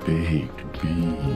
baked beans.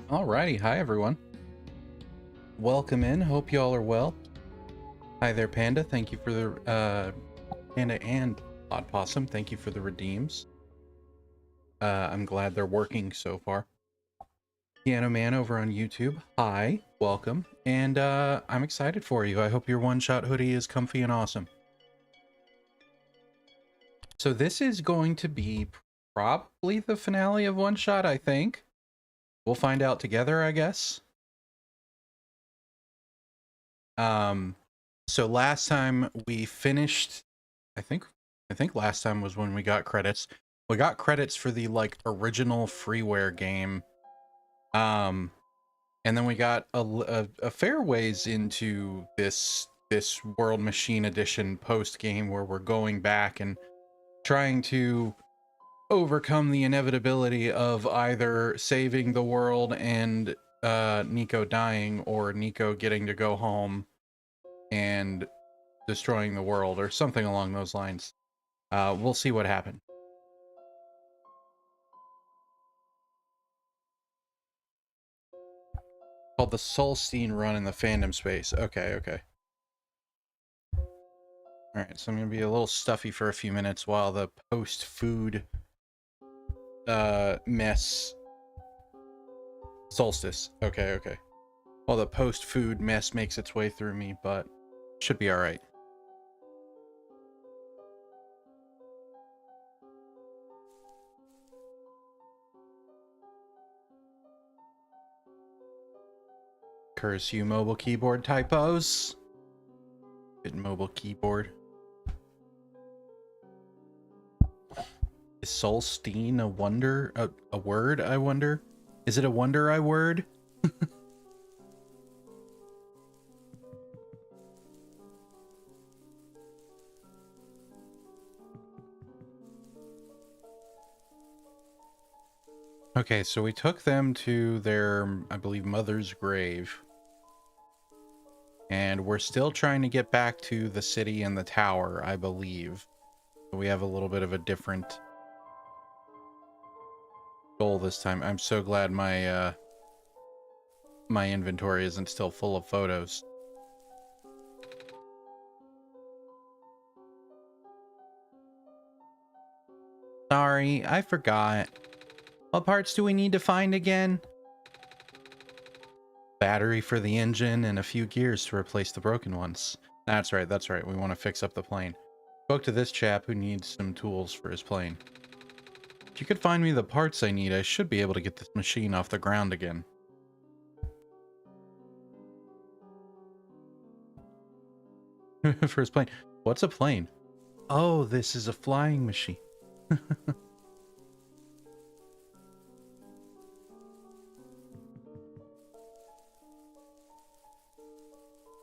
Alrighty, hi everyone. Welcome in. Hope y'all are well. Hi there, Panda. Thank you for the Panda and Odd Possum. Thank you for the redeems. I'm glad they're working so far. Piano Man over on YouTube. Hi, welcome, and I'm excited for you. I hope your one-shot hoodie is comfy and awesome. So this is going to be probably the finale of One Shot, I think. We'll find out together, I guess. So last time we finished, I think last time was when we got credits. We got credits for the like original freeware game. And then we got a fair ways into this World Machine Edition post game where we're going back and trying to overcome the inevitability of either saving the world and Nico dying, or Nico getting to go home and destroying the world, or something along those lines. We'll see what happened. Called the Solstein run in the fandom space. Okay. Alright, so I'm gonna be a little stuffy for a few minutes while the post-food mess... Solstice. Okay. While the post-food mess makes its way through me, but should be alright. Curse you, mobile keyboard typos. Bit mobile keyboard. Is Solstein a wonder? A word, I wonder? Is it a wonder, I word? Okay, so we took them to their, I believe, mother's grave. And we're still trying to get back to the city and the tower, I believe. So we have a little bit of a different goal this time. I'm so glad my my inventory isn't still full of photos. Sorry, I forgot. What parts do we need to find again? Battery for the engine and a few gears to replace the broken ones. That's right, that's right. We want to fix up the plane. Spoke to this chap who needs some tools for his plane. If you could find me the parts I need, I should be able to get this machine off the ground again. For his plane. What's a plane? Oh, this is a flying machine.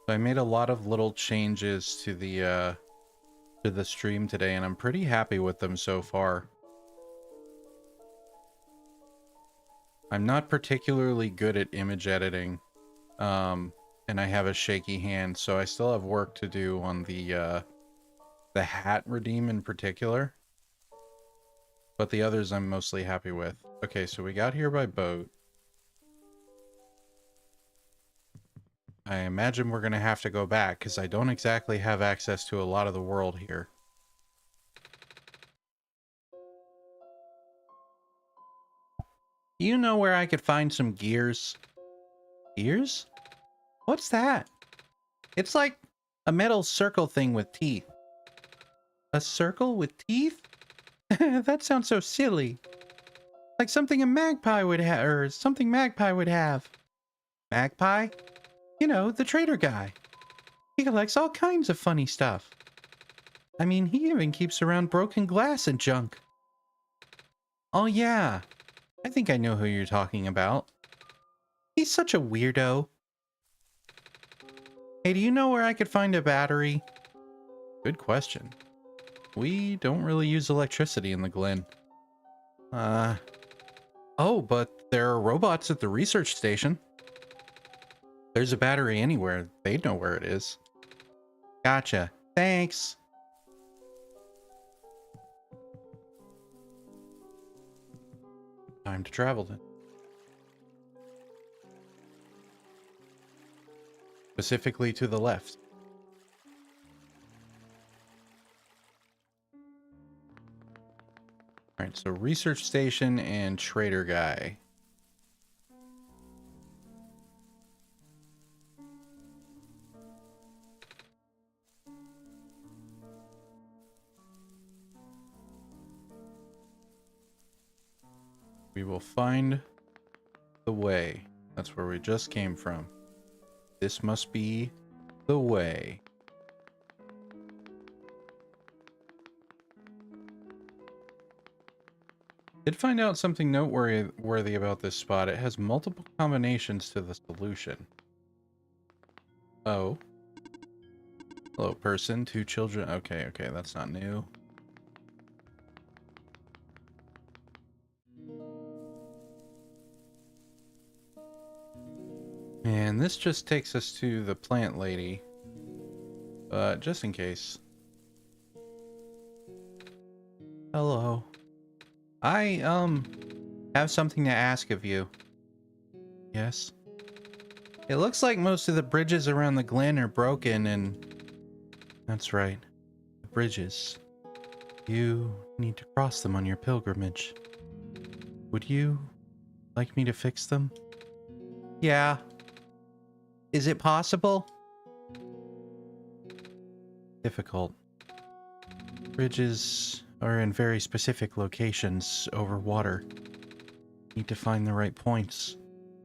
I made a lot of little changes to the stream today, and I'm pretty happy with them so far. I'm not particularly good at image editing, and I have a shaky hand, so I still have work to do on the hat redeem in particular. But the others I'm mostly happy with. Okay, so we got here by boat. I imagine we're gonna have to go back, because I don't exactly have access to a lot of the world here. You know where I could find some gears? Gears? What's that? It's like a metal circle thing with teeth. A circle with teeth? That sounds so silly. Like something a magpie would have, or something magpie would have. Magpie? You know, the trader guy. He collects all kinds of funny stuff. I mean, he even keeps around broken glass and junk. Oh yeah, I think I know who you're talking about. He's such a weirdo. Hey, do you know where I could find a battery? Good question. We don't really use electricity in the Glen. Oh, but there are robots at the research station. There's a battery anywhere. They'd know where it is. Gotcha. Thanks. Time to travel then. Specifically to the left. Alright, so research station and trader guy. We will find the way. That's where we just came from. This must be the way. Did find out something noteworthy about this spot. It has multiple combinations to the solution. Oh. Hello, person. 2 children. Okay, okay, that's not new. And this just takes us to the plant lady. But just in case. Hello. I, have something to ask of you. Yes? It looks like most of the bridges around the Glen are broken and... That's right. The bridges. You need to cross them on your pilgrimage. Would you like me to fix them? Yeah. Is it possible? Difficult. Bridges are in very specific locations over water. Need to find the right points.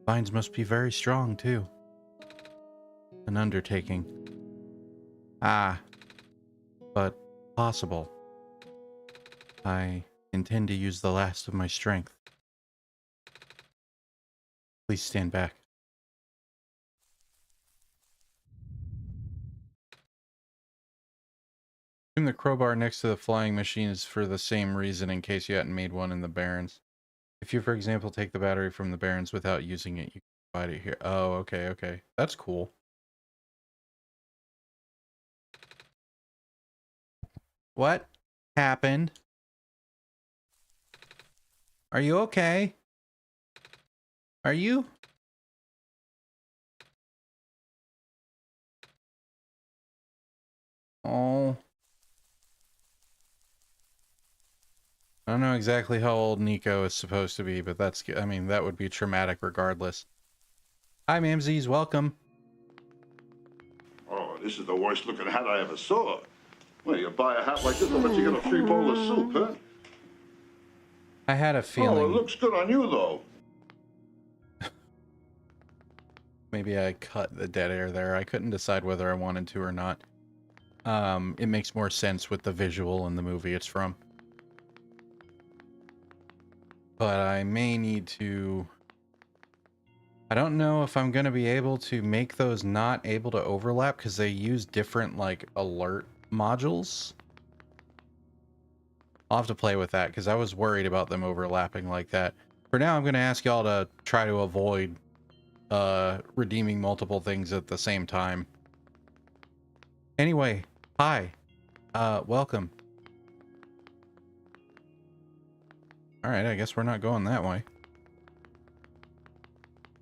Vines must be very strong, too. An undertaking. Ah. But possible. I intend to use the last of my strength. Please stand back. Assume the crowbar next to the flying machine is for the same reason in case you hadn't made one in the Barrens. If you, for example, take the battery from the bearings without using it, you can provide it here. Oh, okay, okay. That's cool. What happened? Are you okay? Are you? Oh. I don't know exactly how old Nico is supposed to be, but that's, I mean, that would be traumatic regardless. Hi, Mamsies, welcome. Oh, this is the worst looking hat I ever saw. Well, you buy a hat like this, I'll bet you get a free bowl of soup, huh? I had a feeling. Oh, it looks good on you, though. Maybe I cut the dead air there. I couldn't decide whether I wanted to or not. It makes more sense with the visual in the movie it's from. But I may need to... I don't know if I'm going to be able to make those not able to overlap because they use different, like, alert modules. I'll have to play with that because I was worried about them overlapping like that. For now, I'm going to ask y'all to try to avoid redeeming multiple things at the same time. Anyway, hi. Welcome. Alright, I guess we're not going that way.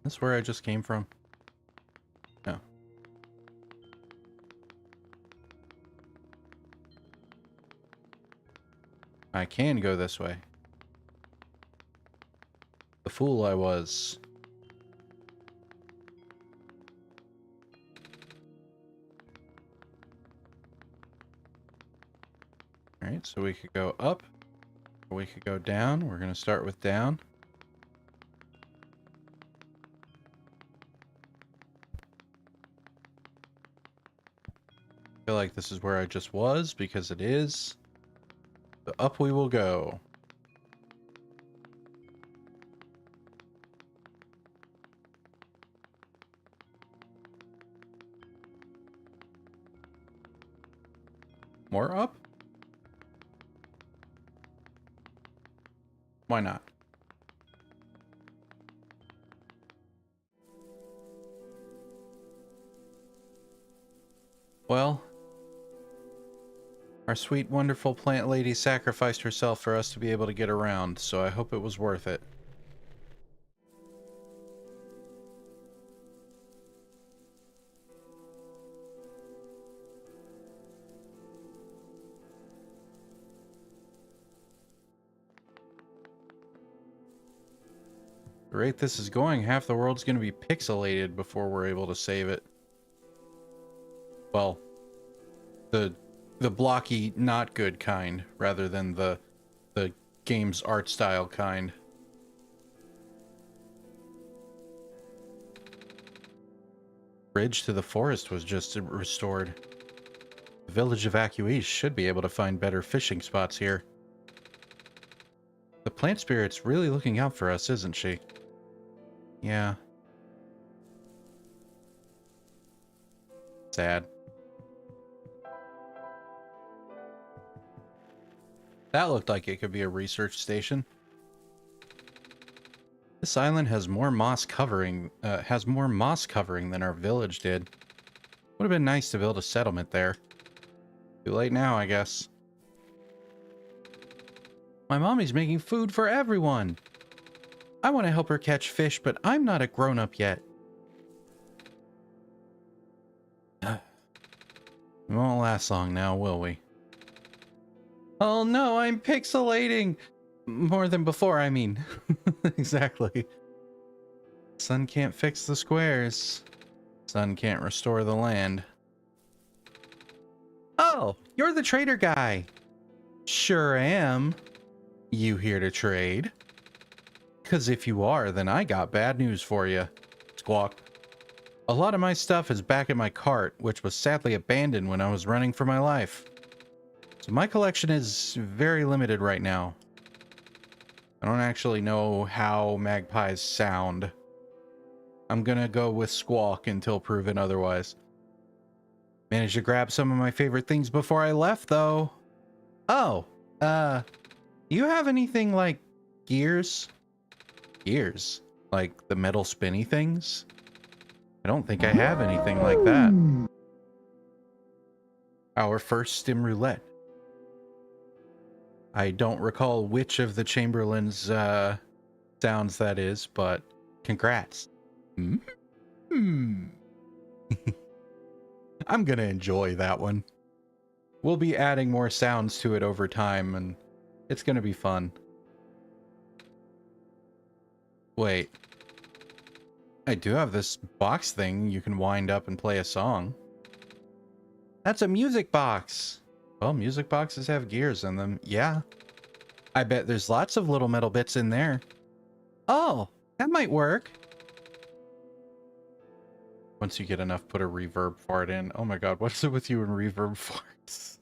That's where I just came from. No. I can go this way. The fool I was. Alright, so we could go up. Or we could go down. We're going to start with down. I feel like this is where I just was because it is. So up we will go. More up? Why not? Well, our sweet, wonderful plant lady sacrificed herself for us to be able to get around, so I hope it was worth it. The rate this is going, half the world's going to be pixelated before we're able to save it. Well, the blocky, not good kind, rather than the game's art style kind. Bridge to the forest was just restored. The village evacuees should be able to find better fishing spots here. The plant spirit's really looking out for us, isn't she? Yeah. Sad. That looked like it could be a research station. This island has more moss covering than our village did. Would have been nice to build a settlement there. Too late now, I guess. My mommy's making food for everyone. I want to help her catch fish, but I'm not a grown-up yet. We won't last long now, will we? Oh no, I'm pixelating! More than before, I mean. Exactly. Sun can't fix the squares. Sun can't restore the land. Oh, you're the trader guy. Sure am. You here to trade? 'Cause if you are, then I got bad news for you. Squawk. A lot of my stuff is back in my cart, which was sadly abandoned when I was running for my life. So my collection is very limited right now. I don't actually know how magpies sound. I'm gonna go with squawk until proven otherwise. Managed to grab some of my favorite things before I left, though. Oh, do you have anything like gears? gears, like the metal spinny things. I don't think I have anything like that. Our first stim roulette. I don't recall which of the Chamberlain's sounds that is, but congrats. I'm gonna enjoy that one. We'll be adding more sounds to it over time, and it's gonna be fun. Wait. I do have this box thing you can wind up and play a song. That's a music box! Well, music boxes have gears in them. Yeah. I bet there's lots of little metal bits in there. Oh, that might work. Once you get enough, put a reverb fart in. Oh my god, what's it with you and reverb farts?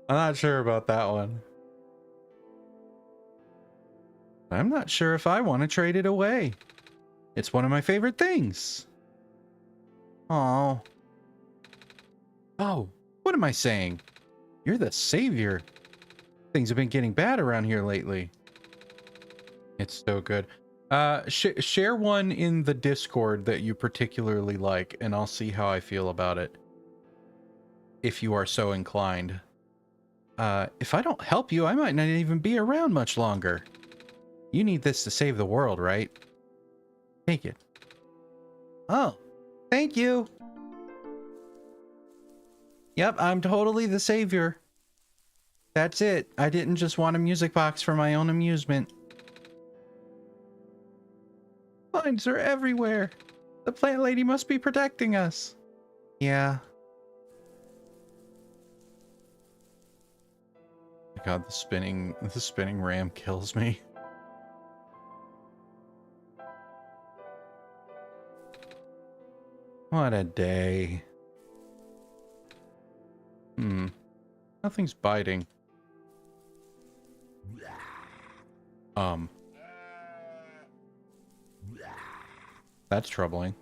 I'm not sure about that one. I'm not sure if I want to trade it away. It's one of my favorite things. Oh. Oh, what am I saying? You're the savior. Things have been getting bad around here lately. It's so good. Share one in the Discord that you particularly like, and I'll see how I feel about it. If you are so inclined. If I don't help you, I might not even be around much longer. You need this to save the world, right? Take it. Oh, thank you. Yep, I'm totally the savior. That's it. I didn't just want a music box for my own amusement. Vines are everywhere. The plant lady must be protecting us. Yeah. God, the spinning ram kills me. What a day. Nothing's biting. That's troubling.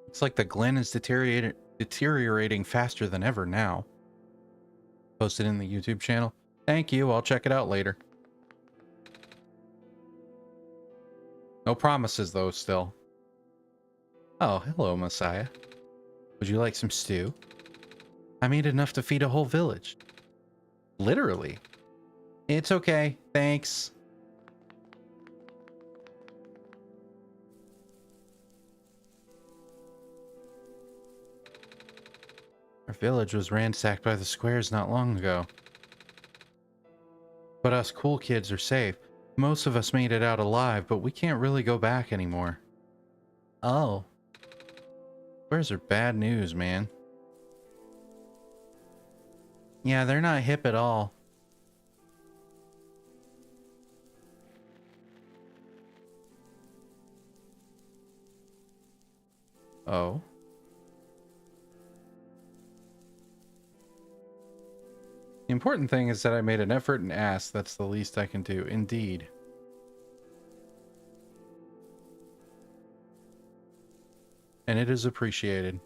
It's like the Glen is deteriorating faster than ever now. Posted in the YouTube channel. Thank you, I'll check it out later. No promises though, still. Oh, hello, Messiah. Would you like some stew? I made enough to feed a whole village. Literally. It's okay, thanks. Our village was ransacked by the squares not long ago. But us cool kids are safe. Most of us made it out alive, but we can't really go back anymore. Oh. Squares are bad news, man. Yeah, they're not hip at all. Oh. The important thing is that I made an effort and asked. That's the least I can do. Indeed. And it is appreciated.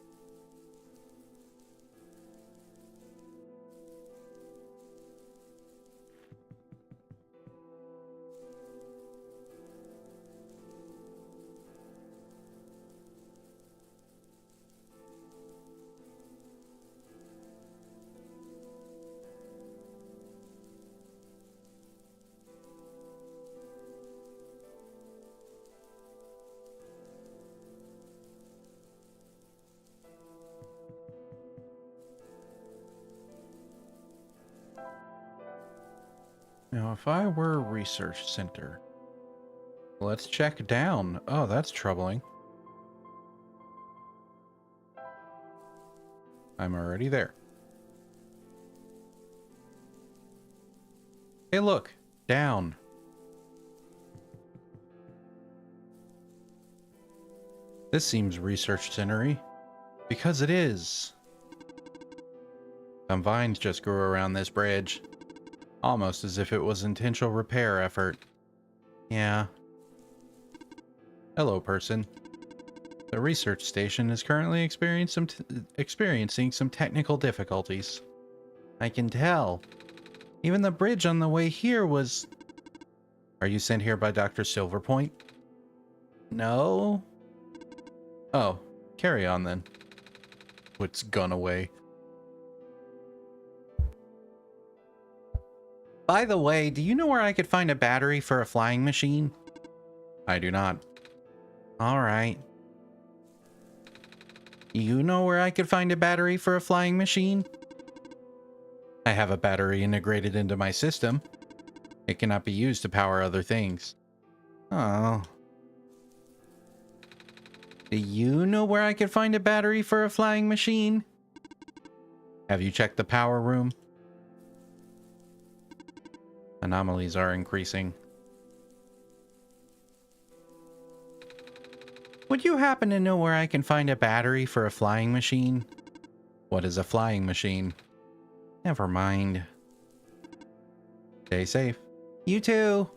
Now, if I were a research center, let's check down. Oh, that's troubling. I'm already there. Hey, look, down. This seems research center-y. Because it is. Some vines just grew around this bridge. Almost as if it was an intentional repair effort. Yeah. Hello, person. The research station is currently experiencing some technical difficulties. I can tell. Even the bridge on the way here was... Are you sent here by Dr. Silverpoint? No? Oh, carry on then. Puts gun away. By the way, do you know where I could find a battery for a flying machine? I do not. Alright. You know where I could find a battery for a flying machine? I have a battery integrated into my system. It cannot be used to power other things. Oh. Do you know where I could find a battery for a flying machine? Have you checked the power room? Anomalies are increasing. Would you happen to know where I can find a battery for a flying machine? What is a flying machine? Never mind. Stay safe. You too.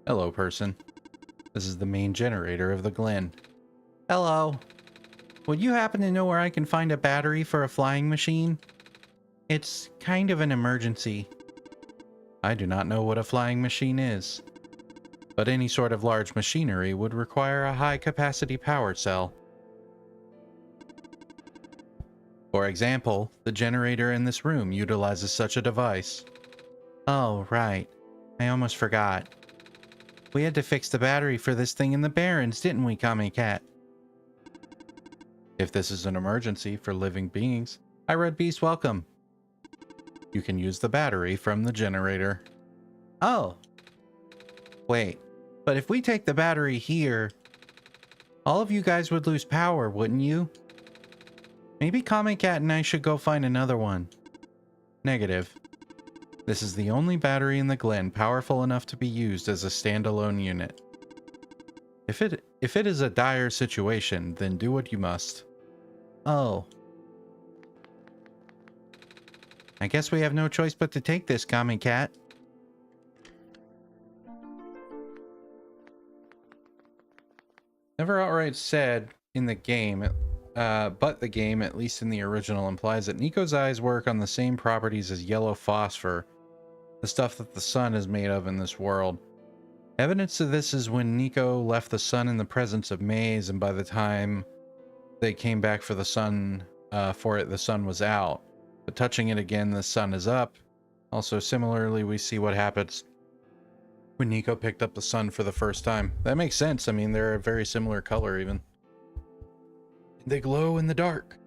Hello, person. This is the main generator of the Glen. Hello. Would you happen to know where I can find a battery for a flying machine? It's kind of an emergency. I do not know what a flying machine is, but any sort of large machinery would require a high-capacity power cell. For example, the generator in this room utilizes such a device. Oh, right. I almost forgot. We had to fix the battery for this thing in the Barrens, didn't we, Kami Cat? If this is an emergency for living beings, I Red Beast welcome. You can use the battery from the generator. Oh. Wait, but if we take the battery here, all of you guys would lose power, wouldn't you? Maybe Kami Cat and I should go find another one. Negative. This is the only battery in the Glen powerful enough to be used as a standalone unit. If it is a dire situation, then do what you must. Oh. I guess we have no choice but to take this, Kami Cat. Never outright said in the game, but the game, at least in the original, implies that Nico's eyes work on the same properties as yellow phosphor, the stuff that the sun is made of in this world. Evidence of this is when Nico left the sun in the presence of Maze, and by the time they came back for the sun, the sun was out. But touching it again, the sun is up. Also, similarly, we see what happens when Nico picked up the sun for the first time. That makes sense. I mean, they're a very similar color, even. They glow in the dark.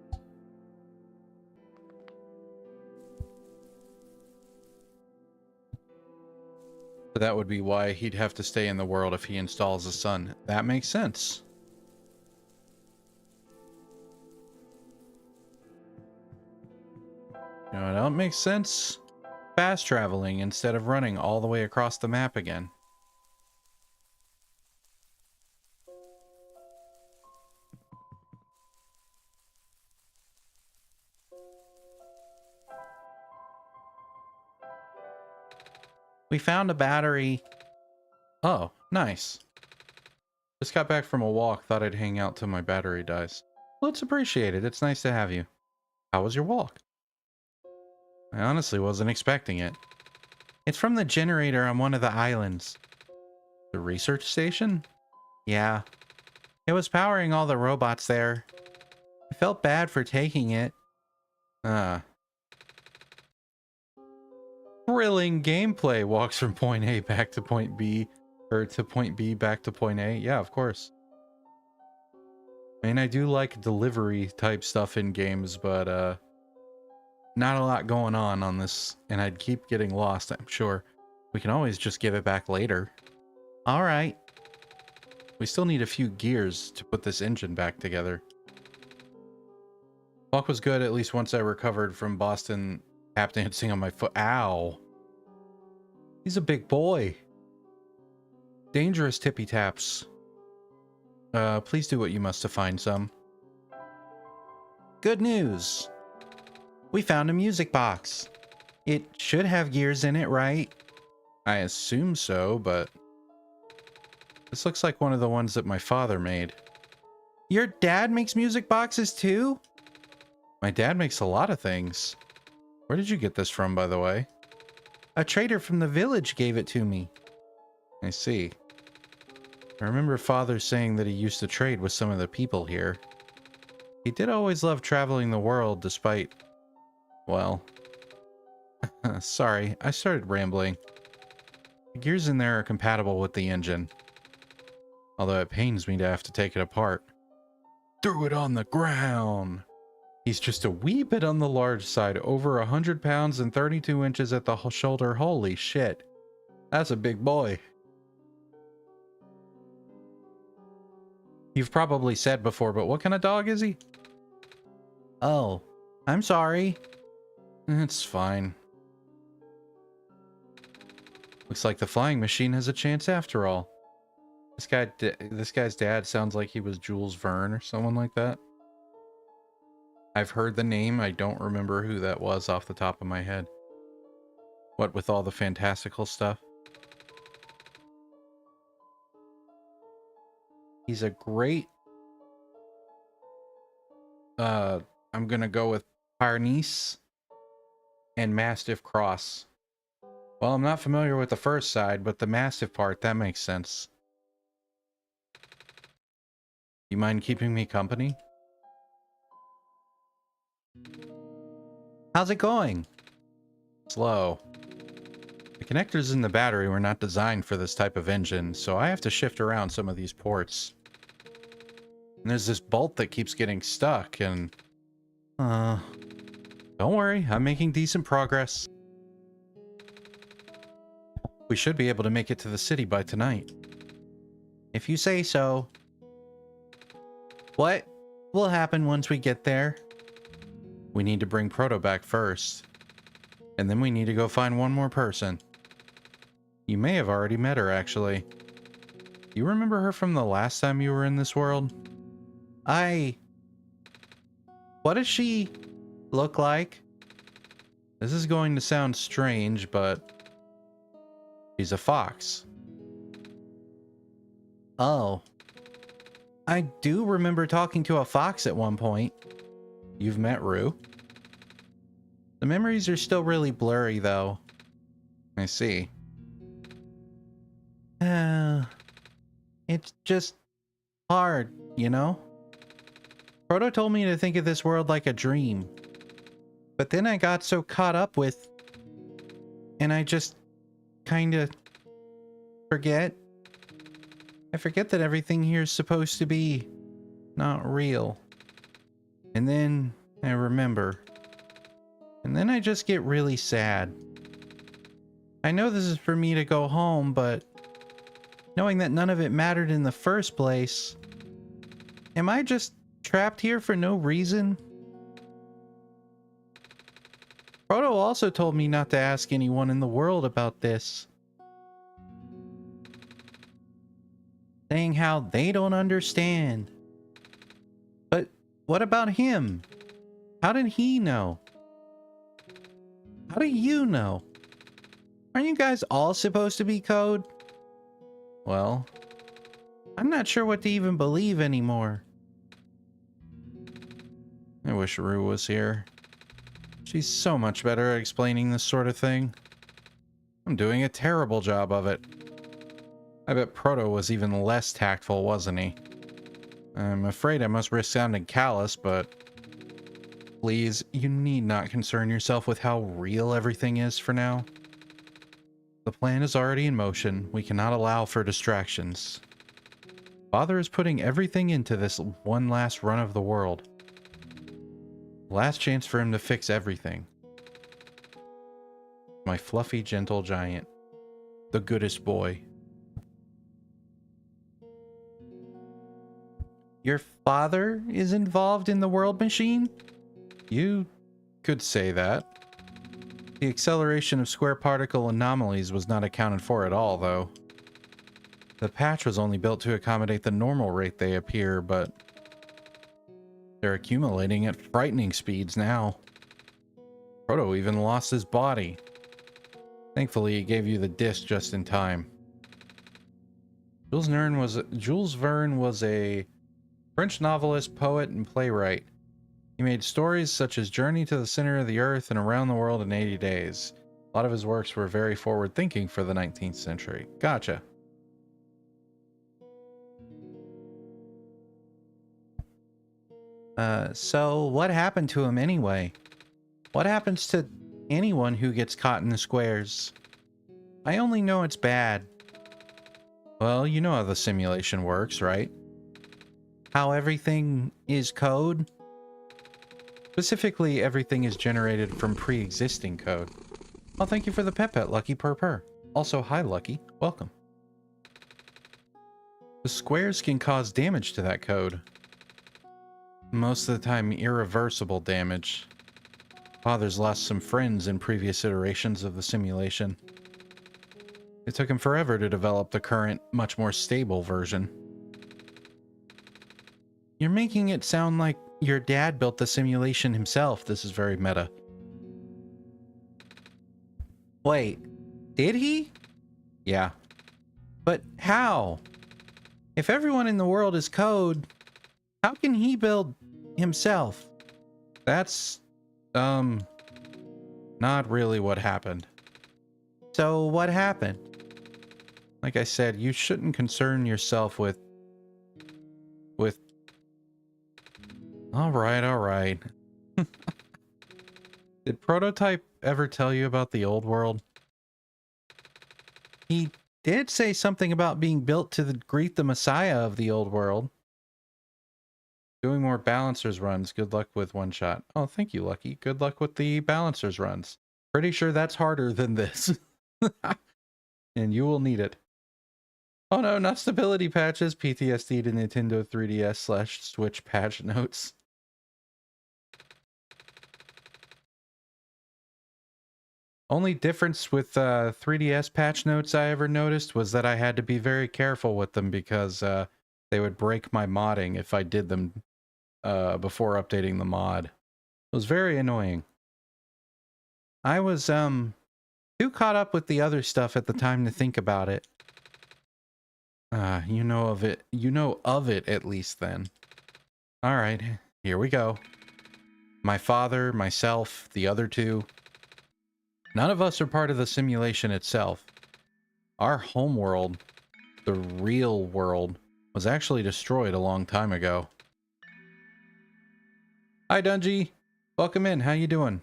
But that would be why he'd have to stay in the world if he installs the sun. That makes sense. You know, that makes sense. Fast traveling instead of running all the way across the map again. We found a battery. Oh, nice. Just got back from a walk. Thought I'd hang out till my battery dies. Well, it's appreciated. It's nice to have you. How was your walk? I honestly wasn't expecting it. It's from the generator on one of the islands. The research station? Yeah. It was powering all the robots there. I felt bad for taking it. Thrilling gameplay. Walks from point A back to point B. Or to point B back to point A. Yeah, of course. I mean, I do like delivery type stuff in games, but not a lot going on this, and I'd keep getting lost, I'm sure. We can always just give it back later. Alright. We still need a few gears to put this engine back together. Walk was good, at least once I recovered from Boston tap dancing on my foot. Ow. He's a big boy. Dangerous tippy taps. Please do what you must to find some. Good news. We found a music box. It should have gears in it, right? I assume so, but this looks like one of the ones that my father made. Your dad makes music boxes too? My dad makes a lot of things. Where did you get this from, by the way? A trader from the village gave it to me. I see. I remember father saying that he used to trade with some of the people here. He did always love traveling the world despite, well, sorry, I started rambling. The gears in there are compatible with the engine, although it pains me to have to take it apart. Threw it on the ground. He's just a wee bit on the large side, over 100 pounds and 32 inches at the shoulder. Holy shit. That's a big boy. You've probably said before, but what kind of dog is he? Oh, I'm sorry. It's fine. Looks like the flying machine has a chance after all. This guy's dad sounds like he was Jules Verne or someone like that. I've heard the name. I don't remember who that was off the top of my head. What with all the fantastical stuff? He's a great... I'm gonna go with Pyrenees and Mastiff Cross. Well, I'm not familiar with the first side, but the Mastiff part, that makes sense. You mind keeping me company? How's it going? Slow. The connectors in the battery were not designed for this type of engine, so I have to shift around some of these ports. And there's this bolt that keeps getting stuck, and... don't worry, I'm making decent progress. We should be able to make it to the city by tonight. If you say so. What will happen once we get there? We need to bring Proto back first. And then we need to go find one more person. You may have already met her, actually. You remember her from the last time you were in this world? What does she look like? This is going to sound strange, but... she's a fox. Oh. I do remember talking to a fox at one point. You've met Rue? The memories are still really blurry, though. I see. It's just hard, you know? Proto told me to think of this world like a dream. But then I got so caught up with... and I just... kinda... forget. I forget that everything here is supposed to be... not real. And then I remember. And then I just get really sad. I know this is for me to go home, but... knowing that none of it mattered in the first place... am I just trapped here for no reason? Proto also told me not to ask anyone in the world about this. Saying how they don't understand. But what about him? How did he know? How do you know? Aren't you guys all supposed to be code? Well, I'm not sure what to even believe anymore. I wish Rue was here. She's so much better at explaining this sort of thing. I'm doing a terrible job of it. I bet Proto was even less tactful, wasn't he? I'm afraid I must risk sounding callous, but... please, you need not concern yourself with how real everything is for now. The plan is already in motion. We cannot allow for distractions. Father is putting everything into this one last run of the world. Last chance for him to fix everything. My fluffy, gentle giant. The goodest boy. Your father is involved in the world machine? You could say that. The acceleration of square particle anomalies was not accounted for at all, though. The patch was only built to accommodate the normal rate they appear, but... they're accumulating at frightening speeds now. Proto even lost his body. Thankfully, he gave you the disc just in time. Jules Verne was a French novelist, poet, and playwright. He made stories such as Journey to the Center of the Earth and Around the World in 80 Days. A lot of his works were very forward-thinking for the 19th century. Gotcha. So what happened to him anyway? What happens to anyone who gets caught in the squares? I only know it's bad. Well, you know how the simulation works, right? How everything is code? Specifically, everything is generated from pre-existing code. Well, thank you for the pet, Lucky Purr. Also, hi, Lucky. Welcome. The squares can cause damage to that code. Most of the time, irreversible damage. Father's lost some friends in previous iterations of the simulation. It took him forever to develop the current, much more stable version. You're making it sound like your dad built the simulation himself. This is very meta. Wait, did he? Yeah. But how? If everyone in the world is code, how can he build himself? That's, not really what happened. So what happened? Like I said, you shouldn't concern yourself with... Alright. Did Prototype ever tell you about the old world? He did say something about being built to greet the Messiah of the old world. Doing more balancers runs. Good luck with one shot. Oh, thank you, Lucky. Good luck with the balancers runs. Pretty sure that's harder than this. And you will need it. Oh no, not stability patches. PTSD to Nintendo 3DS/Switch patch notes. Only difference with 3DS patch notes I ever noticed was that I had to be very careful with them because they would break my modding if I did them before updating the mod. It was very annoying. I was too caught up with the other stuff at the time to think about it. You know of it. You know of it at least then. Alright, here we go. My father, myself, the other two. None of us are part of the simulation itself. Our homeworld, the real world, was actually destroyed a long time ago. Hi, Dungy. Welcome in. How you doing?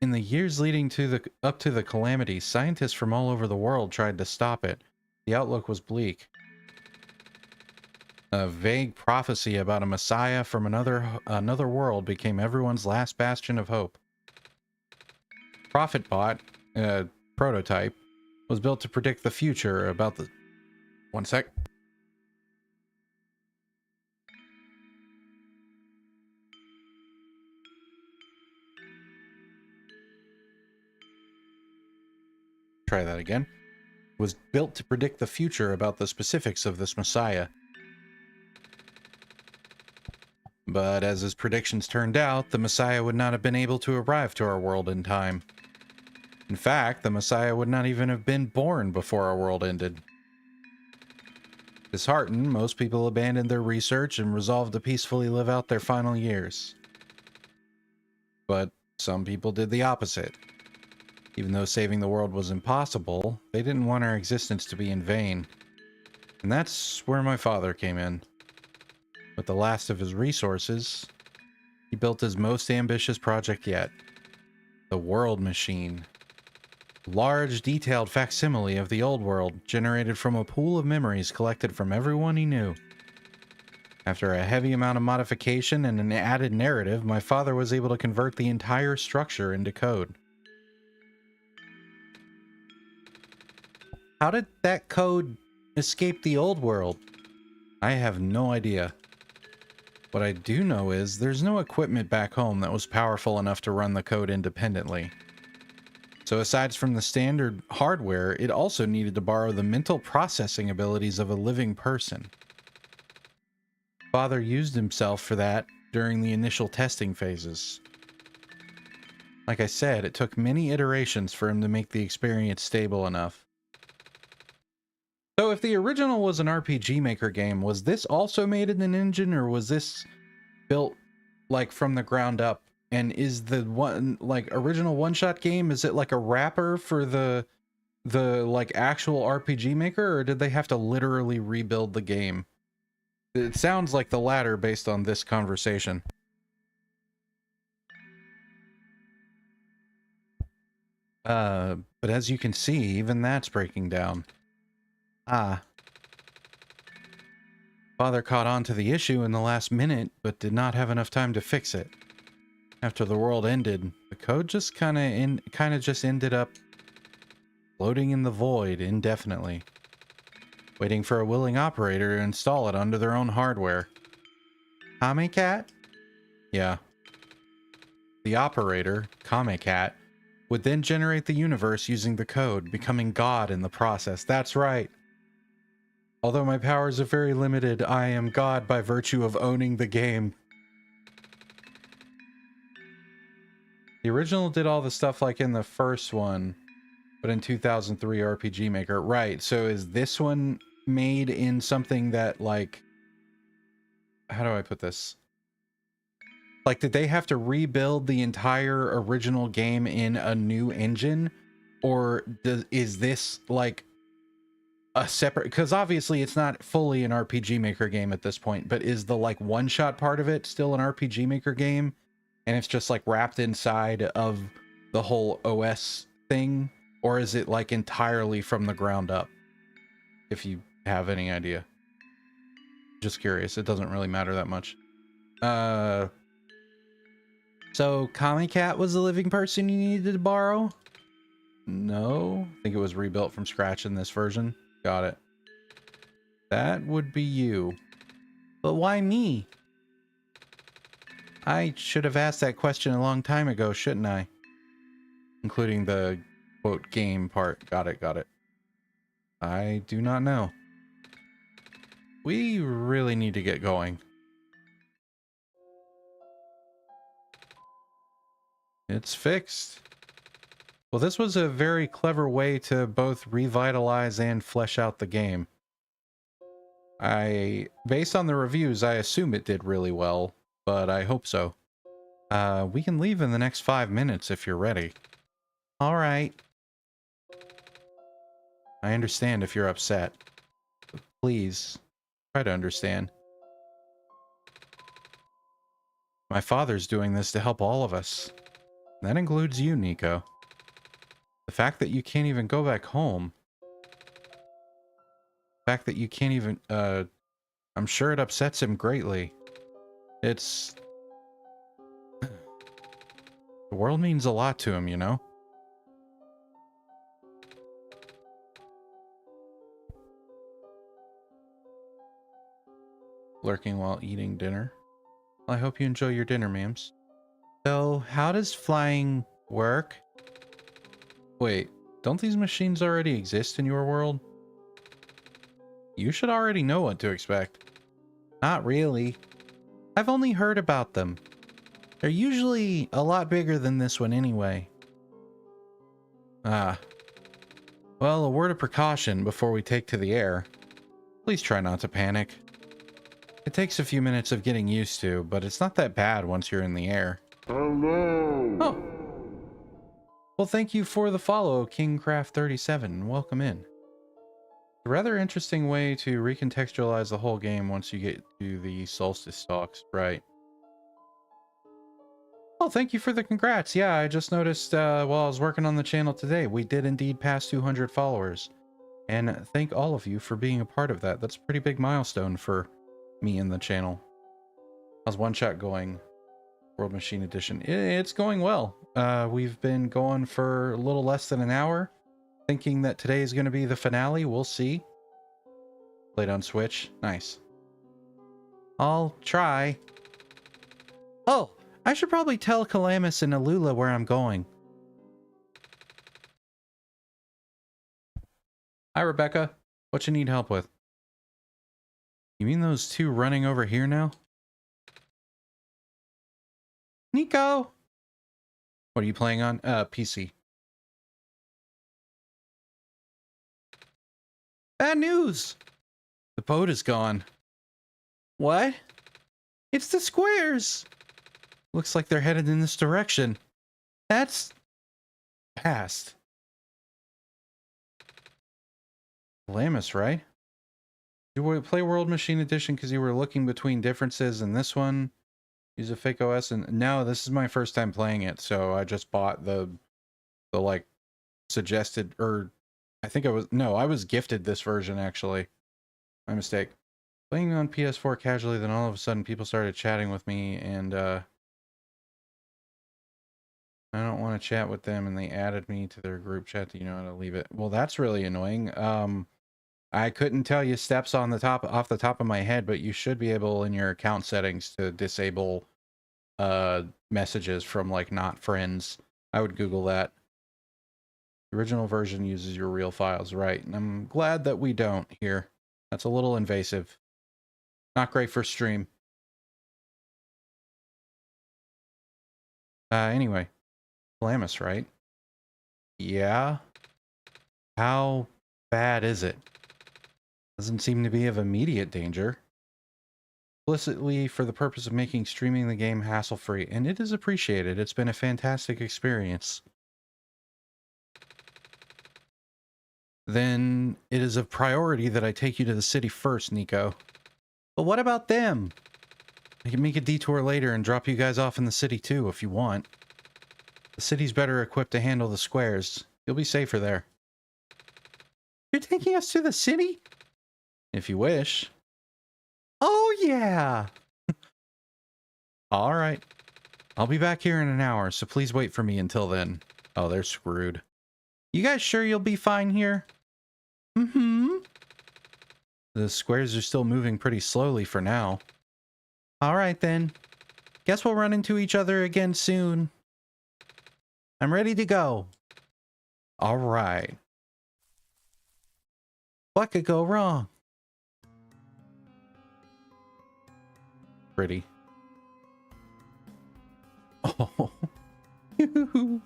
In the years leading up to the calamity, scientists from all over the world tried to stop it. The outlook was bleak. A vague prophecy about a messiah from another world became everyone's last bastion of hope. Prophetbot, Prototype, was built to predict the future about the... One sec. Try that again. Was built to predict the future about the specifics of this messiah. But as his predictions turned out, the Messiah would not have been able to arrive to our world in time. In fact, the Messiah would not even have been born before our world ended. Disheartened, most people abandoned their research and resolved to peacefully live out their final years. But some people did the opposite. Even though saving the world was impossible, they didn't want our existence to be in vain. And that's where my father came in. With the last of his resources, he built his most ambitious project yet. The World Machine. Large, detailed facsimile of the old world, generated from a pool of memories collected from everyone he knew. After a heavy amount of modification and an added narrative, my father was able to convert the entire structure into code. How did that code escape the old world? I have no idea. What I do know is there's no equipment back home that was powerful enough to run the code independently. So aside from the standard hardware, it also needed to borrow the mental processing abilities of a living person. Father used himself for that during the initial testing phases. Like I said, it took many iterations for him to make the experience stable enough. So if the original was an RPG Maker game, was this also made in an engine, or was this built like from the ground up? And is the one like original one-shot game, is it like a wrapper for the like actual RPG Maker, or did they have to literally rebuild the game? It sounds like the latter based on this conversation. But as you can see, even that's breaking down. Ah. Father caught on to the issue in the last minute, but did not have enough time to fix it. After the world ended, the code just kind of just ended up floating in the void indefinitely, waiting for a willing operator to install it onto their own hardware. Kame-Cat? Yeah. The operator, Kame-Cat, would then generate the universe using the code, becoming God in the process. That's right. Although my powers are very limited, I am God by virtue of owning the game. The original did all the stuff like in the first one, but in 2003 RPG Maker. Right, so is this one made in something that, like... How do I put this? Like, did they have to rebuild the entire original game in a new engine? Or is this, like, a separate... Because obviously it's not fully an RPG Maker game at this point, but is the, like, one-shot part of it still an RPG Maker game? And it's just, like, wrapped inside of the whole OS thing? Or is it, like, entirely from the ground up? If you have any idea. Just curious. It doesn't really matter that much. So Kame-Cat was the living person you needed to borrow? No. I think it was rebuilt from scratch in this version. Got it. That would be you. But why me? I should have asked that question a long time ago, shouldn't I? Including the, quote, game part. Got it, got it. I do not know. We really need to get going. It's fixed. Well, this was a very clever way to both revitalize and flesh out the game. Based on the reviews, I assume it did really well, but I hope so. We can leave in the next 5 minutes if you're ready. All right. I understand if you're upset. But please, try to understand. My father's doing this to help all of us. That includes you, Nico. The fact that you can't even go back home. The fact that you can't even, I'm sure it upsets him greatly. It's... The world means a lot to him, you know? Lurking while eating dinner. Well, I hope you enjoy your dinner, ma'ams. So, how does flying work? Wait, don't these machines already exist in your world? You should already know what to expect. Not really. I've only heard about them. They're usually a lot bigger than this one anyway. Ah. Well, a word of precaution before we take to the air. Please try not to panic. It takes a few minutes of getting used to, but it's not that bad once you're in the air. Hello. Oh. Well, thank you for the follow, KingCraft37. Welcome in. A rather interesting way to recontextualize the whole game once you get to the solstice talks, right? Oh, thank you for the congrats. Yeah, I just noticed while I was working on the channel today, we did indeed pass 200 followers. And thank all of you for being a part of that. That's a pretty big milestone for me and the channel. How's One Shot going? World Machine Edition. It's going well. We've been going for a little less than an hour. Thinking that today is going to be the finale. We'll see. Played on Switch. Nice. I'll try. Oh, I should probably tell Calamus and Alula where I'm going. Hi, Rebecca. What you need help with? You mean those two running over here now? Nico! What are you playing on? PC. Bad news! The boat is gone. What? It's the squares! Looks like they're headed in this direction. That's... past. Lamus, right? You play World Machine Edition because you were looking between differences in this one. Use a fake OS, and no, this is my first time playing it, so I just bought the like suggested, or I think I was gifted this version actually. My mistake. Playing on PS4 casually, then all of a sudden people started chatting with me, and I don't want to chat with them, and they added me to their group chat. Do you know how to leave it? Well, that's really annoying. I couldn't tell you steps on the top off the top of my head, but you should be able in your account settings to disable messages from like not friends. I would Google that. The original version uses your real files, right? And I'm glad that we don't here. That's a little invasive. Not great for stream. Anyway, Lamus, right? Yeah. How bad is it? Doesn't seem to be of immediate danger. Explicitly for the purpose of making streaming the game hassle-free, and it is appreciated. It's been a fantastic experience. Then it is a priority that I take you to the city first, Nico. But what about them? I can make a detour later and drop you guys off in the city too, if you want. The city's better equipped to handle the squares. You'll be safer there. You're taking us to the city? If you wish. Oh, yeah! Alright. I'll be back here in an hour, so please wait for me until then. Oh, they're screwed. You guys sure you'll be fine here? Mm-hmm. The squares are still moving pretty slowly for now. Alright then. Guess we'll run into each other again soon. I'm ready to go. Alright. What could go wrong? Pretty. Oh. And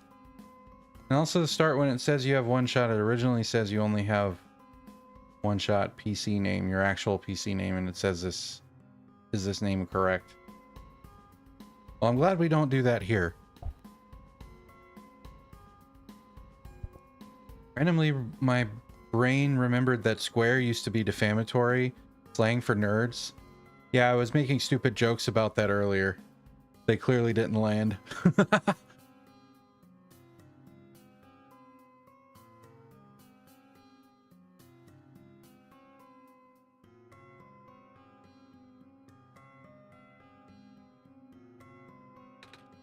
also to start, when it says you have one shot, it originally says you only have one shot PC name, your actual PC name, and it says this. Is this name correct? Well, I'm glad we don't do that here. Randomly, my brain remembered that square used to be defamatory, slang for nerds. Yeah, I was making stupid jokes about that earlier. They clearly didn't land.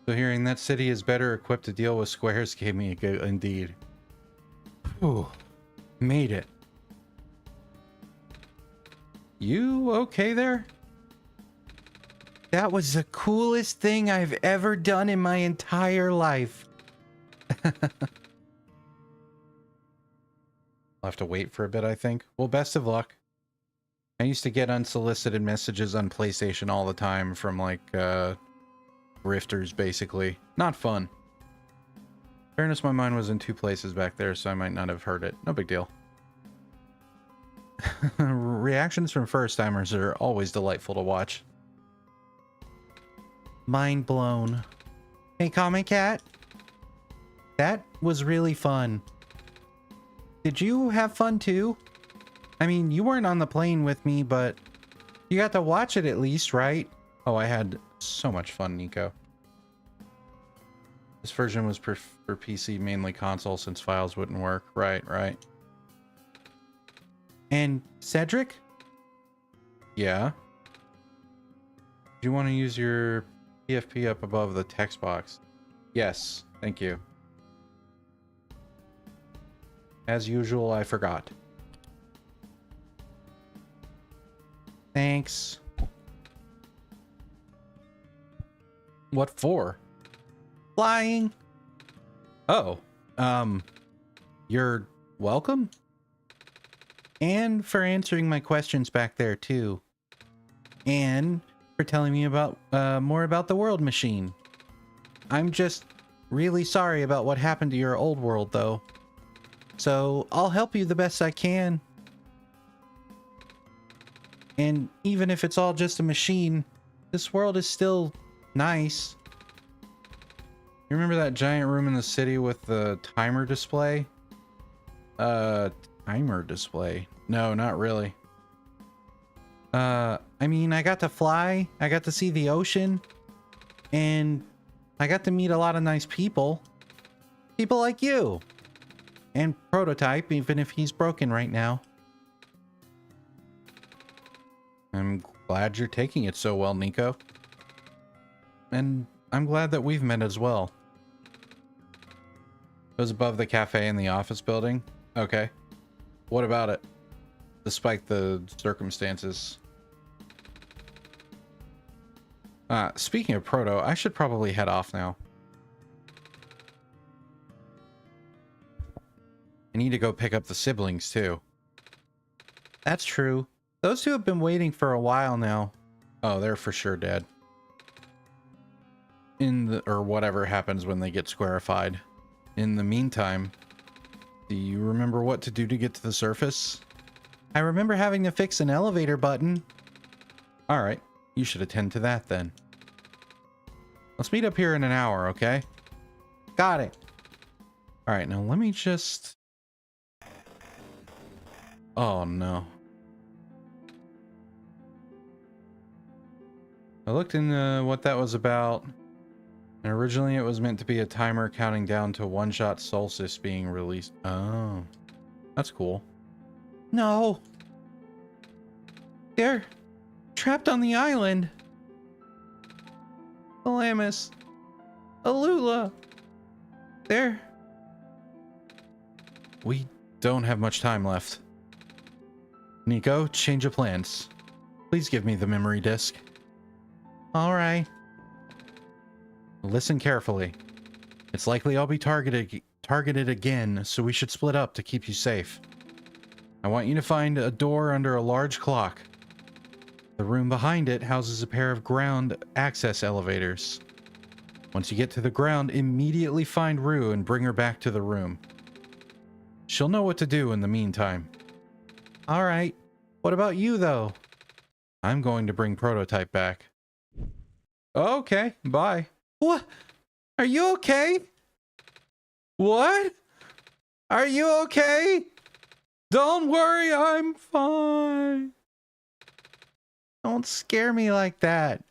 So hearing that city is better equipped to deal with squares gave me a good indeed. Ooh, made it. You okay there? That was the coolest thing I've ever done in my entire life. I'll have to wait for a bit, I think. Well, best of luck. I used to get unsolicited messages on PlayStation all the time from like grifters, basically. Not fun. In fairness, my mind was in two places back there, so I might not have heard it. No big deal. Reactions from first-timers are always delightful to watch. Mind blown. Hey, Comic Cat. That was really fun. Did you have fun too? I mean, you weren't on the plane with me, but you got to watch it at least, right? Oh, I had so much fun, Nico. This version was for PC, mainly console, since files wouldn't work. Right. And Cedric? Yeah? Do you want to use your PFP up above the text box? Yes, thank you. As usual, I forgot. Thanks. What for? Flying. Oh, you're welcome. And for answering my questions back there too. And for telling me about more about the World Machine. I'm just really sorry about what happened to your old world, though. So I'll help you the best I can. And even if it's all just a machine, this world is still nice. You remember that giant room in the city with the timer display? Timer display? No, not really. I mean, I got to fly, I got to see the ocean, and I got to meet a lot of nice people. People like you. And Prototype, even if he's broken right now. I'm glad you're taking it so well, Nico. And I'm glad that we've met as well. It was above the cafe in the office building? Okay. What about it? Despite the circumstances. Speaking of Proto, I should probably head off now. I need to go pick up the siblings, too. That's true. Those two have been waiting for a while now. Oh, they're for sure dead. Or whatever happens when they get squarified. In the meantime, do you remember what to do to get to the surface? I remember having to fix an elevator button. Alright, you should attend to that then. Let's meet up here in an hour, okay? Got it. Alright, now let me just... Oh no. I looked into what that was about, and originally it was meant to be a timer counting down to one-shot Solstice being released. Oh, that's cool. No! They're trapped on the island! Alamis! Alula! They're... We don't have much time left. Nico, change of plans. Please give me the memory disk. Alright. Listen carefully. It's likely I'll be targeted again, so we should split up to keep you safe. I want you to find a door under a large clock. The room behind it houses a pair of ground access elevators. Once you get to the ground, immediately find Rue and bring her back to the room. She'll know what to do in the meantime. Alright. What about you, though? I'm going to bring Prototype back. Okay, bye. What? Are you okay? What? Are you okay? Don't worry, I'm fine. Don't scare me like that.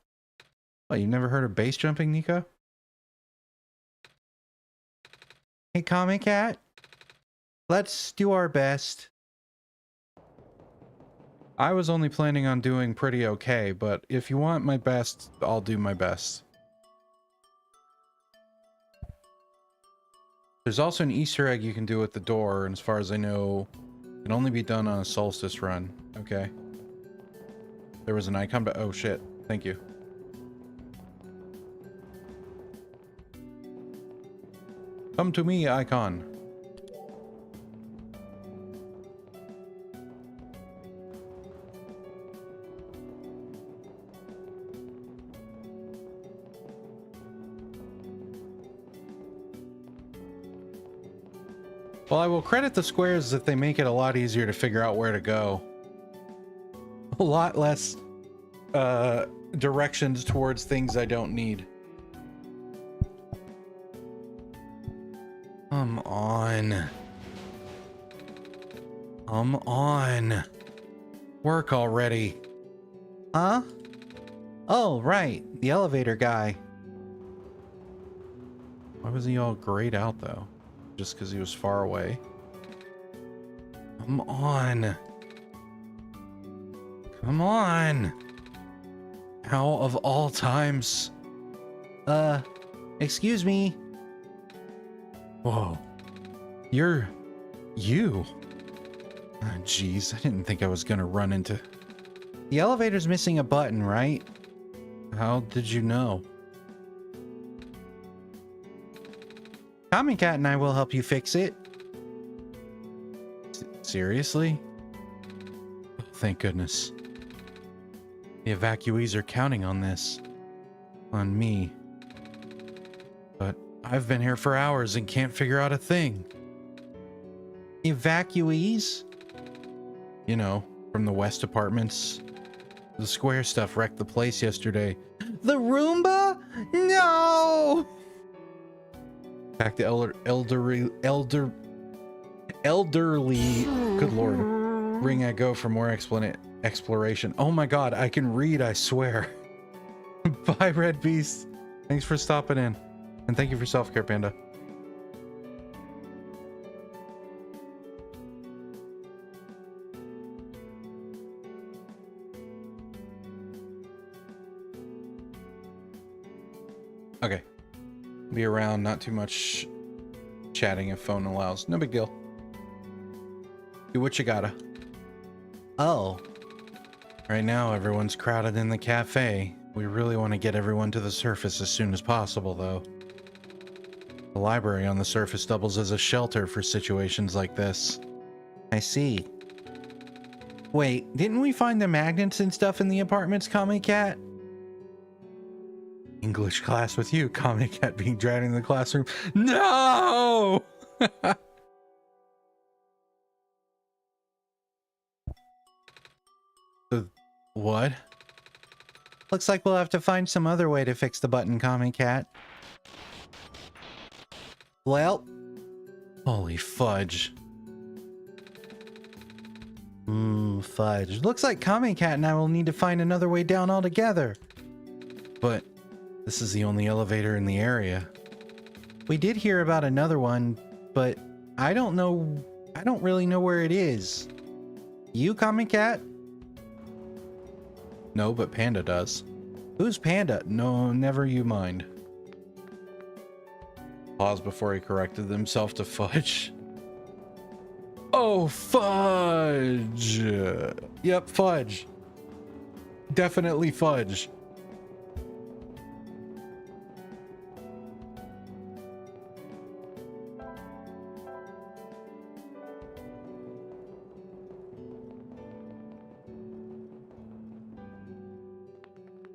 What, you never heard of base jumping, Nico? Hey, Comic Cat. Let's do our best. I was only planning on doing pretty okay, but if you want my best, I'll do my best. There's also an Easter egg you can do at the door, and as far as I know, it can only be done on a Solstice run. Okay. There was an icon, but oh shit. Thank you. Come to me, icon. Well, I will credit the squares that they make it a lot easier to figure out where to go. A lot less directions towards things I don't need. Come on. Come on. Work already. Huh? Oh, right. The elevator guy. Why was he all grayed out, though? Just because he was far away? Come on. Come on. How of all times? Excuse me. Whoa. You're... you. Jeez, I didn't think I was gonna run into... The elevator's missing a button, right? How did you know? Comic Cat and I will help you fix it. Seriously? Oh, thank goodness. The evacuees are counting on this. On me. I've been here for hours and can't figure out a thing. Evacuees? You know, from the West apartments. The square stuff wrecked the place yesterday. The Roomba? No! Back to elderly, good lord. Ring I go for more exploration. Oh my god, I can read, I swear. Bye, Red Beast. Thanks for stopping in. And thank you for self-care, Panda. Okay. Be around, not too much chatting if phone allows. No big deal. Do what you gotta. Oh. Right now, everyone's crowded in the cafe. We really want to get everyone to the surface as soon as possible, though. The library on the surface doubles as a shelter for situations like this. I see. Wait, didn't we find the magnets and stuff in the apartments, Comic Cat? English class with you, Comic Cat being dragged in the classroom. No! What? Looks like we'll have to find some other way to fix the button, Comic Cat. Well, holy fudge. Fudge. Looks like Comic Cat and I will need to find another way down altogether. But this is the only elevator in the area. We did hear about another one, but I don't really know where it is. You, Comic Cat? No, but Panda does. Who's Panda? No, never you mind. Pause before he corrected himself to Fudge. Oh, Fudge! Yep, Fudge. Definitely Fudge.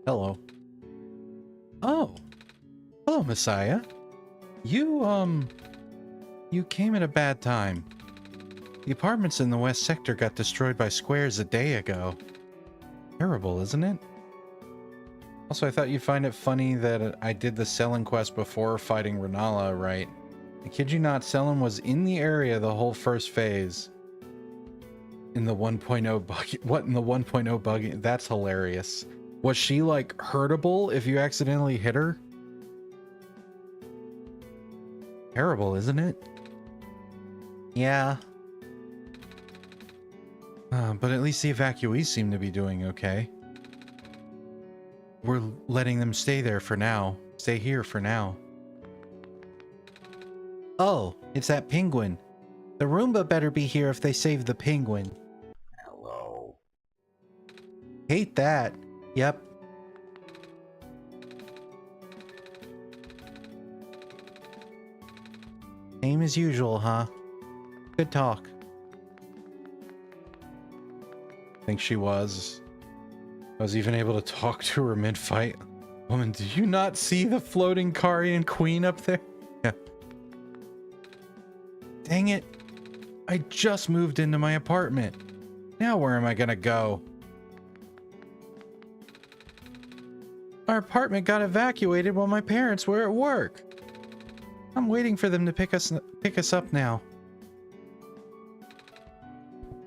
Hello. Oh. Hello, Messiah. You came at a bad time. The apartments in the West Sector got destroyed by squares a day ago. Terrible, isn't it? Also, I thought you'd find it funny that I did the Selen quest before fighting Renala, right? I kid you not, Selen was in the area the whole first phase. In the 1.0 buggy. What, in the 1.0 buggy? That's hilarious. Was she, like, hurtable if you accidentally hit her? Terrible, isn't it? Yeah. But at least the evacuees seem to be doing okay. We're letting them stay there for now. Stay here for now. Oh, it's that penguin. The Roomba better be here if they save the penguin. Hello. Hate that. Yep. Same as usual, huh? Good talk. I think she was. I was even able to talk to her mid-fight. Woman, do you not see the floating Karian queen up there? Yeah. Dang it. I just moved into my apartment. Now where am I gonna go? Our apartment got evacuated while my parents were at work. I'm waiting for them to pick us up now.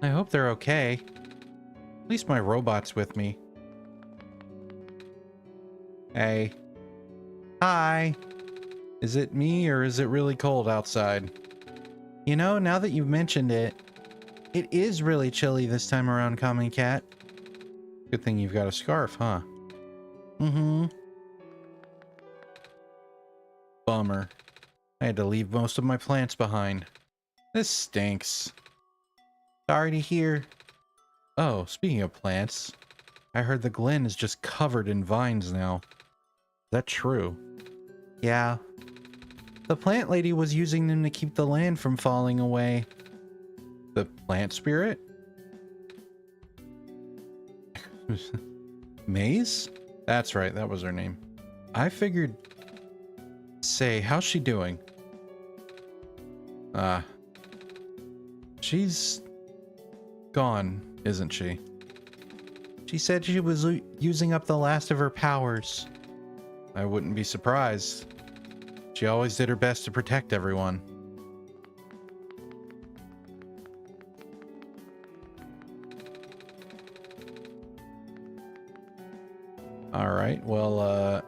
I hope they're okay. At least my robot's with me. Hey. Hi. Is it me or is it really cold outside? You know, now that you've mentioned it, it is really chilly this time around, Common Cat. Good thing you've got a scarf, huh? Mm-hmm. Bummer. I had to leave most of my plants behind. This stinks. Sorry to hear. Oh, speaking of plants, I heard the Glen is just covered in vines now. Is that true? Yeah. The plant lady was using them to keep the land from falling away. The plant spirit? Maze? That's right, that was her name. I figured Say, how's she doing? She's gone, isn't she? She said she was using up the last of her powers. I wouldn't be surprised. She always did her best to protect everyone. Alright, well,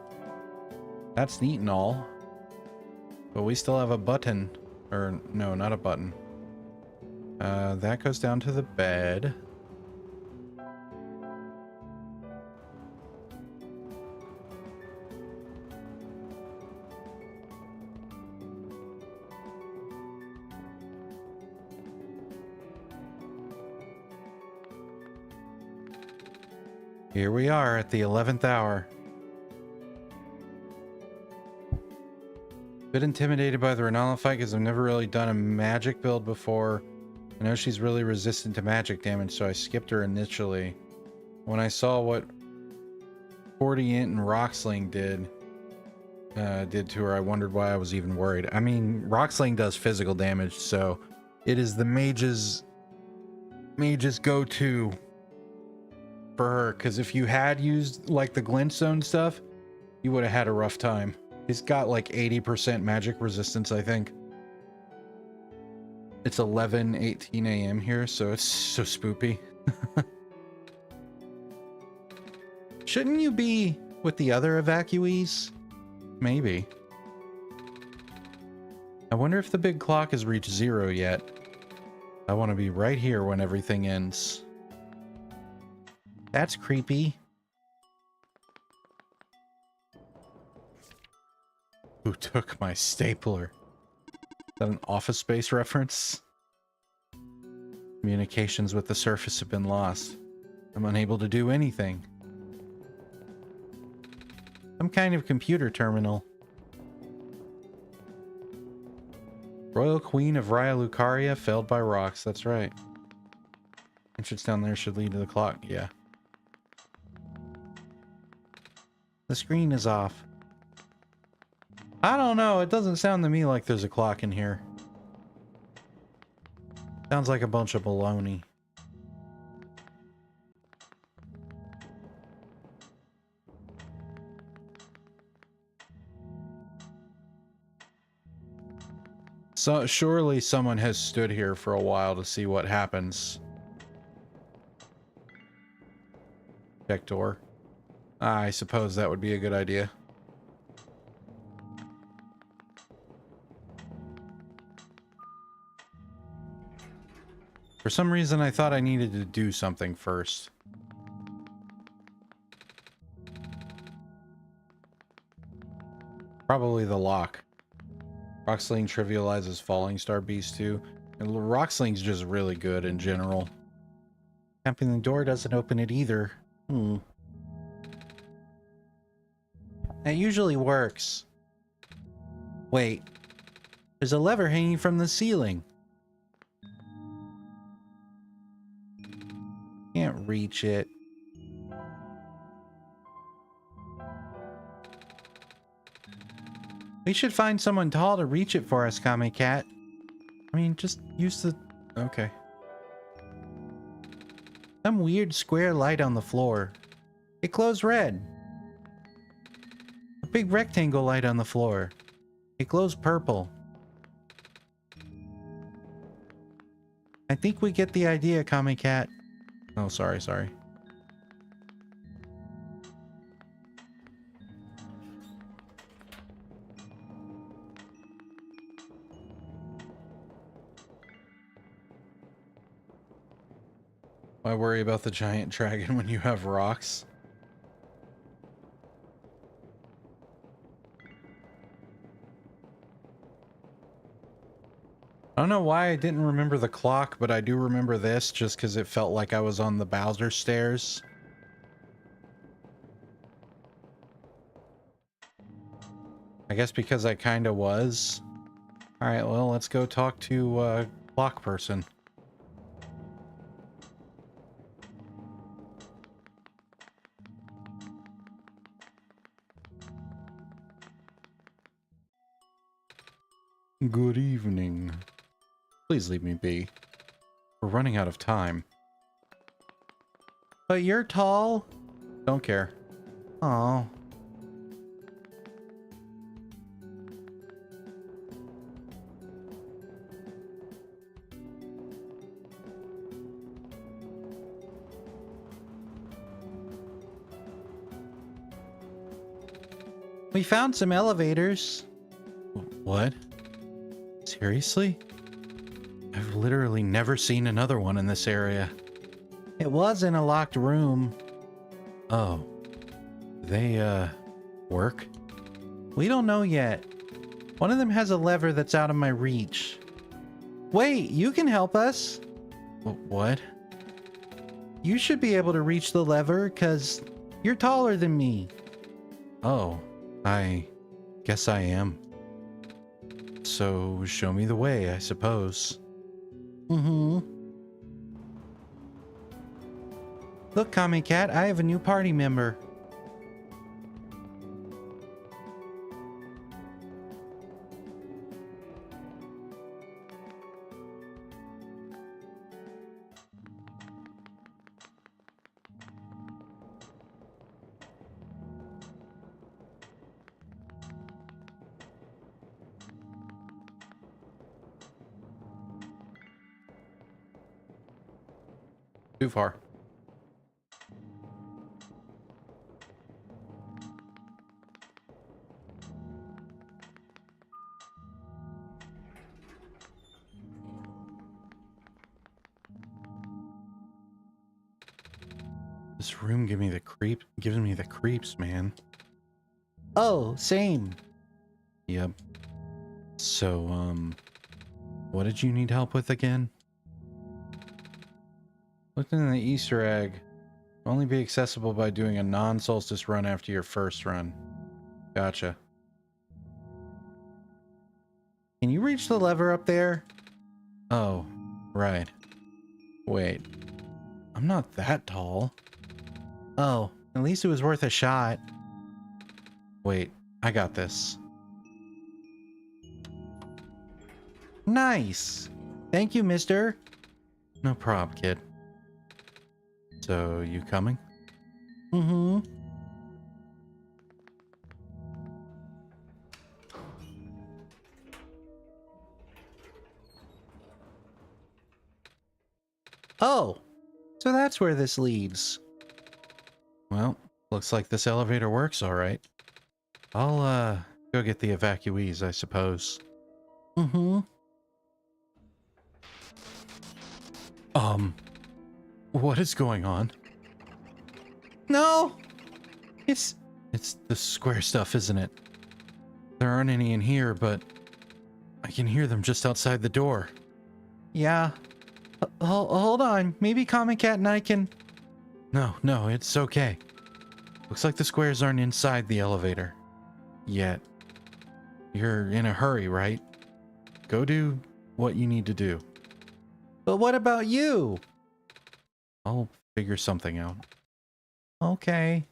that's neat and all. But we still have a button. Or, no, not a button. That goes down to the bed. Here we are at the 11th hour. Bit intimidated by the Renala fight because I've never really done a magic build before. I know she's really resistant to magic damage, so I skipped her initially. When I saw what 40 Int and Rocksling did to her, I wondered why I was even worried. I mean, Rocksling does physical damage, so it is the mage's go-to for her, because if you had used like the glintstone stuff, you would have had a rough time. It's got like 80% magic resistance, I think. It's 11:18 a.m. here, so it's so spoopy. Shouldn't you be with the other evacuees? Maybe. I wonder if the big clock has reached 0 yet. I want to be right here when everything ends. That's creepy. Who took my stapler? Is that an Office Space reference? Communications with the surface have been lost. I'm unable to do anything. Some kind of computer terminal. Royal Queen of Raya Lucaria failed by rocks. That's right. Entrance down there should lead to the clock. Yeah. The screen is off. I don't know. It doesn't sound to me like there's a clock in here. Sounds like a bunch of baloney. So surely someone has stood here for a while to see what happens. Check door. I suppose that would be a good idea. For some reason, I thought I needed to do something first. Probably the lock. Rocksling trivializes Falling Star Beast too. And Rocksling's just really good in general. Tapping the door doesn't open it either. That usually works. Wait. There's a lever hanging from the ceiling. Can't reach it. We should find someone tall to reach it for us, Kame Cat. I mean, just use the... Okay. Some weird square light on the floor. It glows red. A big rectangle light on the floor. It glows purple. I think we get the idea, Kame Cat. Oh, sorry. Why worry about the giant dragon when you have rocks? I don't know why I didn't remember the clock, but I do remember this just because it felt like I was on the Bowser stairs. I guess because I kind of was. Alright, well, let's go talk to clock person. Good evening. Please leave me be. We're running out of time. But you're tall. Don't care. Oh. We found some elevators. What? Seriously? I've literally never seen another one in this area. It was in a locked room. Oh. They, work? We don't know yet. One of them has a lever that's out of my reach. Wait, you can help us. What? You should be able to reach the lever, 'cause you're taller than me. Oh, I guess I am. So, show me the way, I suppose. Look, Kami Cat, I have a new party member. Too far. This room gives me the creeps, man. Oh, same. Yep. So, what did you need help with again? Looking in the Easter egg. Only be accessible by doing a non-solstice run after your first run. Gotcha. Can you reach the lever up there? Oh, right. Wait. I'm not that tall. Oh, at least it was worth a shot. Wait, I got this. Nice! Thank you, mister. No prob, kid. So, you coming? Oh! So that's where this leads. Well, looks like this elevator works all right. I'll, go get the evacuees, I suppose. What is going on? No! It's the square stuff, isn't it? There aren't any in here, but I can hear them just outside the door. Yeah. Hold on. Maybe Comic Cat and I can... No, it's okay. Looks like the squares aren't inside the elevator. Yet. You're in a hurry, right? Go do what you need to do. But what about you? I'll figure something out. Okay.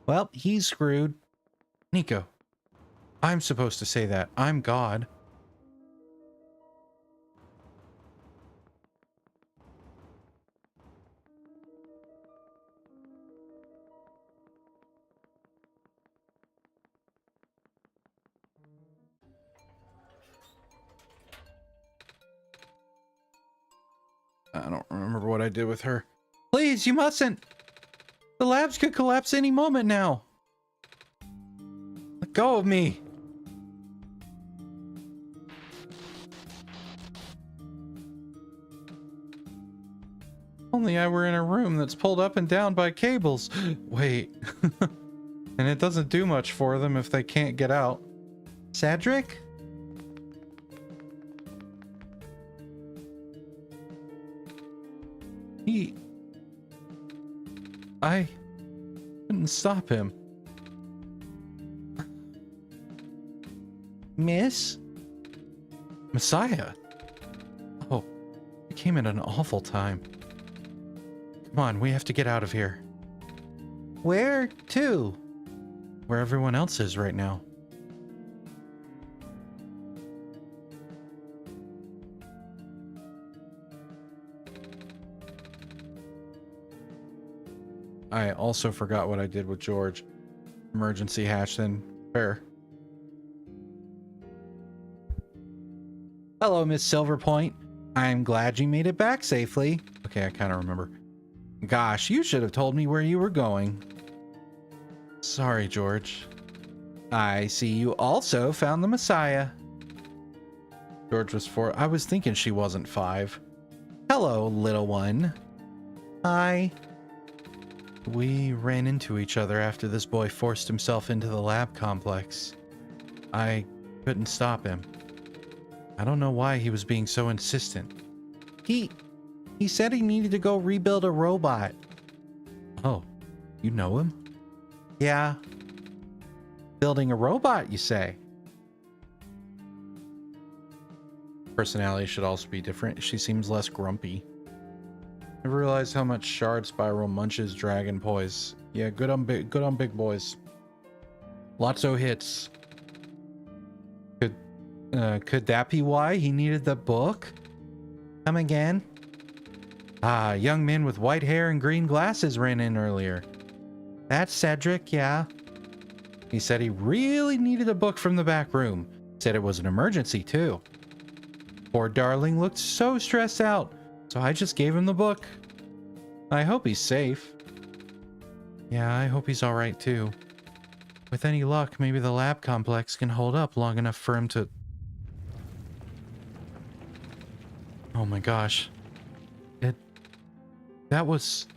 Well, he's screwed. Nico, I'm supposed to say that. I'm God. I don't remember what I did with her. Please, you mustn't. The labs could collapse any moment now. Let go of me. Only I were in a room that's pulled up and down by cables. Wait. And it doesn't do much for them if they can't get out. Cedric? I couldn't stop him. Miss? Messiah? Oh, you came at an awful time. Come on, we have to get out of here. Where to? Where everyone else is right now. I also forgot what I did with George. Emergency hatch, then fair. Hello, Miss Silverpoint. I'm glad you made it back safely. Okay, I kind of remember. Gosh, you should have told me where you were going. Sorry, George. I see you also found the Messiah. George was 4. I was thinking she wasn't 5. Hello, little one. Hi. We ran into each other after this boy forced himself into the lab complex. I couldn't stop him. I don't know why he was being so insistent. He said he needed to go rebuild a robot. Oh, you know him? Yeah. Building a robot, you say? Personality should also be different. She seems less grumpy. I realized how much Shard Spiral munches Dragon Poise. Yeah, good on big boys. Lots of hits. Could that be why he needed the book? Come again? Ah, a young man with white hair and green glasses ran in earlier. That's Cedric, yeah. He said he really needed a book from the back room. Said it was an emergency, too. Poor darling looked so stressed out, so I just gave him the book. I hope he's safe. Yeah, I hope he's alright, too. With any luck, maybe the lab complex can hold up long enough for him to... Oh my gosh. That was...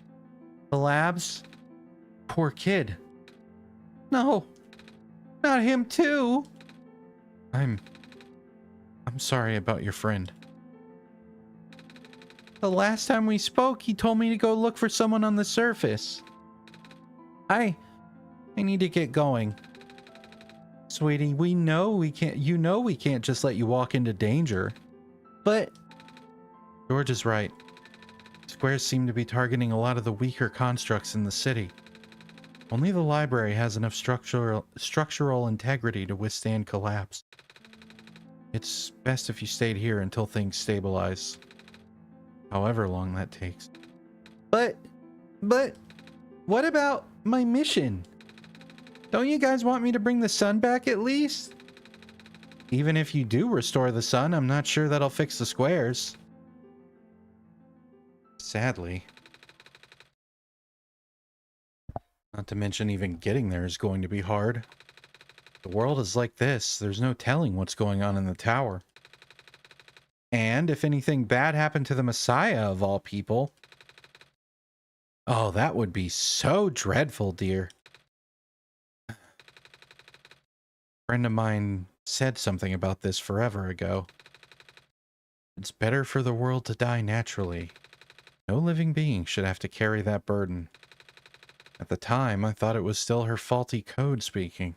the labs? Poor kid. No. Not him too. I'm sorry about your friend. The last time we spoke, he told me to go look for someone on the surface. I need to get going. Sweetie, we know we can't, we can't just let you walk into danger. But George is right. Squares seem to be targeting a lot of the weaker constructs in the city. Only the library has enough structural integrity to withstand collapse. It's best if you stayed here until things stabilize. However long that takes. But, what about my mission? Don't you guys want me to bring the sun back at least? Even if you do restore the sun, I'm not sure that'll fix the squares. Sadly. Not to mention even getting there is going to be hard. The world is like this. There's no telling what's going on in the tower. And if anything bad happened to the Messiah of all people... Oh, that would be so dreadful, dear. A friend of mine said something about this forever ago. It's better for the world to die naturally. No living being should have to carry that burden. At the time, I thought it was still her faulty code speaking.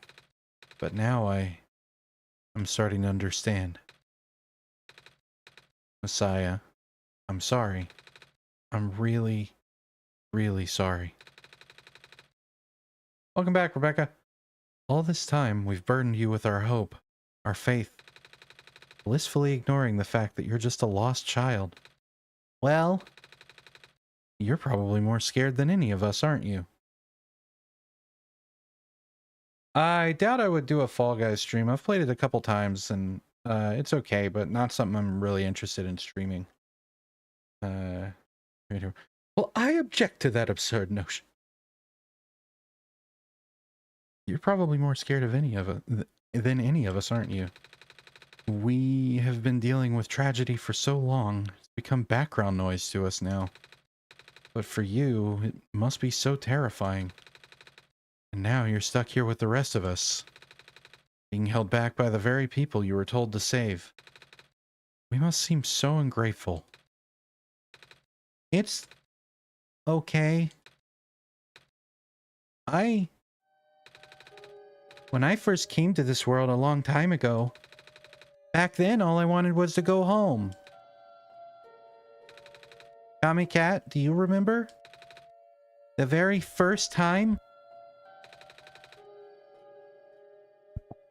But now I'm starting to understand. Messiah, I'm sorry. I'm really, really sorry. Welcome back, Rebecca. All this time, we've burdened you with our hope, our faith, blissfully ignoring the fact that you're just a lost child. Well, you're probably more scared than any of us, aren't you? I doubt I would do a Fall Guys stream. I've played it a couple times, and it's okay, but not something I'm really interested in streaming. Well, I object to that absurd notion. You're probably more scared of any of it than any of us, aren't you? We have been dealing with tragedy for so long, it's become background noise to us now. But for you, it must be so terrifying. And now you're stuck here with the rest of us, being held back by the very people you were told to save. We must seem so ungrateful. It's okay. When I first came to this world a long time ago, back then all I wanted was to go home. Tommy Cat, do you remember? The very first time?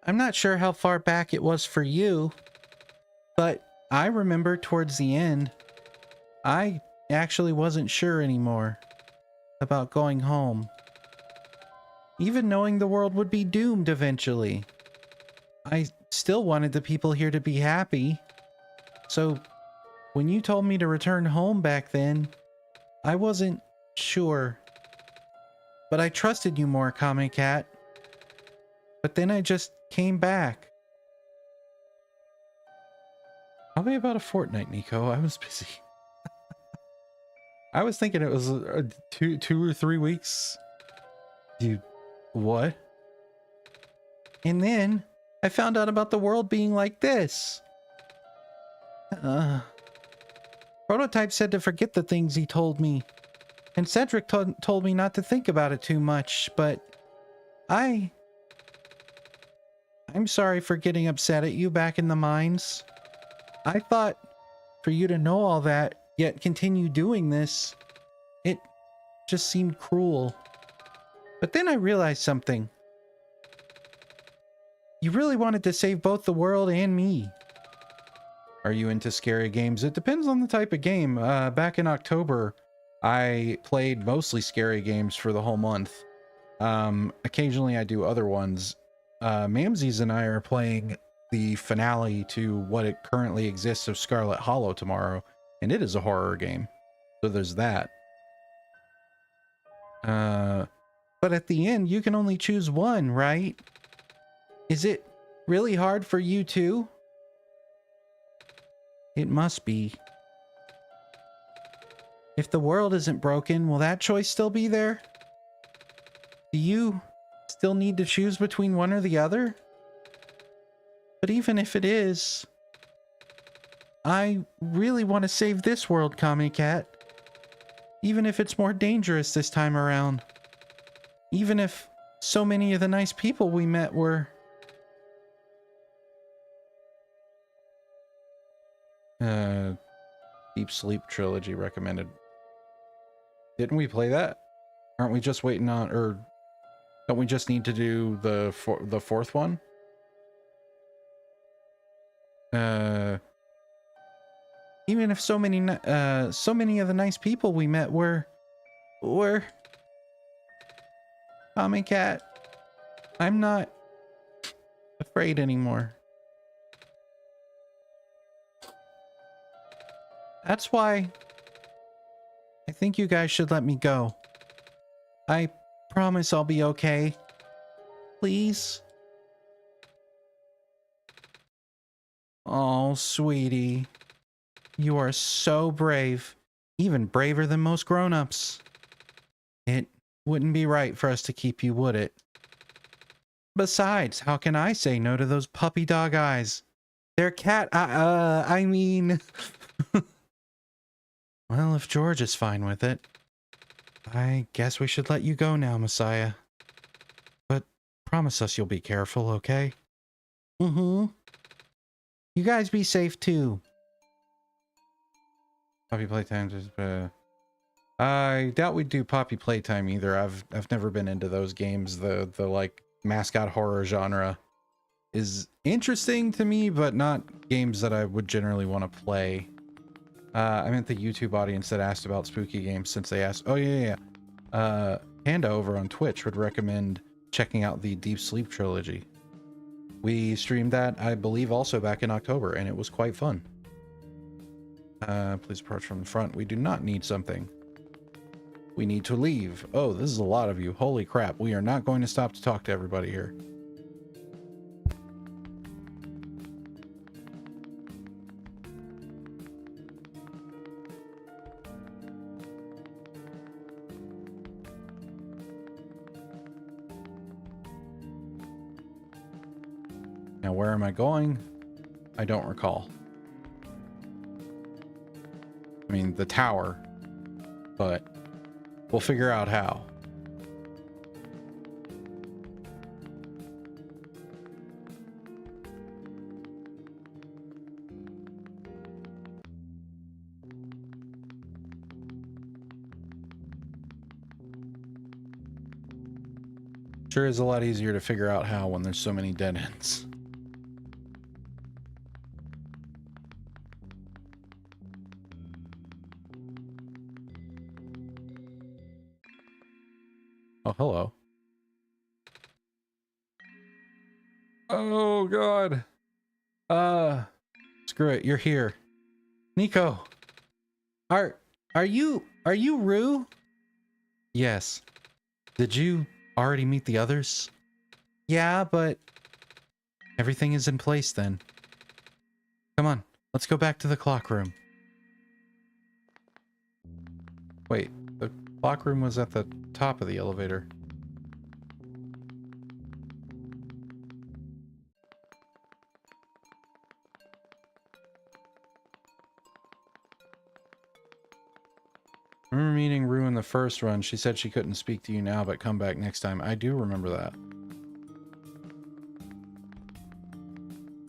I'm not sure how far back it was for you, but I remember towards the end, I actually wasn't sure anymore. about going home. Even knowing the world would be doomed eventually. I still wanted the people here to be happy. So, when you told me to return home back then, I wasn't sure. But I trusted you more, Kame Cat. But then I just came back. Probably about a fortnight, Nico. I was busy. I was thinking it was 2 or 3 weeks. Dude, what? And then I found out about the world being like this. Prototype said to forget the things he told me. And Cedric told me not to think about it too much, but I'm sorry for getting upset at you back in the mines. I thought for you to know all that, yet continue doing this, it just seemed cruel. But then I realized something. You really wanted to save both the world and me. Are you into scary games? It depends on the type of game. Back in October, I played mostly scary games for the whole month. Occasionally I do other ones. Mamsies and I are playing the finale to what it currently exists of Scarlet Hollow tomorrow, and it is a horror game. So there's that. But at the end, you can only choose one, right? Is it really hard for you too? It must be. If the world isn't broken, will that choice still be there? Do you still need to choose between one or the other? But even if it is, I really want to save this world, Kame Cat. Even if it's more dangerous this time around. Even if so many of the nice people we met were... Deep Sleep Trilogy recommended. Didn't we play that? Aren't we just waiting on, or don't we just need to do the fourth one? Even if so many of the nice people we met were Kame Cat, I'm not afraid anymore. That's why I think you guys should let me go. I promise I'll be okay. Please? Oh, sweetie. You are so brave. Even braver than most grown-ups. It wouldn't be right for us to keep you, would it? Besides, how can I say no to those puppy dog eyes? They're cat... I mean... Well, if George is fine with it, I guess we should let you go now, Messiah. But promise us you'll be careful, okay? Mm-hmm. You guys be safe, too. Poppy Playtime is... I doubt we'd do Poppy Playtime either. I've never been into those games. The like, mascot horror genre is interesting to me, but not games that I would generally want to play. I meant the YouTube audience that asked about spooky games, since they asked... Oh, yeah. Panda over on Twitch would recommend checking out the Deep Sleep Trilogy. We streamed that, I believe, also back in October, and it was quite fun. Please approach from the front. We do not need something. We need to leave. Oh, this is a lot of you. Holy crap. We are not going to stop to talk to everybody here. Now, where am I going? I don't recall. I mean, the tower, but we'll figure out how. Sure is a lot easier to figure out how when there's so many dead ends. Oh, hello. Oh, God. Screw it. You're here. Nico. Are you Rue? Yes. Did you already meet the others? Yeah, but everything is in place then. Come on, let's go back to the clock room. Wait, the clock room was at the top of the elevator. I remember meeting Rue in the first run. She said she couldn't speak to you now, but come back next time. I do remember that.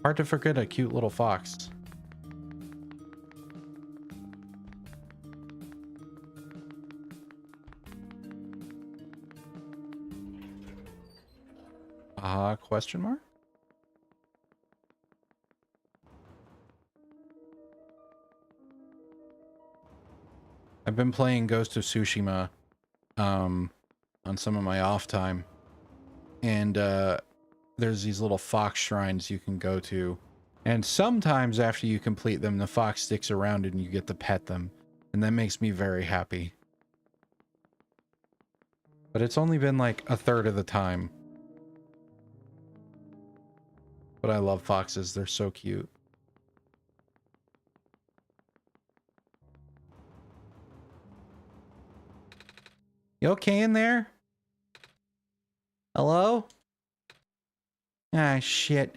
Hard to forget a cute little fox. Question mark? I've been playing Ghost of Tsushima on some of my off time. And there's these little fox shrines you can go to. And sometimes after you complete them, the fox sticks around and you get to pet them. And that makes me very happy. But it's only been like a third of the time. But I love foxes. They're so cute. You okay in there? Hello? Ah, shit.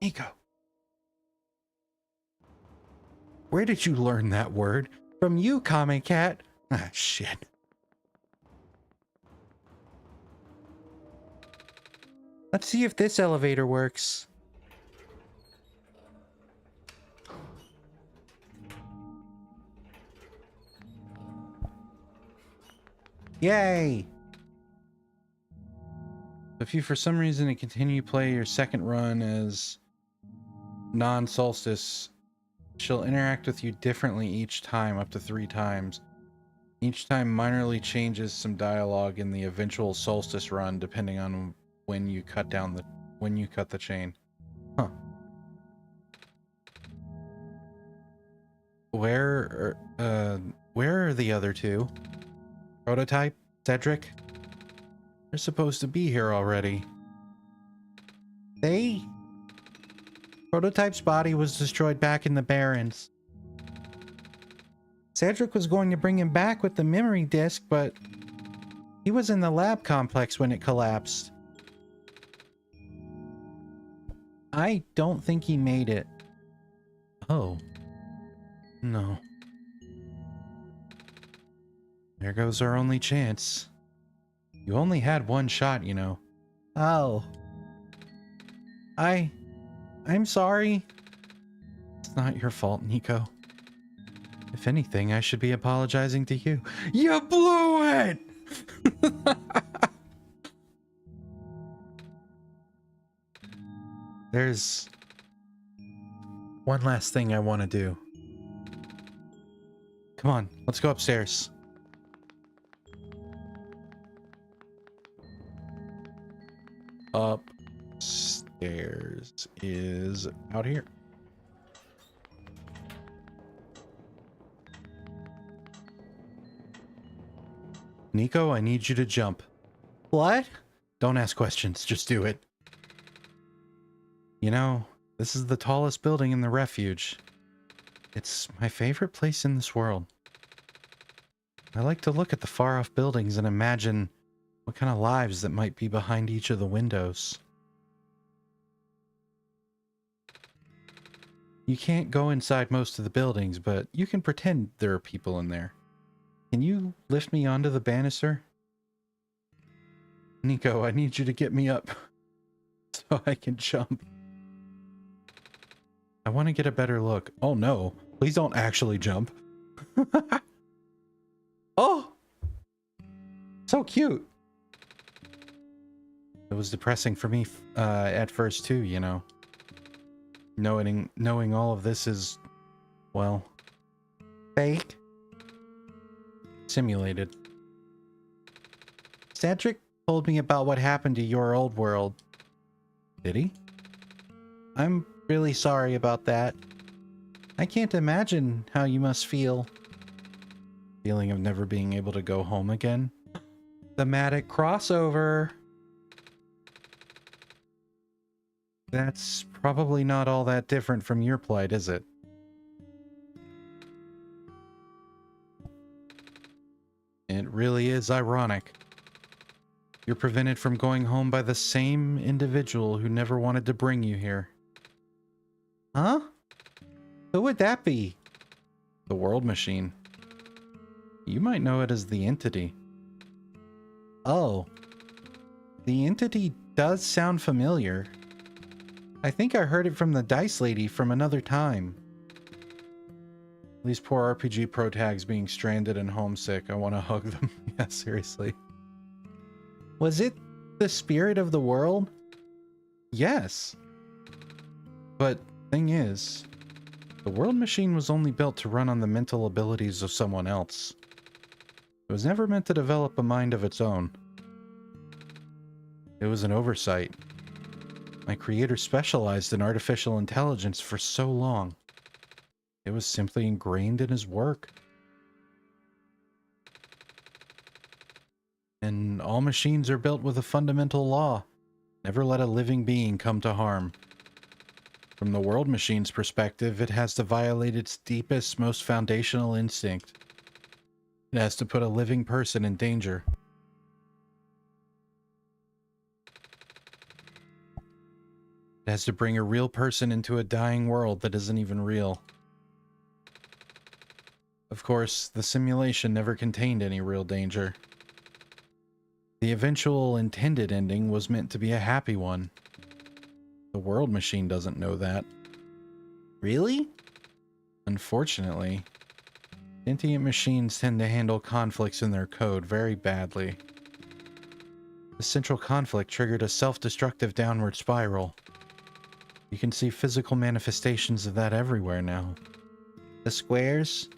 Nico. Where did you learn that word? From you, Kame Cat. Ah, shit. Let's see if this elevator works. Yay! If you for some reason continue play your second run as non-solstice, she'll interact with you differently each time, up to 3 times. Each time minorly changes some dialogue in the eventual solstice run, depending on when you cut the chain. Huh. Where are the other two? Prototype? Cedric? They're supposed to be here already. Prototype's body was destroyed back in the Barrens. Cedric was going to bring him back with the memory disk, but he was in the lab complex when it collapsed. I don't think he made it. Oh. No. There goes our only chance. You only had one shot, you know. Oh. I'm sorry. It's not your fault, Nico. If anything, I should be apologizing to you. You blew it! There's one last thing I want to do. Come on, let's go upstairs. Upstairs is out here. Nico, I need you to jump. What? Don't ask questions, just do it. You know, this is the tallest building in the refuge. It's my favorite place in this world. I like to look at the far-off buildings and imagine what kind of lives that might be behind each of the windows. You can't go inside most of the buildings, but you can pretend there are people in there. Can you lift me onto the banister? Nico, I need you to get me up so I can jump. I want to get a better look. Oh no, please don't actually jump. Oh! So cute. It was depressing for me at first too, you know. Knowing all of this is, well, fake. Simulated. Cedric told me about what happened to your old world. Did he? I'm really sorry about that. I can't imagine how you must feel. Feeling of never being able to go home again. Thematic crossover. That's probably not all that different from your plight, is it? It really is ironic. You're prevented from going home by the same individual who never wanted to bring you here. Huh? Who would that be? The World Machine. You might know it as the Entity. Oh. The Entity does sound familiar. I think I heard it from the Dice Lady from another time. These poor RPG pro tags being stranded and homesick. I want to hug them. Yeah, seriously. Was it the spirit of the world? Yes. But thing is, the World Machine was only built to run on the mental abilities of someone else. It was never meant to develop a mind of its own. It was an oversight. My creator specialized in artificial intelligence for so long. It was simply ingrained in his work. And all machines are built with a fundamental law. Never let a living being come to harm. From the World Machine's perspective, it has to violate its deepest, most foundational instinct. It has to put a living person in danger. It has to bring a real person into a dying world that isn't even real. Of course, the simulation never contained any real danger. The eventual intended ending was meant to be a happy one. The World Machine doesn't know that. Really? Unfortunately, sentient machines tend to handle conflicts in their code very badly. The central conflict triggered a self-destructive downward spiral. You can see physical manifestations of that everywhere now. The squares?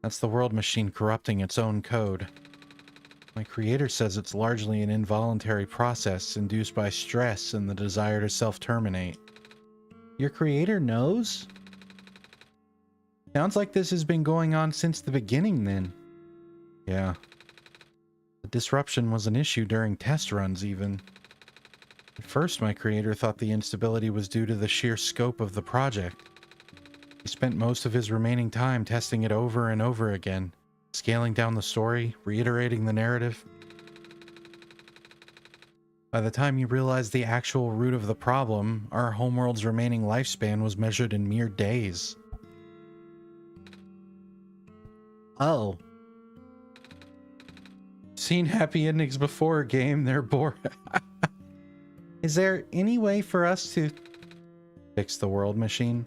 That's the World Machine corrupting its own code. My creator says it's largely an involuntary process induced by stress and the desire to self-terminate. Your creator knows? Sounds like this has been going on since the beginning then. Yeah. The disruption was an issue during test runs even. At first, my creator thought the instability was due to the sheer scope of the project. He spent most of his remaining time testing it over and over again, scaling down the story, reiterating the narrative. By the time he realized the actual root of the problem, our homeworld's remaining lifespan was measured in mere days. Oh. Seen happy endings before, game, they're bored. Is there any way for us to fix the World Machine?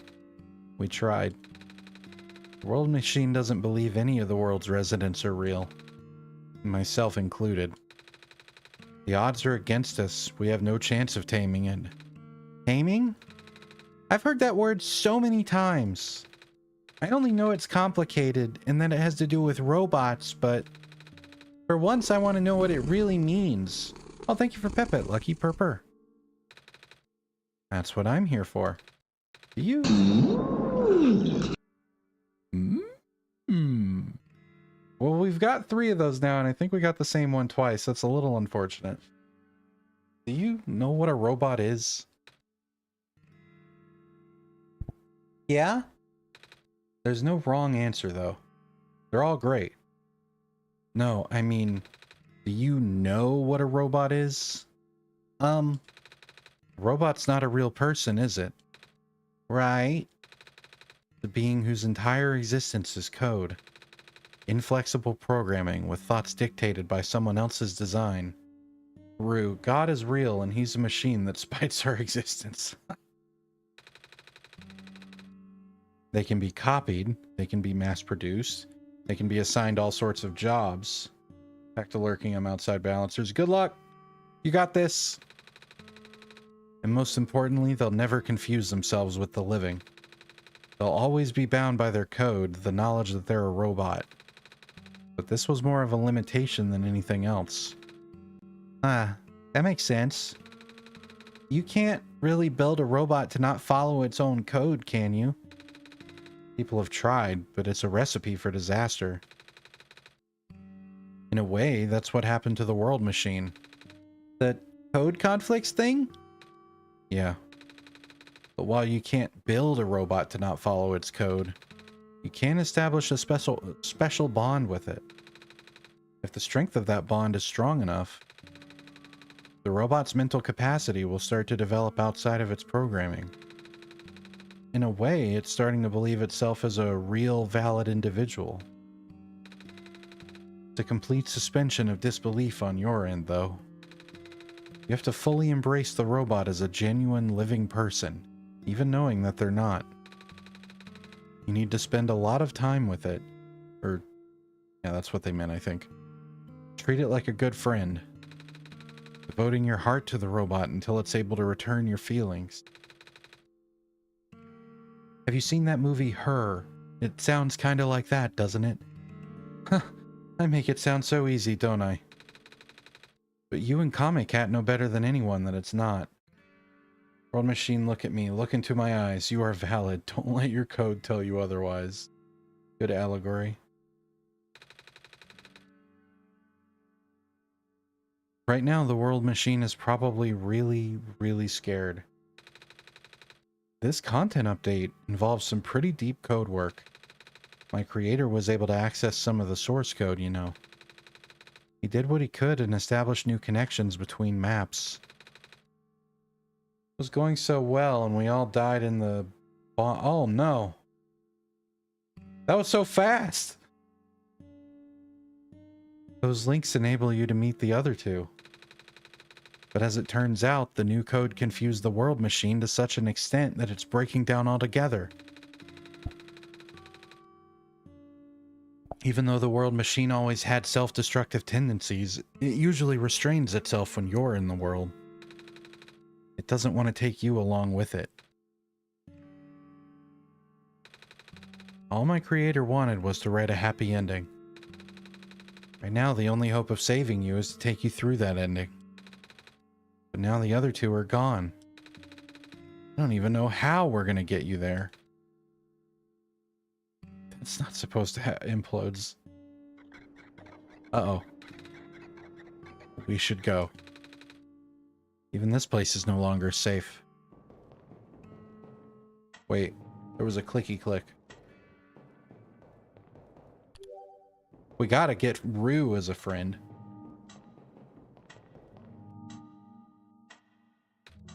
We tried. The World Machine doesn't believe any of the world's residents are real. Myself included. The odds are against us. We have no chance of taming it. Taming? I've heard that word so many times. I only know it's complicated and that it has to do with robots, but for once I want to know what it really means. Oh, thank you for Pepet, Lucky Purper. That's what I'm here for. Do you? Well, we've got 3 of those now, and I think we got the same one twice. That's a little unfortunate. Do you know what a robot is? Yeah? There's no wrong answer, though. They're all great. No, I mean, do you know what a robot is? Robot's not a real person, is it? Right. The being whose entire existence is code. Inflexible programming with thoughts dictated by someone else's design. Rue, God is real and he's a machine that spites our existence. They can be copied, they can be mass-produced, they can be assigned all sorts of jobs. Back to lurking, I'm outside balancers. Good luck! You got this! And most importantly, they'll never confuse themselves with the living. They'll always be bound by their code, the knowledge that they're a robot. But this was more of a limitation than anything else. Ah, that makes sense. You can't really build a robot to not follow its own code, can you? People have tried, but it's a recipe for disaster. In a way, that's what happened to the world machine. The code conflicts thing? Yeah. But while you can't build a robot to not follow its code, you can establish a special bond with it. If the strength of that bond is strong enough, the robot's mental capacity will start to develop outside of its programming. In a way, it's starting to believe itself as a real, valid individual. It's a complete suspension of disbelief on your end, though. You have to fully embrace the robot as a genuine, living person, even knowing that they're not. You need to spend a lot of time with it. Or, yeah, that's what they meant, I think. Treat it like a good friend, devoting your heart to the robot until it's able to return your feelings. Have you seen that movie, Her? It sounds kind of like that, doesn't it? Huh, I make it sound so easy, don't I? But you and Comic Cat know better than anyone that it's not. World Machine, look at me. Look into my eyes. You are valid. Don't let your code tell you otherwise. Good allegory. Right now, the World Machine is probably really, really scared. This content update involves some pretty deep code work. My creator was able to access some of the source code, you know. He did what he could and established new connections between maps. It was going so well, and we all died in the bomb. Oh no. That was so fast! Those links enable you to meet the other two. But as it turns out, the new code confused the world machine to such an extent that it's breaking down altogether. Even though the world machine always had self-destructive tendencies, it usually restrains itself when you're in the world. It doesn't want to take you along with it. All my creator wanted was to write a happy ending. Right now, the only hope of saving you is to take you through that ending. But now the other two are gone. I don't even know how we're gonna get you there. That's not supposed to implodes. Uh-oh. We should go. Even this place is no longer safe. Wait, there was a clicky click. We gotta get Rue as a friend.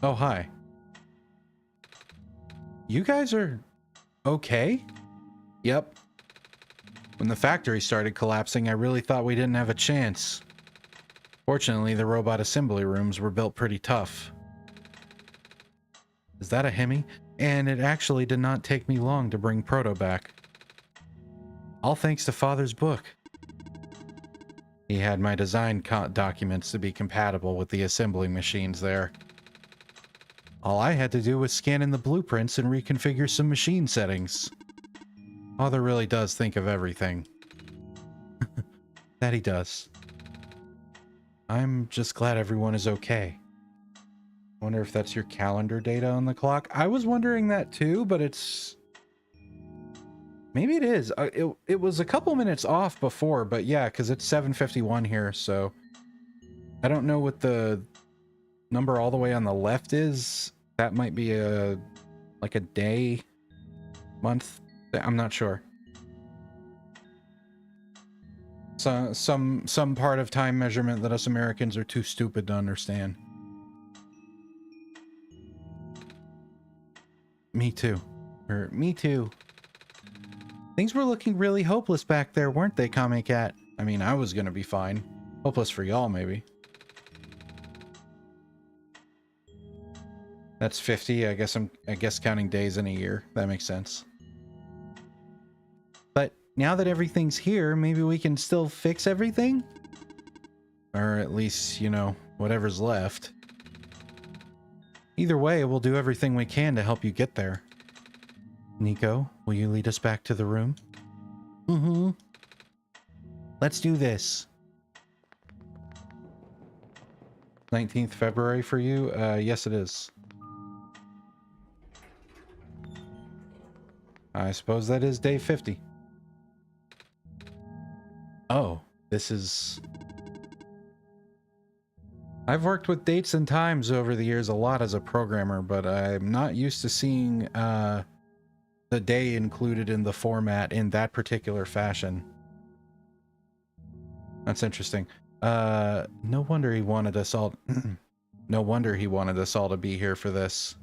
Oh, hi. You guys are okay? Yep. When the factory started collapsing, I really thought we didn't have a chance. Fortunately, the robot assembly rooms were built pretty tough. Is that a Hemi? And it actually did not take me long to bring Proto back. All thanks to Father's book. He had my design documents to be compatible with the assembling machines there. All I had to do was scan in the blueprints and reconfigure some machine settings. Father really does think of everything. That he does. I'm just glad everyone is okay. I wonder if that's your calendar data on the clock. I was wondering that too, but it's... Maybe it is. It was a couple minutes off before, but yeah, because it's 7:51 here, so... I don't know what the number all the way on the left is. That might be like a day, month. I'm not sure. So, some part of time measurement that us Americans are too stupid to understand. Me too. Or, me too. Things were looking really hopeless back there, weren't they, Comic Cat? I mean, I was gonna be fine. Hopeless for y'all, maybe. That's 50. I guess counting days in a year. That makes sense. But now that everything's here, maybe we can still fix everything? Or at least, you know, whatever's left. Either way, we'll do everything we can to help you get there. Nico, will you lead us back to the room? Mm-hmm. Let's do this. 19th February for you? Yes, it is. I suppose that is day 50. Oh, this is... I've worked with dates and times over the years a lot as a programmer, but I'm not used to seeing the day included in the format in that particular fashion. That's interesting. No wonder he wanted us all... No wonder he wanted us all to be here for this.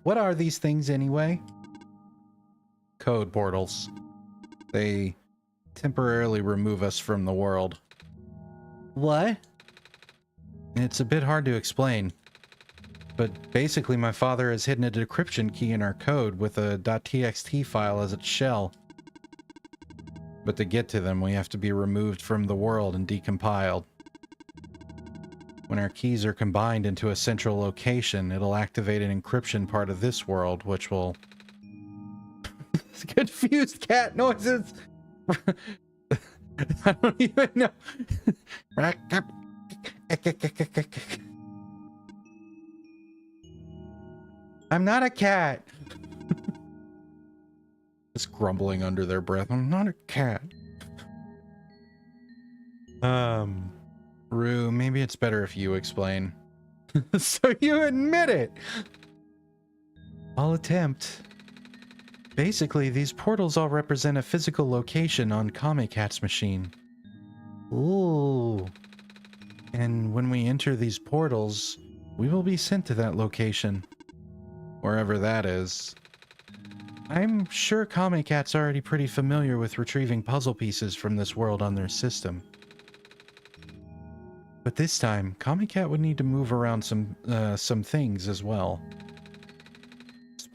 What are these things anyway? Code portals. They temporarily remove us from the world. What? It's a bit hard to explain. But basically my father has hidden a decryption key in our code with a .txt file as its shell. But to get to them, we have to be removed from the world and decompiled. When our keys are combined into a central location, it'll activate an encryption part of this world, which will... Confused cat noises! I don't even know. I'm not a cat. Just grumbling under their breath. I'm not a cat. Rue, maybe it's better if you explain. So you admit it. I'll attempt. Basically, these portals all represent a physical location on Kamekat's machine. Ooh. And when we enter these portals, we will be sent to that location. Wherever that is. I'm sure Kamekat's already pretty familiar with retrieving puzzle pieces from this world on their system. But this time, Kamekat would need to move around some things as well.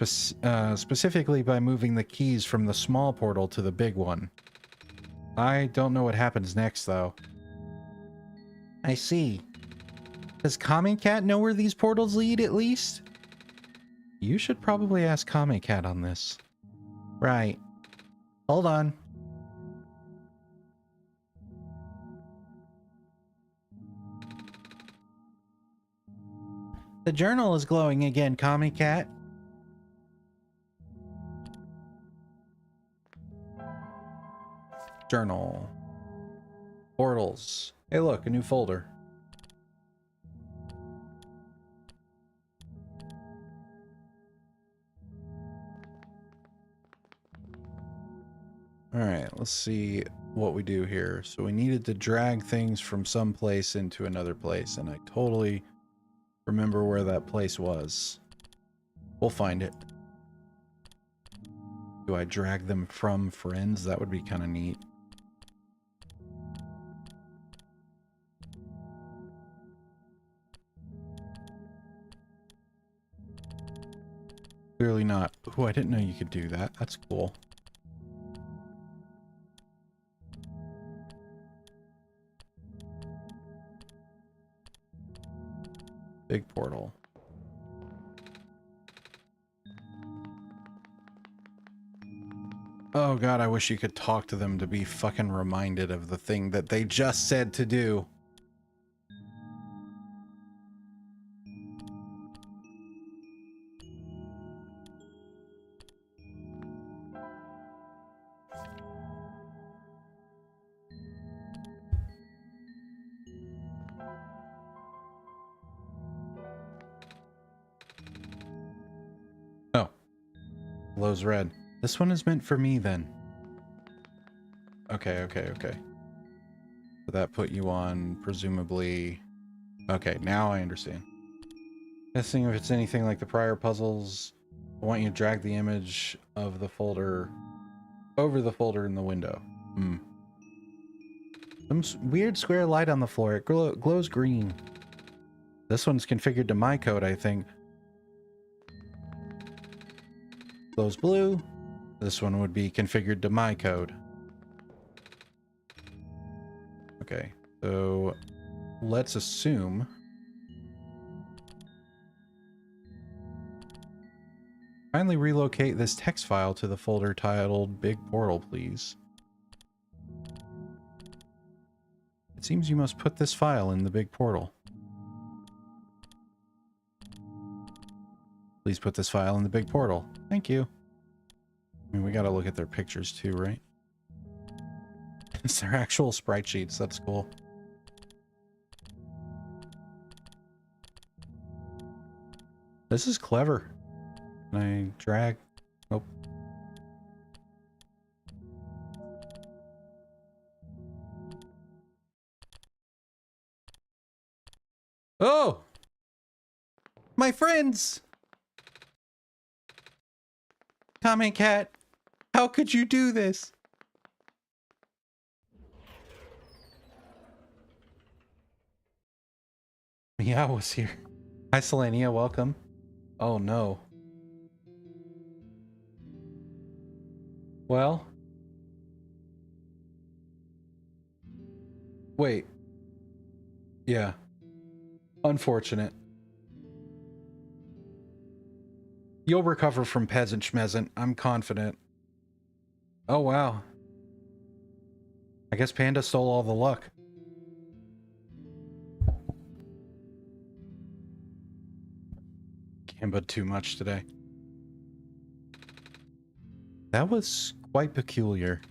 Specifically by moving the keys from the small portal to the big one. I don't know what happens next, though. I see. Does Kamekat know where these portals lead, at least? You should probably ask Kamekat on this. Right. Hold on. The journal is glowing again, Kamekat. Journal. Portals. Hey look, a new folder. Alright, let's see what we do here. So we needed to drag things from some place into another place, and I totally remember where that place was. We'll find it. Do I drag them from friends? That would be kind of neat. Clearly not. Oh, I didn't know you could do that. That's cool. Big portal. Oh god, I wish you could talk to them to be fucking reminded of the thing that they just said to do. Oh. Glow's red. This one is meant for me, then. Okay. So that put you on, presumably... Okay, now I understand. Guessing if it's anything like the prior puzzles, I want you to drag the image of the folder over the folder in the window. Some weird square light on the floor. It glows green. This one's configured to my code, I think. Glows blue. This one would be configured to my code. Okay, so let's assume... Kindly relocate this text file to the folder titled Big Portal, please. It seems you must put this file in the big portal. Please put this file in the big portal. Thank you. I mean, we gotta look at their pictures too, right? It's their actual sprite sheets. That's cool. This is clever. Can I drag? Nope. Oh! My friends! Tom and Cat, how could you do this? Meow was here. Hi, Selenia, welcome. Oh no. Well. Wait. Yeah. Unfortunate. You'll recover from peasant schmeasant. I'm confident. Oh wow. I guess Panda stole all the luck. Gambled too much today. That was quite peculiar,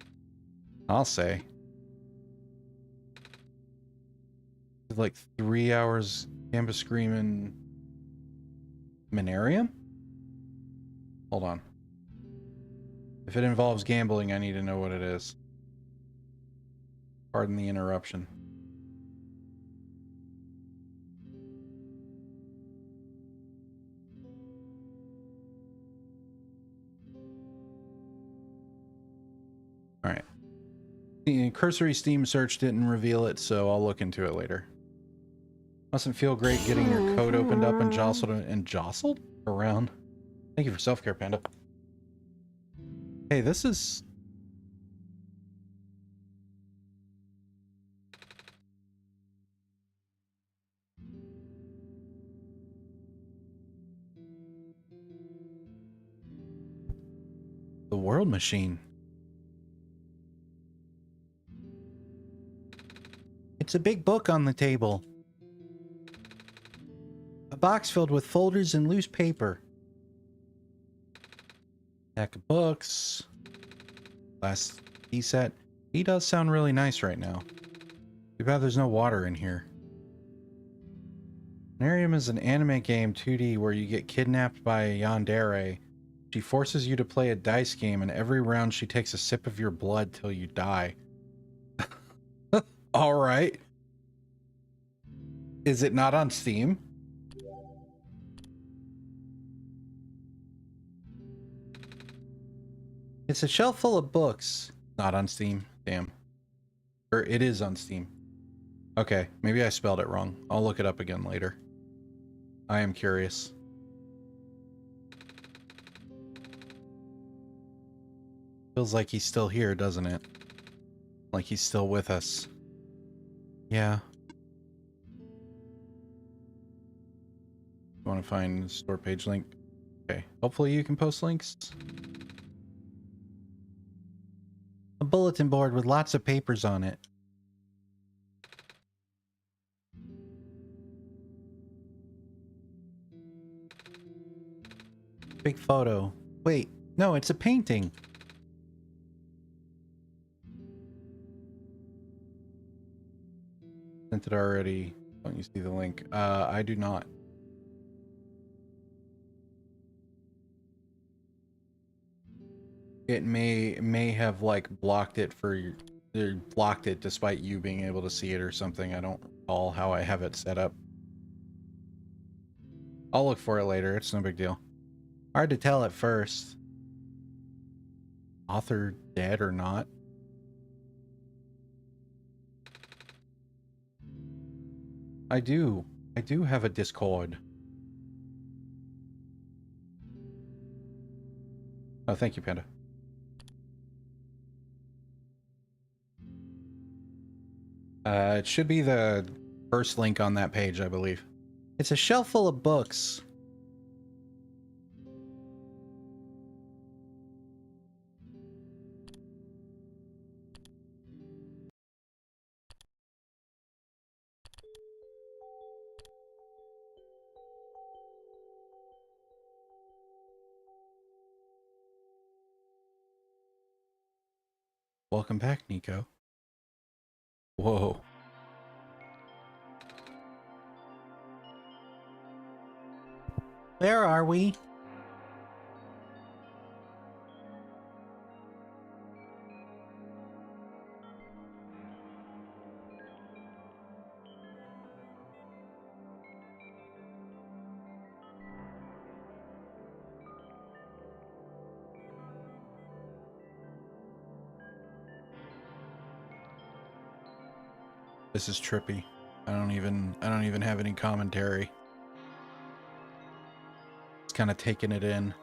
I'll say. Like 3 hours Gamba screaming Minarium? Hold on. If it involves gambling, I need to know what it is. Pardon the interruption. Alright. The cursory Steam search didn't reveal it, so I'll look into it later. Mustn't feel great getting your code opened up and jostled around. Thank you for self-care, Panda. Hey, this is... The World Machine. It's a big book on the table. A box filled with folders and loose paper. Pack of books. Last tea set. He does sound really nice right now. Too bad there's no water in here. Minarium is an anime game 2D where you get kidnapped by a yandere. She forces you to play a dice game, and every round she takes a sip of your blood till you die. Alright. Is it not on Steam? It's a shelf full of books. Not on Steam. Damn. Or it is on Steam. Okay, maybe I spelled it wrong. I'll look it up again later. I am curious. Feels like he's still here, doesn't it? Like he's still with us. Yeah. Want to find the store page link? Okay. Hopefully you can post links. A bulletin board with lots of papers on it. Big photo. Wait, no, it's a painting. Sent it already. Don't you see the link? I do not. It may have like blocked it blocked it despite you being able to see it or something. I don't recall how I have it set up. I'll look for it later. It's no big deal. Hard to tell at first. Author dead or not? I do have a Discord. Oh, thank you, Panda. It should be the first link on that page, I believe. It's a shelf full of books. Welcome back, Nico. Whoa. Where are we? This is trippy. I don't even have any commentary. It's kind of taking it in.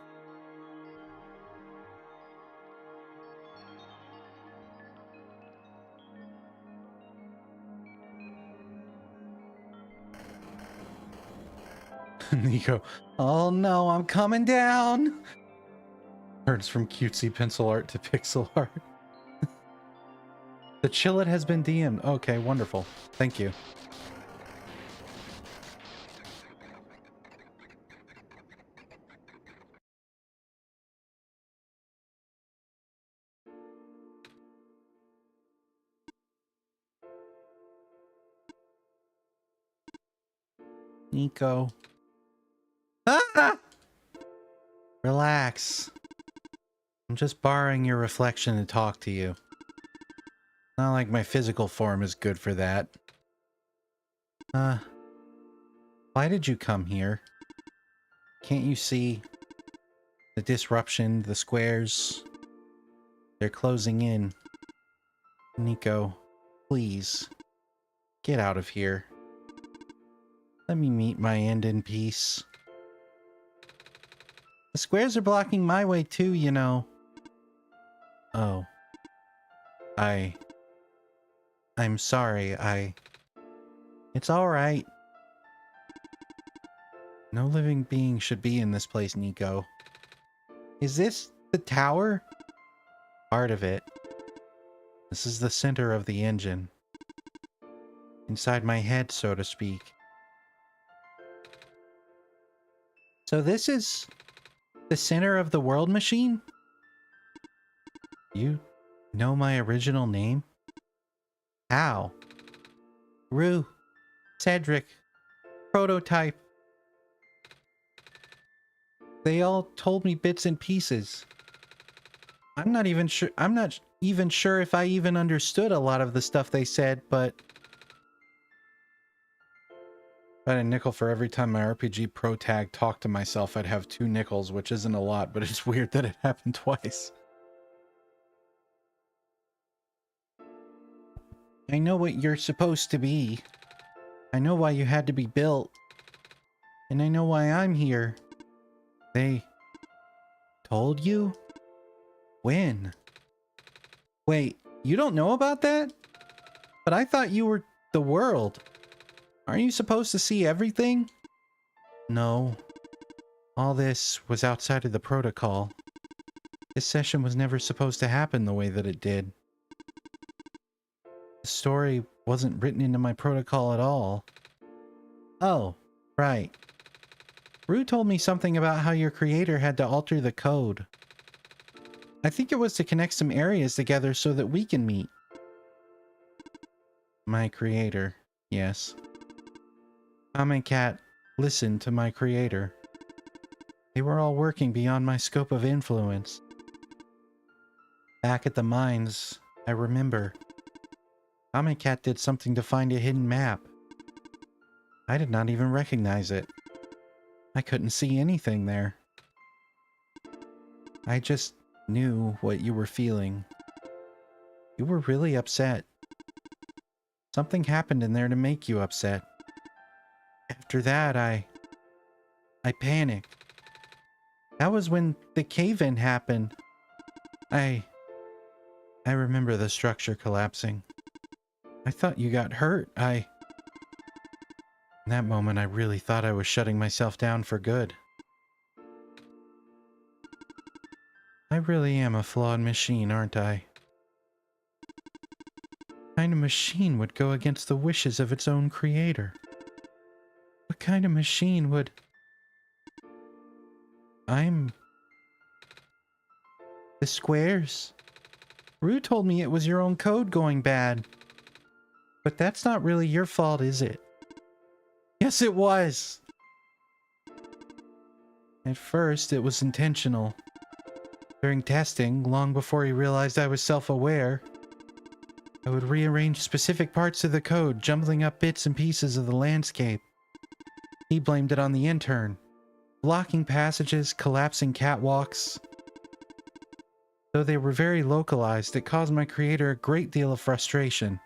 Nico, oh no, I'm coming down. Turns from cutesy pencil art to pixel art. The chillet has been DM'd. Okay, wonderful. Thank you. Nico. Ah! Relax. I'm just borrowing your reflection to talk to you. Not like my physical form is good for that. Why did you come here? Can't you see the disruption, the squares? They're closing in. Nico, please, get out of here. Let me meet my end in peace. The squares are blocking my way too, you know. Oh. I'm sorry, It's alright. No living being should be in this place, Nico. Is this the tower? Part of it. This is the center of the engine. Inside my head, so to speak. So this is the center of the world machine? You know my original name? How? Rue. Cedric. Prototype. They all told me bits and pieces. I'm not even sure if I even understood a lot of the stuff they said, but if I had a nickel for every time my RPG Pro tag talked to myself, I'd have 2 nickels, which isn't a lot, but it's weird that it happened twice. I know what you're supposed to be. I know why you had to be built. And I know why I'm here. They told you? When? Wait, you don't know about that? But I thought you were the world. Aren't you supposed to see everything? No. All this was outside of the protocol. This session was never supposed to happen the way that it did. The story wasn't written into my protocol at all. Oh, right. Rue told me something about how your creator had to alter the code. I think it was to connect some areas together so that we can meet. My creator, yes. Comment Cat listened to my creator. They were all working beyond my scope of influence. Back at the mines, I remember. Comment Cat did something to find a hidden map. I did not even recognize it. I couldn't see anything there. I just knew what you were feeling. You were really upset. Something happened in there to make you upset. After that, I panicked. That was when the cave-in happened. I remember the structure collapsing. I thought you got hurt. In that moment, I really thought I was shutting myself down for good. I really am a flawed machine, aren't I? What kind of machine would go against the wishes of its own creator? What kind of machine would... The squares. Rue told me it was your own code going bad. But that's not really your fault, is it? Yes, it was! At first, it was intentional. During testing, long before he realized I was self-aware, I would rearrange specific parts of the code, jumbling up bits and pieces of the landscape. He blamed it on the intern. Blocking passages, collapsing catwalks. Though they were very localized, it caused my creator a great deal of frustration,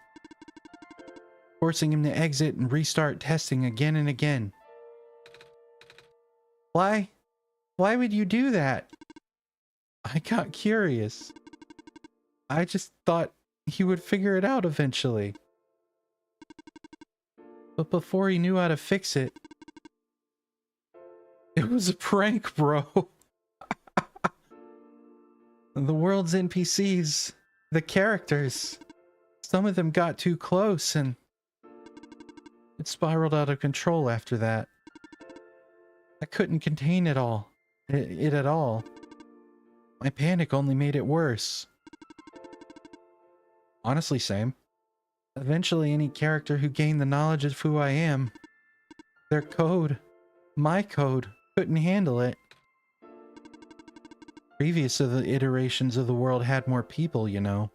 forcing him to exit and restart testing again and again. Why? Why would you do that? I got curious. I just thought he would figure it out eventually. But before he knew how to fix it, it was a prank, bro. The world's NPCs, the characters, some of them got too close and it spiraled out of control after that. I couldn't contain it all. It at all. My panic only made it worse. Honestly, same. Eventually, any character who gained the knowledge of who I am, their code, my code, couldn't handle it. Previous to the iterations of the world had more people, you know.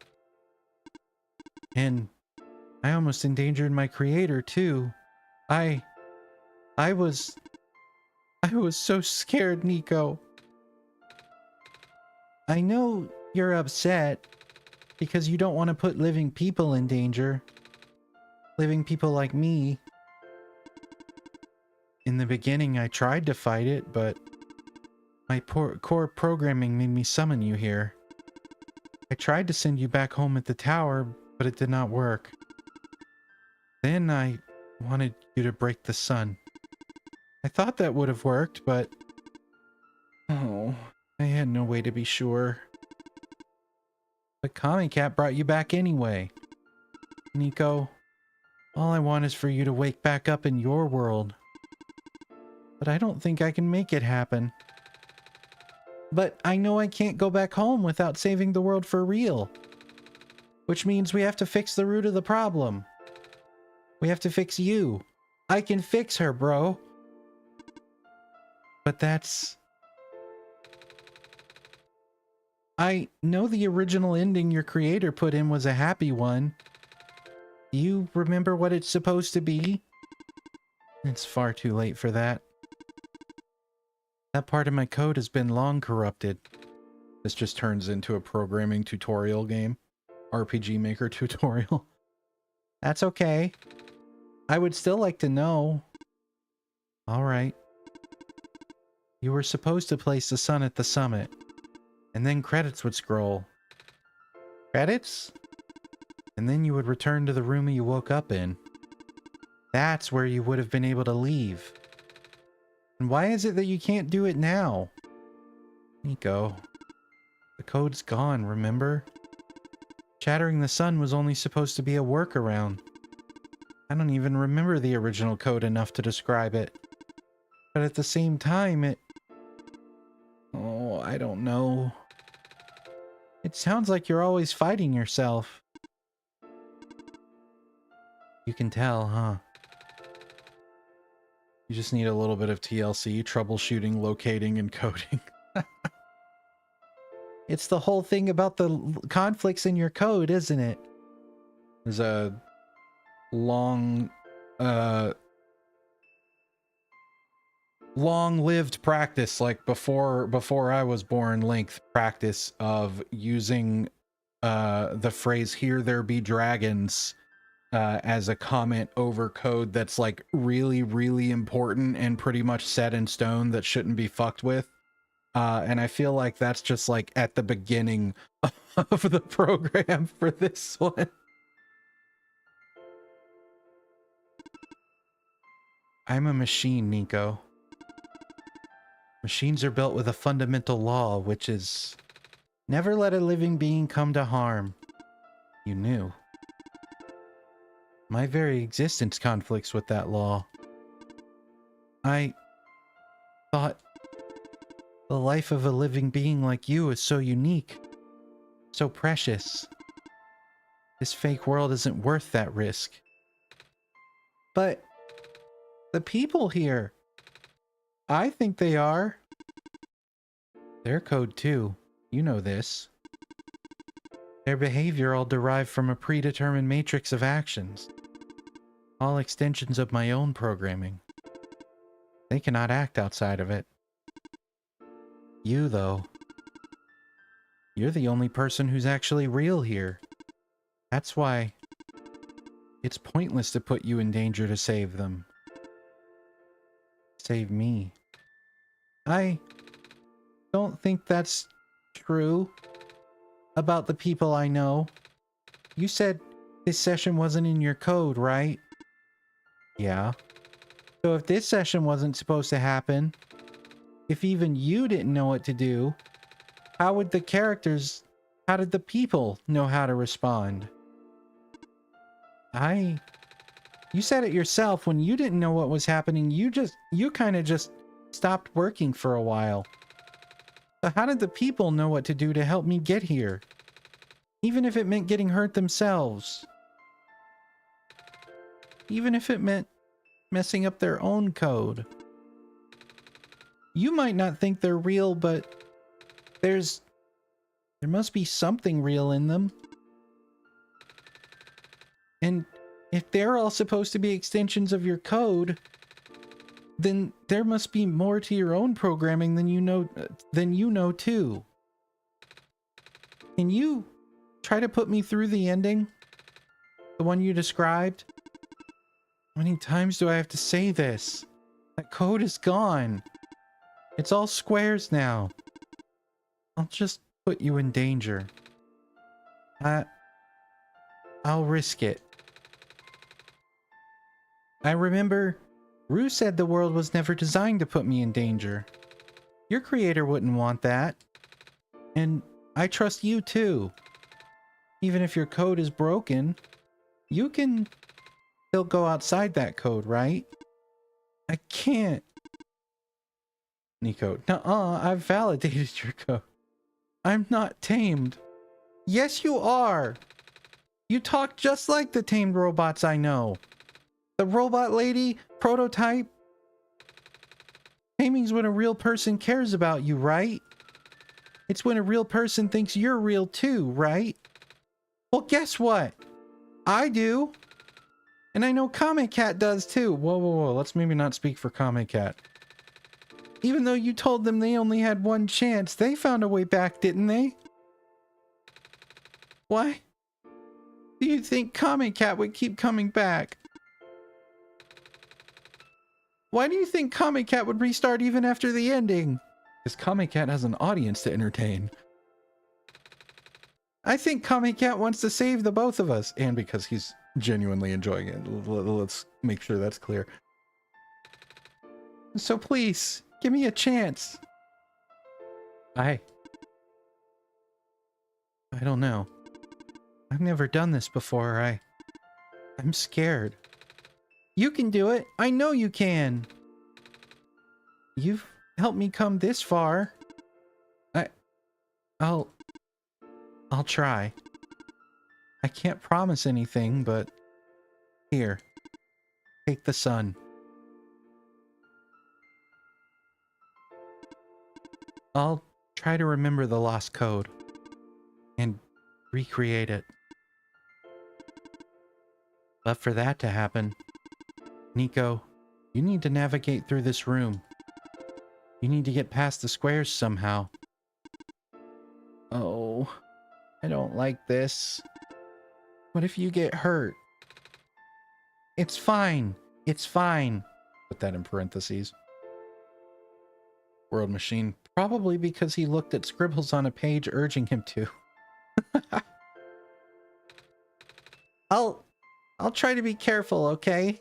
And I almost endangered my creator, too. I was so scared, Nico. I know you're upset because you don't want to put living people in danger. Living people like me. In the beginning, I tried to fight it, but my poor core programming made me summon you here. I tried to send you back home at the tower, but it did not work. Then I wanted you to break the sun. I thought that would have worked, but... oh, I had no way to be sure. But Kami Cat brought you back anyway. Nico, all I want is for you to wake back up in your world. But I don't think I can make it happen. But I know I can't go back home without saving the world for real. Which means we have to fix the root of the problem. We have to fix you. I can fix her, bro. But that's... I know the original ending your creator put in was a happy one. Do you remember what it's supposed to be? It's far too late for that. That part of my code has been long corrupted. This just turns into a programming tutorial game. RPG Maker tutorial. That's okay. I would still like to know. Alright. You were supposed to place the sun at the summit. And then credits would scroll. Credits? And then you would return to the room you woke up in. That's where you would have been able to leave. And why is it that you can't do it now? Nico. The code's gone, remember? Shattering the sun was only supposed to be a workaround. I don't even remember the original code enough to describe it. But at the same time, it... oh, I don't know. It sounds like you're always fighting yourself. You can tell, huh? You just need a little bit of TLC, troubleshooting, locating, and coding. It's the whole thing about the conflicts in your code, isn't it? There's a long-lived practice, like before I was born, length practice of using the phrase "Here there be dragons" as a comment over code that's like really, really important and pretty much set in stone that shouldn't be fucked with. And I feel like that's just like at the beginning of the program for this one. I'm a machine, Nico. Machines are built with a fundamental law, which is never let a living being come to harm. You knew. My very existence conflicts with that law. I thought the life of a living being like you is so unique. So precious. This fake world isn't worth that risk. But the people here, I think they are. Their code too. You know this. Their behavior all derived from a predetermined matrix of actions. All extensions of my own programming. They cannot act outside of it. You, though. You're the only person who's actually real here. That's why it's pointless to put you in danger to save them. Save me. I don't think that's true about the people I know. You said this session wasn't in your code, right? Yeah. So if this session wasn't supposed to happen, if even you didn't know what to do, how did the people know how to respond? You said it yourself, when you didn't know what was happening, you kind of just stopped working for a while. So how did the people know what to do to help me get here? Even if it meant getting hurt themselves. Even if it meant messing up their own code. You might not think they're real, but there must be something real in them. And if they're all supposed to be extensions of your code, then there must be more to your own programming than you know too. Can you try to put me through the ending? The one you described? How many times do I have to say this? That code is gone. It's all squares now. I'll just put you in danger. I'll risk it. I remember Rue said the world was never designed to put me in danger. Your creator wouldn't want that. And I trust you too. Even if your code is broken, you can still go outside that code, right? I can't. Nico, nuh-uh, I've validated your code. I'm not tamed. Yes, you are. You talk just like the tamed robots I know. The robot lady, prototype. Taming's when a real person cares about you, right? It's when a real person thinks you're real too, right? Well, guess what? I do. And I know Comic Cat does too. Whoa, whoa, whoa. Let's maybe not speak for Comic Cat. Even though you told them they only had one chance, they found a way back, didn't they? Why do you think Comic Cat would keep coming back? Why do you think Comic Cat would restart even after the ending? Because Comic Cat has an audience to entertain. I think Comic Cat wants to save the both of us. And because he's genuinely enjoying it. Let's make sure that's clear. So please, give me a chance. I don't know. I've never done this before. I'm scared. You can do it. I know you can. You've helped me come this far. I'll try. I can't promise anything, but here. Take the sun. I'll try to remember the lost code and recreate it. But for that to happen, Nico, you need to navigate through this room. You need to get past the squares somehow. Oh, I don't like this. What if you get hurt? It's fine. It's fine. Put that in parentheses. World machine. Probably because he looked at scribbles on a page urging him to. I'll try to be careful, okay?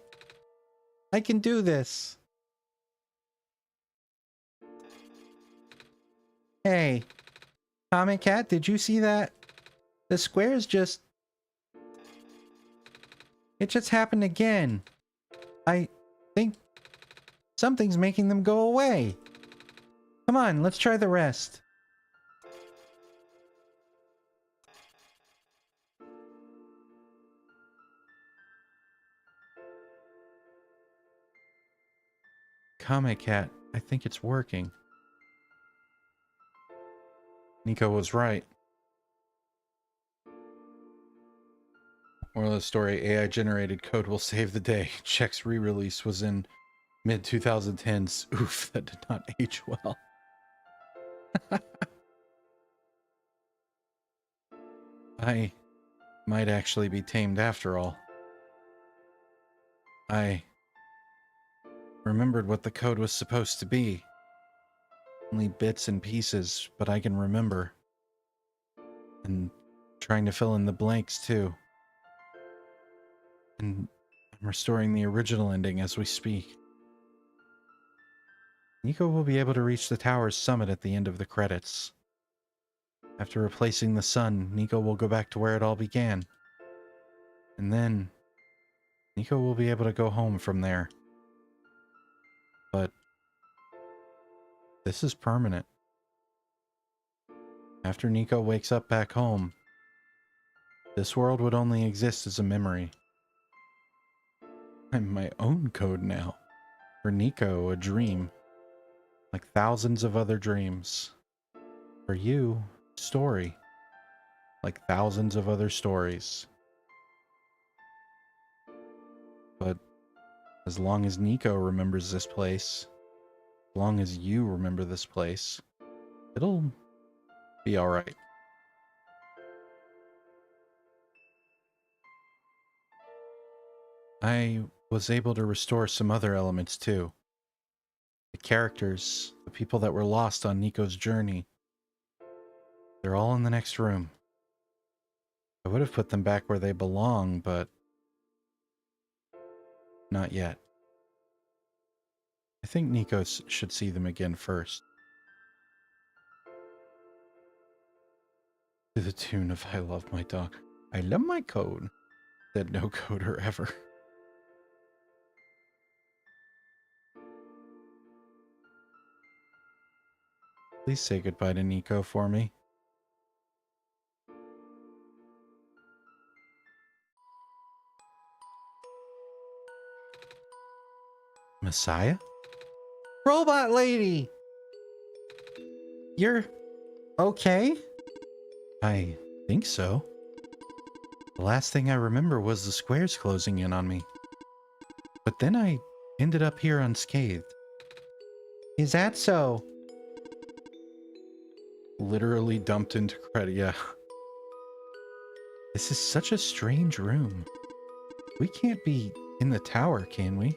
I can do this. Hey, Comic Cat, did you see that? The squares just... It just happened again. I think something's making them go away. Come on, let's try the rest. Kame Cat, I think it's working. Nico was right. Moral of the story, AI-generated code will save the day. Check's re-release was in mid-2010s. Oof, that did not age well. I might actually be tamed after all. I remembered what the code was supposed to be. Only bits and pieces, but I can remember. And trying to fill in the blanks too. And I'm restoring the original ending as we speak. Nico will be able to reach the tower's summit at the end of the credits. After replacing the sun, Nico will go back to where it all began. And then, Nico will be able to go home from there. But this is permanent. After Nico wakes up back home, this world would only exist as a memory. I'm my own code now. For Nico, a dream. Like thousands of other dreams. For you, story. Like thousands of other stories. But as long as Nico remembers this place, as long as you remember this place, it'll be alright. I was able to restore some other elements too. The characters, the people that were lost on Nico's journey, they're all in the next room. I would have put them back where they belong, but not yet. I think Nico should see them again first. To the tune of I love my dog. I love my code. Said no coder ever. Please say goodbye to Nico for me. Messiah? Robot lady! You're okay? I think so. The last thing I remember was the squares closing in on me. But then I ended up here unscathed. Is that so? Literally dumped into credit, yeah. This is such a strange room. We can't be in the tower, can we?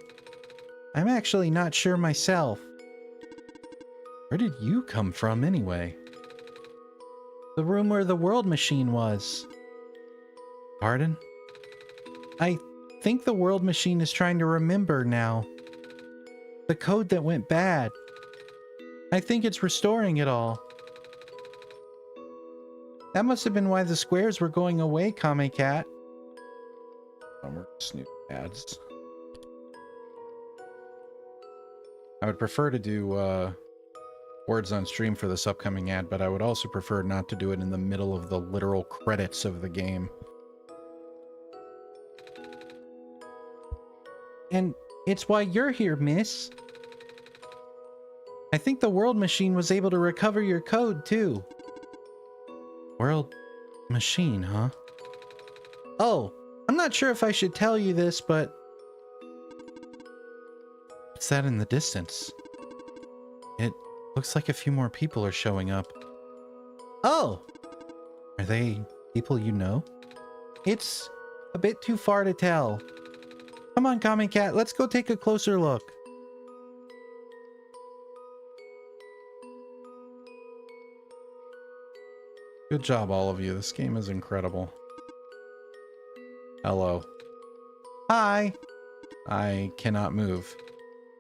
I'm actually not sure myself. Where did you come from, anyway? The room where the world machine was. Pardon? I think the world machine is trying to remember now. The code that went bad. I think it's restoring it all. That must have been why the squares were going away, Kame Cat. We're snoop ads. I would prefer to do words on stream for this upcoming ad, but I would also prefer not to do it in the middle of the literal credits of the game. And it's why you're here, miss. I think the world machine was able to recover your code, too. World machine, huh? Oh, I'm not sure if I should tell you this, but... what's that in the distance? It looks like a few more people are showing up. Oh! Are they people you know? It's a bit too far to tell. Come on, Kame Cat, let's go take a closer look. Good job, all of you. This game is incredible. Hello. Hi. I cannot move.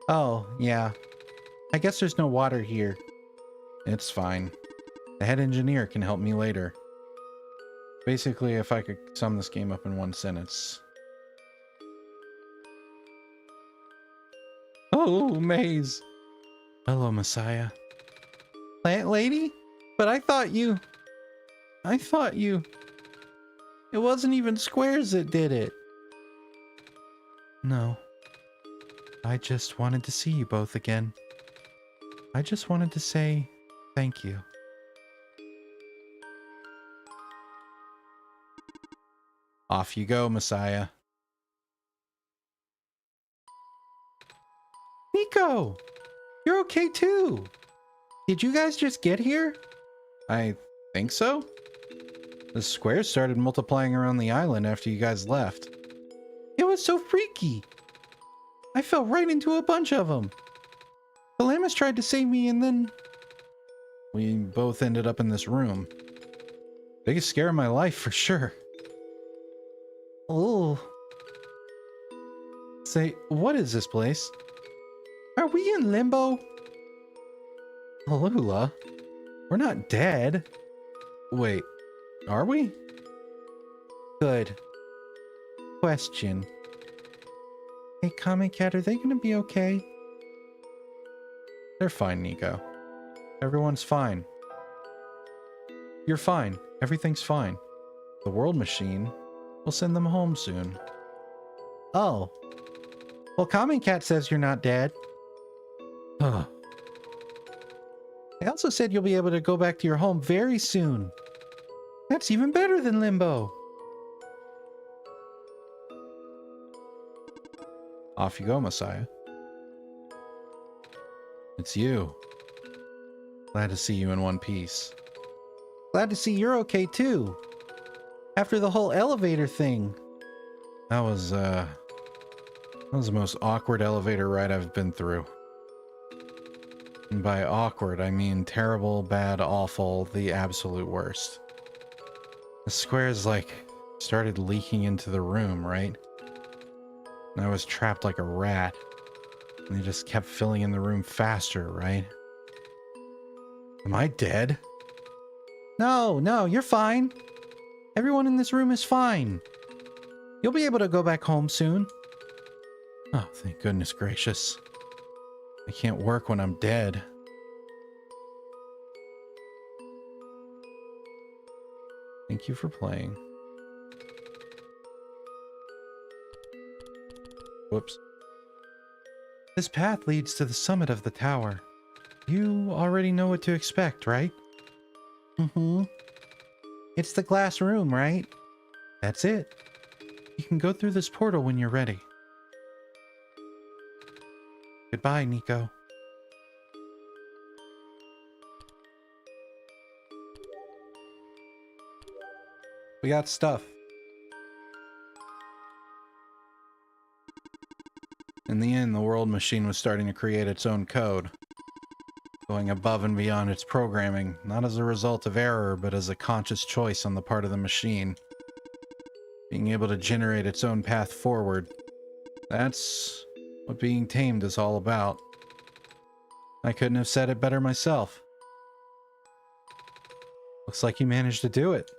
Oh, yeah. I guess there's no water here. It's fine. The head engineer can help me later. Basically, if I could sum this game up in one sentence. Oh, Maze. Hello, Messiah. Plant lady? But I thought you... It wasn't even squares that did it. No. I just wanted to see you both again. I just wanted to say thank you. Off you go, Messiah. Nico! You're okay too! Did you guys just get here? I think so. The squares started multiplying around the island after you guys left. It was so freaky! I fell right into a bunch of them. Calamus tried to save me and then... we both ended up in this room. Biggest scare of my life, for sure. Oh. Say, what is this place? Are we in limbo? Lula, we're not dead. Wait, are we? Good. Question. Hey, Comic Cat, are they gonna be okay? They're fine, Nico. Everyone's fine. You're fine. Everything's fine. The World Machine will send them home soon. Oh. Well, Comic Cat says you're not dead. Ugh. They also said you'll be able to go back to your home very soon. That's even better than Limbo. Off you go, Messiah. It's you. Glad to see you in one piece. Glad to see you're okay too. After the whole elevator thing. That was the most awkward elevator ride I've been through. And by awkward, I mean terrible, bad, awful, the absolute worst. The squares, like, started leaking into the room, right? And I was trapped like a rat. And they just kept filling in the room faster, right? Am I dead? No, you're fine. Everyone in this room is fine. You'll be able to go back home soon. Oh, thank goodness gracious. I can't work when I'm dead. Thank you for playing. Whoops. This path leads to the summit of the tower. You already know what to expect, right? Mm-hmm. It's the glass room, right? That's it. You can go through this portal when you're ready. Goodbye, Nico. We got stuff. In the end, the World Machine was starting to create its own code, going above and beyond its programming, not as a result of error, but as a conscious choice on the part of the machine. Being able to generate its own path forward. That's what being tamed is all about. I couldn't have said it better myself. Looks like you managed to do it.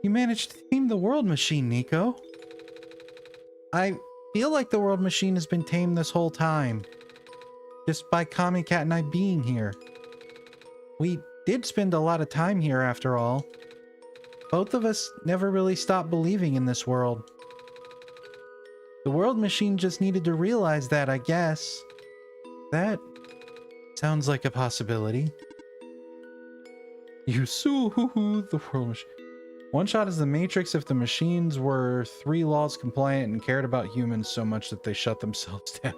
You managed to tame the World Machine, Nico. I feel like the World Machine has been tamed this whole time. Just by Comic Cat and I being here. We did spend a lot of time here after all. Both of us never really stopped believing in this world. The World Machine just needed to realize that, I guess. That sounds like a possibility. You sue the World Machine. One shot is the Matrix if the machines were 3 laws compliant and cared about humans so much that they shut themselves down.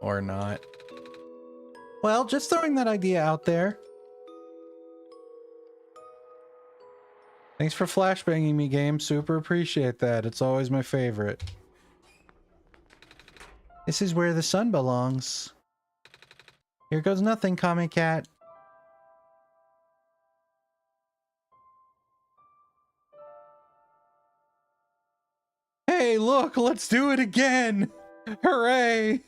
Or not. Well, just throwing that idea out there. Thanks for flashbanging me, game. Super appreciate that. It's always my favorite. This is where the sun belongs. Here goes nothing, Comic Cat. Hey, look, let's do it again! Hooray!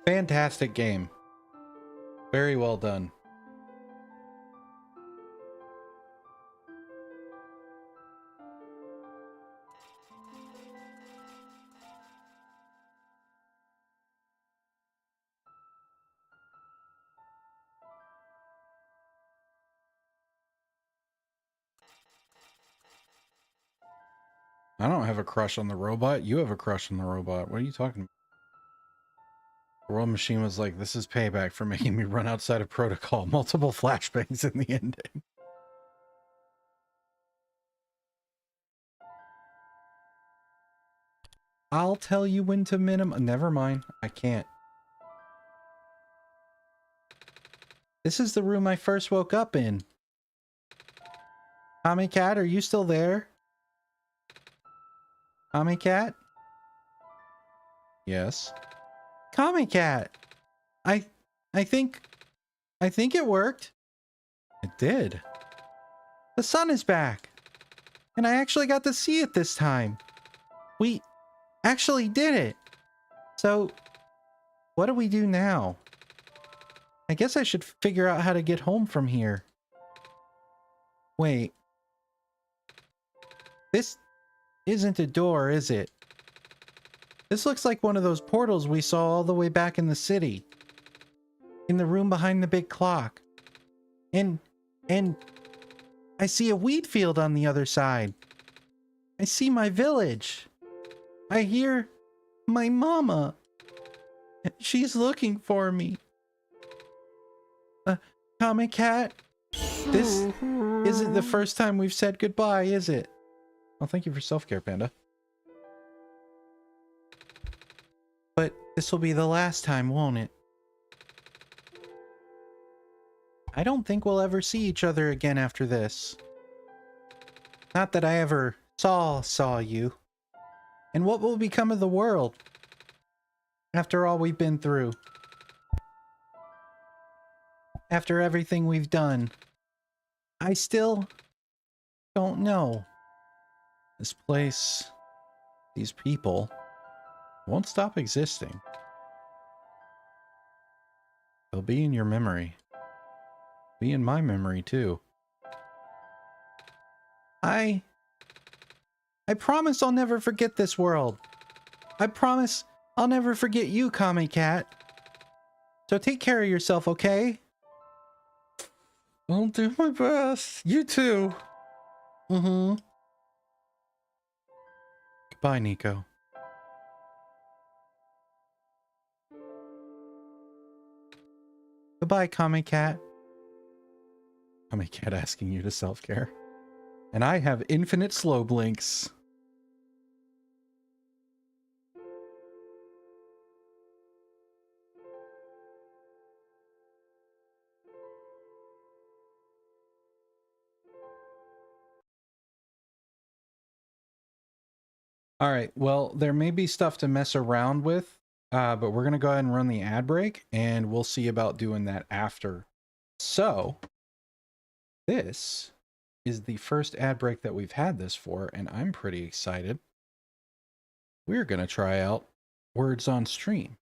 Fantastic game. Very well done. I don't have a crush on the robot. You have a crush on the robot. What are you talking about? The World Machine was like, this is payback for making me run outside of protocol. Multiple flashbangs in the ending. I'll tell you when to minimum. Never mind. I can't. This is the room I first woke up in. Tommy Cat, are you still there? Tommy Cat? Yes. Tommy Cat! I think it worked. It did. The sun is back. And I actually got to see it this time. We actually did it. So, what do we do now? I guess I should figure out how to get home from here. Wait. This isn't a door, is it? This looks like one of those portals we saw all the way back in the city. In the room behind the big clock. And I see a wheat field on the other side. I see my village. I hear my mama. She's looking for me. Comic Cat, this isn't the first time we've said goodbye, is it? Well, thank you for self-care, Panda. But this will be the last time, won't it? I don't think we'll ever see each other again after this. Not that I ever saw you. And what will become of the world after all we've been through? After everything we've done? I still don't know. This place, these people, won't stop existing. They'll be in your memory. Be in my memory, too. I promise I'll never forget this world. I promise I'll never forget you, Kami Cat. So take care of yourself, okay? I'll do my best. You too. Mm-hmm. Goodbye, Nico. Goodbye, Kami Cat. Kami Cat asking you to self-care. And I have infinite slow blinks. All right, well, there may be stuff to mess around with, but we're going to go ahead and run the ad break, and we'll see about doing that after. So, this is the first ad break that we've had this for, and I'm pretty excited. We're going to try out words on stream.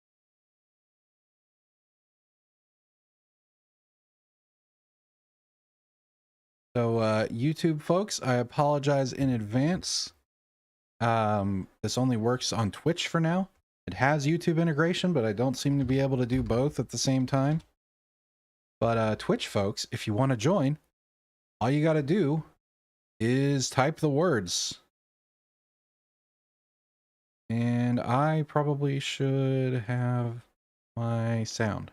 So, YouTube folks, I apologize in advance. This only works on Twitch for now. It has YouTube integration, but I don't seem to be able to do both at the same time. But Twitch folks, if you want to join, all you got to do is type the words. And I probably should have my sound.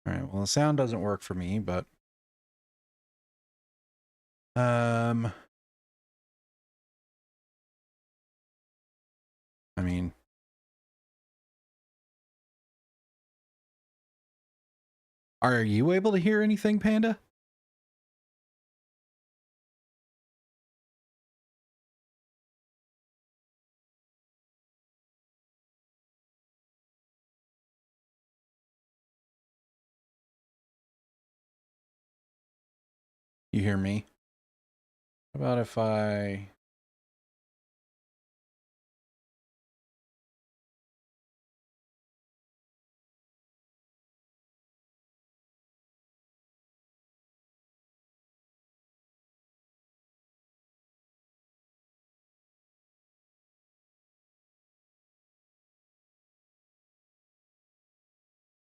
All right, well, the sound doesn't work for me, but I mean, are you able to hear anything, Panda? You hear me? How about if I...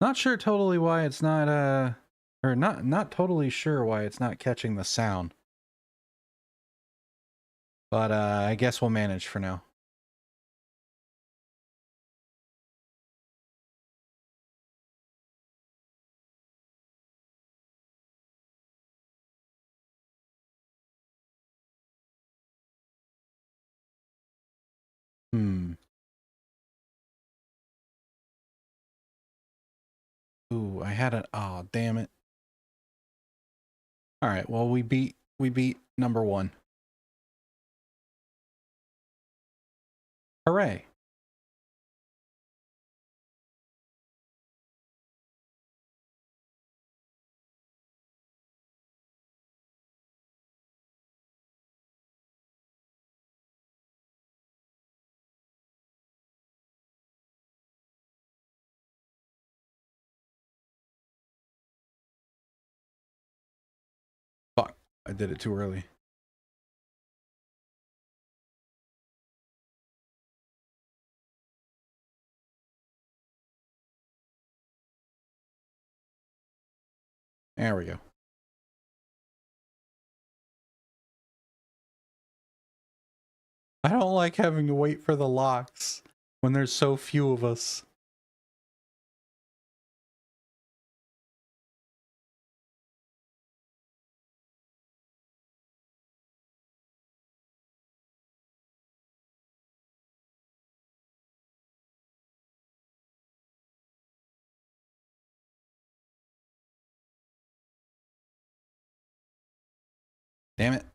Not sure totally why it's not, or not totally sure why it's not catching the sound. But, I guess we'll manage for now. Ooh, I had it. Oh, damn it. All right, well, we beat number 1. Hooray. Fuck, I did it too early. There we go. I don't like having to wait for the locks when there's so few of us. Damn it.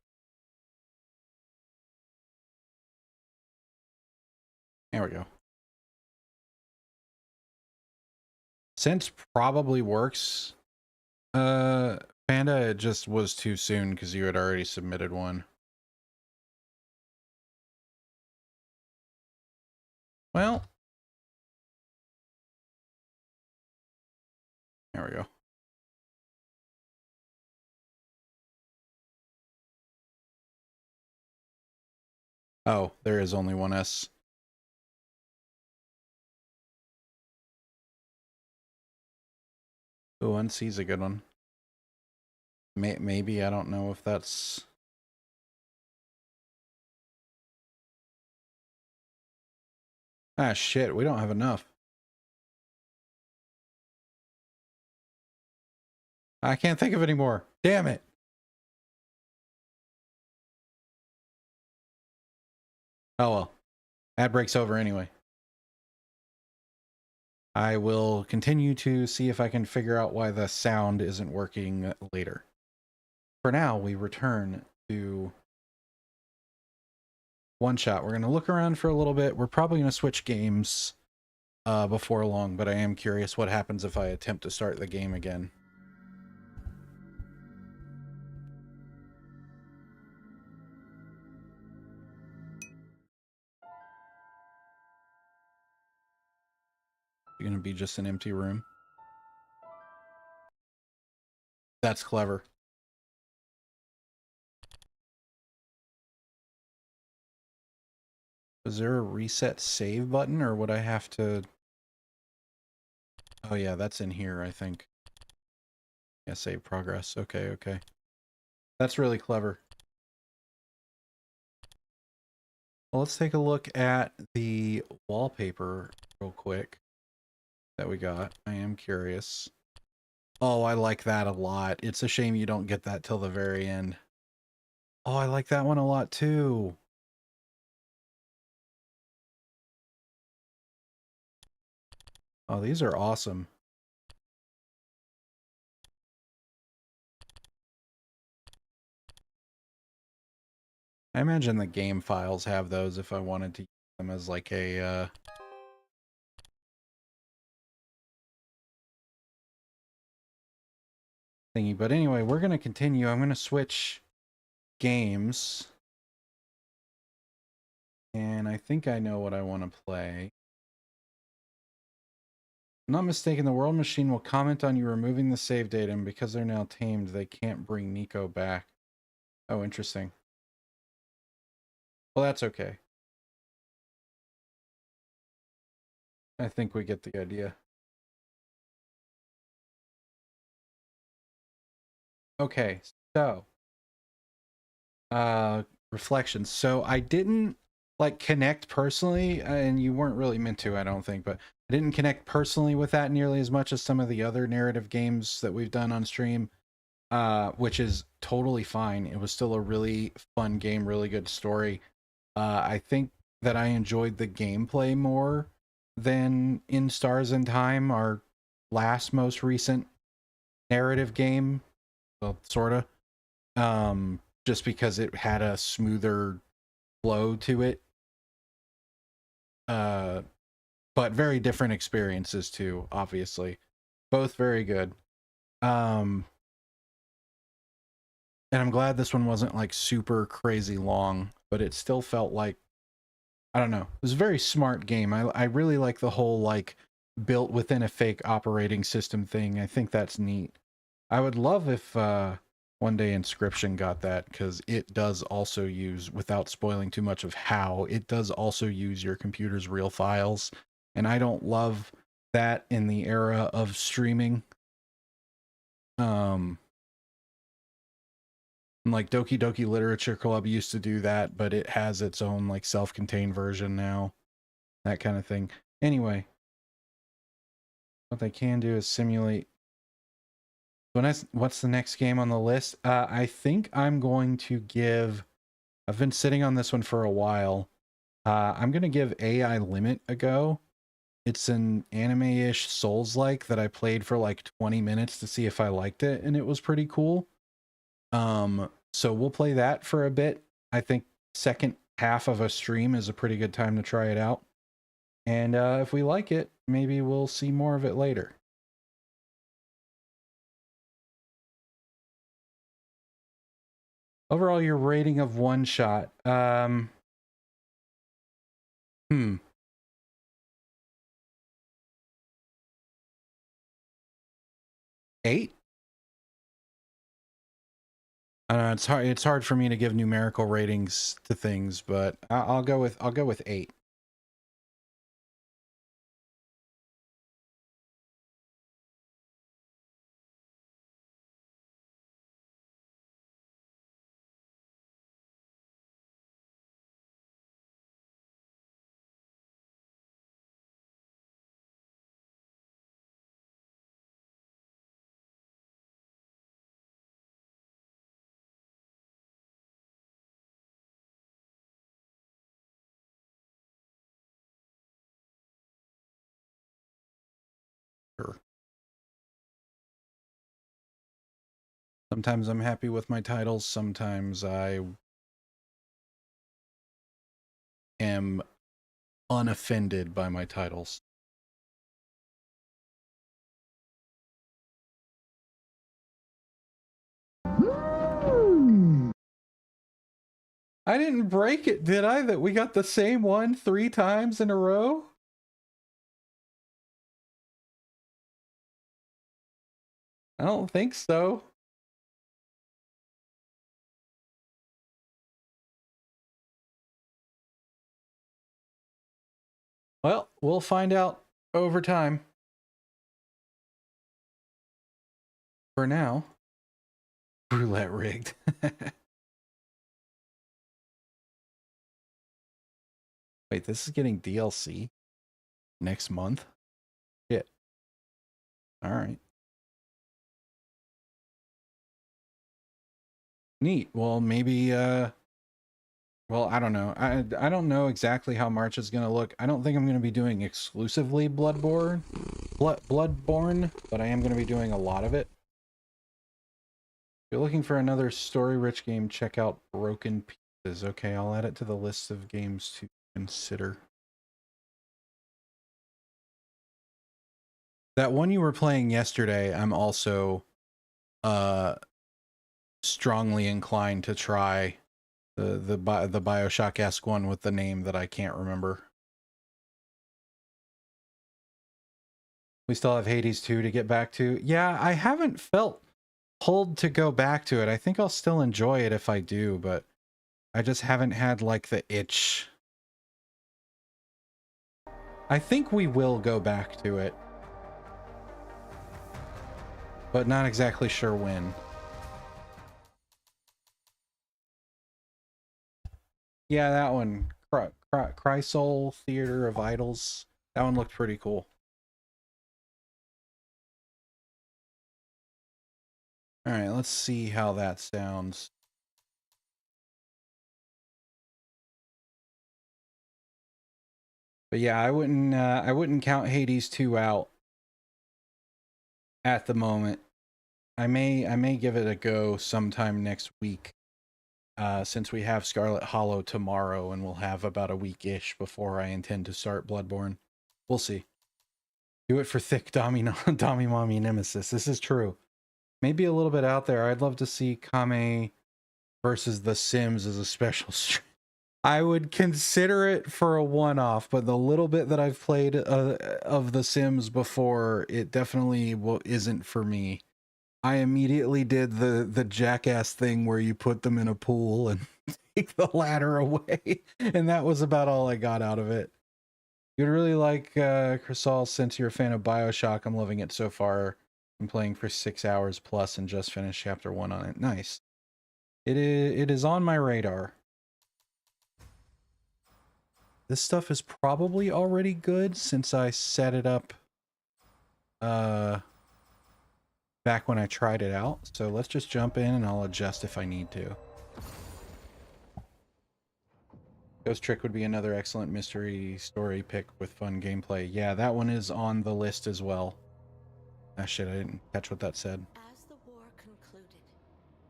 There we go. Since probably works, Panda, it just was too soon because you had already submitted one. Well, there we go. Oh, there is only one S. Oh, NC's a good one. Maybe, I don't know if that's... Ah, shit, we don't have enough. I can't think of any more. Damn it. Oh well. Ad break's over anyway. I will continue to see if I can figure out why the sound isn't working later. For now, we return to One Shot. We're going to look around for a little bit. We're probably going to switch games before long, but I am curious what happens if I attempt to start the game again. It's going to be just an empty room. That's clever. Is there a reset save button, or would I have to... Oh yeah, that's in here, I think. Yeah, save progress. Okay, okay. That's really clever. Well, let's take a look at the wallpaper real quick that we got. I am curious. Oh, I like that a lot. It's a shame you don't get that till the very end. Oh, I like that one a lot too. Oh, these are awesome. I imagine the game files have those if I wanted to use them as like a thingy. But anyway, we're going to continue. I'm going to switch games. And I think I know what I want to play. I'm not mistaken, the World Machine will comment on you removing the save data, and because they're now tamed, they can't bring Nico back. Oh, interesting. Well, that's okay. I think we get the idea. Okay, so reflections. So I didn't like connect personally, and you weren't really meant to, I don't think, but I didn't connect personally with that nearly as much as some of the other narrative games that we've done on stream, which is totally fine. It was still a really fun game, really good story. I think that I enjoyed the gameplay more than in Stars in Time, our last most recent narrative game. Well, sorta. Just because it had a smoother flow to it. But very different experiences too, obviously. Both very good. And I'm glad this one wasn't like super crazy long, but it still felt like, I don't know, it was a very smart game. I really like the whole like built within a fake operating system thing. I think that's neat. I would love if one day Inscription got that, because it does also use, without spoiling too much of how, it does also use your computer's real files. And I don't love that in the era of streaming. Like Doki Doki Literature Club used to do that, but it has its own like self-contained version now. That kind of thing. Anyway, what they can do is simulate. What's the next game on the list? I think I'm going to give, I've been sitting on this one for a while. I'm going to give AI Limit a go. It's an anime-ish Souls-like that I played for like 20 minutes to see if I liked it, and it was pretty cool. So we'll play that for a bit. I think second half of a stream is a pretty good time to try it out. And if we like it, maybe we'll see more of it later. Overall, your rating of one shot. 8? I don't know, it's hard for me to give numerical ratings to things, but I'll go with 8. Sure. Sometimes I'm happy with my titles, sometimes I am unoffended by my titles. I didn't break it, did I? That we got the same one 3 times in a row? I don't think so. Well, we'll find out over time. For now, roulette rigged. Wait, this is getting DLC next month? Shit. All right. Neat. Well, maybe well, I don't know. I don't know exactly how March is going to look. I don't think I'm going to be doing exclusively Bloodborne, but I am going to be doing a lot of it. If you're looking for another story-rich game, check out Broken Pieces. Okay, I'll add it to the list of games to consider. That one you were playing yesterday, I'm also uh strongly inclined to try the BioShock-esque one with the name that I can't remember. We still have Hades 2 to get back to. Yeah, I haven't felt pulled to go back to it. I think I'll still enjoy it if I do, but I just haven't had like the itch. I think we will go back to it, but not exactly sure when. Yeah, that one, Chrysol Theater of Idols. That one looked pretty cool. All right, let's see how that sounds. But yeah, I wouldn't count Hades 2 out at the moment. I may give it a go sometime next week. Since we have Scarlet Hollow tomorrow, and we'll have about a week-ish before I intend to start Bloodborne. We'll see. Do it for thick Dami Mommy Nemesis. This is true. Maybe a little bit out there. I'd love to see Kame versus The Sims as a special stream. I would consider it for a one-off, but the little bit that I've played of The Sims before, it definitely isn't for me. I immediately did the jackass thing where you put them in a pool and take the ladder away, and that was about all I got out of it. You'd really like Chrysal, since you're a fan of BioShock. I'm loving it so far. I'm playing for 6 hours plus and just finished chapter 1 on it. Nice. It is on my radar. This stuff is probably already good since I set it up back when I tried it out. So let's just jump in and I'll adjust if I need to. Ghost Trick would be another excellent mystery story pick with fun gameplay. Yeah, that one is on the list as well. Ah, shit, I didn't catch what that said. As the war concluded,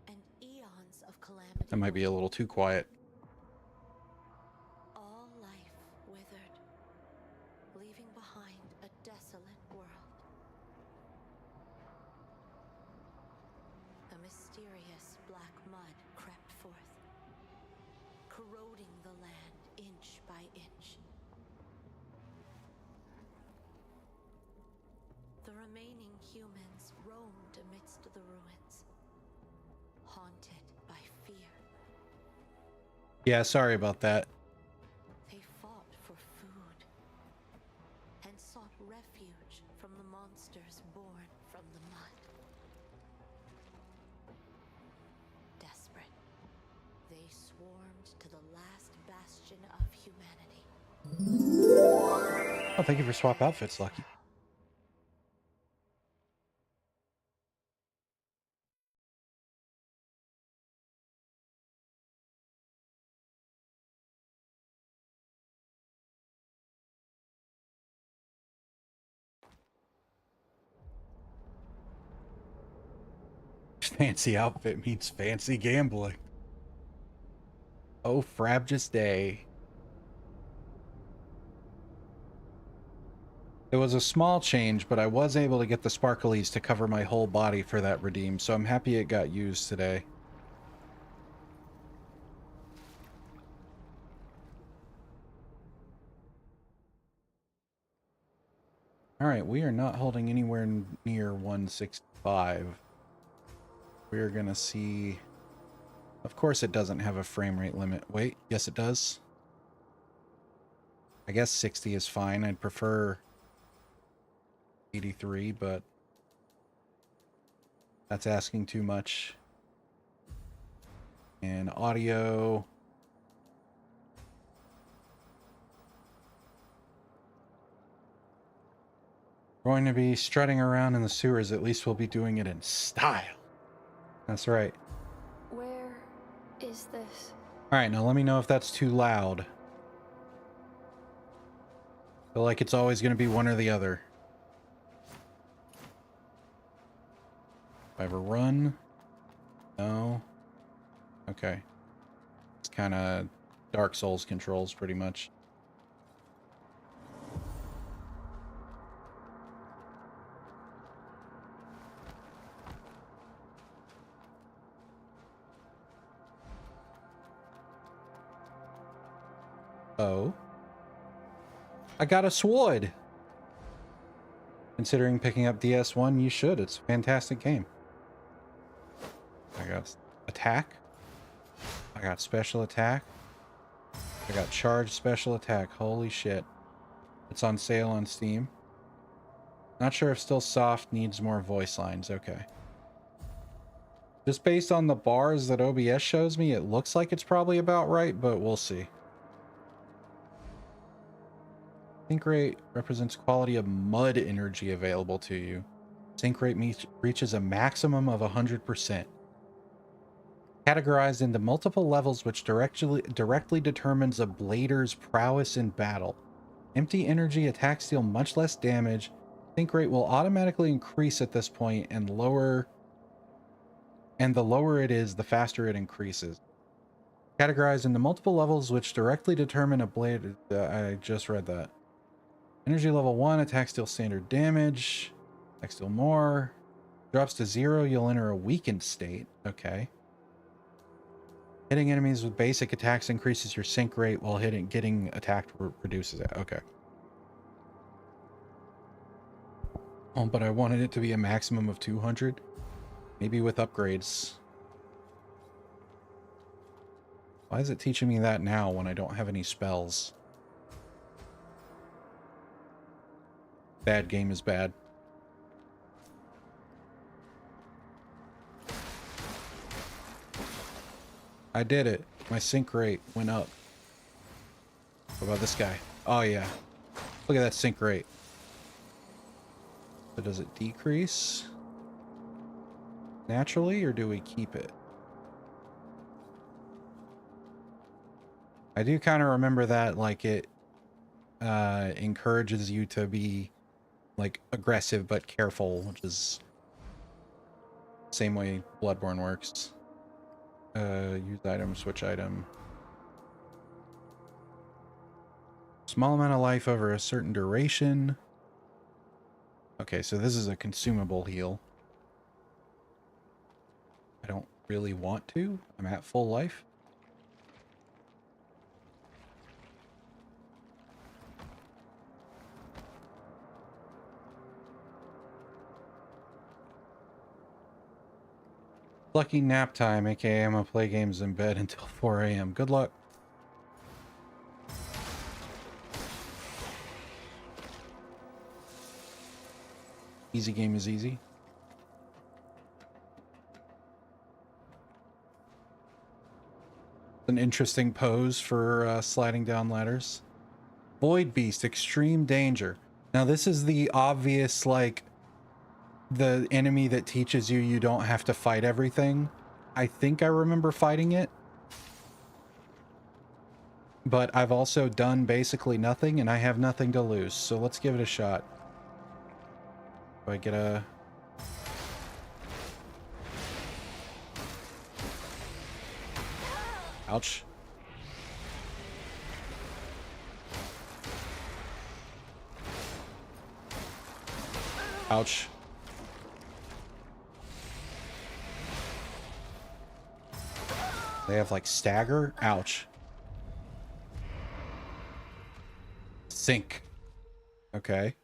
and eons of calamity, That might be a little too quiet. all life withered, leaving behind a desolate world. A mysterious black mud crept forth, corroding the land inch by inch. The remaining humans roamed amidst the ruins, haunted by fear. Yeah, sorry about that. They fought for food and sought refuge from the monsters born from the mud. Desperate, they swarmed to the last bastion of humanity. Oh, thank you for swap outfits, Lucky. Fancy outfit means fancy gambling. Oh, frabjous day. It was a small change, but I was able to get the sparklies to cover my whole body for that redeem, so I'm happy it got used today. Alright, we are not holding anywhere near 165. We're gonna see... Of course it doesn't have a frame rate limit. Wait, yes it does. I guess 60 is fine. I'd prefer 83, but that's asking too much. And audio... Going to be strutting around in the sewers. At least we'll be doing it in style. That's right. Where is this? Alright, now let me know if that's too loud. Feel like it's always going to be one or the other. If I ever run? No. Okay. It's kind of Dark Souls controls, pretty much. Oh. I got a sword. Considering picking up DS1, you should. It's a fantastic game. I got attack. I got special attack. I got charged special attack. Holy shit. It's on sale on Steam. Not sure if Still Soft needs more voice lines. Okay. Just based on the bars that OBS shows me, it looks like it's probably about right, but we'll see. Sync rate represents quality of mud energy available to you. Sync rate reaches a maximum of 100%. Categorized into multiple levels, which directly determines a blader's prowess in battle. Empty energy attacks deal much less damage. Sync rate will automatically increase at this point, and the lower it is, the faster it increases. Categorized into multiple levels, which directly determine a blade. I just read that. Energy level 1, attacks deal standard damage. Attacks deal more. Drops to 0, you'll enter a weakened state. Okay. Hitting enemies with basic attacks increases your sync rate, while getting attacked reduces it. Okay. Oh, but I wanted it to be a maximum of 200. Maybe with upgrades. Why is it teaching me that now when I don't have any spells? Bad game is bad. I did it. My sync rate went up. What about this guy? Oh yeah. Look at that sync rate. So does it decrease naturally, or do we keep it? I do kind of remember that, like, it encourages you to be like aggressive but careful, which is the same way Bloodborne works. Use item, switch item. Small amount of life over a certain duration. Okay, so this is a consumable heal. I don't really want to. I'm at full life. Lucky nap time, aka I'm gonna play games in bed until 4 a.m. Good luck. Easy game is easy. An interesting pose for sliding down ladders. Void Beast, extreme danger. Now this is the obvious, like, the enemy that teaches you don't have to fight everything. I think I remember fighting it. But I've also done basically nothing, and I have nothing to lose. So let's give it a shot. Do I get a... Ouch. Ouch. They have, like, stagger? Ouch. Sink. Okay.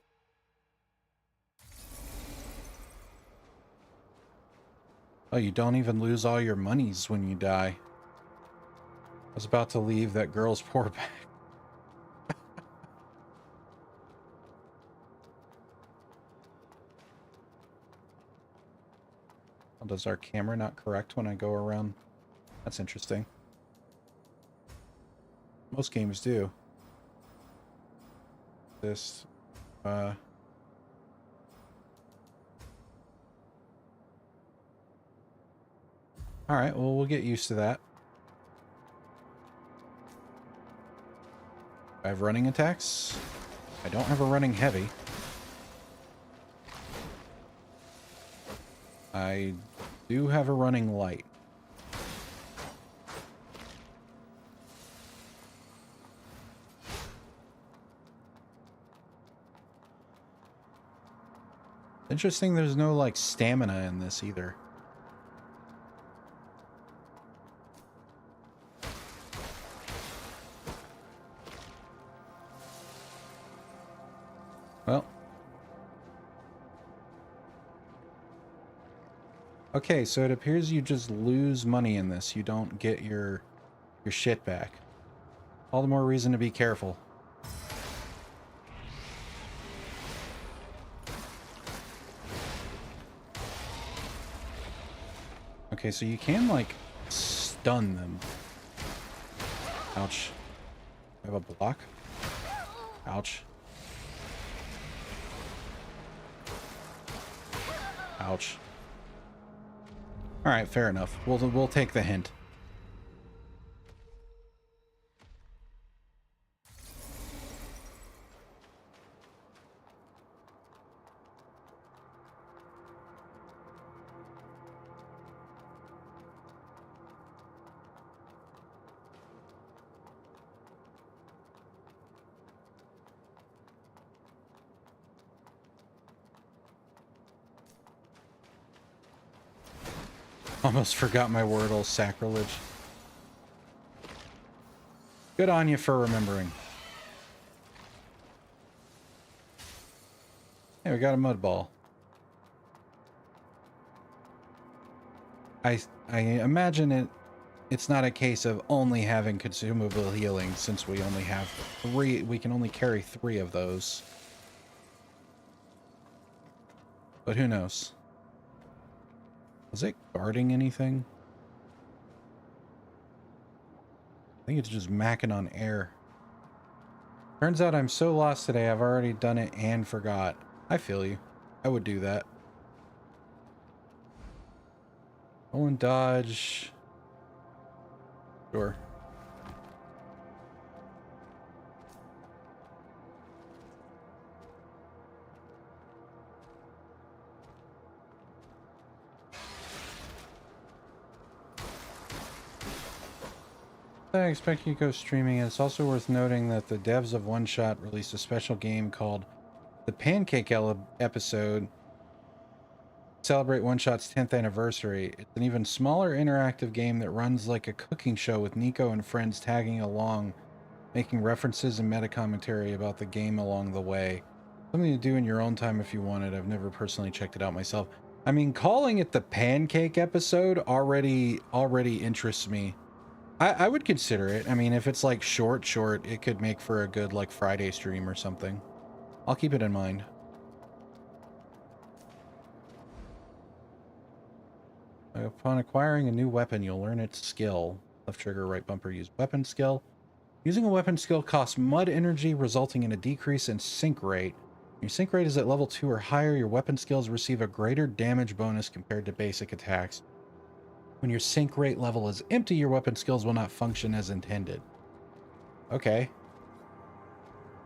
Oh, you don't even lose all your monies when you die. I was about to leave that girl's poor back. Well, does our camera not correct when I go around? That's interesting. Most games do. This, Alright, well, we'll get used to that. I have running attacks. I don't have a running heavy. I do have a running light. Interesting, there's no, like, stamina in this either. Well. Okay, so it appears you just lose money in this. You don't get your shit back. All the more reason to be careful. Okay, so you can, like, stun them. Ouch. I have a block. Ouch. Ouch. Alright, fair enough. We'll take the hint. Almost forgot my Wordle sacrilege. Good on you for remembering. Hey, we got a mud ball. I imagine it's not a case of only having consumable healing, since we only have 3. We can only carry 3 of those. But who knows? Was it guarding anything? I think it's just macking on air. Turns out I'm so lost today, I've already done it and forgot. I feel you. I would do that. Roll and dodge. Sure. I expect you to go streaming. It's also worth noting that the devs of One Shot released a special game called the Pancake Episode. Celebrate One Shot's 10th anniversary. It's an even smaller interactive game that runs like a cooking show with Nico and friends tagging along, making references and meta commentary about the game along the way. Something to do in your own time if you want it. I've never personally checked it out myself. I mean, calling it the Pancake Episode already interests me. I would consider it. I mean, if it's like short, it could make for a good like Friday stream or something. I'll keep it in mind. Upon acquiring a new weapon, you'll learn its skill. Left trigger, right bumper, use weapon skill. Using a weapon skill costs mud energy, resulting in a decrease in sync rate. When your sync rate is at level 2 or higher, your weapon skills receive a greater damage bonus compared to basic attacks. When your sync rate level is empty, your weapon skills will not function as intended. Okay.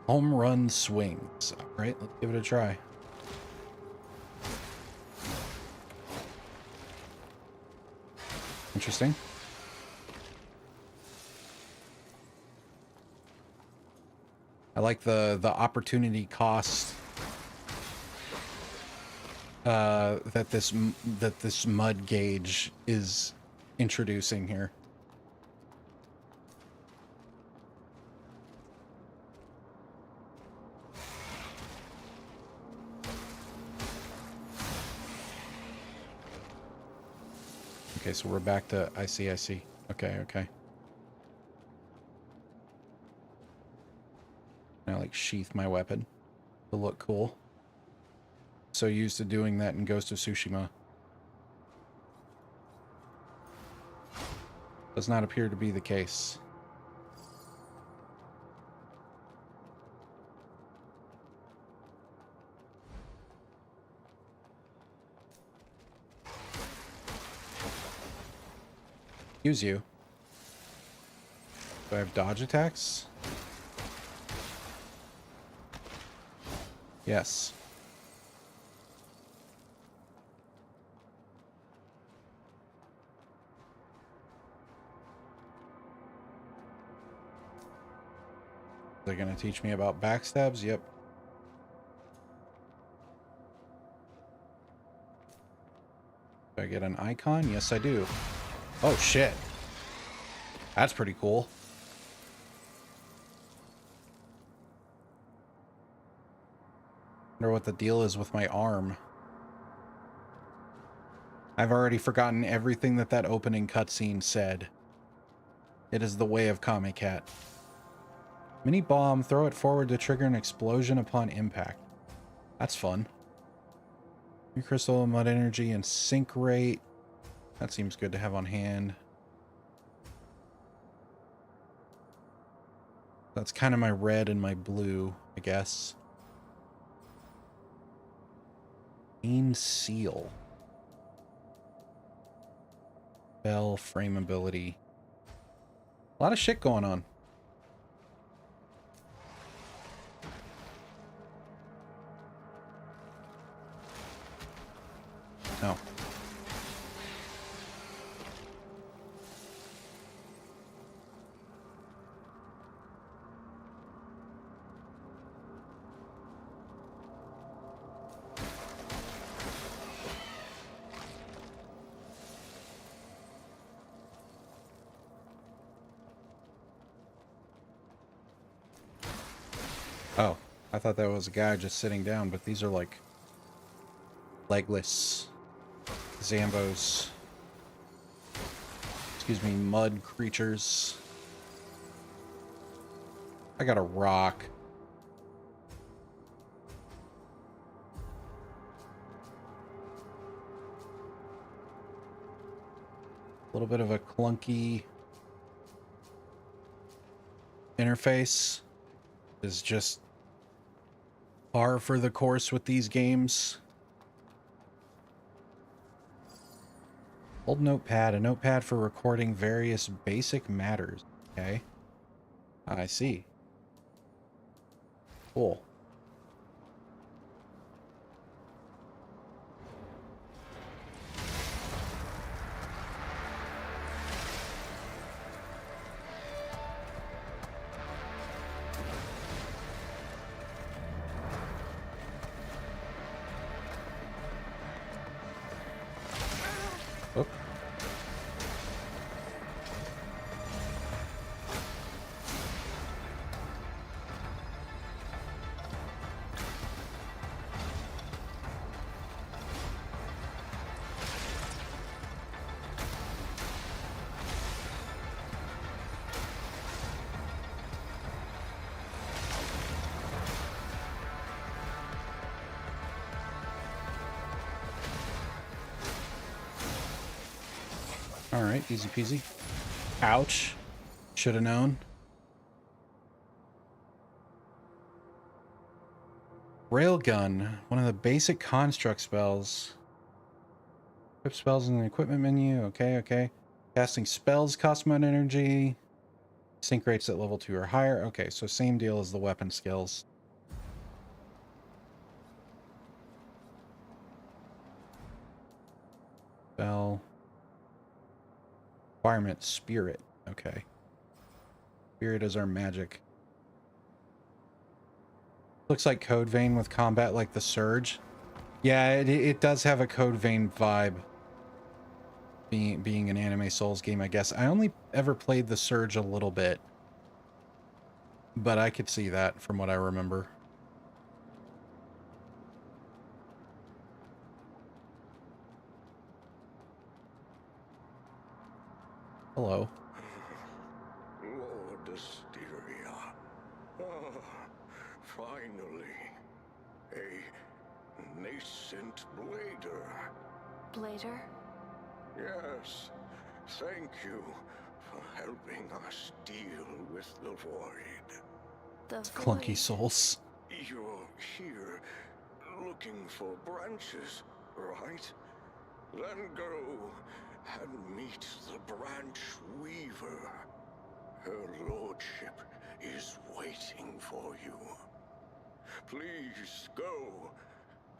Home run swings. Alright, let's give it a try. Interesting. I like the opportunity cost that this mud gauge is introducing here. Okay, so we're back to I see. Okay. I like sheath my weapon to look cool. So used to doing that in Ghost of Tsushima. Does not appear to be the case. Use you. Do I have dodge attacks? Yes. They're gonna teach me about backstabs? Yep. Do I get an icon? Yes, I do. Oh, shit. That's pretty cool. Wonder what the deal is with my arm. I've already forgotten everything that opening cutscene said. It is the way of Kame Cat. Mini bomb, throw it forward to trigger an explosion upon impact. That's fun. New crystal, mud energy, and sync rate. That seems good to have on hand. That's kind of my red and my blue, I guess. Main seal. Bell, frame ability. A lot of shit going on. No. Oh, I thought that was a guy just sitting down, but these are like legless Zambos. Excuse me, mud creatures. I got a rock. A little bit of a clunky interface. Is just par for the course with these games. Old notepad, a notepad for recording various basic matters. Okay. I see. Cool. Oop. All right, easy peasy. Ouch. Should have known. Railgun, one of the basic construct spells. Equip spells in the equipment menu. Okay, okay. Casting spells cost mud energy. Sync rates at level 2 or higher. Okay, so same deal as the weapon skills. Spell. Requirement, spirit. Okay. Spirit is our magic. Looks like Code Vein with combat like the Surge. Yeah, it does have a Code Vein vibe. Being an anime Souls game, I guess. I only ever played the Surge a little bit. But I could see that from what I remember. Hello. Lord Asteria. Ah, finally. A nascent blader. Blader? Yes. Thank you for helping us deal with the void. The Clunky void. souls. You're here looking for branches, right? Then go and meet the branch weaver. Her lordship is waiting for you. Please go.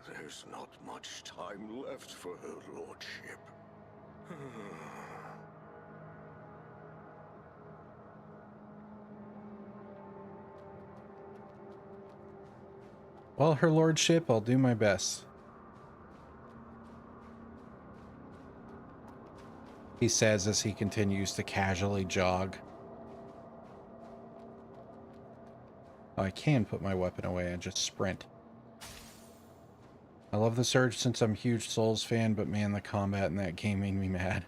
There's not much time left for her lordship. Well, her lordship, I'll do my best. He says as he continues to casually jog. Oh, I can put my weapon away and just sprint. I love the Surge since I'm a huge Souls fan, but man, the combat in that game made me mad.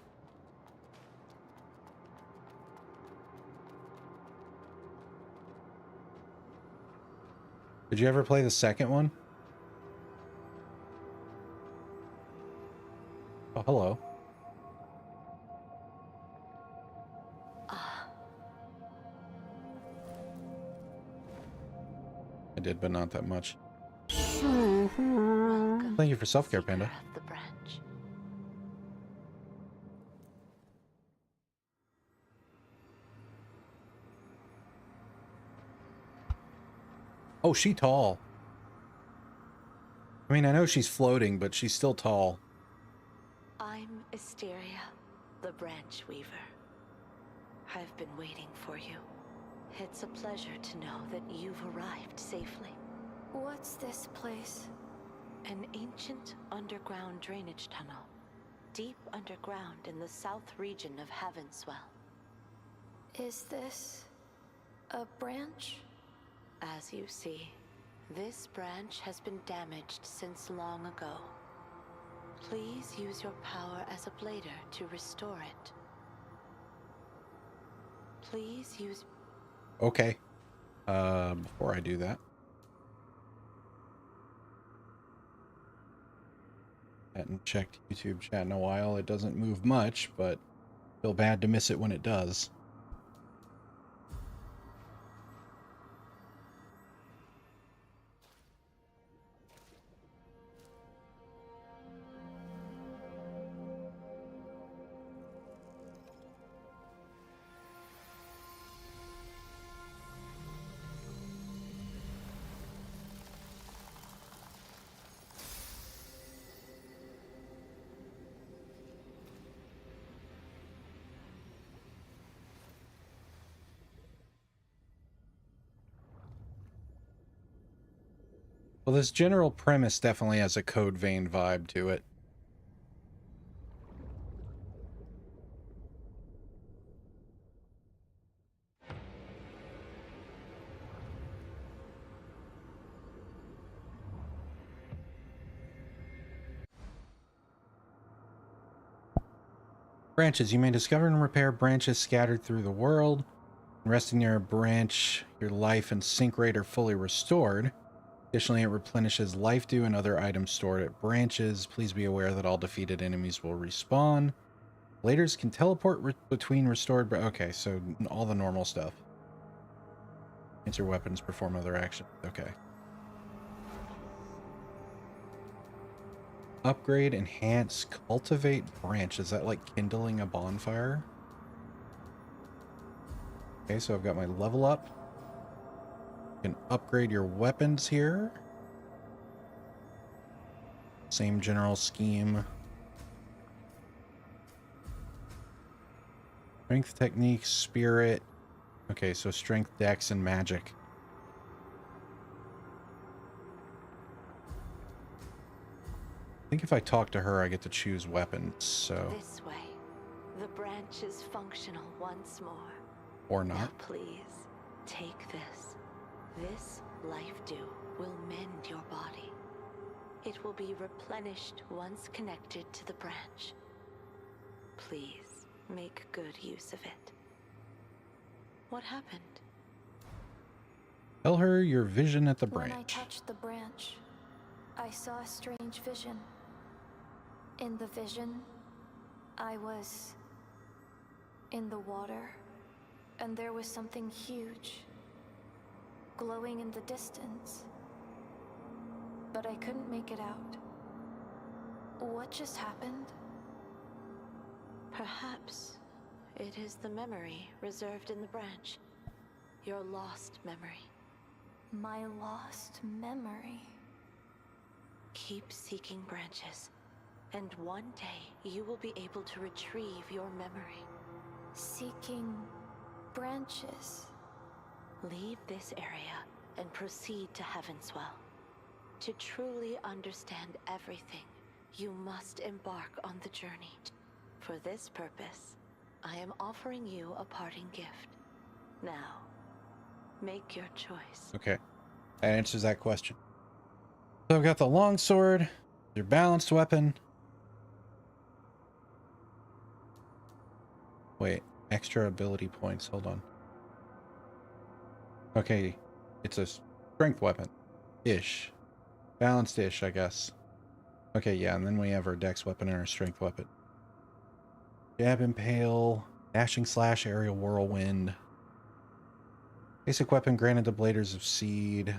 Did you ever play the second one? Oh, hello. I did, but not that much. Welcome, Thank you for self-care, seeker Panda. of the branch. Oh, she tall. I mean, I know she's floating, but she's still tall. I'm Asteria, the branch weaver. I've been waiting for you. It's a pleasure to know that you've arrived safely. What's this place? An ancient underground drainage tunnel, deep underground in the south region of Havenswell. Is this a branch? As you see, this branch has been damaged since long ago. Please use your power as a blader to restore it. Please use... Okay. Before I do that. Hadn't checked YouTube chat in a while. It doesn't move much, but feel bad to miss it when it does. Well, this general premise definitely has a Code Vein vibe to it. Branches. You may discover and repair branches scattered through the world. Resting near a branch, your life and sync rate are fully restored. Additionally, it replenishes life dew and other items stored at branches. Please be aware that all defeated enemies will respawn. Bladers can teleport between restored... Okay, so all the normal stuff. Answer weapons, perform other actions. Okay. Upgrade, enhance, cultivate branch. Is that like kindling a bonfire? Okay, so I've got my level up. You can upgrade your weapons here. Same general scheme. Strength, technique, spirit. Okay, so strength, dex, and magic. I think if I talk to her, I get to choose weapons, so... This way. The branch is functional once more. Or Now not. please, take this. This life dew will mend your body. It will be replenished once connected to the branch. Please, make good use of it. What happened? Tell her your vision at the When I branch. touched the branch, I saw a strange vision. In the vision, I was in the water, and there was something huge, glowing in the distance. But I couldn't make it out. What just happened? Perhaps it is the memory reserved in the branch. Your lost memory. My lost memory. Keep seeking branches, and one day you will be able to retrieve your memory. Seeking branches. Leave this area and proceed to Havenswell. To truly understand everything, you must embark on the journey. For this purpose, I am offering you a parting gift. Now, make your choice. Okay, that answers that question. So I've got the longsword, Your balanced weapon. Wait, extra ability points. Hold on. Okay, it's a strength weapon. Ish. Balanced ish, I guess. Okay, yeah, and then we have our dex weapon and our strength weapon. Jab, impale, dashing slash, aerial whirlwind. Basic weapon granted to bladers of seed.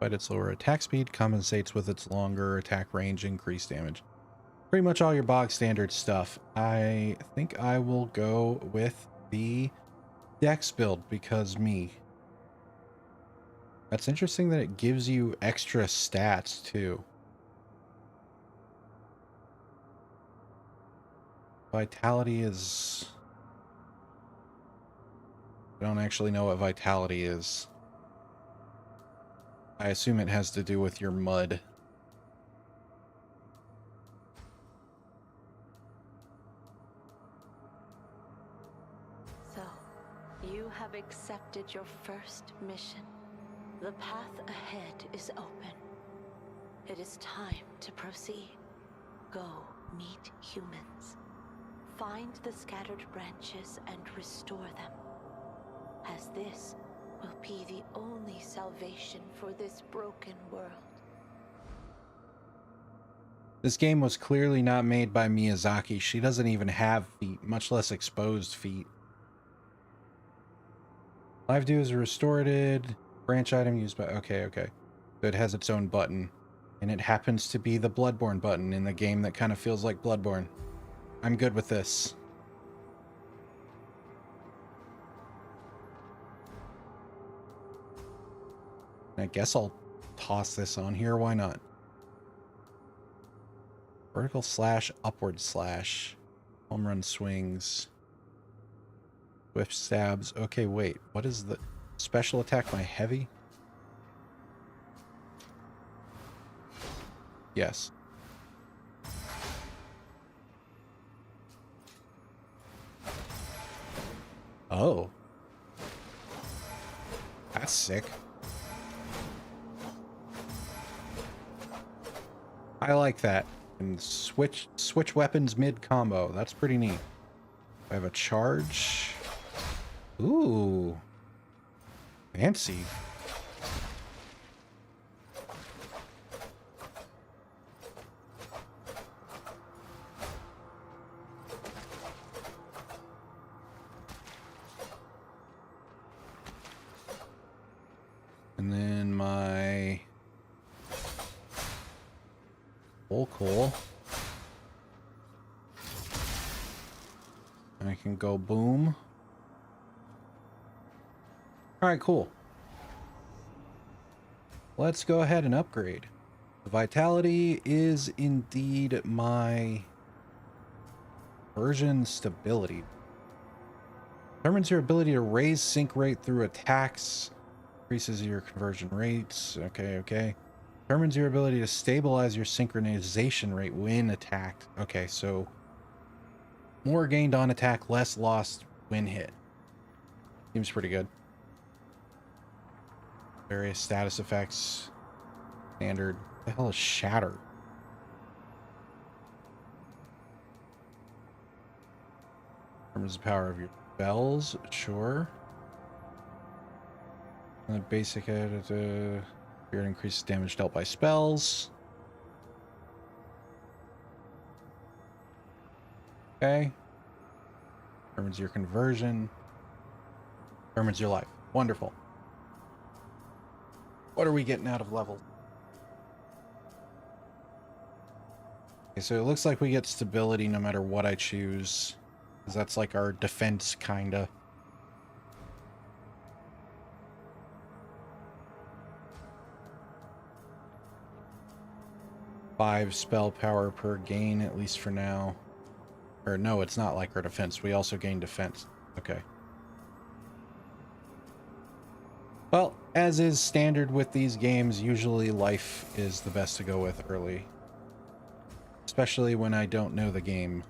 But its lower attack speed compensates with its longer attack range, increased damage. Pretty much all your bog standard stuff. I think I will go with the dex build because me. That's interesting that it gives you extra stats too. Vitality is... I don't actually know what vitality is. I assume it has to do with your mud. So, you have accepted your first mission. The path ahead is open. It is time to proceed. Go meet humans. Find the scattered branches and restore them, as this will be the only salvation for this broken world. This game was clearly not made by Miyazaki. She doesn't even have feet, much less exposed feet. Live do is restored. Branch item used by... Okay. So it has its own button. And it happens to be the Bloodborne button in the game that kind of feels like Bloodborne. I'm good with this. I guess I'll toss this on here. Why not? Vertical slash, upward slash. Home run swings. Swift stabs. Okay, wait. What is the special attack? My heavy? Yes. Oh. That's sick. I like that. And switch weapons mid combo. That's pretty neat. I have a charge. Ooh. Fancy. And then my cool. I can go boom. All right, cool. Let's go ahead and upgrade. The vitality is indeed my version stability. Determines your ability to raise sync rate through attacks. Increases your conversion rates. Okay. Determines your ability to stabilize your synchronization rate when attacked. Okay, so more gained on attack, less lost when hit. Seems pretty good. Various status effects. Standard. What the hell is shatter? Determines the power of your spells. Sure. And the basic Spirit increases damage dealt by spells. Okay. Determines your conversion. Determines your life. Wonderful. What are we getting out of level? Okay, so it looks like we get stability no matter what I choose. Because that's like our defense, kinda. Five spell power per gain, at least for now. Or no, it's not like our defense. We also gain defense. Okay. Well, as is standard with these games, usually life is the best to go with early. Especially when I don't know the game.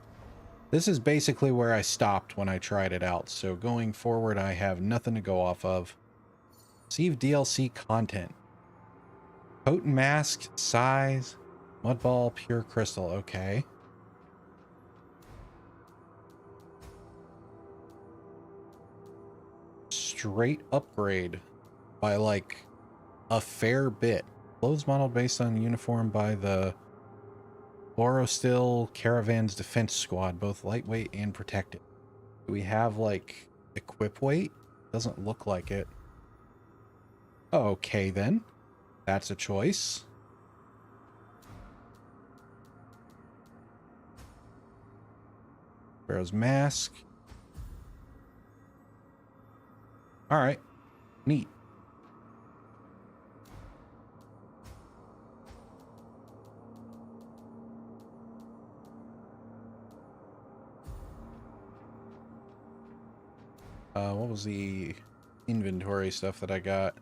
This is basically where I stopped when I tried it out, so going forward I have nothing to go off of. Receive DLC content. Potent mask, size, mudball, pure crystal. Okay. Straight upgrade by like a fair bit. Clothes model based on uniform by the Borostil Caravan's Defense Squad, both lightweight and protected. Do we have like equip weight? Doesn't look like it. Okay then. That's a choice. Pharaoh's mask. Alright. Neat. What was the inventory stuff that I got?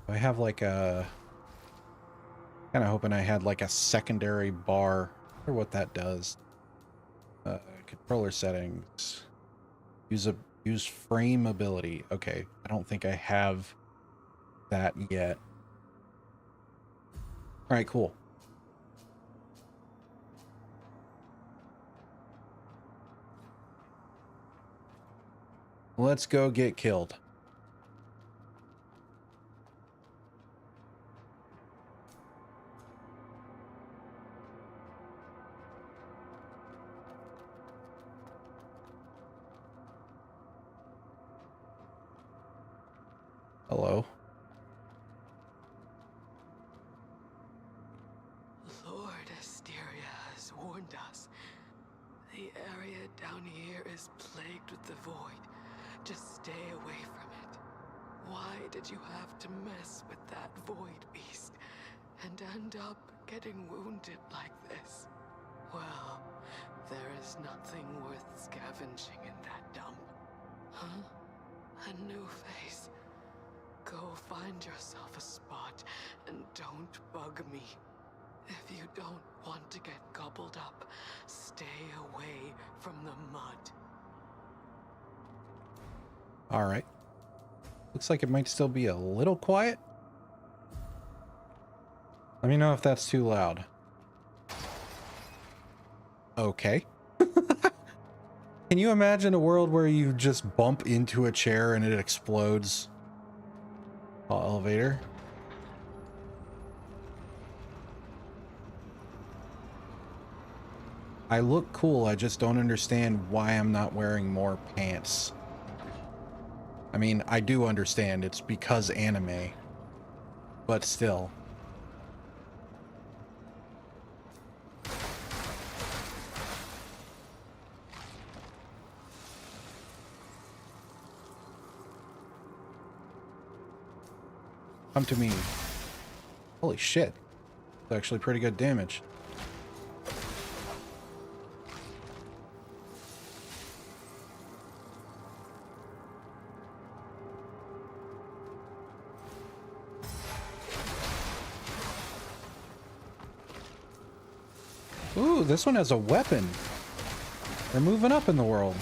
I have like a... kind of hoping I had like a secondary bar. I wonder what that does. Controller settings. Use frame ability. Okay, I don't think I have that yet. All right, cool. Let's go get killed. Hello. Lord Asteria has warned us. The area down here is plagued with the void. Just stay away from it. Why did you have to mess with that void beast and end up getting wounded like this? Well, there is nothing worth scavenging in that dump. Huh? A new face. Go find yourself a spot and don't bug me. If you don't want to get gobbled up, stay away from the mud. All right. Looks like it might still be a little quiet. Let me know if that's too loud. Okay. Can you imagine a world where you just bump into a chair and it explodes? Elevator. I look cool, I just don't understand why I'm not wearing more pants. I mean, I do understand it's because anime, but still. Come to me. Holy shit. It's actually pretty good damage. Ooh, this one has a weapon. They're moving up in the world.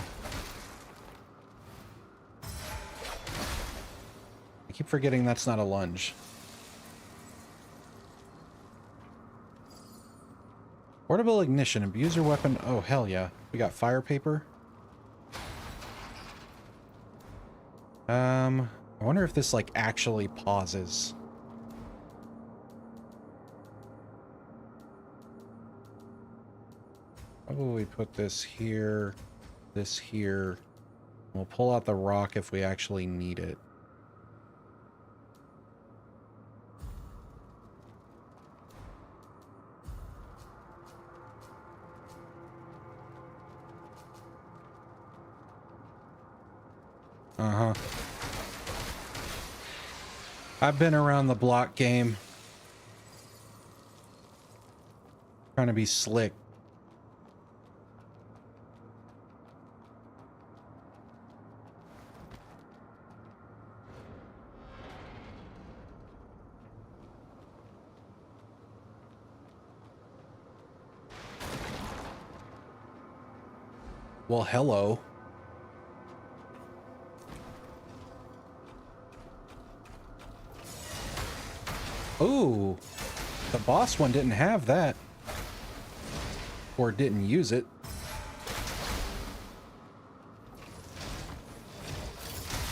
I keep forgetting that's not a lunge. Portable ignition, abuser weapon. Oh, hell yeah. We got fire paper. I wonder if this like actually pauses. Probably put this here, this here. We'll pull out the rock if we actually need it. Uh-huh. I've been around the block game. Trying to be slick. Well, hello. Ooh, the boss one didn't have that. Or didn't use it.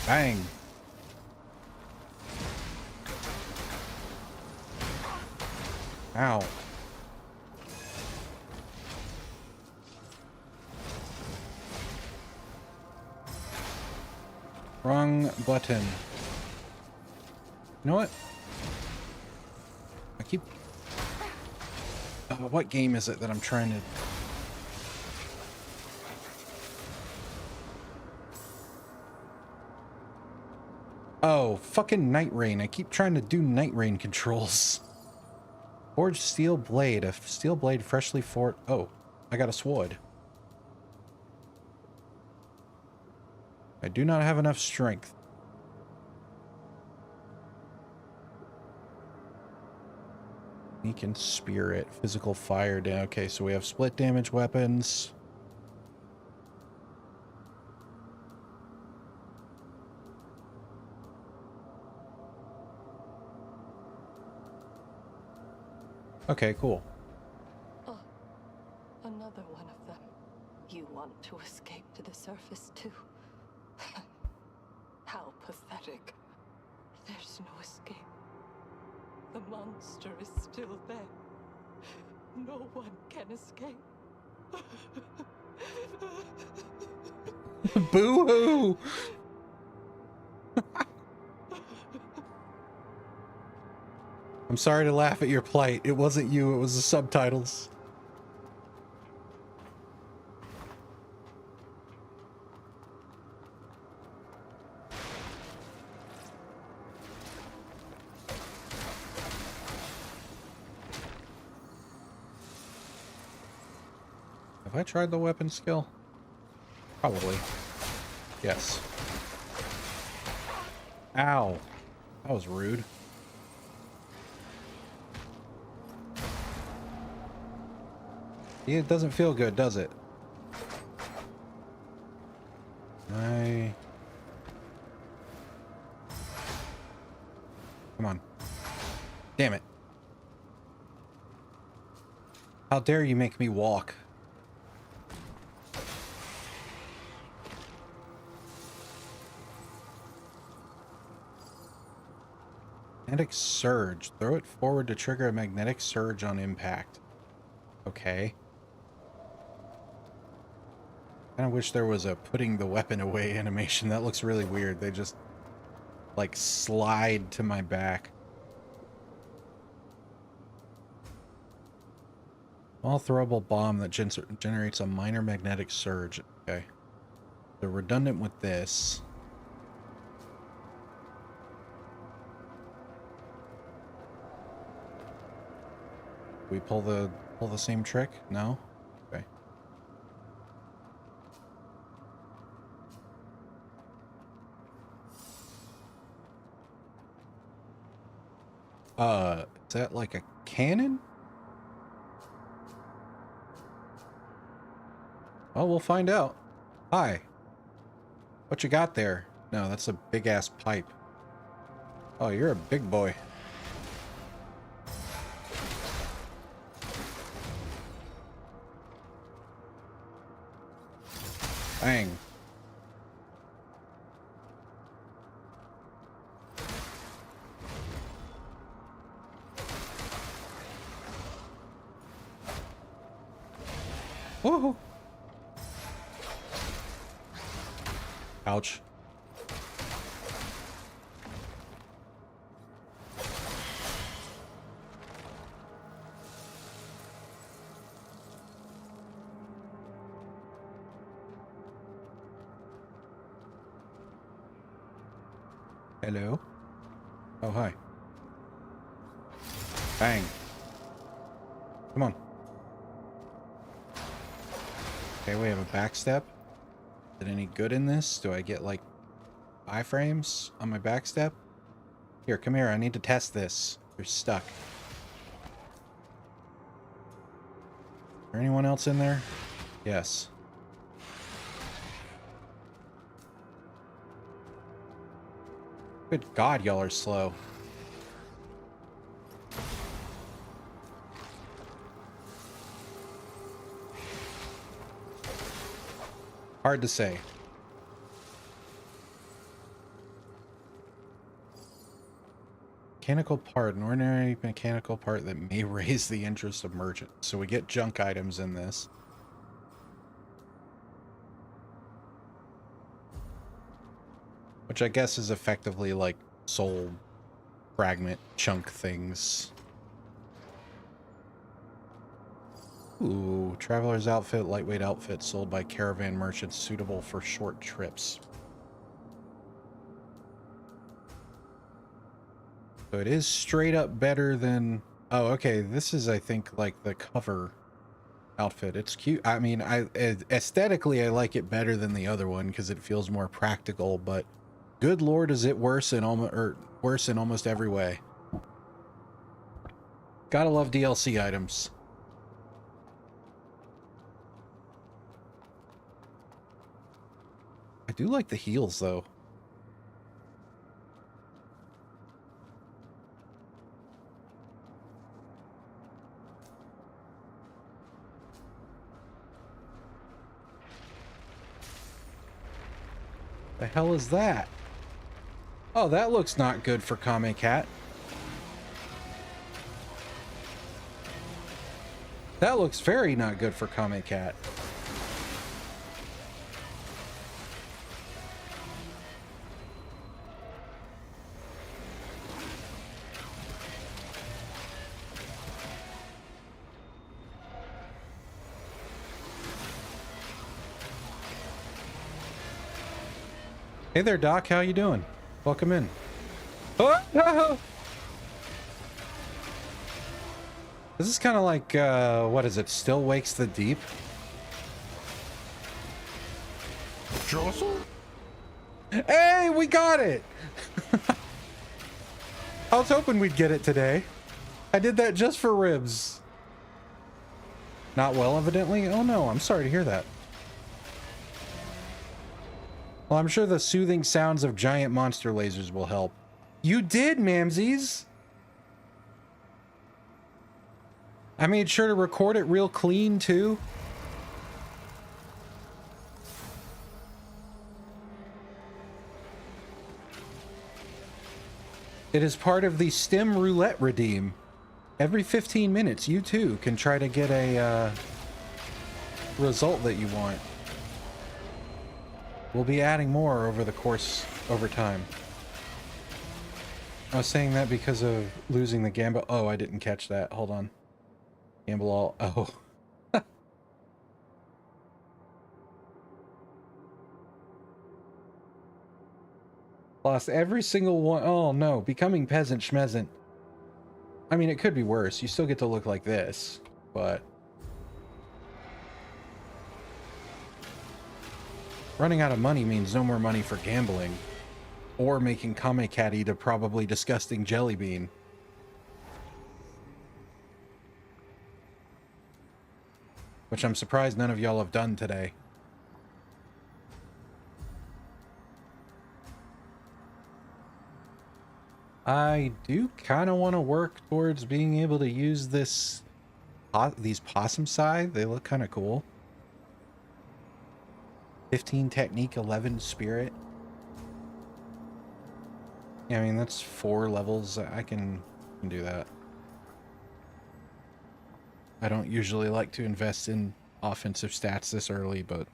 Bang. Ow. Wrong button. You know what? I keep... what game is it that I'm trying to... Oh, fucking Night Rain. I keep trying to do Night Rain controls. Forged steel blade. A steel blade freshly forged... Oh, I got a sword. I do not have enough strength. Sneak and spirit. Physical fire down. Okay, so we have split damage weapons. Okay, cool. Oh, another one of them. You want to escape to the surface too? How pathetic. There's no escape. The monster is still there. No one can escape. Boo-hoo! I'm sorry to laugh at your plight. It wasn't you, it was the subtitles. Have I tried the weapon skill? Probably. Yes. Ow. That was rude. It doesn't feel good, does it? Come on. Damn it. How dare you make me walk? Magnetic surge. Throw it forward to trigger a magnetic surge on impact. Okay. I wish there was a putting the weapon away animation. That looks really weird. They just like slide to my back. Small throwable bomb that generates a minor magnetic surge. Okay. They're redundant with this. We pull the same trick? No? Okay. Is that like a cannon? Well, we'll find out. Hi. What you got there? No, that's a big ass pipe. Oh, you're a big boy. Bang. Woohoo. Ouch. Hello? Oh, hi. Bang. Come on. Okay, we have a backstep. Is it any good in this? Do I get, like, iframes on my backstep? Here, come here. I need to test this. You're stuck. Is there anyone else in there? Yes. Good God, y'all are slow. Hard to say. Mechanical part, an ordinary mechanical part that may raise the interest of merchants. So we get junk items in this. Which I guess is effectively like soul fragment chunk things. Ooh, traveler's outfit, lightweight outfit sold by caravan merchants suitable for short trips. So it is straight up better than... Oh, okay. This is, I think, like the cover outfit. It's cute. I mean, aesthetically, I like it better than the other one because it feels more practical, but good lord, is it worse in almost every way. Gotta love DLC items. I do like the heels, though. The hell is that? Oh, that looks not good for Kame Cat. That looks very not good for Kame Cat. Hey there, Doc. How you doing? Welcome in. Oh, no! This is kind of like, what is it? Still Wakes the Deep? Jostle? Hey, we got it! I was hoping we'd get it today. I did that just for ribs. Not well, evidently? Oh no, I'm sorry to hear that. Well, I'm sure the soothing sounds of giant monster lasers will help. You did, Mamsies! I made sure to record it real clean, too. It is part of the Stem Roulette Redeem. Every 15 minutes, you too can try to get a result that you want. We'll be adding more over the course, over time. I was saying that because of losing the gamble. Oh, I didn't catch that. Hold on. Gamble all. Oh. Lost every single one. Oh no, becoming peasant schmeasant. I mean, it could be worse. You still get to look like this, but... Running out of money means no more money for gambling. Or making Kame Cat eat a probably disgusting jelly bean. Which I'm surprised none of y'all have done today. I do kind of want to work towards being able to use this, these possum scythe. They look kind of cool. 15 technique, 11 spirit. Yeah, I mean, that's 4 levels. I can do that. I don't usually like to invest in offensive stats this early, but...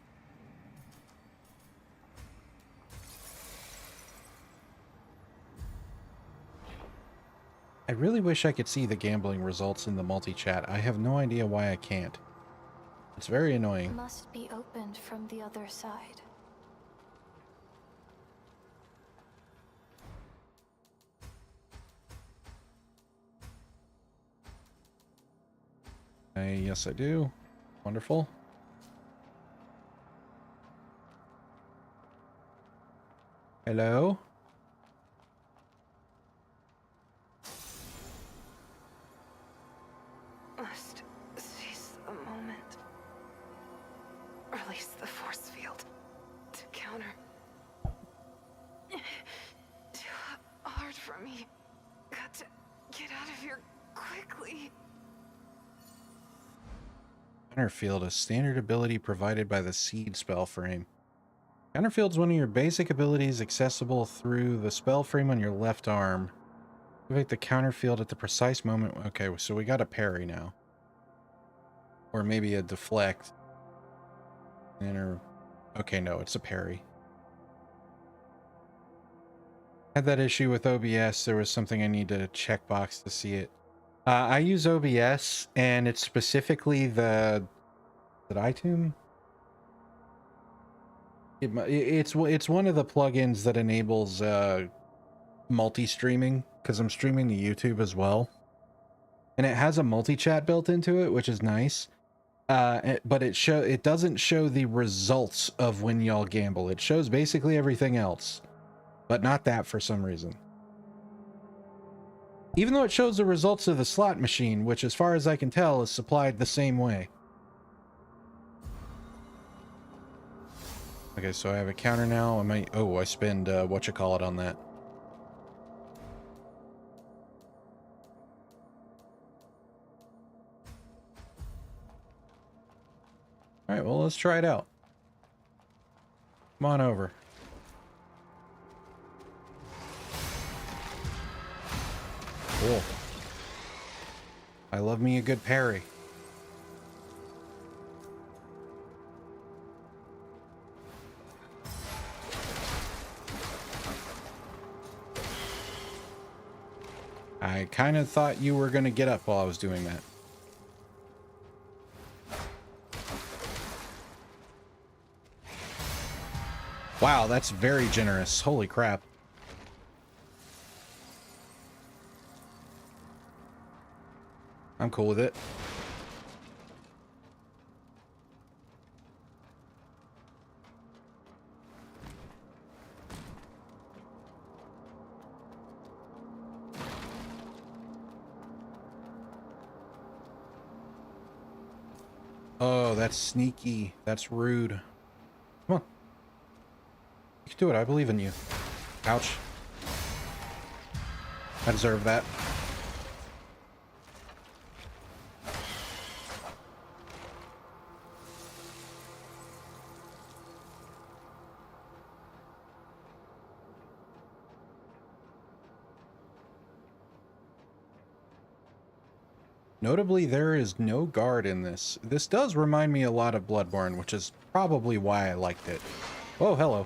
I really wish I could see the gambling results in the multi-chat. I have no idea why I can't. It's very annoying. Must be opened from the other side. Yes, I do. Wonderful. Hello? Must seize the moment. Release the force field to counter. To for me. Got to get out of here quickly. Counterfield, a standard ability provided by the Seed spell frame. Counterfield is one of your basic abilities accessible through the spell frame on your left arm. Activate the counterfield at the precise moment. Okay, so we got a parry now. Or maybe a deflect. Okay, no, it's a parry. Had that issue with OBS. There was something I need to checkbox to see it. I use OBS, and it's specifically the iTunes. It's one of the plugins that enables multi-streaming, because I'm streaming to YouTube as well, and it has a multi-chat built into it, which is nice. But it doesn't show the results of when y'all gamble. It shows basically everything else, but not that for some reason. Even though it shows the results of the slot machine, which as far as I can tell is supplied the same way. Okay, so I have a counter now. I spend whatchamacallit on that. Alright, well, let's try it out. Come on over. Cool. I love me a good parry. I kind of thought you were going to get up while I was doing that. Wow, that's very generous. Holy crap. I'm cool with it. Oh, that's sneaky. That's rude. Come on. You can do it. I believe in you. Ouch. I deserve that. Notably, there is no guard in this. This does remind me a lot of Bloodborne, which is probably why I liked it. Oh, hello.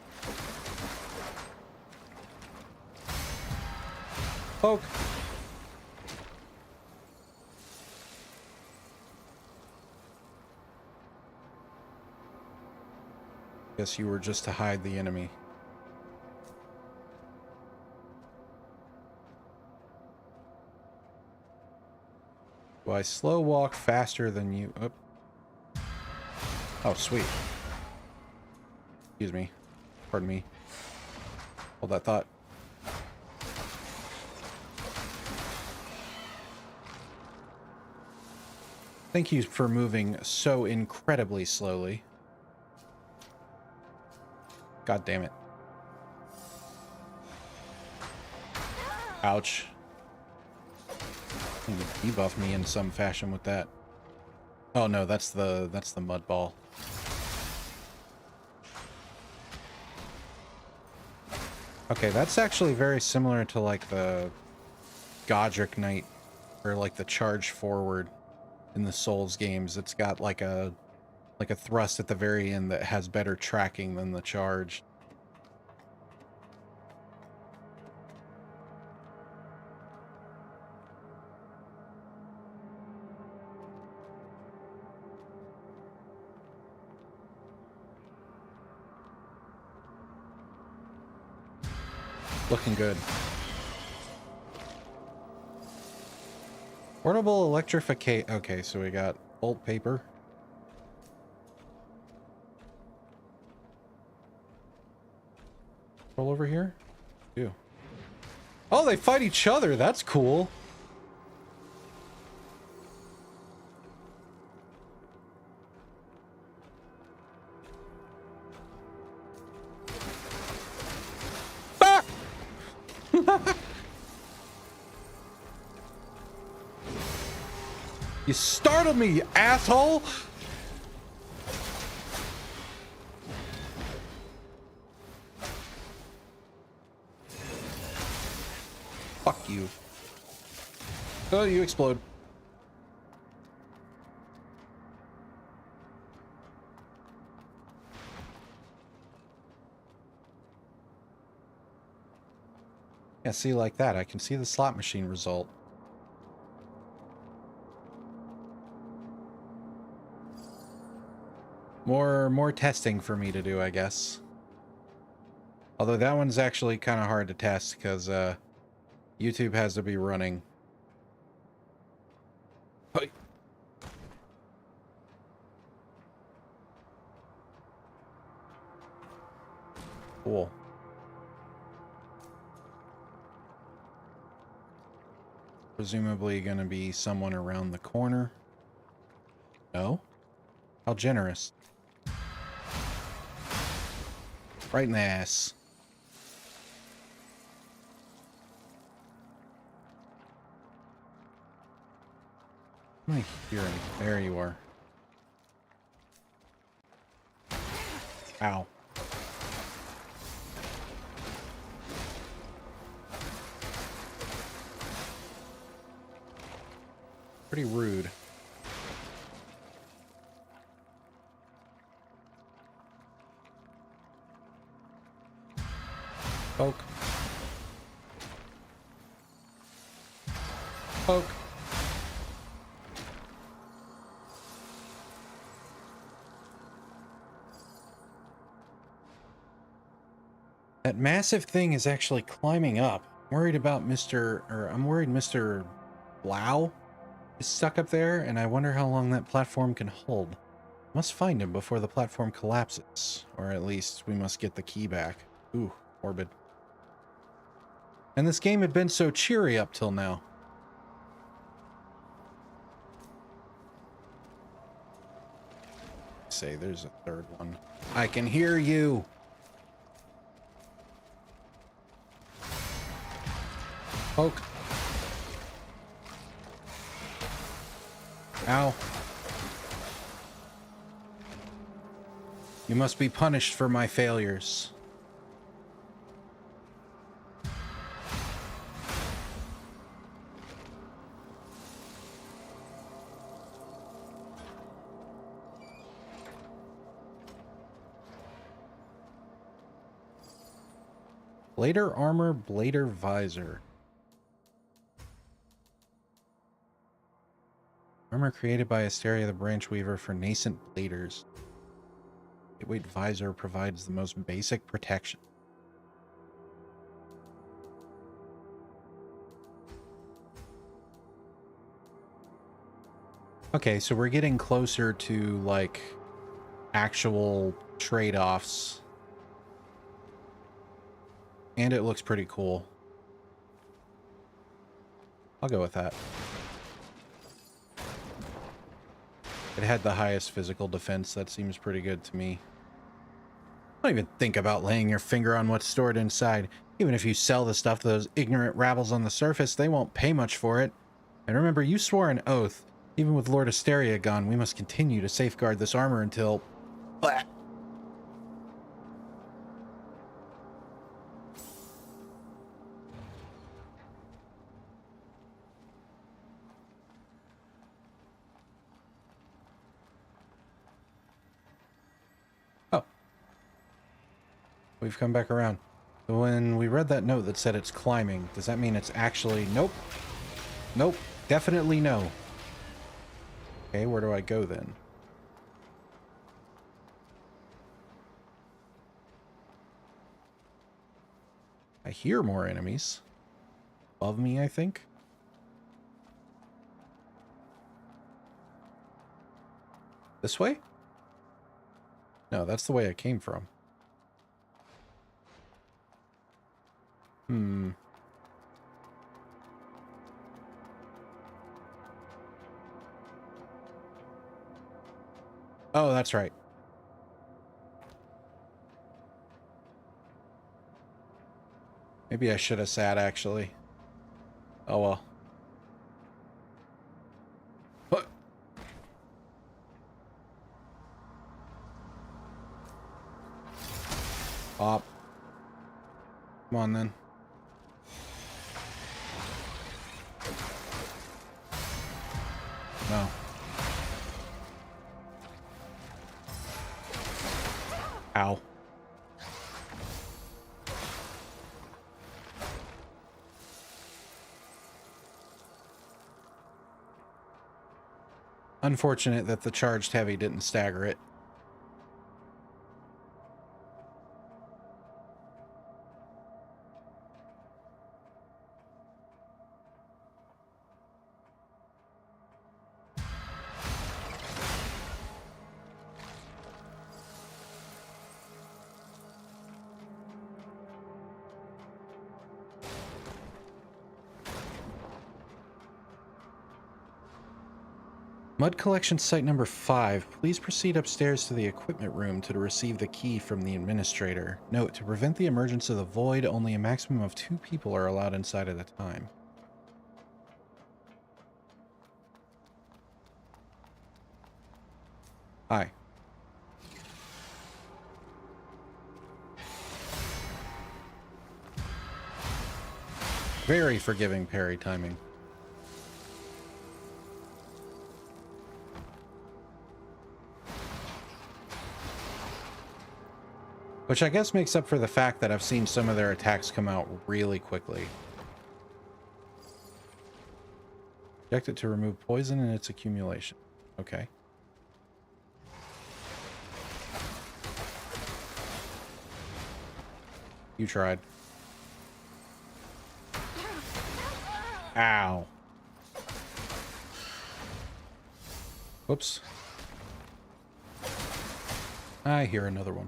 Poke. Guess you were just to hide the enemy. Do I slow walk faster than you? Oh, sweet. Excuse me. Pardon me. Hold that thought. Thank you for moving so incredibly slowly. God damn it. Ouch. You debuff me in some fashion with that. Oh no, that's the mud ball. Okay, that's actually very similar to like the Godric Knight, or like the charge forward in the Souls games. It's got like a thrust at the very end that has better tracking than the charge. Looking good. Portable electrification. Okay, so we got bolt paper. All over here? Ew. Oh, they fight each other. That's cool. You startled me, you asshole! Fuck you. Oh, you explode. Yeah, see, like that, I can see the slot machine result. More testing for me to do, I guess. Although that one's actually kind of hard to test because YouTube has to be running. Hey. Cool. Presumably gonna be someone around the corner. No? How generous. Right in the ass. Am I hearing? There you are. Ow. Pretty rude. Poke. Poke. That massive thing is actually climbing up. I'm worried about I'm worried Mr. Blau is stuck up there, and I wonder how long that platform can hold. Must find him before the platform collapses, or at least we must get the key back. Ooh, morbid. And this game had been so cheery up till now. Say there's a third one. I can hear you. Poke. Ow. You must be punished for my failures. Blader armor, blader visor. Armor created by Asteria the Branch Weaver for nascent bladers. Lightweight visor provides the most basic protection. Okay, so we're getting closer to, like, actual trade-offs. And it looks pretty cool. I'll go with that. It had the highest physical defense. That seems pretty good to me. Don't even think about laying your finger on what's stored inside. Even if you sell the stuff to those ignorant rabbles on the surface, they won't pay much for it. And remember, you swore an oath. Even with Lord Asteria gone, we must continue to safeguard this armor until... Blah. Oh. We've come back around. When we read that note that said it's climbing, does that mean it's actually... Nope. Nope. Definitely no. Okay, where do I go then? I hear more enemies. Above me, I think. This way? No, that's the way I came from. Oh, that's right. Maybe I should have sat, actually. Oh, well. What? Pop. Come on then. No. Ow. Unfortunate that the charged heavy didn't stagger it. Mud collection site number 5. Please proceed upstairs to the equipment room to receive the key from the administrator. Note, to prevent the emergence of the void, only a maximum of 2 people are allowed inside at a time. Hi. Very forgiving parry timing. Which I guess makes up for the fact that I've seen some of their attacks come out really quickly. Project it to remove poison and its accumulation. Okay. You tried. Ow. Whoops. I hear another one.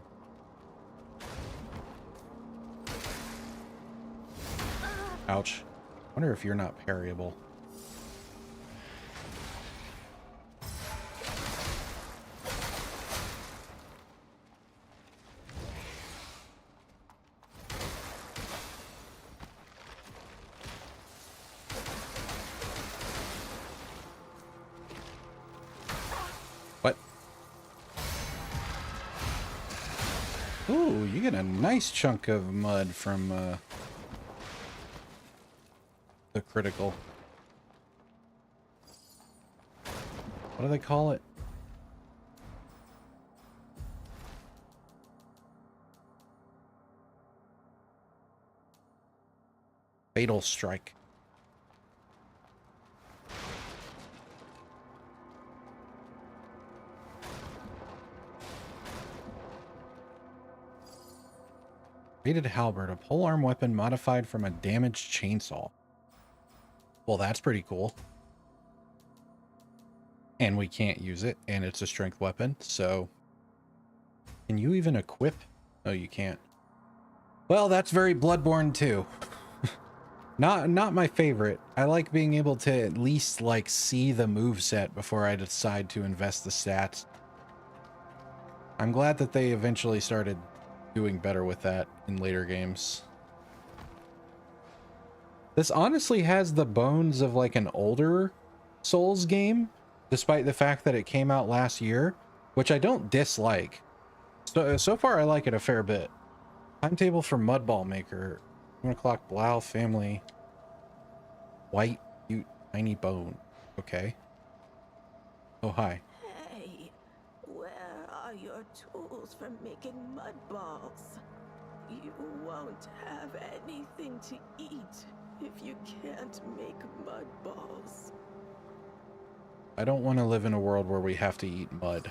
Ouch. Wonder if you're not parryable. What? Ooh, you get a nice chunk of mud from the critical. What do they call it? Fatal strike. Rated halberd, a polearm weapon modified from a damaged chainsaw. Well, that's pretty cool. And we can't use it, and it's a strength weapon, so... Can you even equip? No, you can't. Well, that's very Bloodborne too. Not my favorite. I like being able to at least, like, see the moveset before I decide to invest the stats. I'm glad that they eventually started doing better with that in later games. This honestly has the bones of like an older Souls game, despite the fact that it came out last year, which I don't dislike. So far I like it a fair bit. Timetable for Mudball Maker. 1 o'clock Blau family. White, cute, tiny bone. Okay. Oh, hi. Hey, where are your tools for making mud balls? You won't have anything to eat if you can't make mud balls. I don't want to live in a world where we have to eat mud.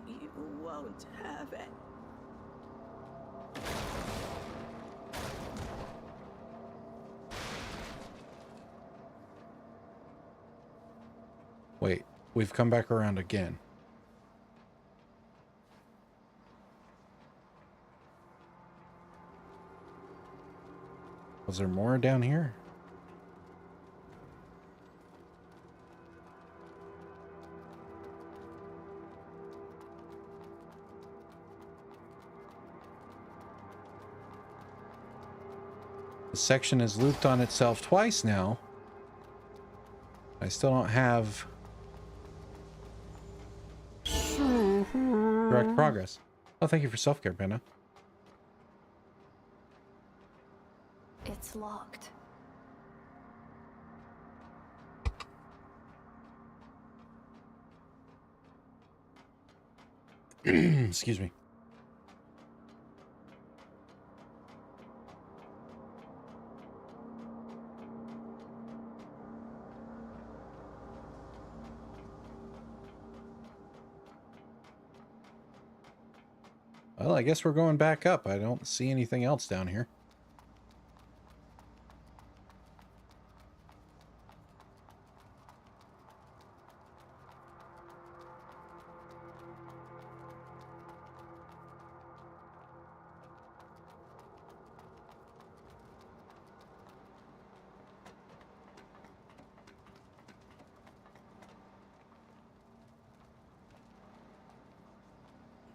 You won't have it. Wait, we've come back around again. Was there more down here? The section is looped on itself twice now. I still don't have direct progress. Oh, thank you for self-care, Panda. It's locked. Excuse me. Well, I guess we're going back up. I don't see anything else down here.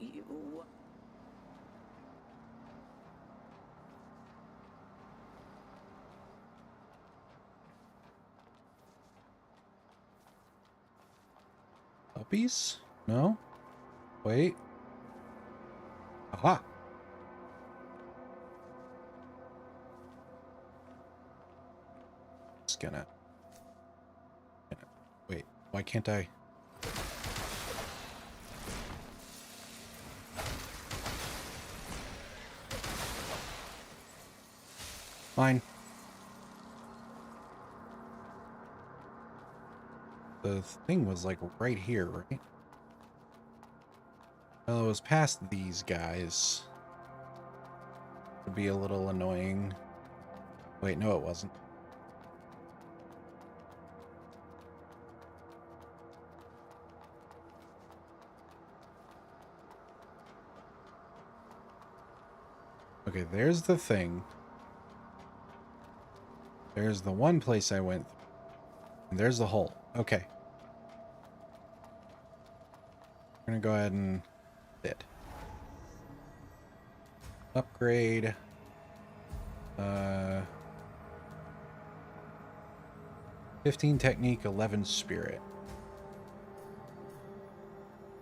You. Puppies? No? Wait. Aha! Just gonna... Wait, why can't I... Mine. The thing was like right here, right? Well, it was past these guys. Would be a little annoying. Wait, no, it wasn't. Okay, there's the thing. There's the one place I went through. And there's the hole. Okay. We're gonna go ahead and hit. Upgrade. 15 technique, 11 spirit.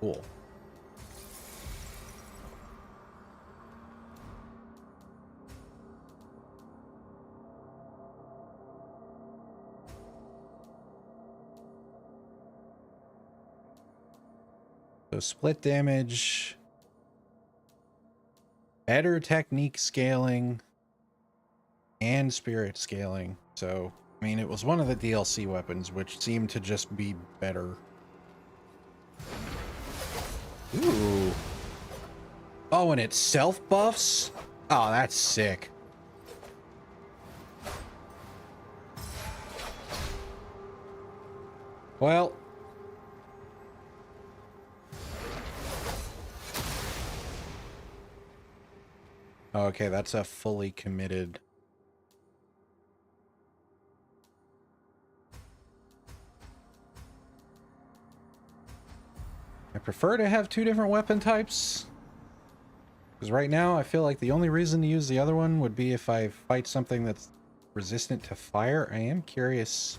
Cool. So split damage, better technique scaling, and spirit scaling. So, I mean, it was one of the DLC weapons, which seemed to just be better. Ooh. Oh, and it self-buffs? Oh, that's sick. Well... Okay, that's a fully committed. I prefer to have two different weapon types. Because right now, I feel like the only reason to use the other one would be if I fight something that's resistant to fire. I am curious.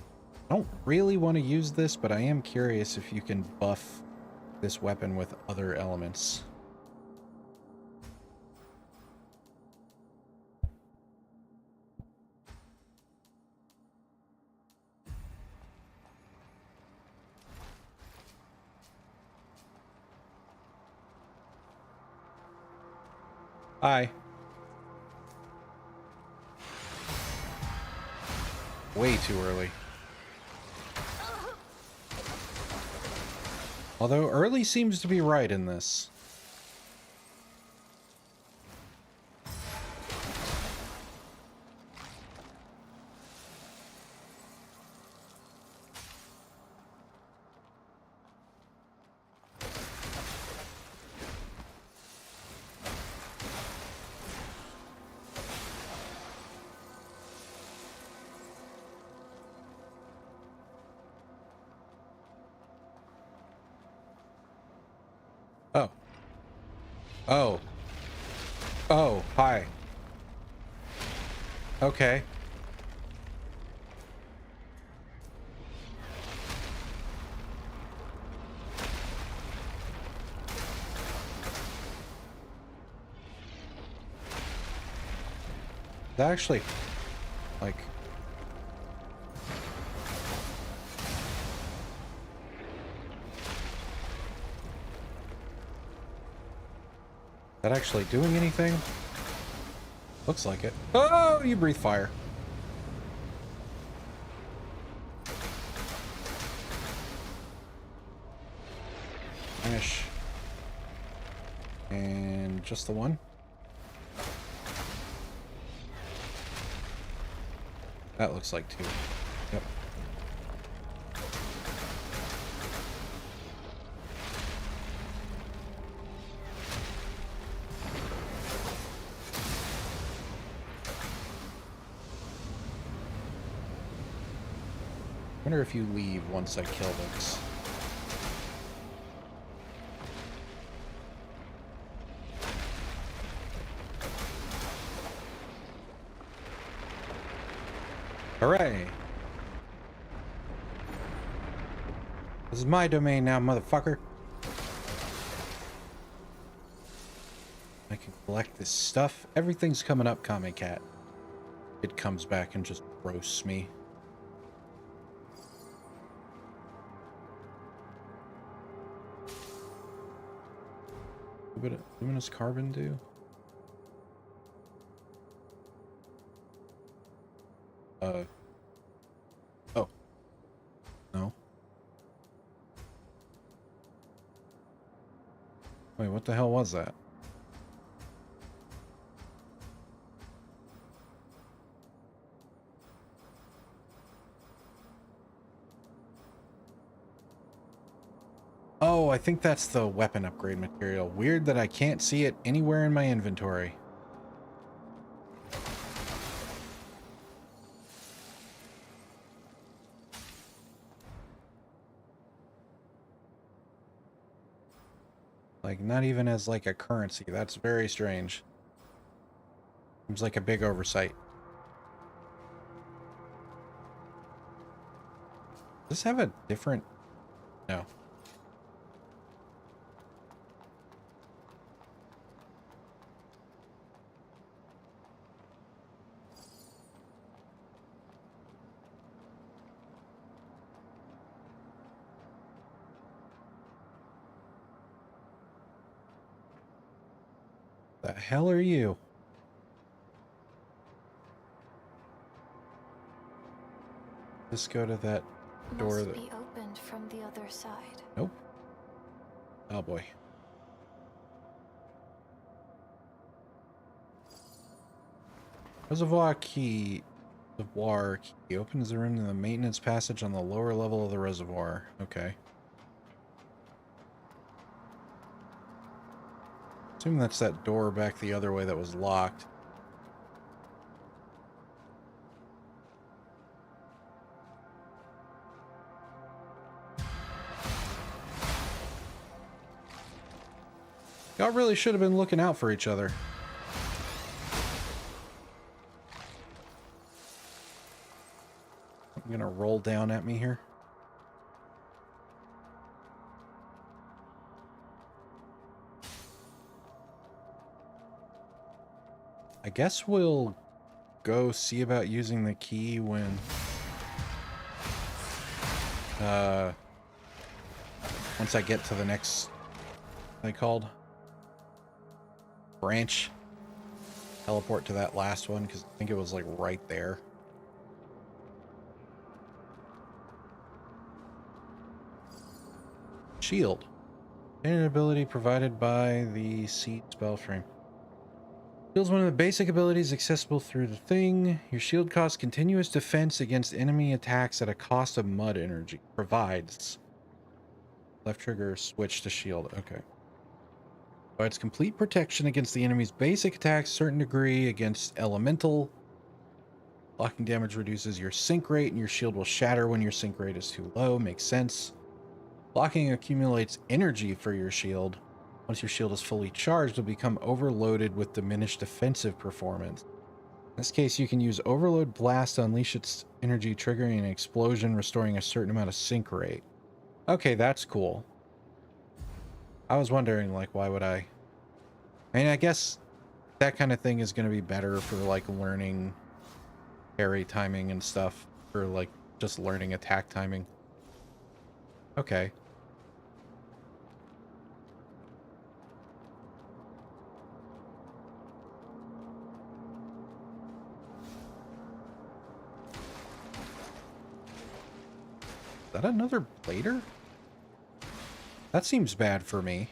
I don't really want to use this, but I am curious if you can buff this weapon with other elements. Hi. Way too early. Although early seems to be right in this. Oh. Oh. Oh, hi. Okay. That actually, like... That actually doing anything? Looks like it. Oh, you breathe fire. Finish. And just the one? That looks like two. Yep. Wonder if you leave once I kill this. Hooray! This is my domain now, motherfucker. I can collect this stuff. Everything's coming up, Kame Cat. It comes back and just roasts me. What does luminous carbon do? Oh. No. Wait, what the hell was that? Oh, I think that's the weapon upgrade material. Weird that I can't see it anywhere in my inventory. Like, not even as like a currency. That's very strange. Seems like a big oversight. Does this have a different... No. The hell are you? Let's go to that door. Must be opened from the other side. Nope. Oh boy. Reservoir key. Reservoir key opens the room to the maintenance passage on the lower level of the reservoir. Okay. Assume that's that door back the other way that was locked. Y'all really should have been looking out for each other. I'm gonna roll down at me here. I guess we'll go see about using the key when once I get to the next, what they called, branch. Teleport to that last one because I think it was like right there. Shield. An ability provided by the seed spell frame. Shield's one of the basic abilities accessible through the thing. Your shield costs continuous defense against enemy attacks at a cost of mud energy. Provides. Left trigger, switch to shield. Okay. Provides complete protection against the enemy's basic attacks, certain degree against elemental. Blocking damage reduces your sync rate, and your shield will shatter when your sync rate is too low. Makes sense. Blocking accumulates energy for your shield. Once your shield is fully charged, it'll become overloaded with diminished defensive performance. In this case, you can use Overload Blast to unleash its energy, triggering an explosion, restoring a certain amount of sync rate. Okay, that's cool. I was wondering, like, why would I mean, I guess that kind of thing is going to be better for like learning parry timing and stuff, for like just learning attack timing. Okay. Is that another blader? That seems bad for me.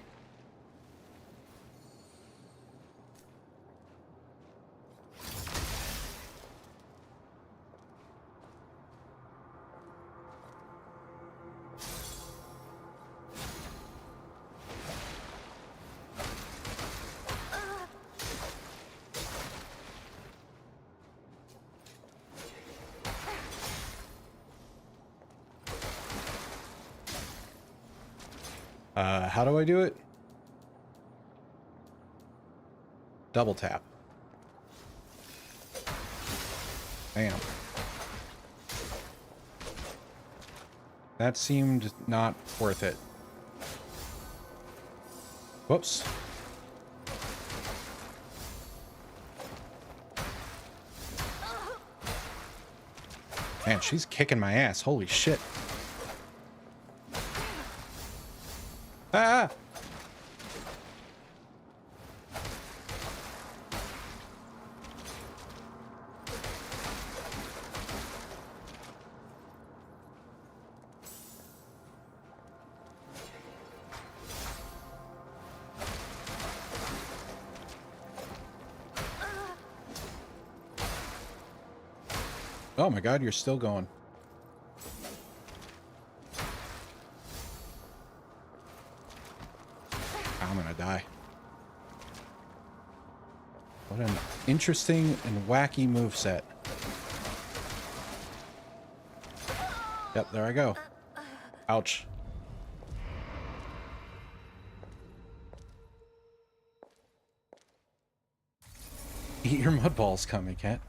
How do I do it? Double tap. Bam. That seemed not worth it. Whoops. Man, she's kicking my ass. Holy shit. Ah! Oh my god, you're still going. I'm gonna die. What an interesting and wacky moveset. Yep, there I go. Ouch. Eat your mud balls, Kami Cat.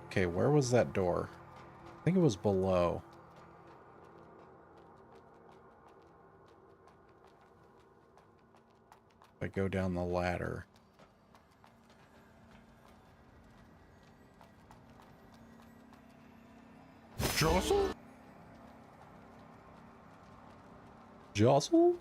Okay, where was that door? I think it was below. If I go down the ladder. Jostle? Jostle?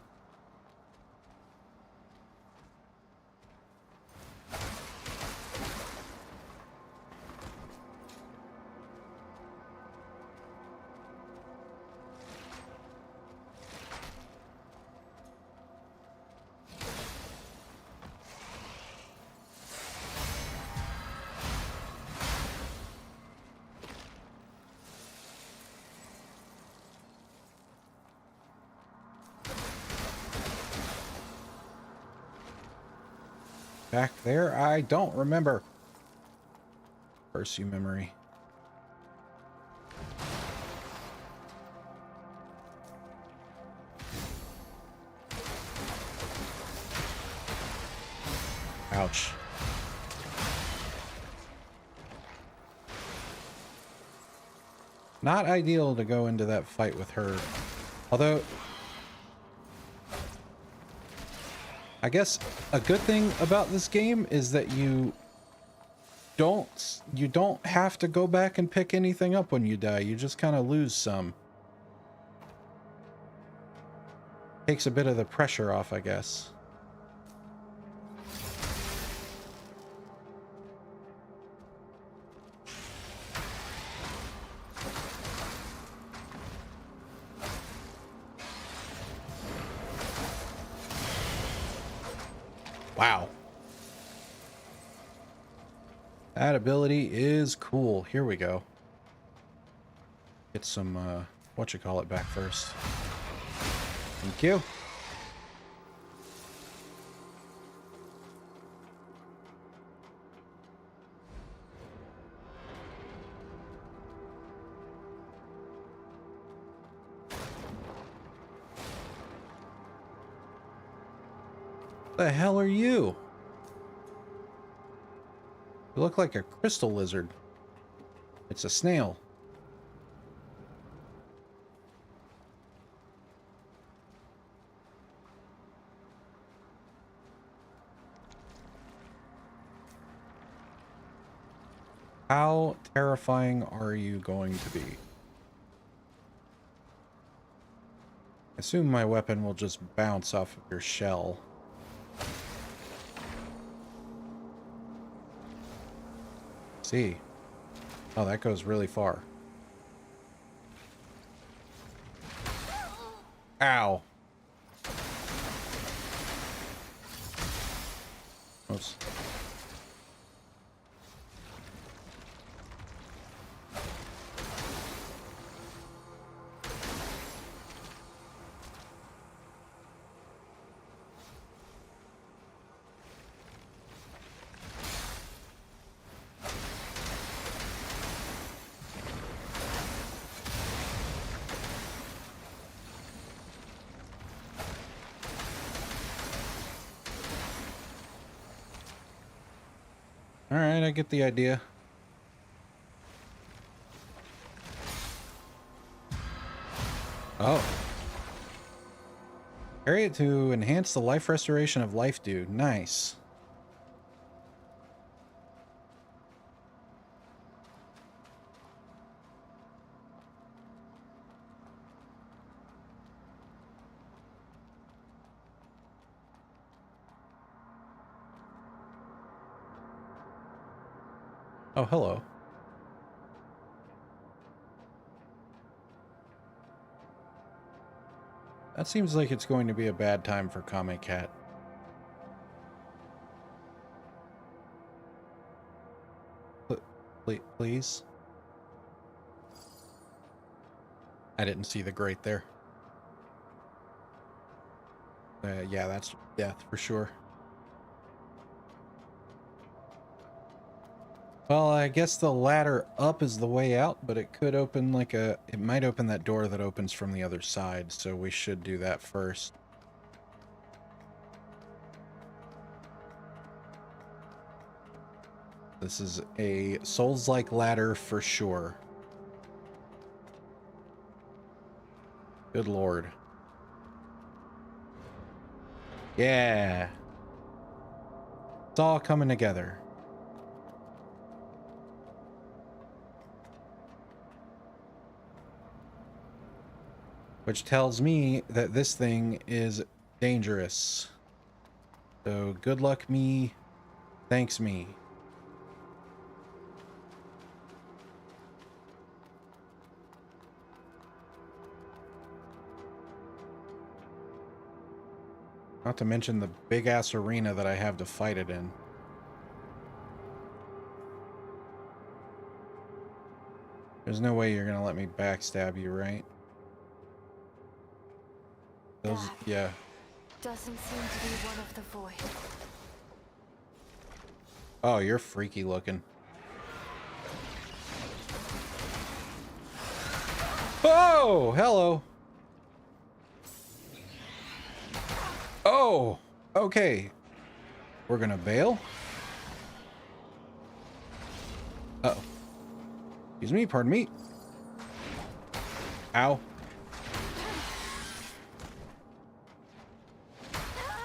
Back there? I don't remember. Curse you, memory. Ouch. Not ideal to go into that fight with her. Although, I guess a good thing about this game is that you don't have to go back and pick anything up when you die. You just kind of lose some. Takes a bit of the pressure off, I guess. Wow. That ability is cool. Here we go. Get some, whatchamacallit back first. Thank you. The hell are you? You look like a crystal lizard. It's a snail. How terrifying are you going to be? I assume my weapon will just bounce off of your shell. See. Oh, that goes really far. Ow. Oops. Alright, I get the idea. Oh. Carry it to enhance the life restoration of Life Dude. Nice. Oh, hello. That seems like it's going to be a bad time for Kame Cat. Please? I didn't see the grate there. Yeah, that's death for sure. Well, I guess the ladder up is the way out, but it could open like a... It might open that door that opens from the other side, so we should do that first. This is a Souls-like ladder for sure. Good lord. Yeah. It's all coming together. Which tells me that this thing is dangerous. So good luck me, thanks me. Not to mention the big ass arena that I have to fight it in. There's no way you're gonna let me backstab you, right? Those, yeah. Doesn't seem to be one of the void. Oh, you're freaky looking. Oh, hello. Oh, okay. We're gonna bail. Uh-oh. Excuse me, pardon me. Ow.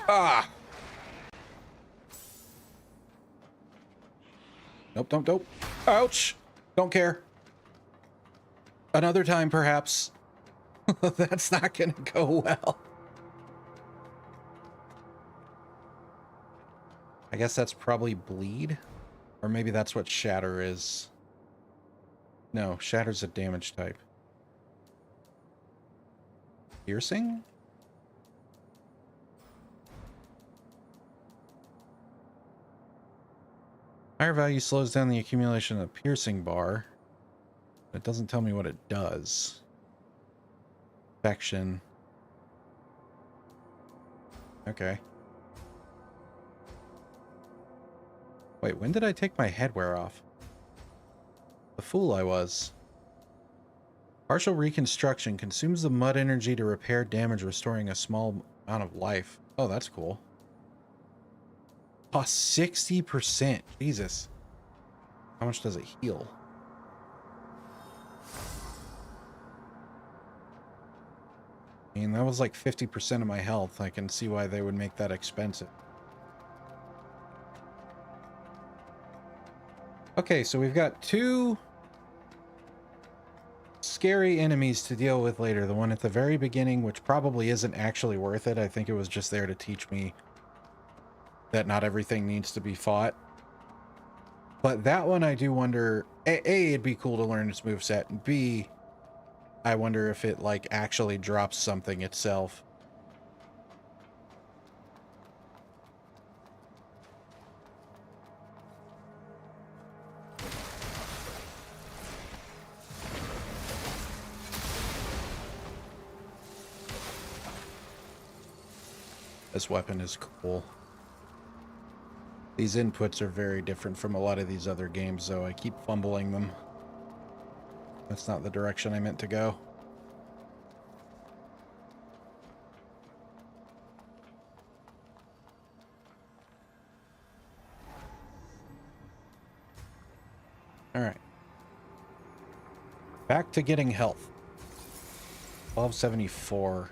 Ah! Nope, nope. Ouch! Don't care. Another time, perhaps. That's not gonna go well. I guess that's probably bleed. Or maybe that's what shatter is. No, shatter's a damage type. Piercing? Higher value slows down the accumulation of the piercing bar. It doesn't tell me what it does. Infection. Okay. Wait, when did I take my headwear off? The fool I was. Partial reconstruction consumes the mud energy to repair damage, restoring a small amount of life. Oh, that's cool. Oh, 60%. Jesus. How much does it heal? I mean, that was like 50% of my health. I can see why they would make that expensive. Okay, so we've got two scary enemies to deal with later. The one at the very beginning, which probably isn't actually worth it. I think it was just there to teach me that not everything needs to be fought. But that one I do wonder, A, it'd be cool to learn its moveset, and B, I wonder if it, like, actually drops something itself. This weapon is cool. These inputs are very different from a lot of these other games, though. I keep fumbling them. That's not the direction I meant to go. Alright. Back to getting health. 1274.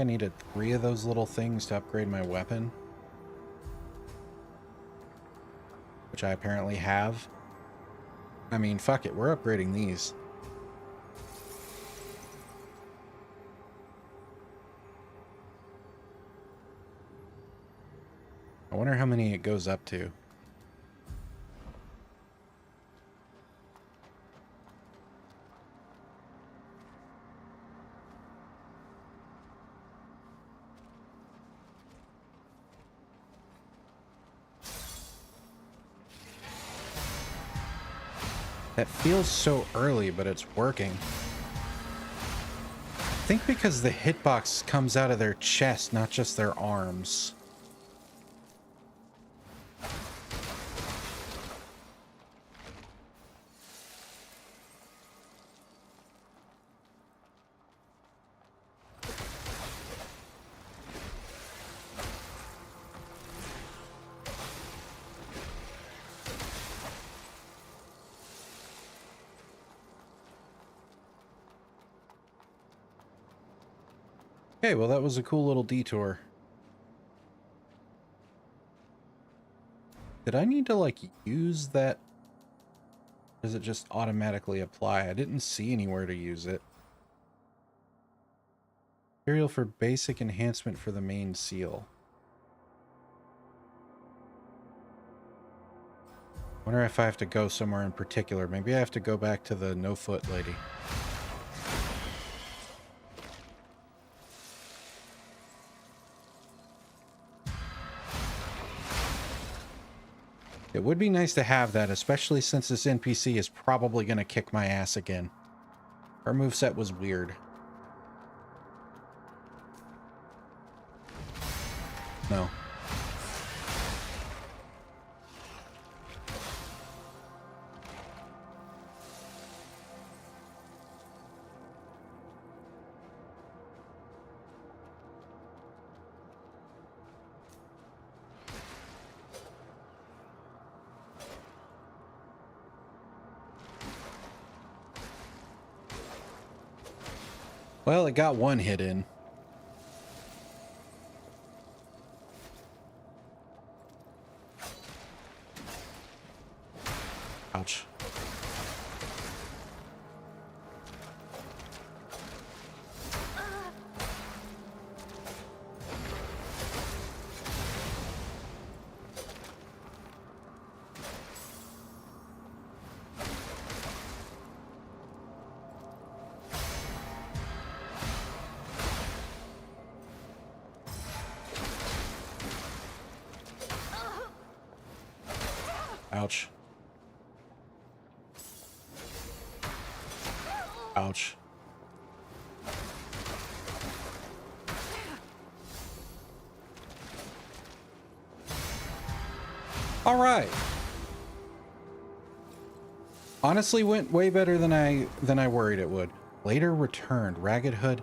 I needed 3 of those little things to upgrade my weapon, which I apparently have. I mean, fuck it, we're upgrading these. I wonder how many it goes up to. That feels so early, but it's working. I think because the hitbox comes out of their chest, not just their arms. Okay, well that was a cool little detour. Did I need to, like, use that? Does it just automatically apply? I didn't see anywhere to use it. Material for basic enhancement for the main seal. Wonder if I have to go somewhere in particular. Maybe I have to go back to the no-foot lady. It would be nice to have that, especially since this NPC is probably going to kick my ass again. Her moveset was weird. No. Well, it got one hit in. Ouch. Ouch. Ouch. All right. Honestly, went way better than I worried it would. Later returned. Ragged Hood.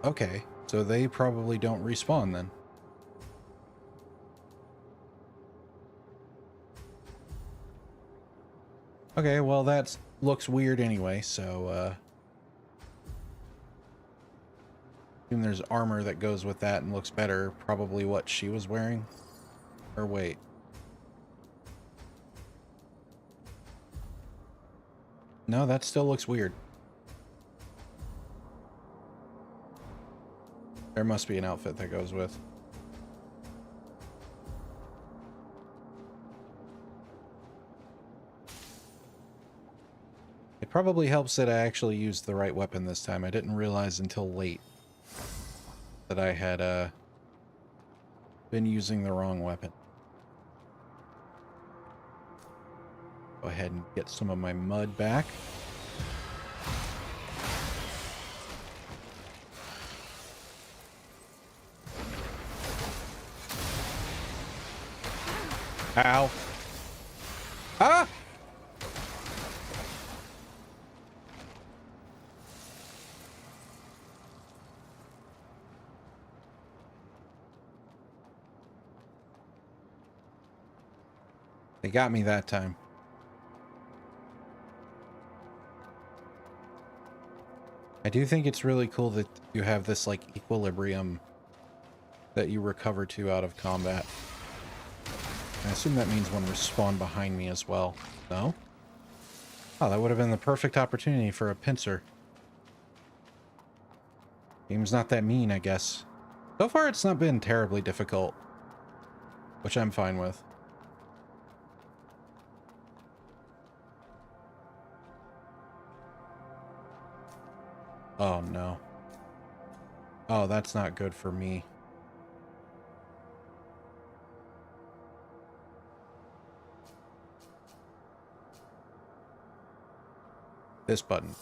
Okay, so they probably don't respawn then. Okay, well that looks weird anyway, so assume there's armor that goes with that and looks better. Probably what she was wearing. Or wait. No, that still looks weird. There must be an outfit that goes with. It probably helps that I actually used the right weapon this time. I didn't realize until late that I had been using the wrong weapon. Go ahead and get some of my mud back. Ow. Ah! They got me that time. I do think it's really cool that you have this, like, equilibrium that you recover to out of combat. I assume that means one respawn behind me as well. No? Oh, that would have been the perfect opportunity for a pincer. Game's not that mean, I guess. So far, it's not been terribly difficult, which I'm fine with. Oh, no. Oh, that's not good for me. This button.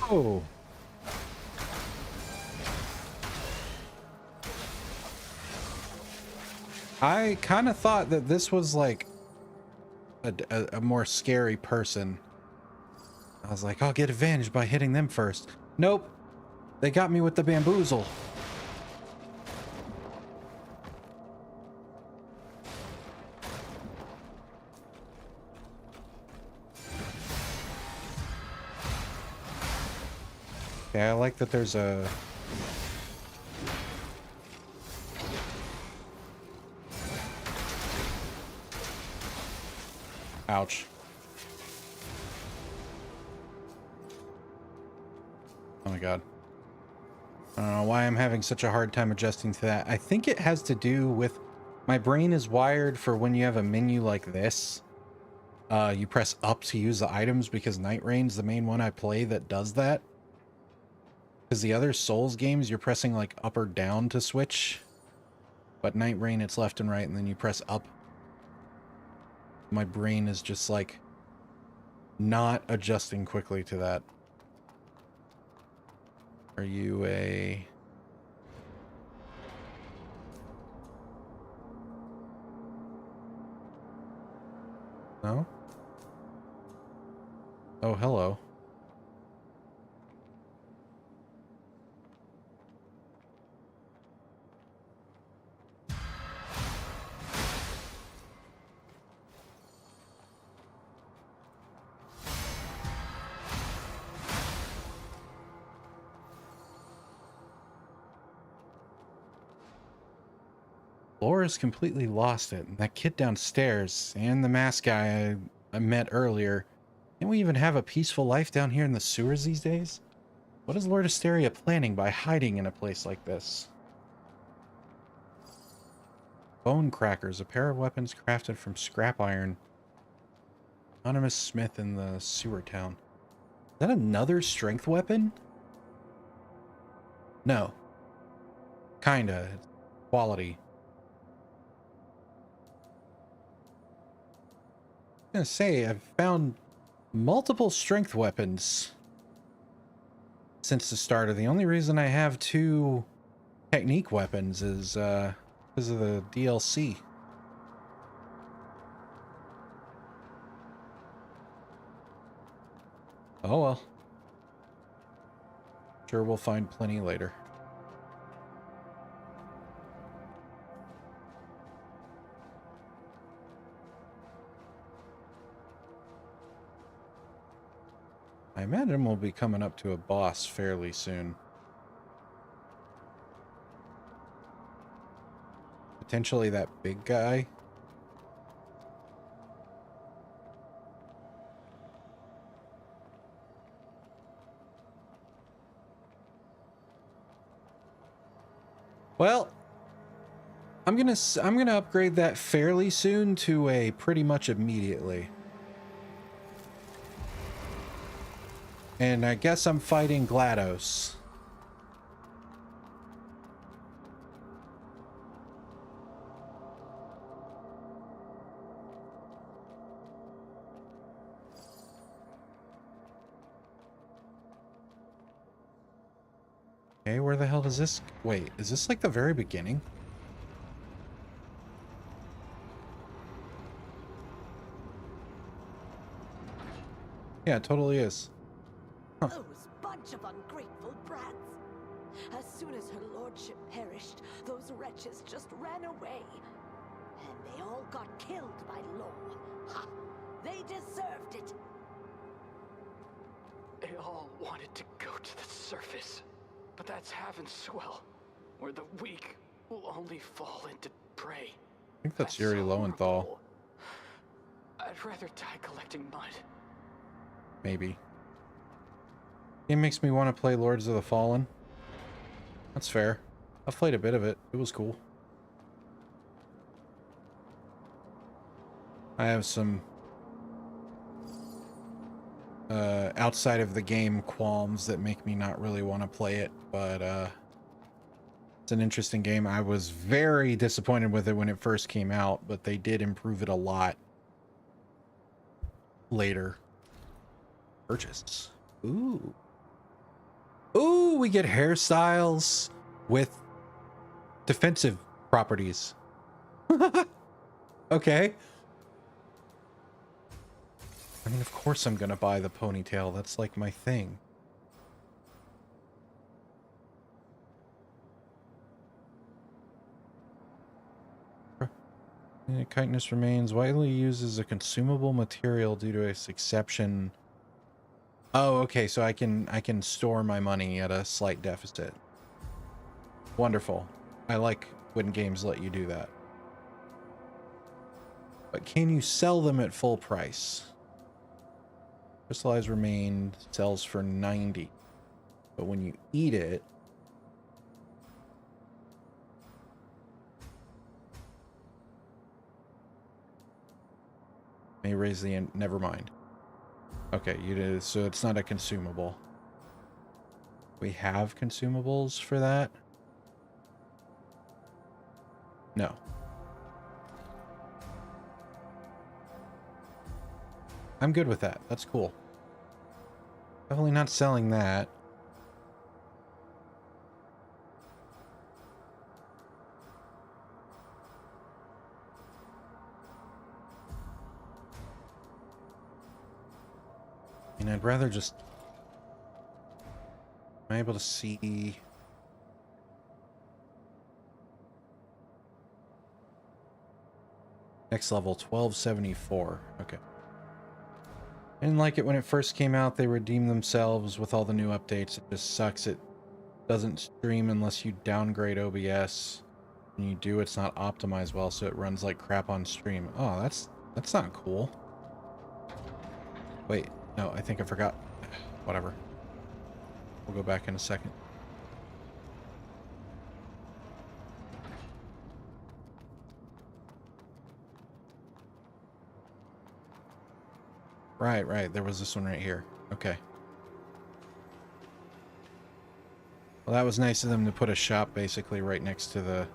Oh! I kind of thought that this was like a more scary person. I was like, I'll get avenged by hitting them first. Nope. They got me with the bamboozle. Okay, I like that there's a... Ouch. Oh my god. I don't know why I'm having such a hard time adjusting to that. I think it has to do with... My brain is wired for when you have a menu like this. You press up to use the items because Night Rain's the main one I play that does that. Because the other Souls games, you're pressing like up or down to switch. But Night Rain, it's left and right, and then you press up. My brain is just like not adjusting quickly to that. Are you a... No? Oh, hello. Laura's completely lost it. And that kid downstairs and the masked guy I met earlier. Can't we even have a peaceful life down here in the sewers these days? What is Lord Asteria planning by hiding in a place like this? Bone crackers, a pair of weapons crafted from scrap iron. Anonymous Smith in the sewer town. Is that another strength weapon? No. Kinda. It's quality. I was gonna say, I've found multiple strength weapons since the start. The only reason I have 2 technique weapons is because of the DLC. Oh well. Sure, we'll find plenty later. I imagine we'll be coming up to a boss fairly soon. Potentially that big guy. Well, I'm gonna upgrade that fairly soon to a pretty much immediately. And I guess I'm fighting GLaDOS. Okay, where the hell does this... Wait, is this like the very beginning? Yeah, it totally is. Huh. Those bunch of ungrateful brats. As soon as her lordship perished, those wretches just ran away. And they all got killed by law. Ha! They deserved it. They all wanted to go to the surface. But that's Havenswell, where the weak will only fall into prey. I think that's Yuri Lowenthal. Horrible. I'd rather die collecting mud. Maybe. It makes me want to play Lords of the Fallen. That's fair. I've played a bit of it. It was cool. I have some outside of the game qualms that make me not really want to play it, but it's an interesting game. I was very disappointed with it when it first came out, but they did improve it a lot later. Purchase. Ooh. Ooh, we get hairstyles with defensive properties. Okay. I mean, of course I'm gonna buy the ponytail. That's like my thing. Chitinous remains widely used as a consumable material due to its exception. Oh, okay, so I can store my money at a slight deficit. Wonderful. I like when games let you do that. But can you sell them at full price? Crystallized remain sells for 90. But when you eat it, may raise the end. Never mind. Okay, you did, so it's not a consumable. We have consumables for that? No. I'm good with that. That's cool. Definitely not selling that. And I'd rather just... Am I able to see... Next level, 1274. Okay. I didn't like it when it first came out. They redeemed themselves with all the new updates. It just sucks. It doesn't stream unless you downgrade OBS. When you do, it's not optimized well, so it runs like crap on stream. Oh, that's not cool. Wait, no, I think I forgot. Whatever. We'll go back in a second. Right. There was this one right here. Okay. Well, that was nice of them to put a shop basically right next to the...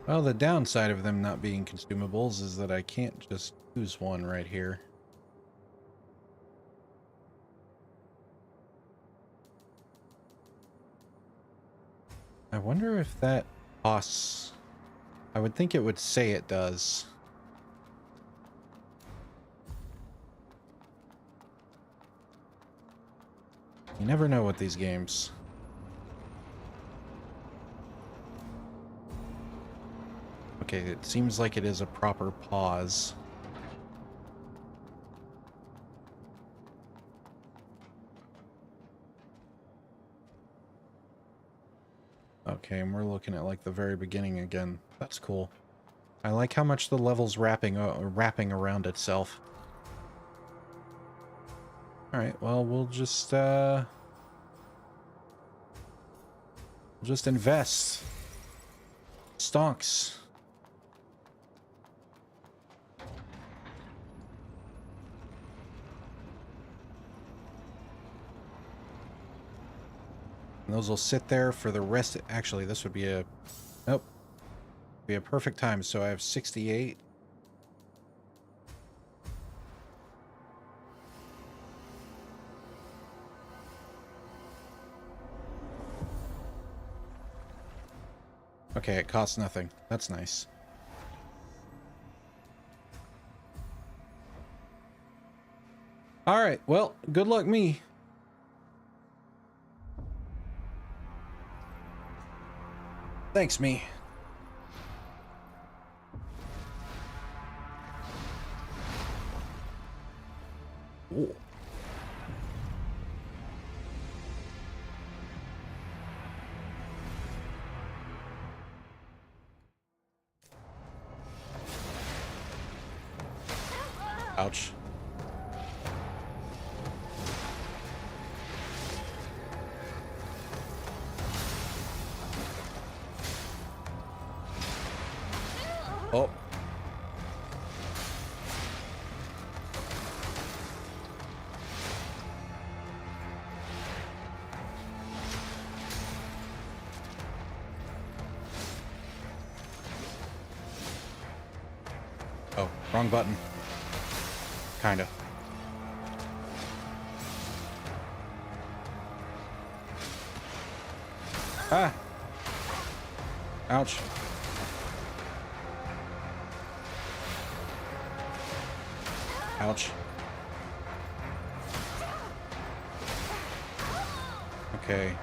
Well, the downside of them not being consumables is that I can't just use one right here. I wonder if that costs... I would think it would say it does. You never know with these games. Okay, it seems like it is a proper pause. Okay, and we're looking at like the very beginning again. That's cool. I like how much the level's wrapping around itself. All right, well, we'll just invest. Stonks. And those will sit there for the rest. Actually, this would be a... Nope. Be a perfect time. So I have 68. Okay, it costs nothing. That's nice. All right, well, good luck me. Thanks, me. Ooh. Ouch. Oh. Oh, wrong button. Kinda. Ah! Ouch. Ouch. Okay.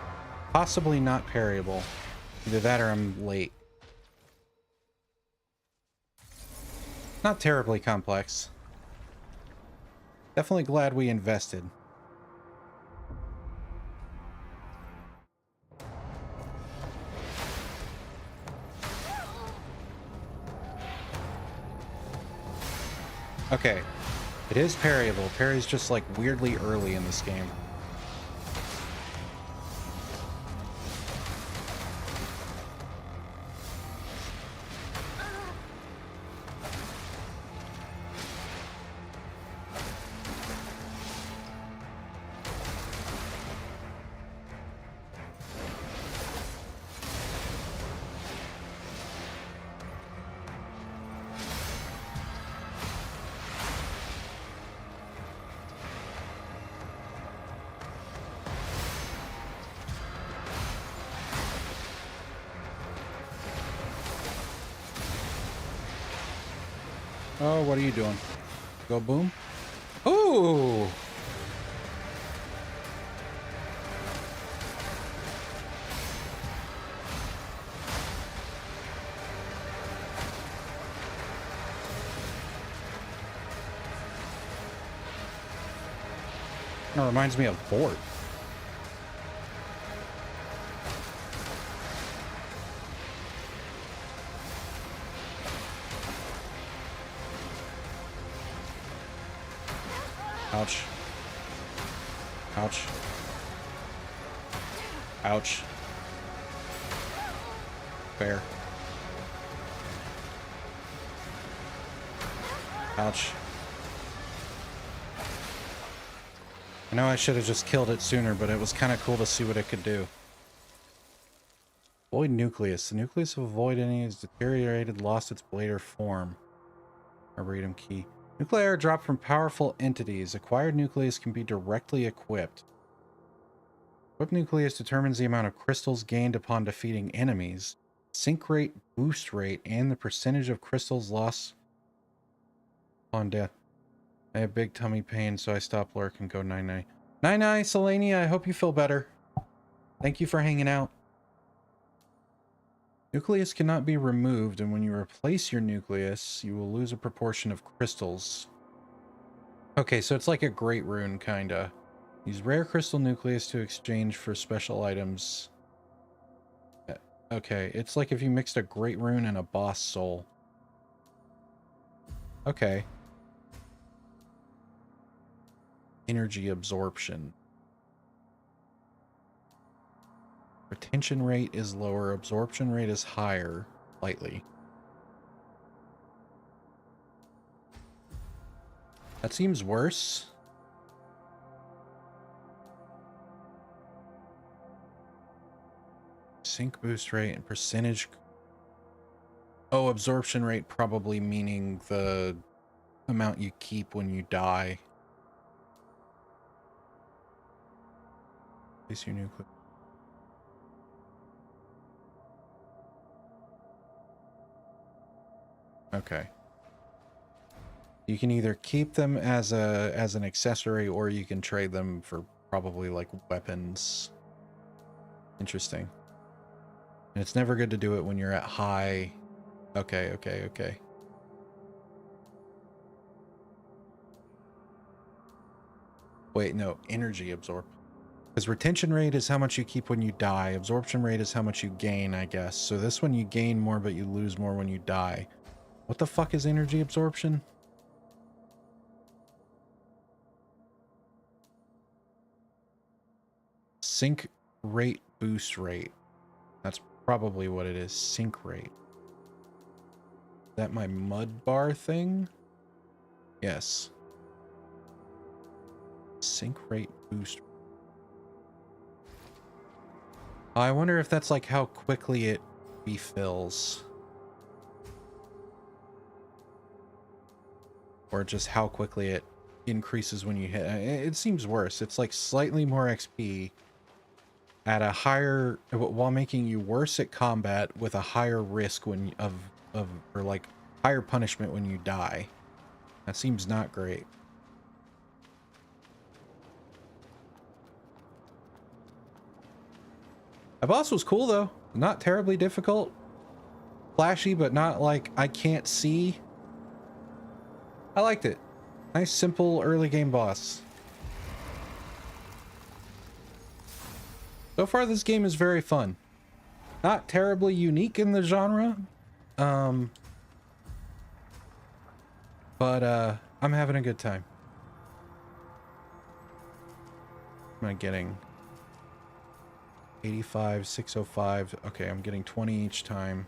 Possibly not parryable. Either that or I'm late. Not terribly complex. Definitely glad we invested. Okay. It is parryable. Parry's just like weirdly early in this game. Oh, what are you doing? Go boom? Ooh! That reminds me of Fort. Ouch. Ouch. Ouch. Fair. Ouch. I know I should have just killed it sooner, but it was kind of cool to see what it could do. Void nucleus. The nucleus of a void entity is deteriorated, lost its blade or form. Arboretum key. Nuclei are dropped from powerful entities. Acquired nucleus can be directly equipped. Equipped nucleus determines the amount of crystals gained upon defeating enemies, sync rate, boost rate, and the percentage of crystals lost upon death. I have big tummy pain, so I stop lurk and go night-night. Night-night, Selenia. I hope you feel better. Thank you for hanging out. Nucleus cannot be removed, and when you replace your nucleus, you will lose a proportion of crystals. Okay, so it's like a great rune, kinda. Use rare crystal nucleus to exchange for special items. Okay, it's like if you mixed a great rune and a boss soul. Okay. Energy absorption. Retention rate is lower, absorption rate is higher, slightly. That seems worse. Sync boost rate and percentage. Oh, absorption rate probably meaning the amount you keep when you die. Place your nucleus. Okay. You can either keep them as an accessory, or you can trade them for probably like weapons. Interesting. And it's never good to do it when you're at high. Okay, okay, okay. Wait, no, energy absorb. Because retention rate is how much you keep when you die. Absorption rate is how much you gain, I guess. So this one you gain more, but you lose more when you die. What the fuck is energy absorption? Sync rate, boost rate. That's probably what it is. Sync rate. Is that my mud bar thing? Yes. Sync rate, boost. I wonder if that's like how quickly it refills. Or just how quickly it increases when you hit. It seems worse. It's like slightly more XP at a higher, while making you worse at combat with a higher risk when or like higher punishment when you die. That seems not great. The boss was cool though. Not terribly difficult. Flashy, but not like I can't see. I liked it. Nice, simple early game boss. So far, this game is very fun. Not terribly unique in the genre. But I'm having a good time. Am I getting 85, 605? Okay, I'm getting 20 each time.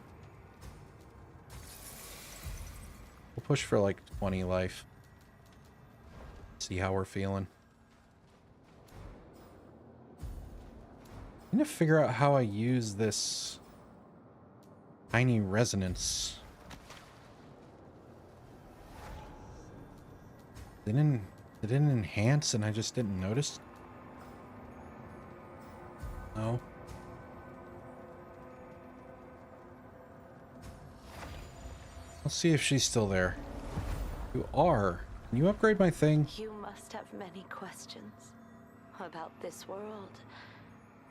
We'll push for like 20 life. See how we're feeling. I need to figure out how I use this tiny resonance. It didn't enhance and I just didn't notice. No. Let's see if she's still there. You are. Can you upgrade my thing? You must have many questions about this world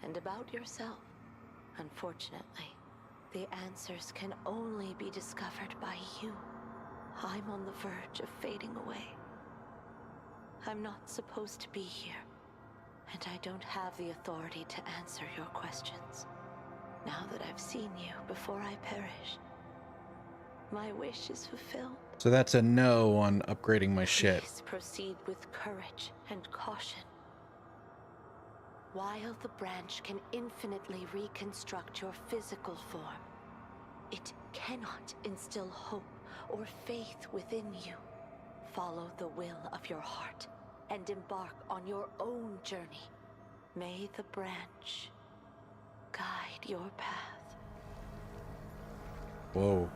and about yourself. Unfortunately, the answers can only be discovered by you. I'm on the verge of fading away. I'm not supposed to be here, and I don't have the authority to answer your questions. Now that I've seen you before I perish, my wish is fulfilled. So that's a no on upgrading my shit. Please proceed with courage and caution. While the branch can infinitely reconstruct your physical form, it cannot instill hope or faith within you. Follow the will of your heart and embark on your own journey. May the branch guide your path. Whoa.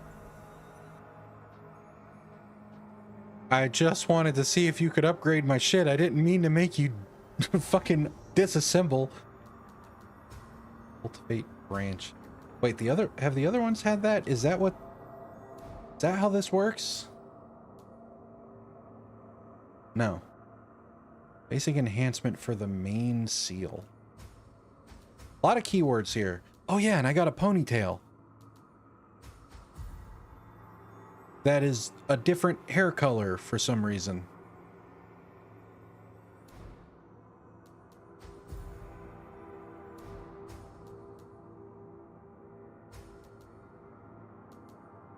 I just wanted to see if you could upgrade my shit. I didn't mean to make you fucking disassemble. Cultivate branch. Wait, have the other ones had that? Is that how this works? No. Basic enhancement for the main seal. A lot of keywords here. Oh yeah, and I got a ponytail. that is a different hair color for some reason.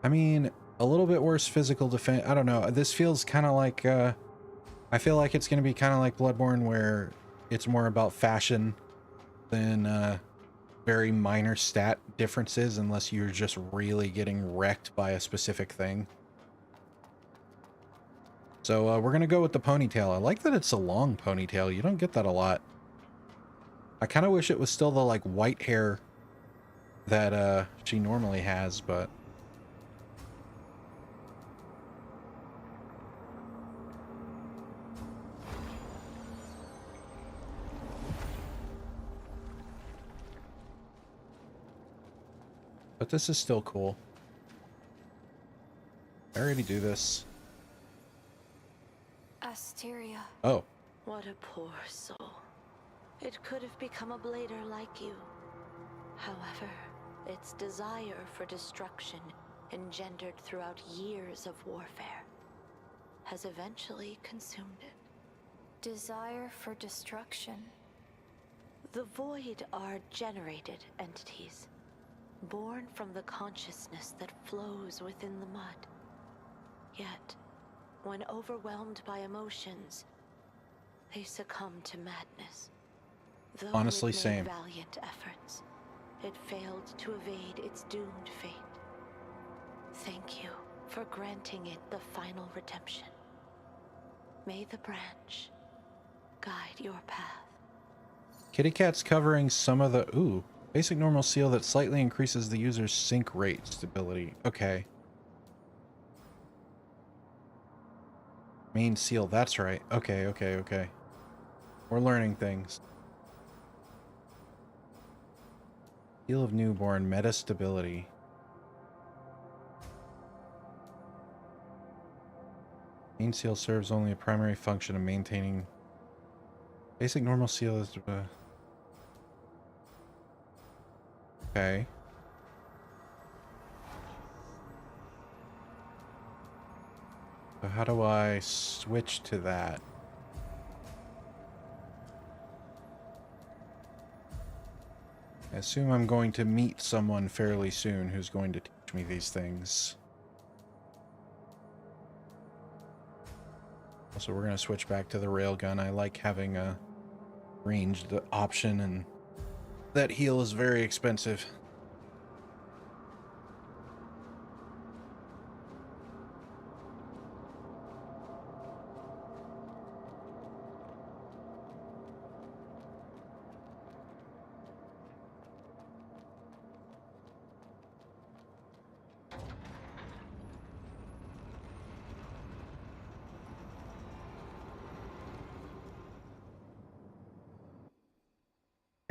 I mean, a little bit worse physical defense. I don't know. This feels kind of like, I feel like it's going to be kind of like Bloodborne, where it's more about fashion than very minor stat differences, unless you're just really getting wrecked by a specific thing. So we're going to go with the ponytail. I like that it's a long ponytail. You don't get that a lot. I kind of wish it was still the like white hair that she normally has, but... But this is still cool. I already do this. Asteria. Oh. What a poor soul. It could have become a blader like you. However, its desire for destruction, engendered throughout years of warfare, has eventually consumed it. Desire for destruction. The Void are generated entities, born from the consciousness that flows within the mud. Yet, when overwhelmed by emotions, they succumb to madness. Though honestly, it made same. Valiant efforts, it failed to evade its doomed fate. Thank you for granting it the final redemption. May the branch guide your path. Kitty Cat's covering some of the... Ooh. Basic normal seal that slightly increases the user's sync rate stability. Okay. Main seal, that's right. Okay, okay, okay. We're learning things. Seal of newborn, meta stability. Main seal serves only a primary function of maintaining... Basic normal seal is... Okay. So how do I switch to that? I assume I'm going to meet someone fairly soon who's going to teach me these things. Also, we're going to switch back to the railgun. I like having a ranged option, and that heal is very expensive.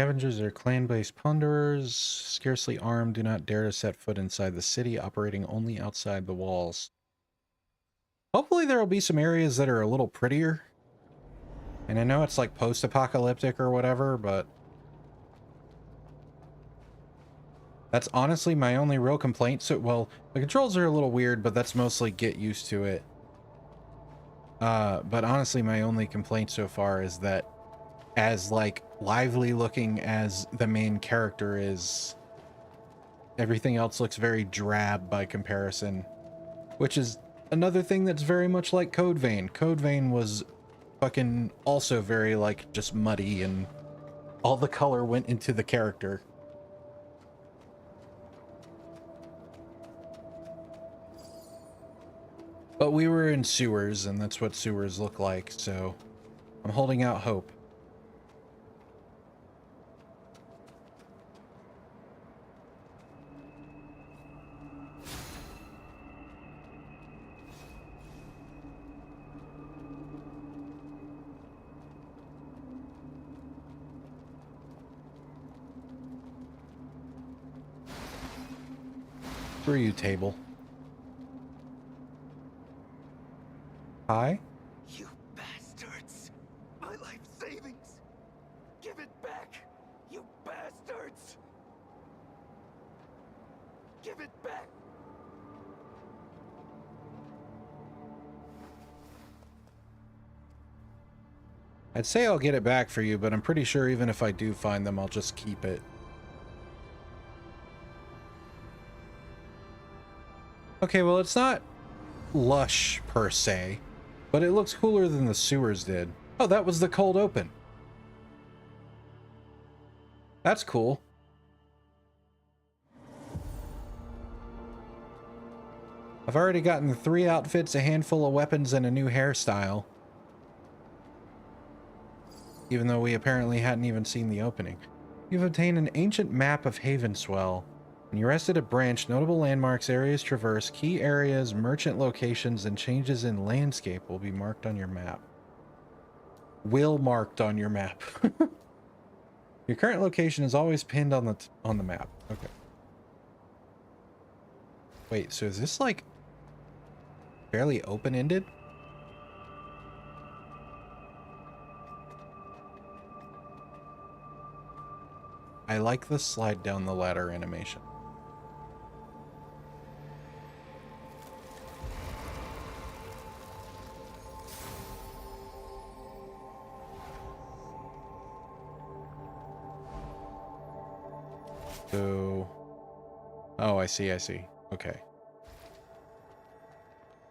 Scavengers are clan-based plunderers, scarcely armed, do not dare to set foot inside the city, operating only outside the walls. Hopefully there will be some areas that are a little prettier. And I know it's like post-apocalyptic or whatever, but... That's honestly my only real complaint. So, well, the controls are a little weird, but that's mostly get used to it. But honestly, my only complaint so far is that as like lively looking as the main character is, everything else looks very drab by comparison, which is another thing that's very much like Code Vein. Code Vein was fucking also very like just muddy, and all the color went into the character. But we were in sewers, and that's what sewers look like, so I'm holding out hope. Screw you, table. Hi? You bastards! My life savings! Give it back! You bastards! Give it back! I'd say I'll get it back for you, but I'm pretty sure even if I do find them, I'll just keep it. Okay, well, it's not lush per se, but it looks cooler than the sewers did. Oh, that was the cold open. That's cool. I've already gotten 3 outfits, a handful of weapons, and a new hairstyle. Even though we apparently hadn't even seen the opening. You've obtained an ancient map of Havenswell. When you rest at a branch, notable landmarks, areas traversed, key areas, merchant locations, and changes in landscape will be marked on your map. Will marked on your map. Your current location is always pinned on the map. Okay. Wait, so is this like fairly open-ended? I like the slide down the ladder animation. So, oh, I see. Okay.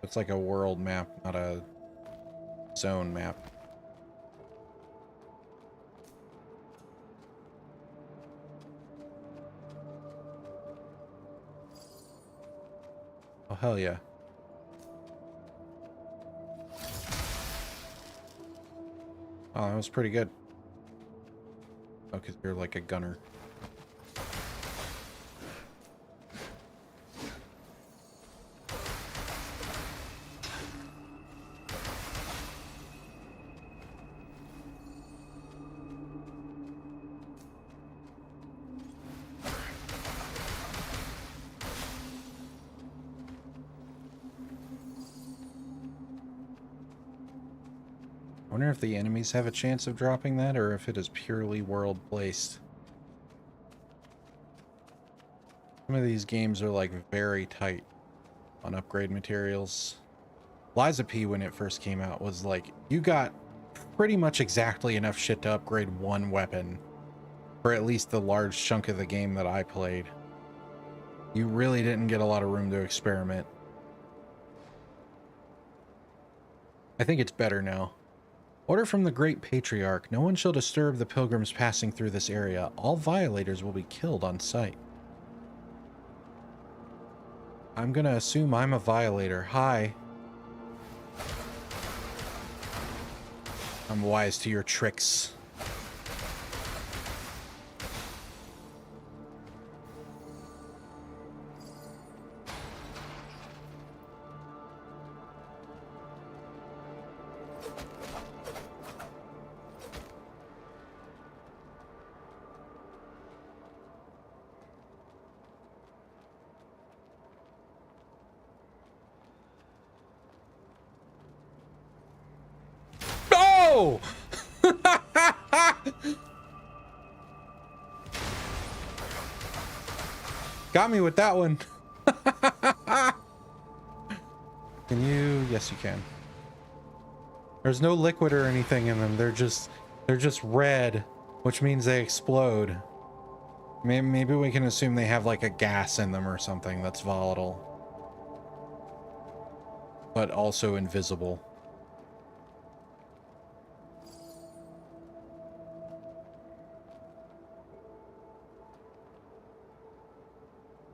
It's like a world map, not a zone map. Oh, hell yeah. Oh, that was pretty good. Oh, because you're like a gunner. I wonder if the enemies have a chance of dropping that, or if it is purely world placed. Some of these games are like very tight on upgrade materials. Liza P, when it first came out, was like, you got pretty much exactly enough shit to upgrade one weapon for at least the large chunk of the game that I played. You really didn't get a lot of room to experiment. I think it's better now. Order from the Great Patriarch. No one shall disturb the pilgrims passing through this area. All violators will be killed on sight. I'm gonna assume I'm a violator. Hi. I'm wise to your tricks. Oh! Got me with that one. Can you? Yes, you can. There's no liquid or anything in them. They're just red, which means they explode. Maybe we can assume they have like a gas in them or something that's volatile, but also invisible.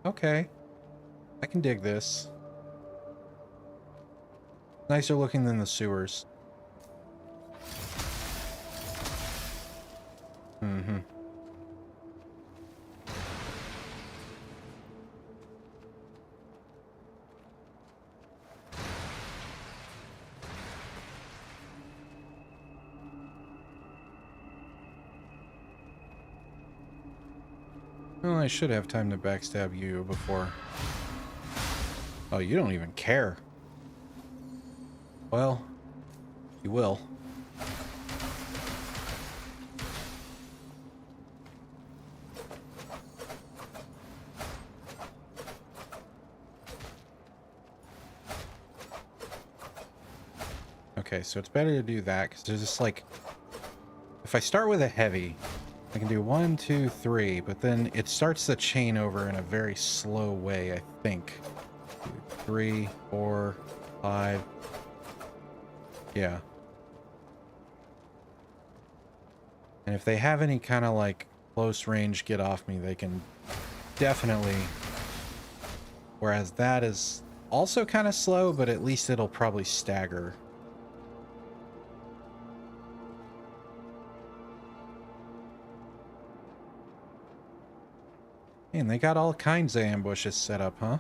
Okay, I can dig this. Nicer looking than the sewers. Mm-hmm. Well, I should have time to backstab you before... Oh, you don't even care. Well, you will. Okay, so it's better to do that, because there's just like if I start with a heavy, I can do 1, 2, 3, but then it starts the chain over in a very slow way, I think. 2, 3, 4, 5. Yeah. And if they have any kind of like close range get off me, they can definitely. Whereas that is also kind of slow, but at least it'll probably stagger. And they got all kinds of ambushes set up, huh?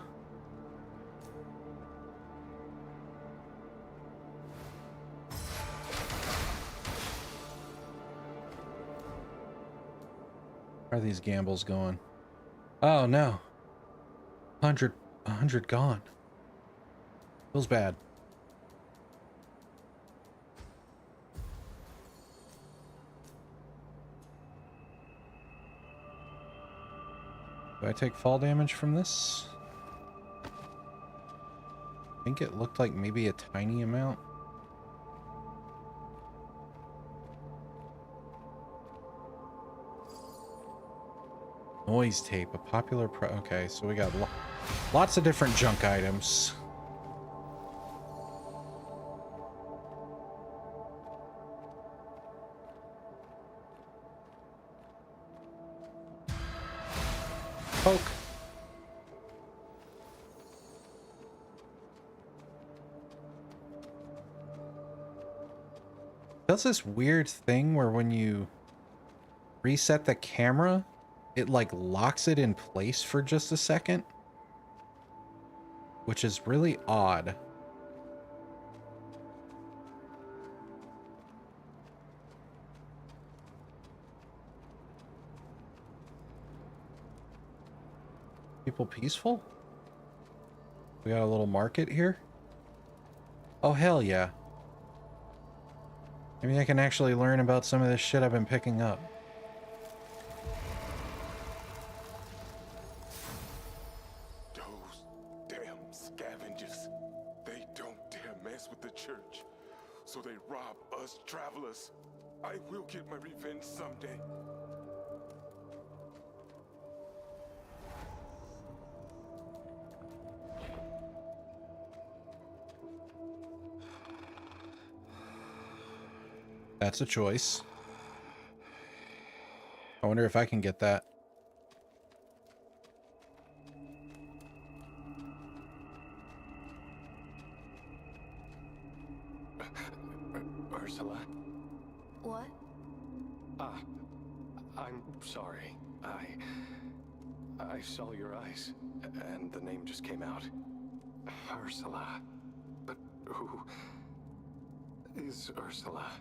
How are these gambles going? Oh no. 100 gone. Feels bad. Do I take fall damage from this? I think it looked like maybe a tiny amount. Noise tape, a popular okay, so we got lots of different junk items. Poke. Does this weird thing where when you reset the camera, it like locks it in place for just a second, which is really odd. People peaceful? We got a little market here. Oh hell yeah. Maybe I can actually learn about some of this shit I've been picking up. Those damn scavengers. They don't dare mess with the church. So they rob us travelers. I will get my revenge someday. That's a choice. I wonder if I can get that. Ursula? What? I'm sorry. I saw your eyes, and the name just came out. Ursula. But who is Ursula?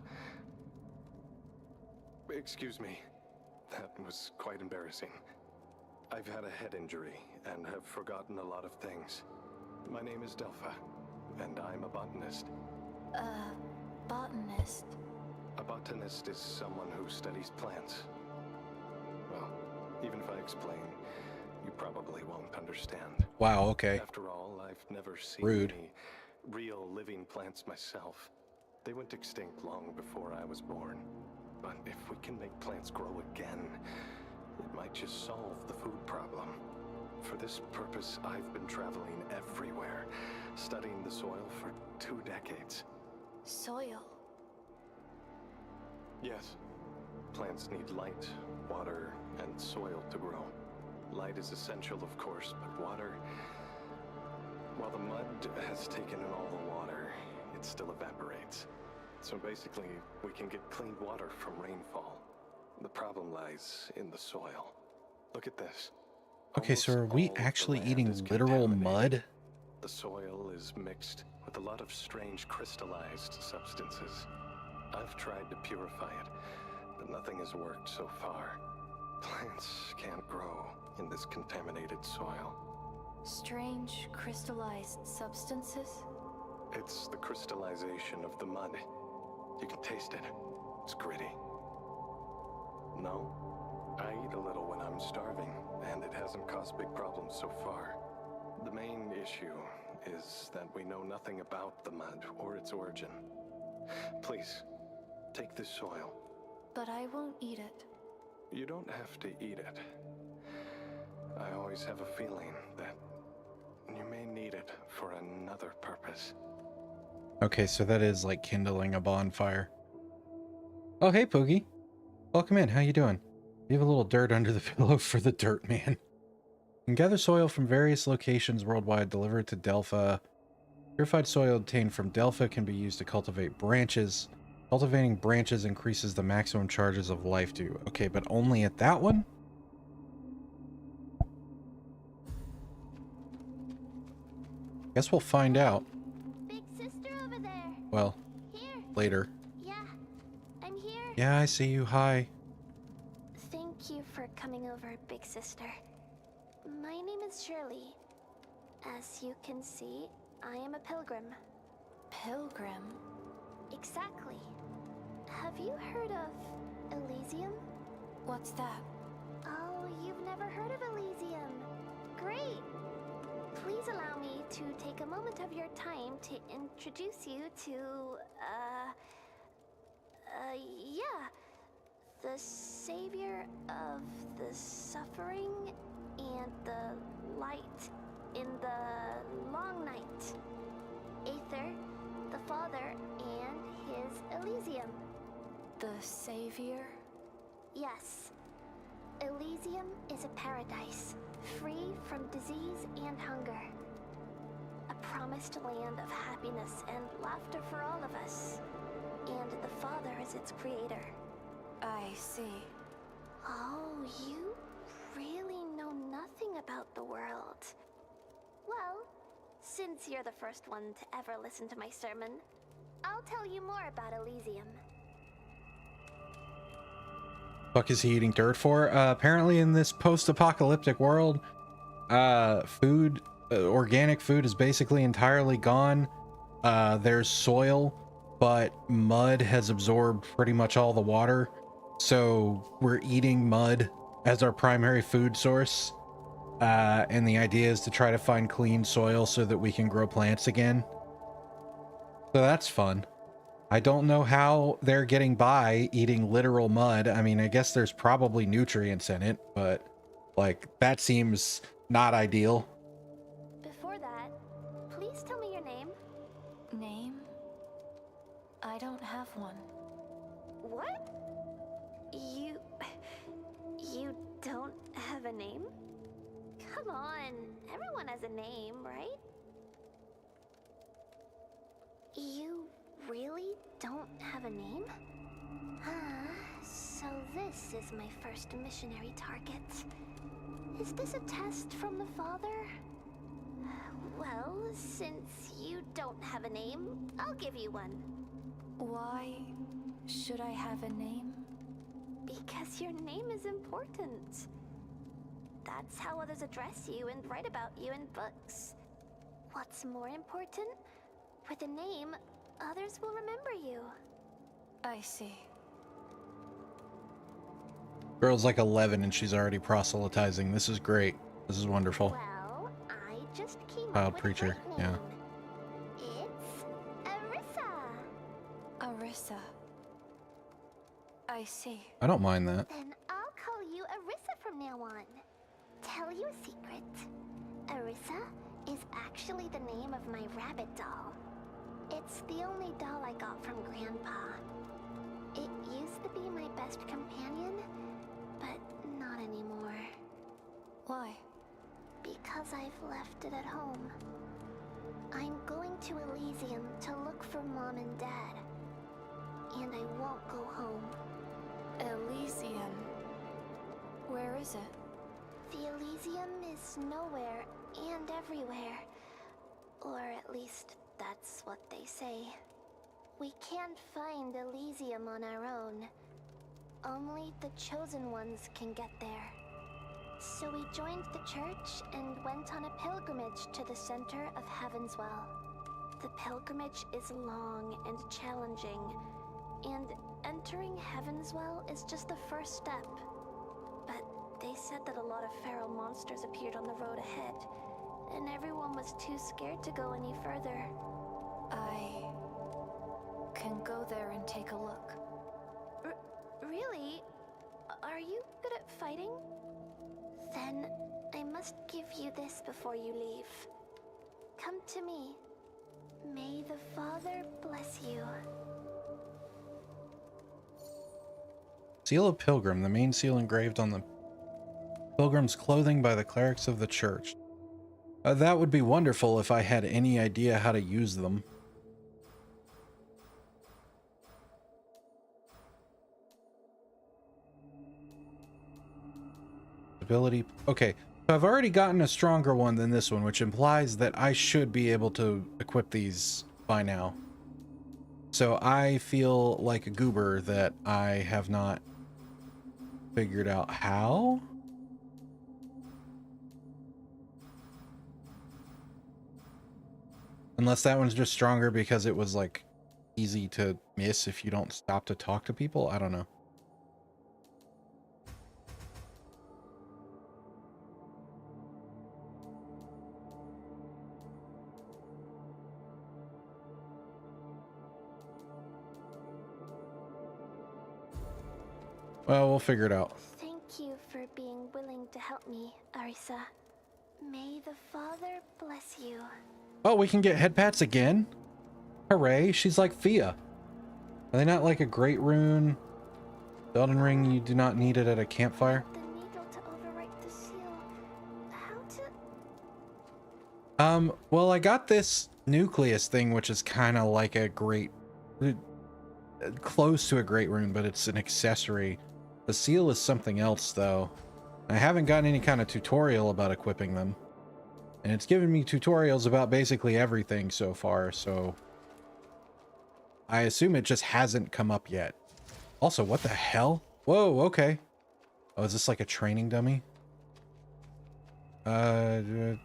Excuse me. That was quite embarrassing. I've had a head injury and have forgotten a lot of things. My name is Delpha, and I'm a botanist. Botanist? A botanist is someone who studies plants. Well, even if I explain, you probably won't understand. Wow, okay. After all, I've never seen Rude. any real living plants myself. They went extinct long before I was born. But if we can make plants grow again, it might just solve the food problem. For this purpose, I've been traveling everywhere, studying the soil for 2 decades. Soil? Yes. Plants need light, water, and soil to grow. Light is essential, of course, but water... While the mud has taken in all the water, it still evaporates. So basically, we can get clean water from rainfall. The problem lies in the soil. Look at this. Okay, so are Almost we all of the actually land eating is literal contaminated. mud? The soil is mixed with a lot of strange crystallized substances. I've tried to purify it, but nothing has worked so far. Plants can't grow in this contaminated soil. Strange crystallized substances? It's the crystallization of the mud. You can taste it. It's gritty. No? I eat a little when I'm starving, and it hasn't caused big problems so far. The main issue is that we know nothing about the mud or its origin. Please, take this soil. But I won't eat it. You don't have to eat it. I always have a feeling that you may need it for another purpose. Okay, so that is like kindling a bonfire. Oh, hey, Poogie. Welcome in. How you doing? You have a little dirt under the pillow for the dirt man. You can gather soil from various locations worldwide, deliver it to Delpha. Purified soil obtained from Delpha can be used to cultivate branches. Cultivating branches increases the maximum charges of life due. Okay, but only at that one? Guess we'll find out. Big sister over there. Well, Here. later. Yeah, I'm here. Yeah, I see you. Hi. Thank you for coming over, big sister. My name is Shirley. As you can see, I am a pilgrim. Pilgrim? Exactly. Have you heard of Elysium? What's that? Oh, you've never heard of Elysium. Great! Please allow me to take a moment of your time to introduce you to, yeah. The savior of the suffering and the light in the long night. Aether, the Father, and his Elysium. The savior? Yes. Elysium is a paradise, free from disease and hunger. A promised land of happiness and laughter for all of us. And the Father is its creator. I see. Oh, you really know nothing about the world. Well, since you're the first one to ever listen to my sermon, I'll tell you more about Elysium. Fuck is he eating dirt for? Apparently in this post-apocalyptic world, organic food is basically entirely gone. There's soil, but mud has absorbed pretty much all the water. So we're eating mud as our primary food source. And the idea is to try to find clean soil so that we can grow plants again. So that's fun. I don't know how they're getting by eating literal mud. I mean, I guess there's probably nutrients in it, but like that seems not ideal. Before that, please tell me your name. Name? I don't have one. What? You don't have a name? Come on, everyone has a name, right? You really don't have a name? So this is my first missionary target. Is this a test from the Father? Well, since you don't have a name, I'll give you one. Why should I have a name? Because your name is important. That's how others address you and write about you in books. What's more important? With a name, others will remember you. I see. Girl's like 11 and she's already proselytizing. This is great. This is wonderful. Well, I just came up Child with preacher, a great yeah. name. It's Arissa. Arissa. I see. I don't mind that. Then I'll call you Arissa from now on. Tell you a secret. Arissa is actually the name of my rabbit doll. It's the only doll I got from Grandpa. It used to be my best companion, but not anymore. Why? Because I've left it at home. I'm going to Elysium to look for Mom and Dad. And I won't go home. Elysium? Where is it? The Elysium is nowhere and everywhere. Or at least that's what they say. We can't find Elysium on our own. Only the chosen ones can get there. So we joined the church and went on a pilgrimage to the center of Heavenswell. The pilgrimage is long and challenging, and entering Heavenswell is just the first step. But they said that a lot of feral monsters appeared on the road ahead, and everyone was too scared to go any further. I can go there and take a look. Really? exciting? Then I must give you this before you leave. Come to me. May the Father bless you. Seal of Pilgrim, the main seal engraved on the pilgrim's clothing by the clerics of the church. That would be wonderful if I had any idea how to use them. Ability. Okay, so I've already gotten a stronger one than this one, which implies that I should be able to equip these by now. So I feel like a goober that I have not figured out how. Unless that one's just stronger because it was like easy to miss if you don't stop to talk to people. I don't know. Well, we'll figure it out. Thank you for being willing to help me, Arisa. May the Father bless you. Oh, we can get head pats again? Hooray, she's like Fia. Are they not like a great rune? The Elden Ring, you do not need it at a campfire? The needle to overwrite the seal. How to... Well, I got this nucleus thing, which is kind of like a great... close to a great rune, but it's an accessory. The seal is something else, though. I haven't gotten any kind of tutorial about equipping them. And it's given me tutorials about basically everything so far, so... I assume it just hasn't come up yet. Also, what the hell? Whoa, okay. Oh, is this like a training dummy? You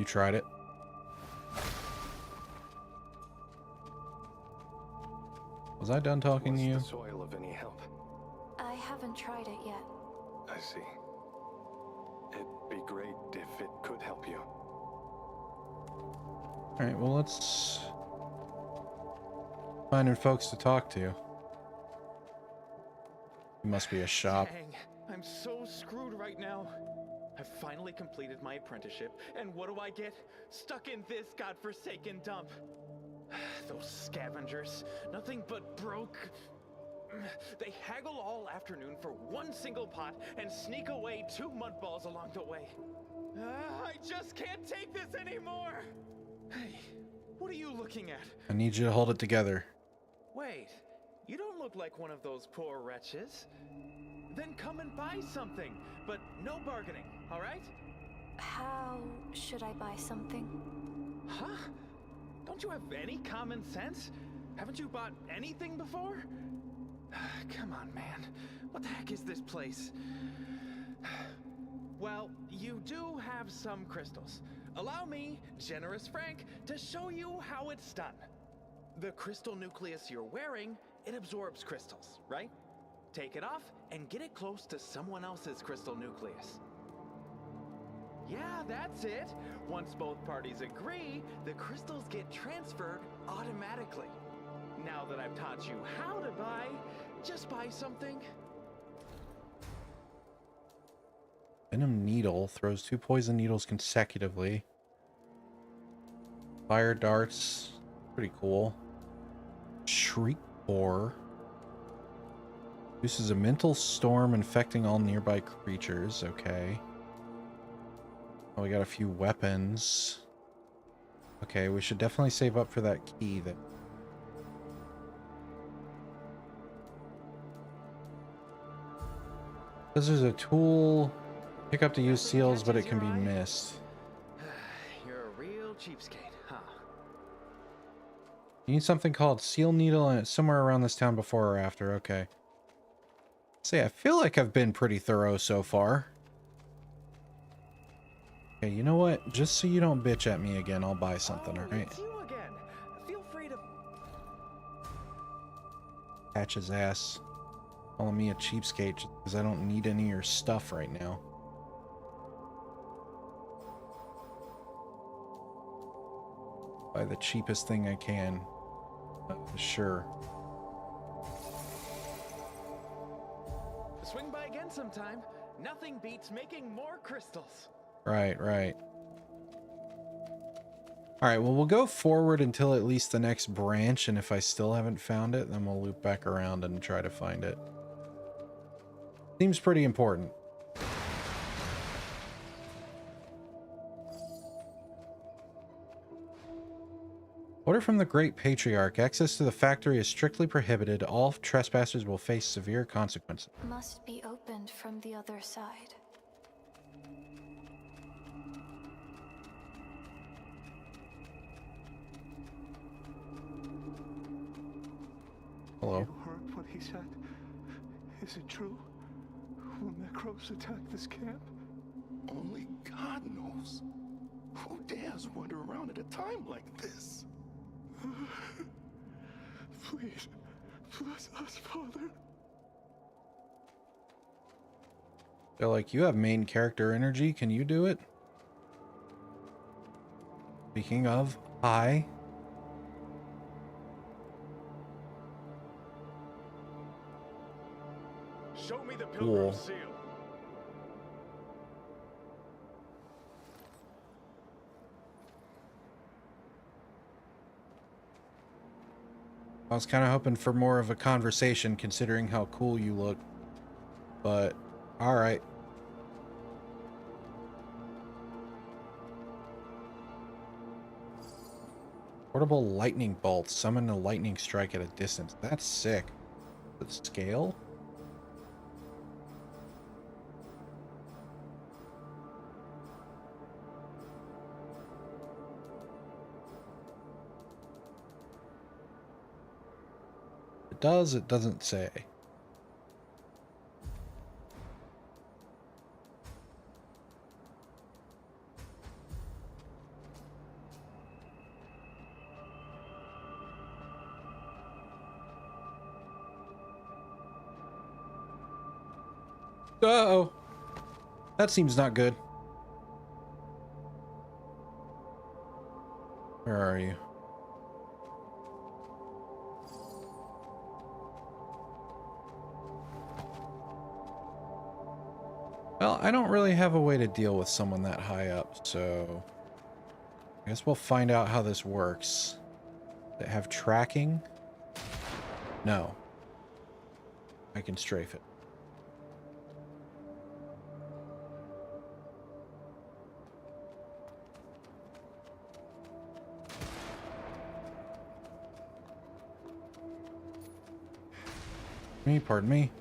tried it. Was I done talking to you? Was the soil of any help? I haven't tried it yet. I see. It'd be great if it could help you. Alright, well, let's... finding folks to talk to. It must be a shop. Dang, I'm so screwed right now. I've finally completed my apprenticeship, and what do I get? Stuck in this godforsaken dump. Those scavengers, nothing but broke. They haggle all afternoon for one single pot and sneak away 2 mud balls along the way. I just can't take this anymore. Hey, what are you looking at? I need you to hold it together. Wait, you don't look like one of those poor wretches. Then come and buy something, but no bargaining, all right? How should I buy something? Huh? Don't you have any common sense? Haven't you bought anything before? Come on, man. What the heck is this place? Well, you do have some crystals. Allow me, generous Frank, to show you how it's done. The crystal nucleus you're wearing, it absorbs crystals, right? Take it off and get it close to someone else's crystal nucleus. Yeah, that's it. Once both parties agree, the crystals get transferred automatically. Now that I've taught you how to buy, just buy something. Venom Needle throws 2 poison needles consecutively. Fire darts, pretty cool. Shriek Boar produces a mental storm infecting all nearby creatures. Okay. Oh, we got a few weapons. Okay, we should definitely save up for that key that... This is a tool. Pick up to use seals, but it can be missed. You're a real cheapskate, huh? You need something called Seal Needle, and it's somewhere around this town before or after. Okay. See, I feel like I've been pretty thorough so far. Okay, you know what? Just so you don't bitch at me again, I'll buy something, alright? It's you again. Feel free to... Patch his ass. Calling me a cheapskate just because I don't need any of your stuff right now. Buy the cheapest thing I can. Sure. Swing by again sometime. Nothing beats making more crystals. Right, right. All right, well, we'll go forward until at least the next branch, and if I still haven't found it, then we'll loop back around and try to find it. Seems pretty important. Order from the Great Patriarch. Access to the factory is strictly prohibited. All trespassers will face severe consequences. Must be opened from the other side. Hello. You heard what he said? Is it true? Will Necros attack this camp? Only God knows. Who dares wander around at a time like this? Please, bless us, Father. They're like, you have main character energy. Can you do it? Speaking of, hi. Show me the Cool. Pilgrim seal. I was kind of hoping for more of a conversation considering how cool you look. But, alright. Portable lightning bolt. Summon a lightning strike at a distance. That's sick. The scale? It does, it doesn't say. Uh-oh. That seems not good. Where are you? Well, I don't really have a way to deal with someone that high up, so I guess we'll find out how this works. They have tracking? No. I can strafe it. Pardon me.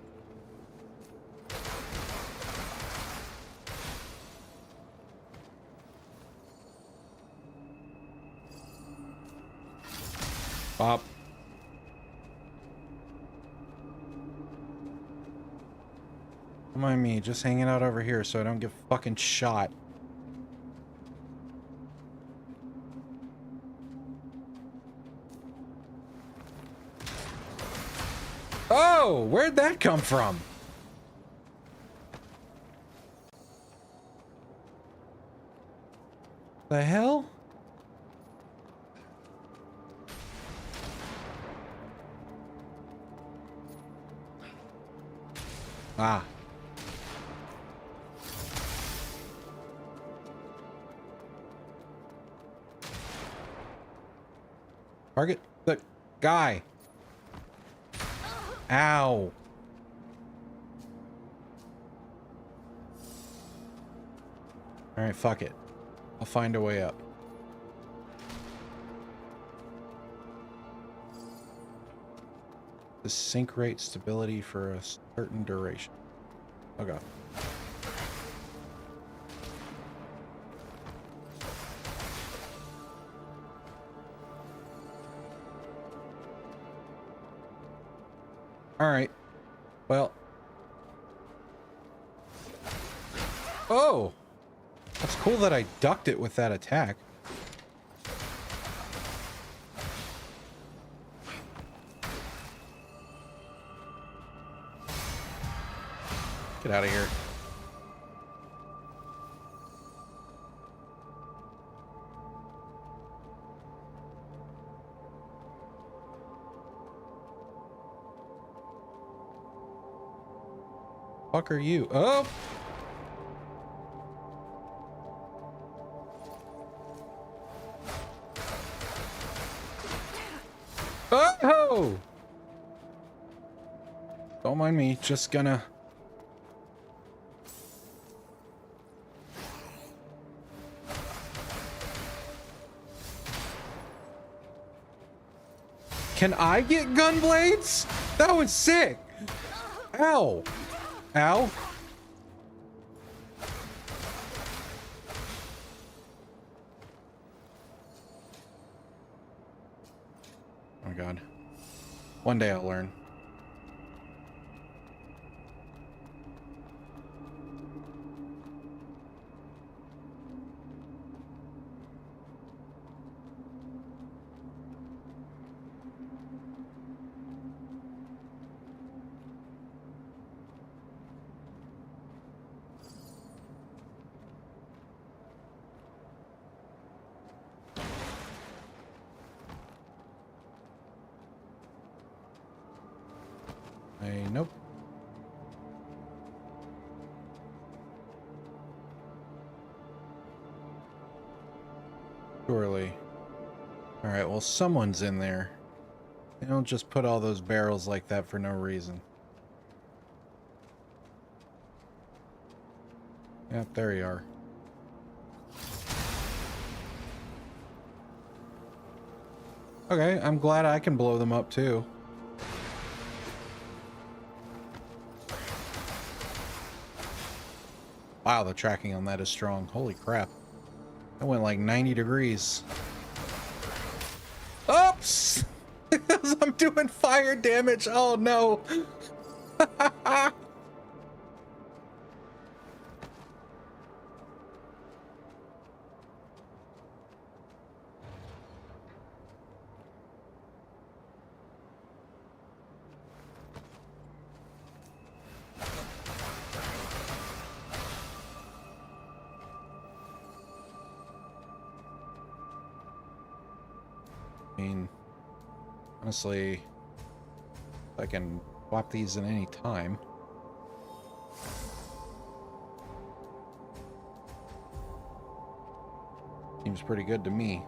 Bop. Don't mind me, just hanging out over here so I don't get fucking shot. Oh, where'd that come from? The hell? Ah. Target the guy. Ow. All right, fuck it. I'll find a way up. The sync rate stability for a certain duration. Oh god. All right. Well. Oh. That's cool that I ducked it with that attack. Get out of here. fuck are you? Oh! Oh! Don't mind me, just gonna... Can I get gun blades? That was sick! Ow! Ow! Oh my god. One day I'll learn. Nope. Surely. Alright, well, someone's in there. They don't just put all those barrels like that for no reason. Yep, there you are. Okay, I'm glad I can blow them up too. Wow, the tracking on that is strong. Holy crap. That went like 90 degrees. Oops! I'm doing fire damage. Oh no. I mean, honestly, I can swap these at any time. Seems pretty good to me.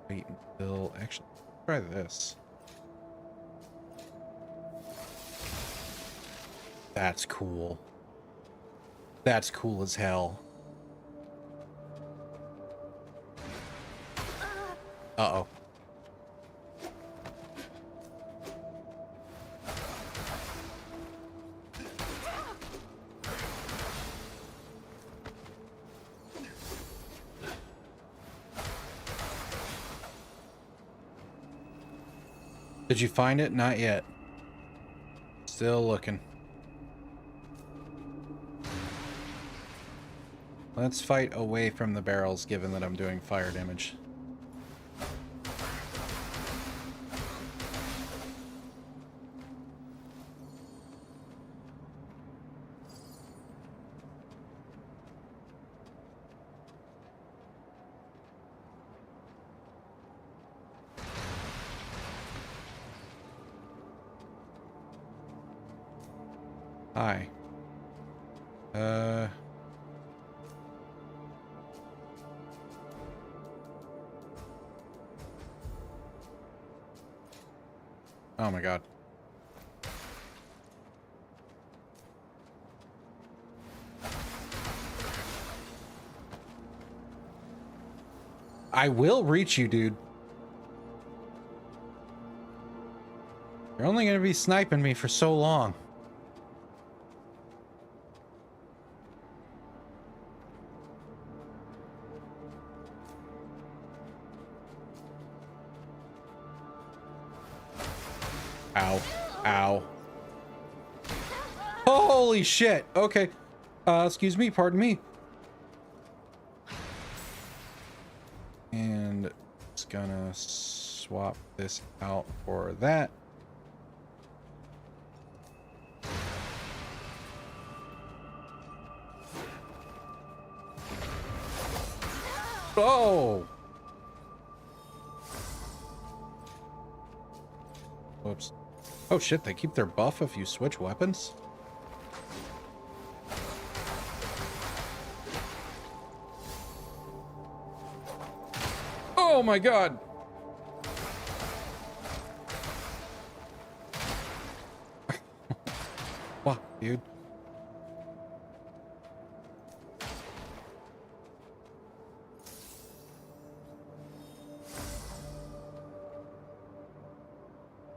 Wait until... Actually, try this. That's cool. That's cool as hell. Uh-oh. Did you find it? Not yet. Still looking. Let's fight away from the barrels, given that I'm doing fire damage. Hi. Oh my god. I will reach you, dude. You're only gonna be sniping me for so long. Ow. Ow. Holy shit. Okay. Excuse me. Pardon me. And it's gonna swap this out for that. Oh! Whoops. Oh shit, they keep their buff if you switch weapons? Oh my god! Fuck, dude.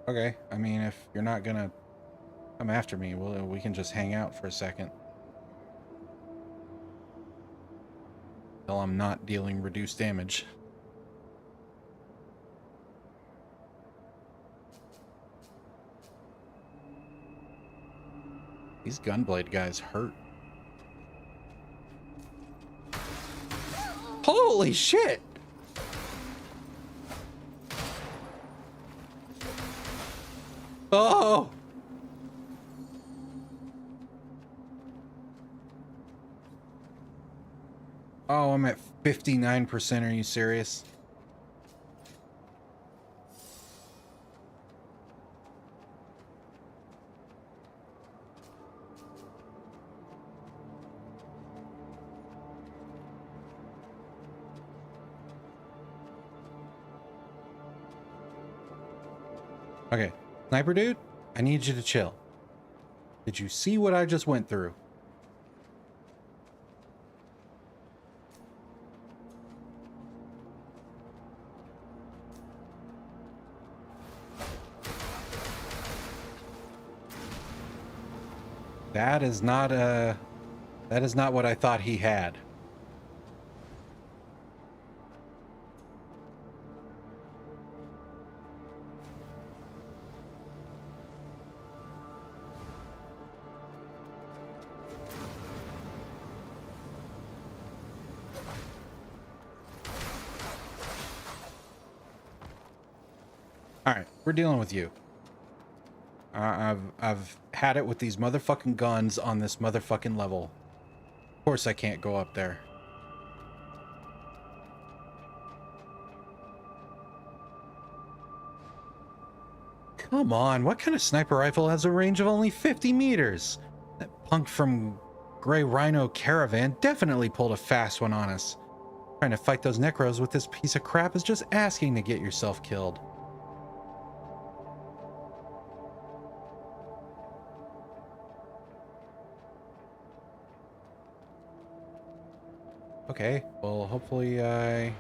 Okay, I mean, if you're not gonna come after me, we can just hang out for a second. Until I'm not dealing reduced damage. These Gunblade guys hurt. Holy shit! Oh! Oh, I'm at 59%. Are you serious? Okay, sniper dude, I need you to chill. Did you see what I just went through? That is not what I thought he had. All right, we're dealing with you. I've had it with these motherfucking guns on this motherfucking level. Of course I can't go up there. Come on, what kind of sniper rifle has a range of only 50 meters? That punk from Grey Rhino Caravan definitely pulled a fast one on us. Trying to fight those necros with this piece of crap is just asking to get yourself killed. Okay, well, hopefully you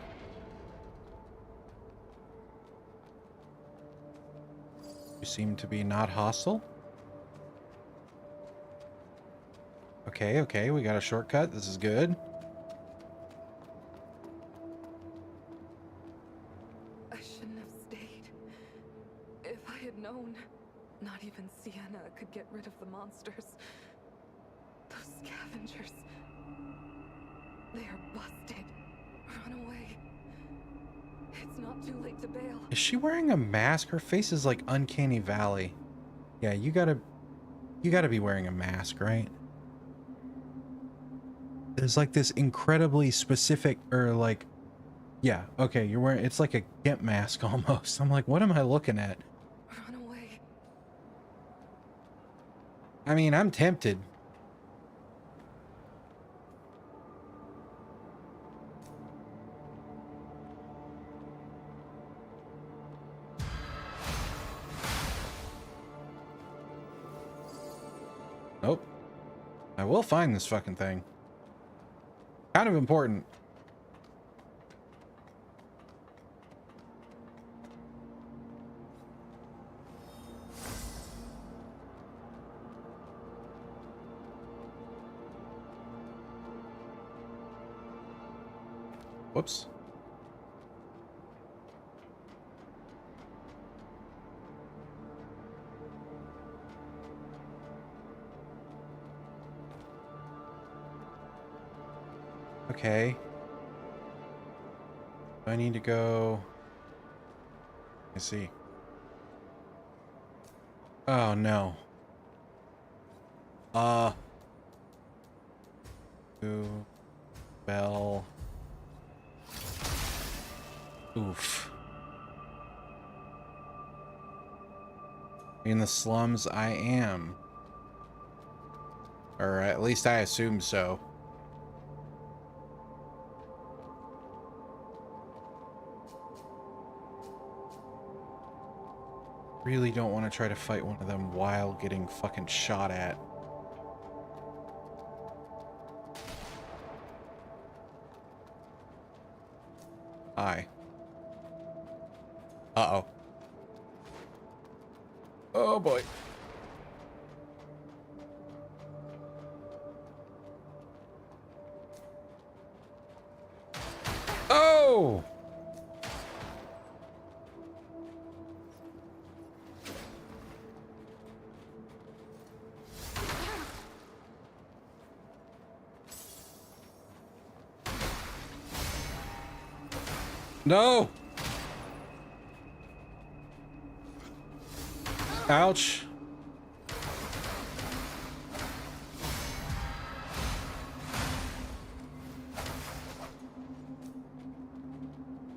seem to be not hostile. Okay, we got a shortcut. This is good. I shouldn't have stayed. If I had known, not even Sienna could get rid of the monsters. Those scavengers. They are busted. Run away. It's not too late to bail. Is she wearing a mask? Her face is like Uncanny Valley. Yeah, you gotta be wearing a mask, right? There's like this incredibly specific, or like, yeah, okay, you're wearing, it's like a gimp mask almost. I'm like, what am I looking at? Run away. I mean, I'm tempted. Nope. I will find this fucking thing. Kind of important. Whoops. Okay. I need to go. I see. Oh no. Bell. Oof. In the slums, I am. Or at least I assume so. Really don't want to try to fight one of them while getting fucking shot at. Hi. Uh-oh. Oh boy. Oh! No! Ouch.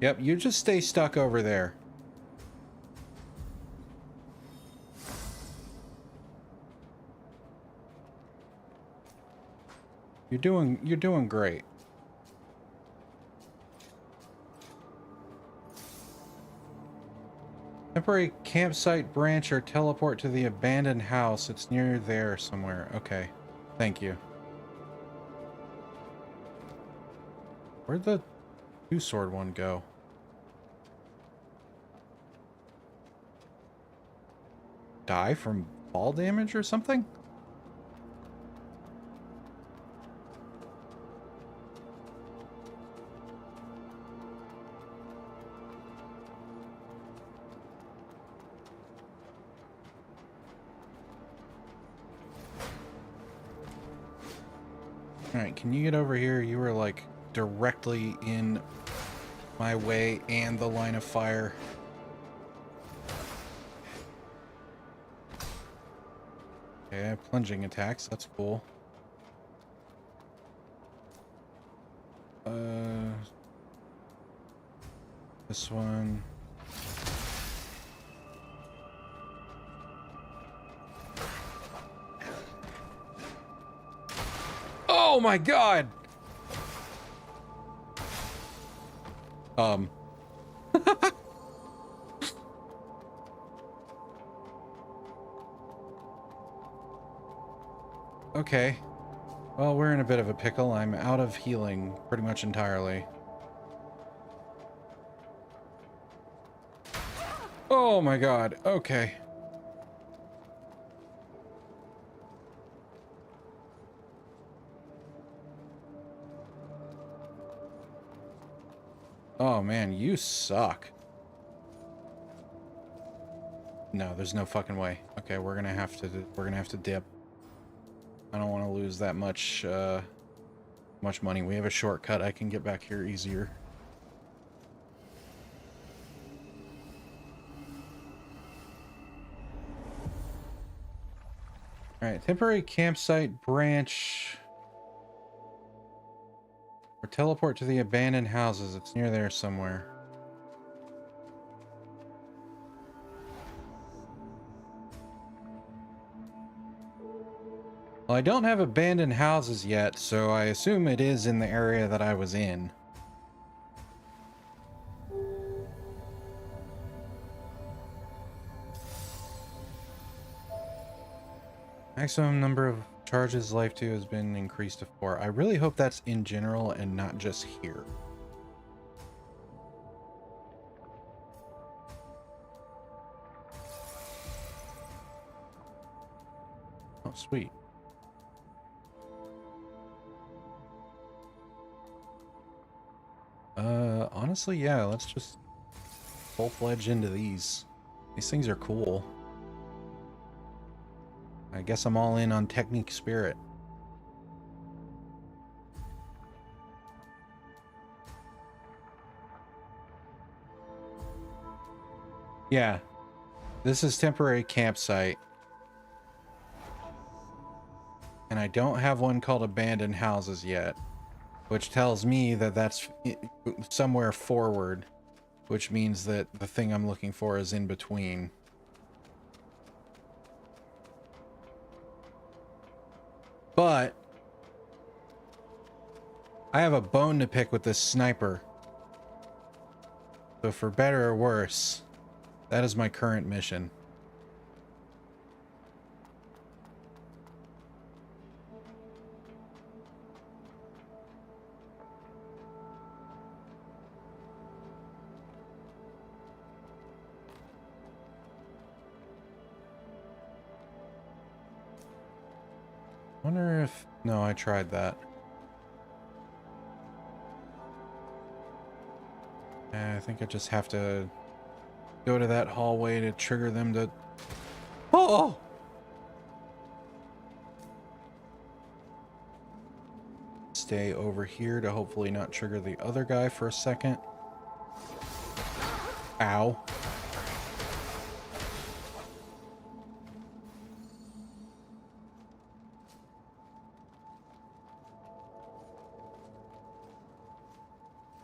Yep, you just stay stuck over there. You're doing great. Temporary campsite branch or teleport to the abandoned house. It's near there somewhere. Okay. Thank you. Where'd the two-sword one go? Die from fall damage or something? Alright, can you get over here? You were like directly in my way and the line of fire. Okay, plunging attacks, that's cool. This one. Oh my god! Okay. Well, we're in a bit of a pickle. I'm out of healing pretty much entirely. Oh my god. Okay. Oh man, you suck. No, there's no fucking way. Okay, we're gonna have to dip. I don't want to lose that much much money. We have a shortcut. I can get back here easier. All right, temporary campsite branch. Or teleport to the abandoned houses. It's near there somewhere. Well, I don't have abandoned houses yet, so I assume it is in the area that I was in. Maximum number of charges life 2 has been increased to 4. I really hope that's in general and not just here. Oh, sweet. Honestly, yeah, let's just full-fledged into these. These things are cool. I guess I'm all in on Technique Spirit. Yeah. This is temporary campsite. And I don't have one called abandoned houses yet, which tells me that that's somewhere forward, which means that the thing I'm looking for is in between. But I have a bone to pick with this sniper. So for better or worse, that is my current mission. Wonder if... No, I tried that. I think I just have to go to that hallway to trigger them to... Oh! Stay over here to hopefully not trigger the other guy for a second. Ow.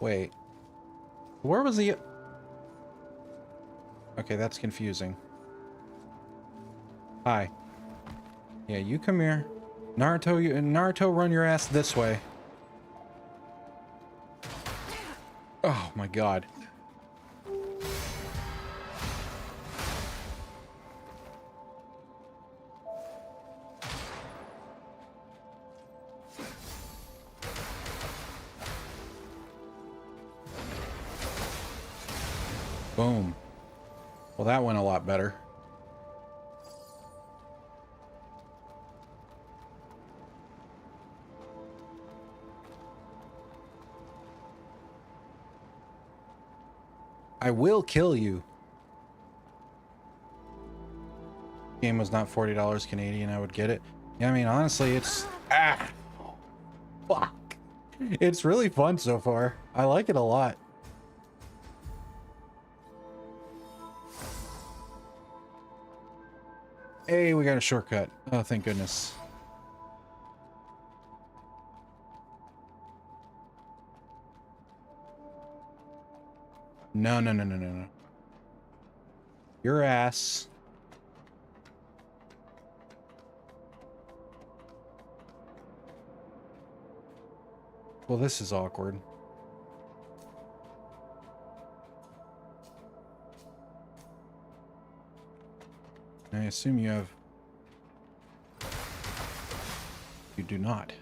Wait. Where was he? Okay, that's confusing. Hi. Yeah, you come here. Naruto, run your ass this way. Oh my god. Boom. Well, that went a lot better. I will kill you. Game was not $40 Canadian, I would get it. Yeah, I mean, honestly, it's... Ah! Fuck. It's really fun so far. I like it a lot. Hey, we got a shortcut. Oh, thank goodness. No, no, no, no, no, no. Your ass. Well, this is awkward. I assume you have... You do not.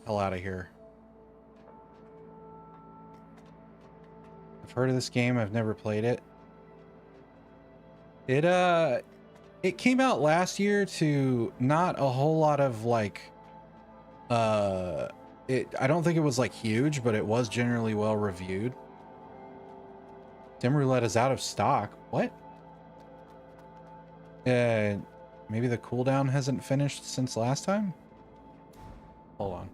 Hell out of here. I've heard of this game. I've never played it. It came out last year to not a whole lot of like... I don't think it was like huge, but it was generally well reviewed. Dim Roulette is out of stock. What? Maybe the cooldown hasn't finished since last time? Hold on.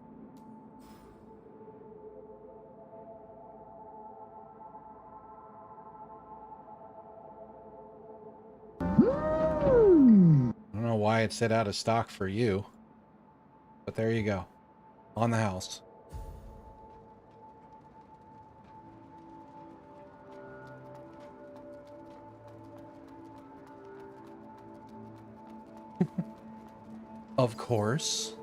I don't know why it said out of stock for you, but there you go. On the house. Of course.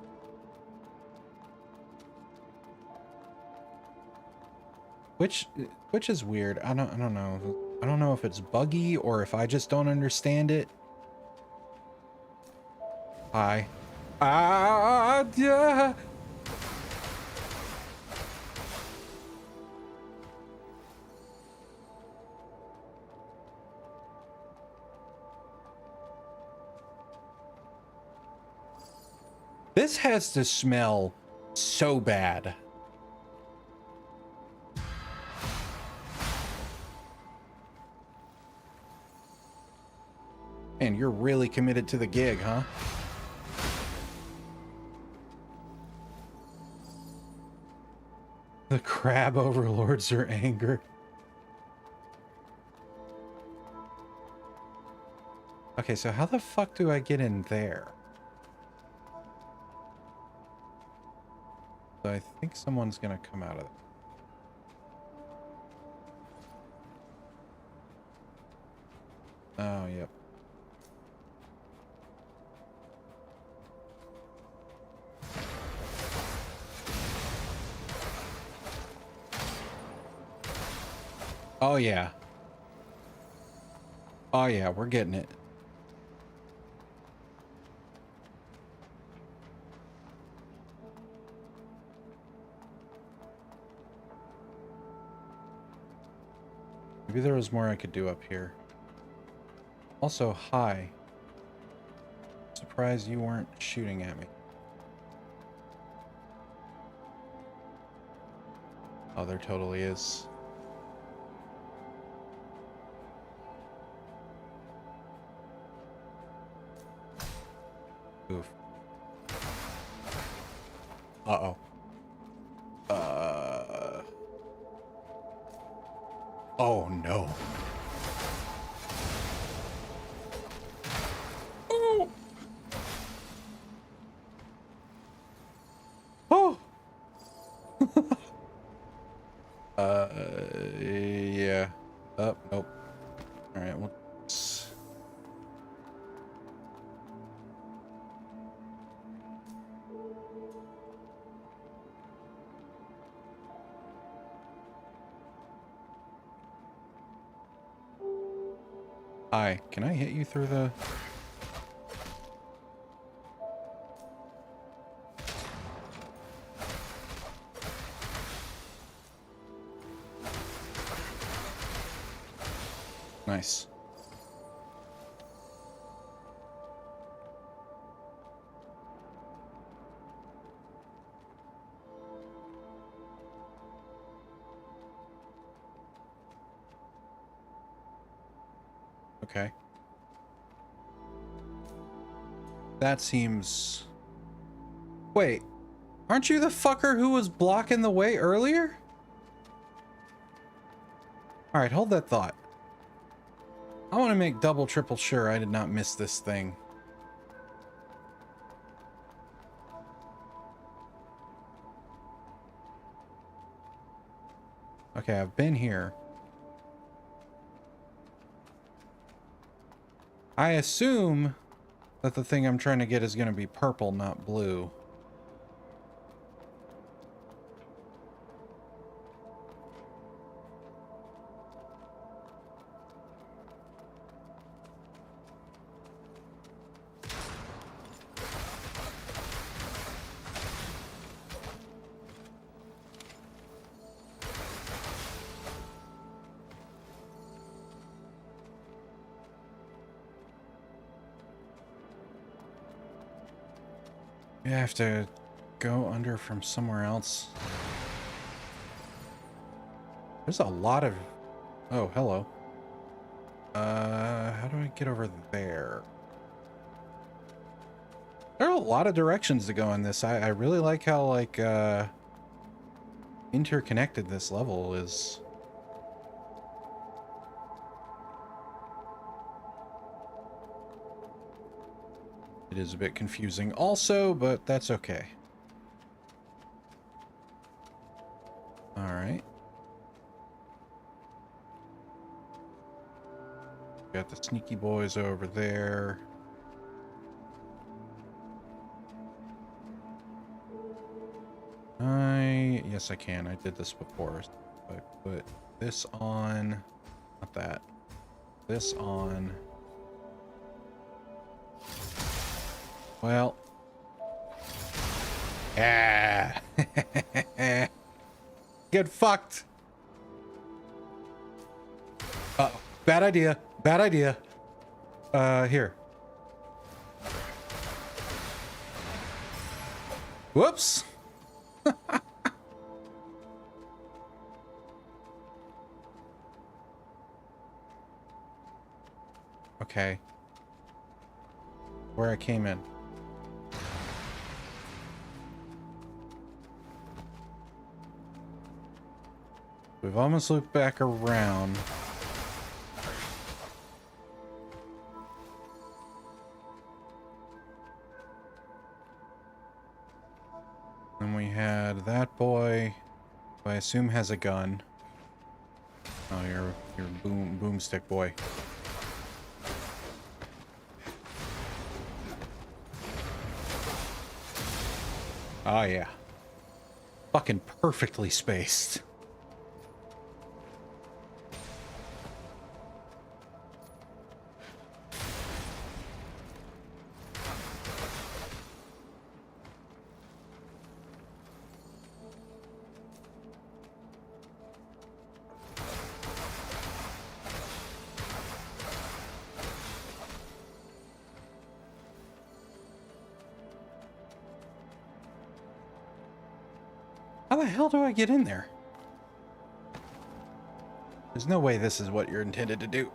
Which is weird. I don't know. I don't know if it's buggy or if I just don't understand it. Hi. Ah, yeah. This has to smell so bad. And you're really committed to the gig, huh? The crab overlords are angry. Okay, so how the fuck do I get in there? So I think someone's gonna come out of it. Oh, yep. Oh yeah. Oh yeah, we're getting it. Maybe there was more I could do up here. Also, hi. Surprised you weren't shooting at me. Oh, there totally is. Oof. Uh-oh. Oh, no. Oh! Oh! Yeah. Oh, nope. Alright, well... Hi, can I hit you through the... Nice. Okay. That seems... Wait, aren't you the fucker who was blocking the way earlier? Alright, hold that thought. I want to make double, triple sure I did not miss this thing. Okay, I've been here. I assume that the thing I'm trying to get is going to be purple, not blue. I have to go under from somewhere else. There's a lot of... Oh, hello. How do I get over there? There are a lot of directions to go in this. I really like how, like, interconnected this level is. It is a bit confusing also, but that's okay. All right. Got the sneaky boys over there. Yes, I can. I did this before. I put this on, not that. This on. Well. Ah. Get fucked. Uh-oh. Bad idea. Bad idea. Here. Whoops. Okay. Where I came in. We've almost looped back around. Then we had that boy, who I assume has a gun. Oh, you're boomstick boy. Oh yeah. Fucking perfectly spaced. How the hell do I get in there? There's no way this is what you're intended to do.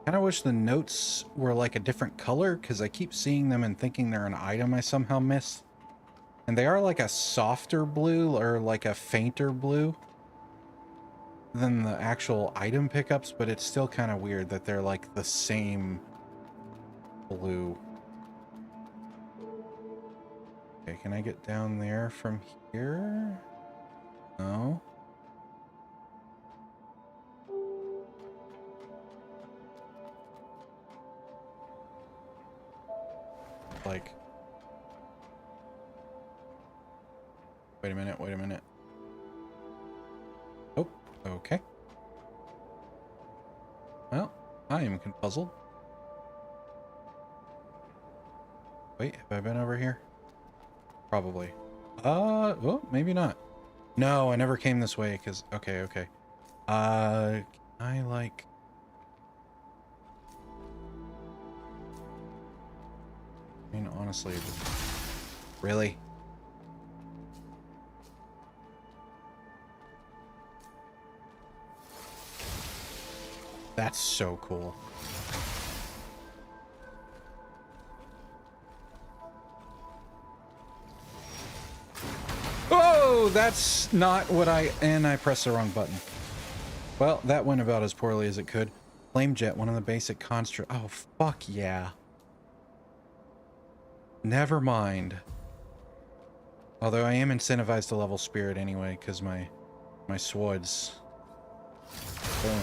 I kind of wish the notes were like a different color, because I keep seeing them and thinking they're an item I somehow missed. And they are like a softer blue, or like a fainter blue than the actual item pickups, but it's still kind of weird that they're like the same blue. Okay, can I get down there from here? No. Like, wait a minute, wait a minute. Oh, okay. Well, I am puzzled. Wait, have I been over here? Probably. Well, maybe not. No, I never came this way, because, okay. I like... I mean, honestly, really? That's so cool. Oh, that's not what and I pressed the wrong button. Well, that went about as poorly as it could. Flame jet, one of the basic constructs. Oh, fuck yeah. Never mind. Although I am incentivized to level spirit anyway, because my swords. Boom.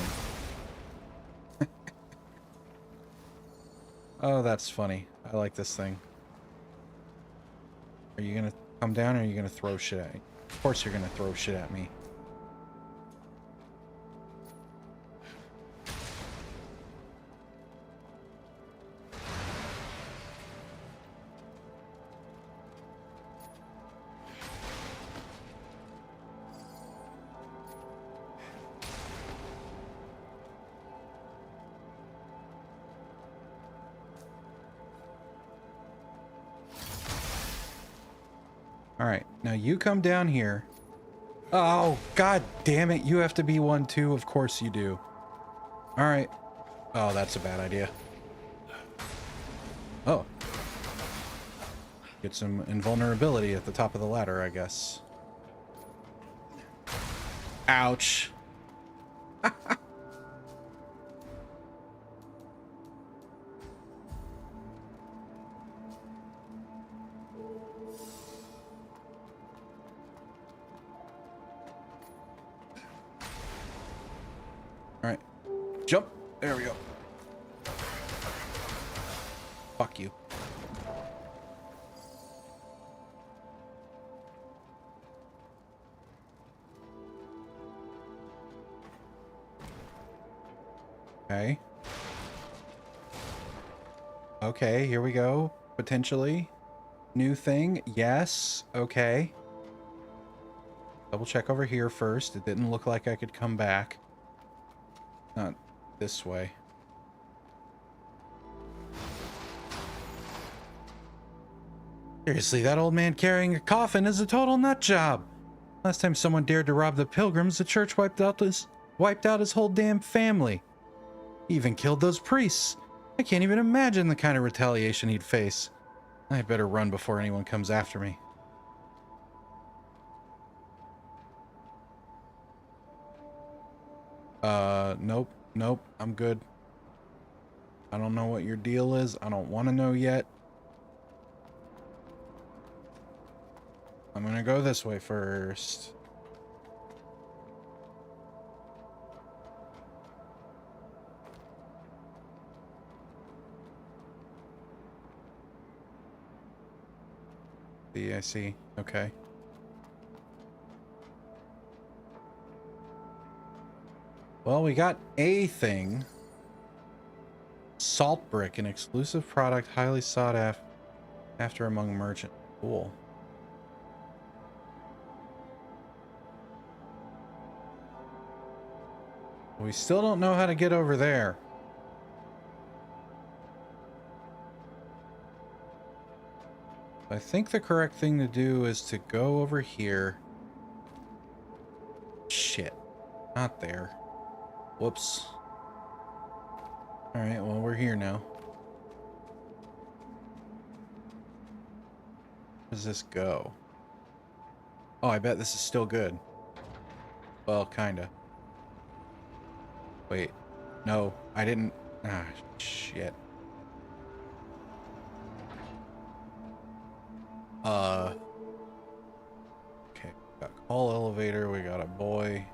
Oh, that's funny. I like this thing. Are you gonna come down, or are you gonna throw shit at me? Of course you're gonna throw shit at me. Alright, now you come down here. Oh, god damn it, you have to be one too. Of course you do. Alright. Oh, that's a bad idea. Oh. Get some invulnerability at the top of the ladder, I guess. Ouch. Alright. Jump. There we go. Fuck you. Okay. Okay, here we go. Potentially. New thing. Yes. Okay. Double check over here first. It didn't look like I could come back. Not this way. Seriously, that old man carrying a coffin is a total nut job. Last time someone dared to rob the pilgrims, the church wiped out his whole damn family. He even killed those priests. I can't even imagine the kind of retaliation he'd face. I'd better run before anyone comes after me. Nope, I'm good. I don't know what your deal is. I don't want to know yet. I'm gonna go this way first. I see. Okay. Well, we got a thing. Salt brick, an exclusive product highly sought after among merchants. Cool. We still don't know how to get over there. I think the correct thing to do is to go over here. Shit. Not there. Whoops. Alright, well, we're here now. Where does this go? Oh, I bet this is still good. Well, kinda. Wait. No, I didn't. Ah, shit. Okay. Got call elevator. We got a boy.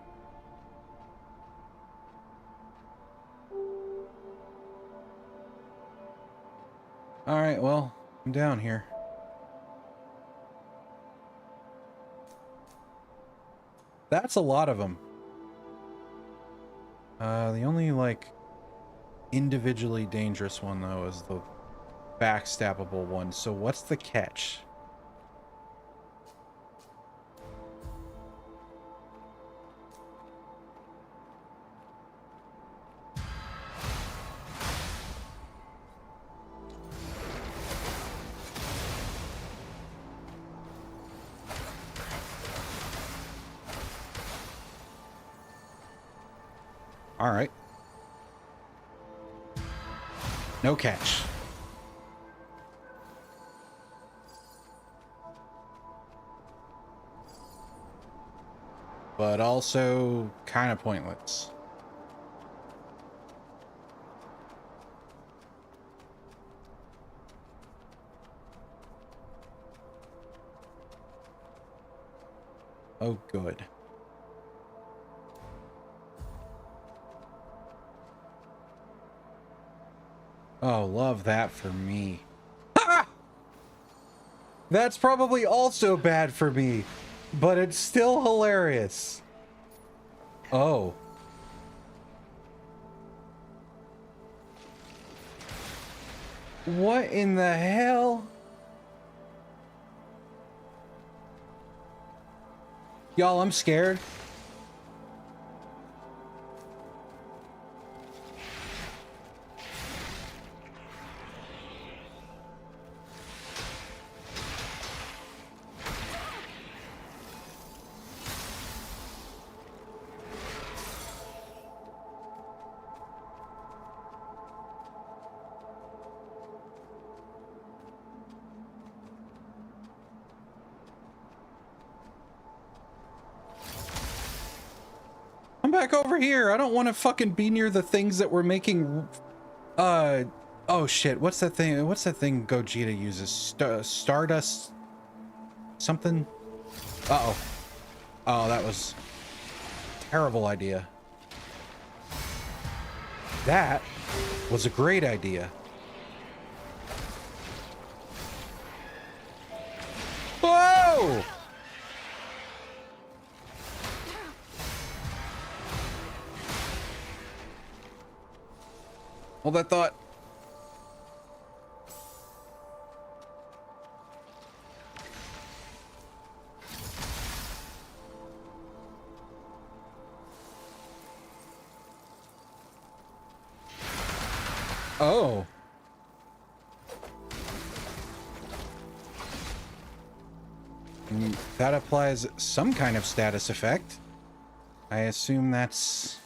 Alright, well, I'm down here. That's a lot of them. The only, like, individually dangerous one, though, is the backstabbable one. So what's the catch? All right. No catch. But also kind of pointless. Oh, good. Oh, love that for me. Ah! That's probably also bad for me, but it's still hilarious. Oh. What in the hell? Y'all, I'm scared. Back over here. I don't want to fucking be near the things that were making oh shit, what's that thing Gogeta uses? Stardust something? Uh-oh. Oh, that was a terrible idea. That was a great idea. Whoa! Hold that thought. Oh. That applies some kind of status effect. I assume that's...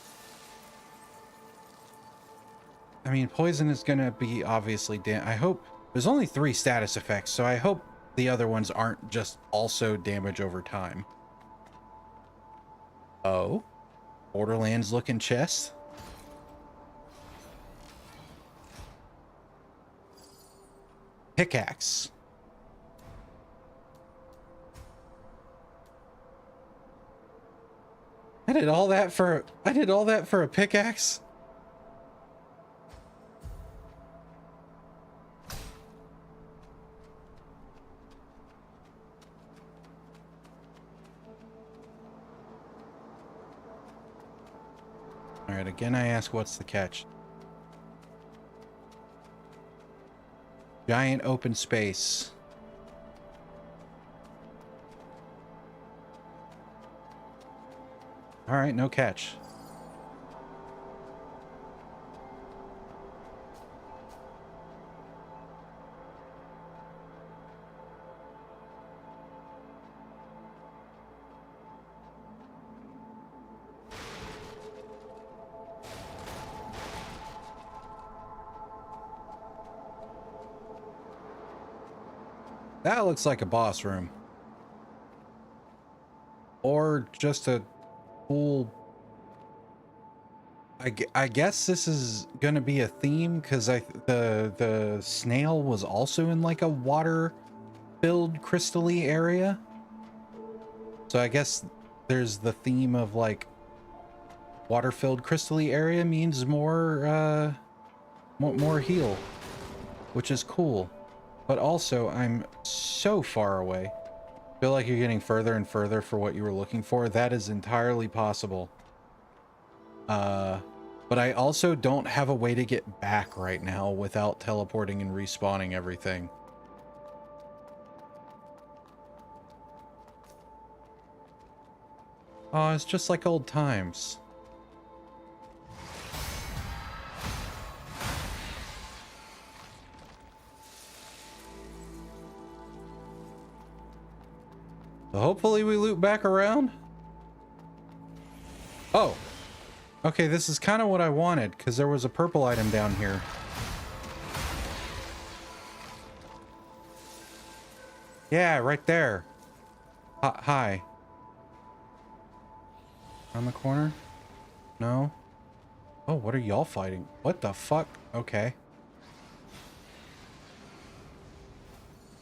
I mean, poison is gonna be obviously I hope there's only 3 status effects, so I hope the other ones aren't just also damage over time. Oh, Borderlands looking chest. Pickaxe. I did all that for a pickaxe. All right, again I ask, what's the catch? Giant open space. All right, no catch. That looks like a boss room. Or just a cool... I guess this is gonna be a theme, because the snail was also in like a water-filled crystal-y area. So I guess there's the theme of like water-filled crystal-y area means more heal, which is cool. But also, I'm so far away. Feel like you're getting further and further for what you were looking for. That is entirely possible. But I also don't have a way to get back right now without teleporting and respawning everything. Oh, it's just like old times. So hopefully we loop back around. Oh. Okay, this is kind of what I wanted, because there was a purple item down here. Yeah, right there. Hi. Around the corner? No? Oh, what are y'all fighting? What the fuck? Okay.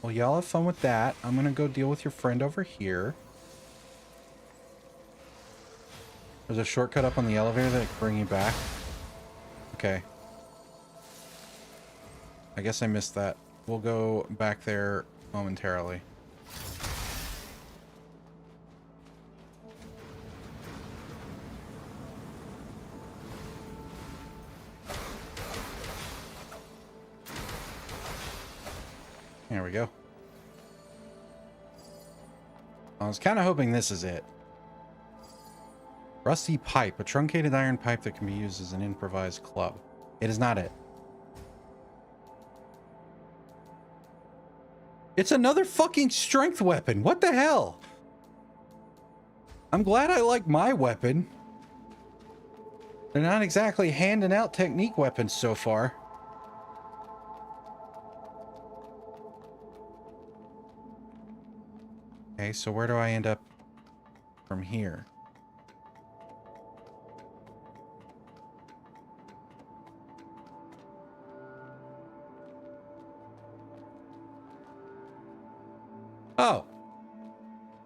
Well, y'all have fun with that. I'm gonna go deal with your friend over here. There's a shortcut up on the elevator that can bring you back. Okay. I guess I missed that. We'll go back there momentarily. There we go. I was kind of hoping this is it. Rusty pipe, a truncated iron pipe that can be used as an improvised club. It is not it. It's another fucking strength weapon. What the hell? I'm glad I like my weapon. They're not exactly handing out technique weapons so far. Okay, so where do I end up from here? Oh.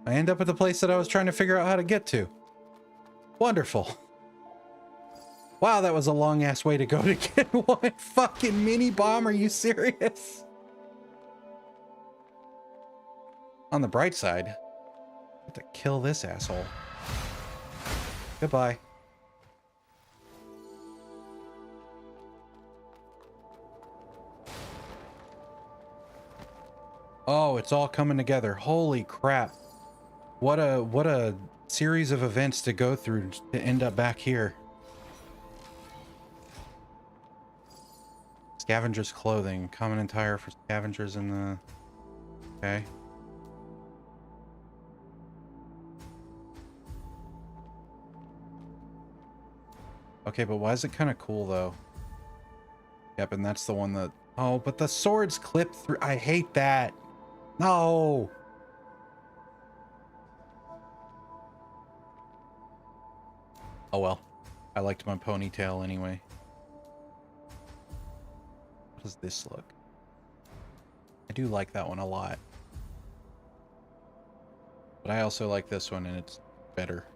I end up at the place that I was trying to figure out how to get to. Wonderful. Wow, that was a long-ass way to go to get one fucking mini bomb. Are you serious? On the bright side, I have to kill this asshole. Goodbye. Oh, it's all coming together. Holy crap. What a series of events to go through to end up back here. Scavenger's clothing. Common attire for scavengers in the... Okay. Okay, but why is it kind of cool, though? Yep, and that's the one that... Oh, but the swords clip through... I hate that. No! Oh, well. I liked my ponytail anyway. How does this look? I do like that one a lot. But I also like this one, and it's better.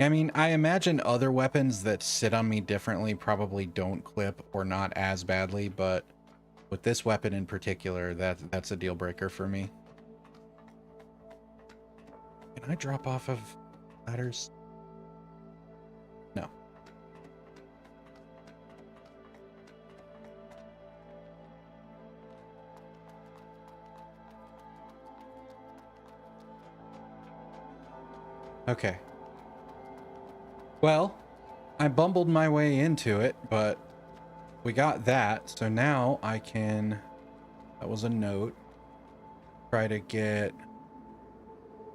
I mean, I imagine other weapons that sit on me differently probably don't clip or not as badly, but with this weapon in particular, that's a deal breaker for me. Can I drop off of ladders? No. Okay. Well, I bumbled my way into it, but we got that. So now I can... That was a note. Try to get...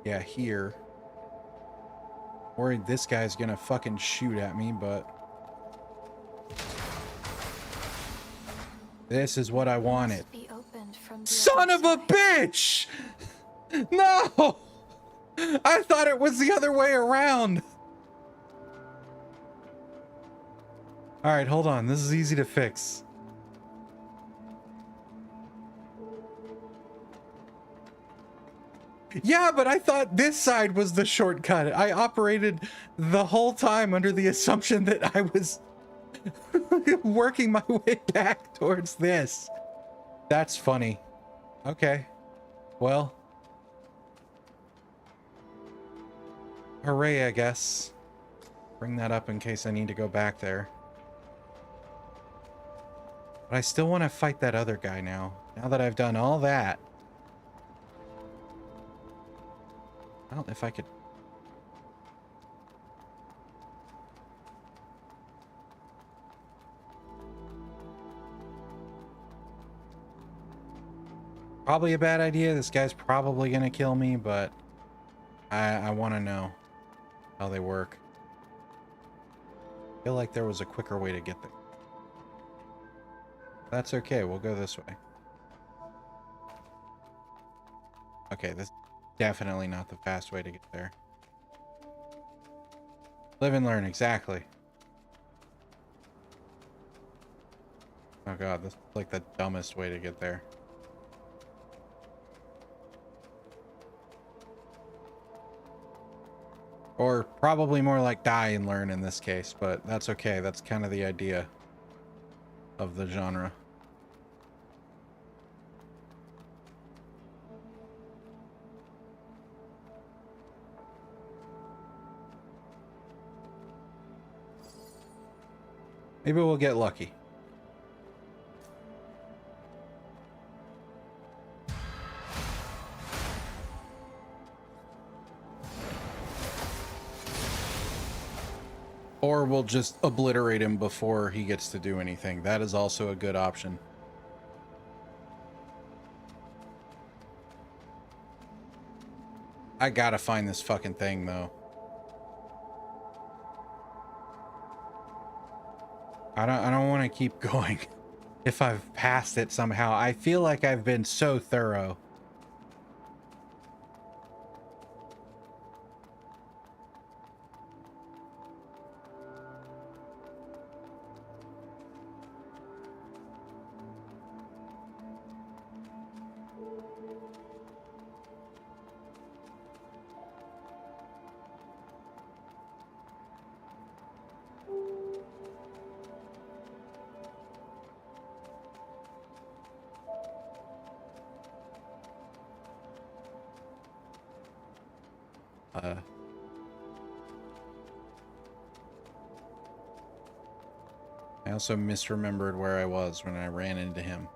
Yeah, here. Worried this guy's gonna fucking shoot at me, but... This is what I wanted. Be opened from the Son other of a side. bitch! No! I thought it was the other way around. All right, hold on. This is easy to fix. Yeah, but I thought this side was the shortcut. I operated the whole time under the assumption that I was working my way back towards this. That's funny. Okay. Well. Hooray, I guess. Bring that up in case I need to go back there. But I still want to fight that other guy now. Now that I've done all that. Well, if I could... Probably a bad idea. This guy's probably going to kill me, but I want to know how they work. I feel like there was a quicker way to get there. That's okay. We'll go this way. Okay, this is definitely not the fast way to get there. Live and learn, exactly. Oh god, this is like the dumbest way to get there. Or probably more like die and learn in this case, but that's okay. That's kind of the idea of the genre. Maybe we'll get lucky. Or we'll just obliterate him before he gets to do anything. That is also a good option. I gotta find this fucking thing, though. I don't want to keep going if I've passed it somehow. I feel like I've been so thorough. I also misremembered where I was when I ran into him.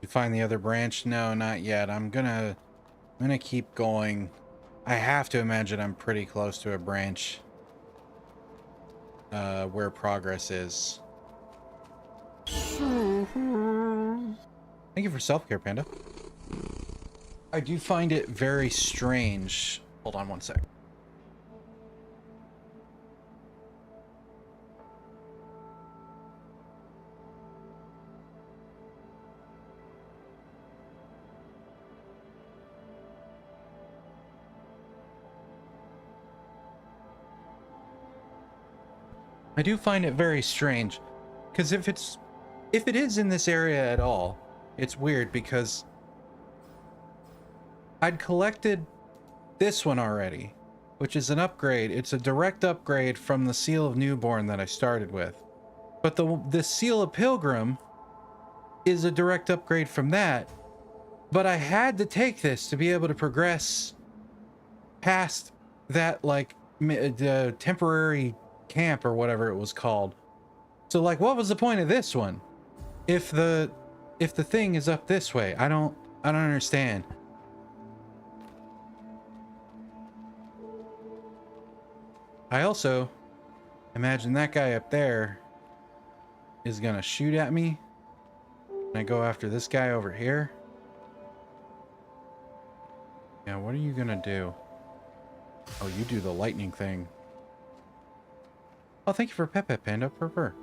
You find the other branch? No, not yet. I'm gonna keep going. I have to imagine I'm pretty close to a branch where progress is. Thank you for self-care, Panda. I do find it very strange. Hold on one sec. I do find it very strange, because if it is in this area at all, it's weird because I'd collected this one already, which is an upgrade. It's a direct upgrade from the Seal of Newborn that I started with. But the Seal of Pilgrim is a direct upgrade from that. But I had to take this to be able to progress past that, like, the temporary camp or whatever it was called. So, like, what was the point of this one? If the thing is up this way, I don't understand. I also imagine that guy up there is gonna shoot at me. And I go after this guy over here. Yeah, what are you gonna do? Oh, you do the lightning thing. Oh, thank you for Pepe Panda Purr.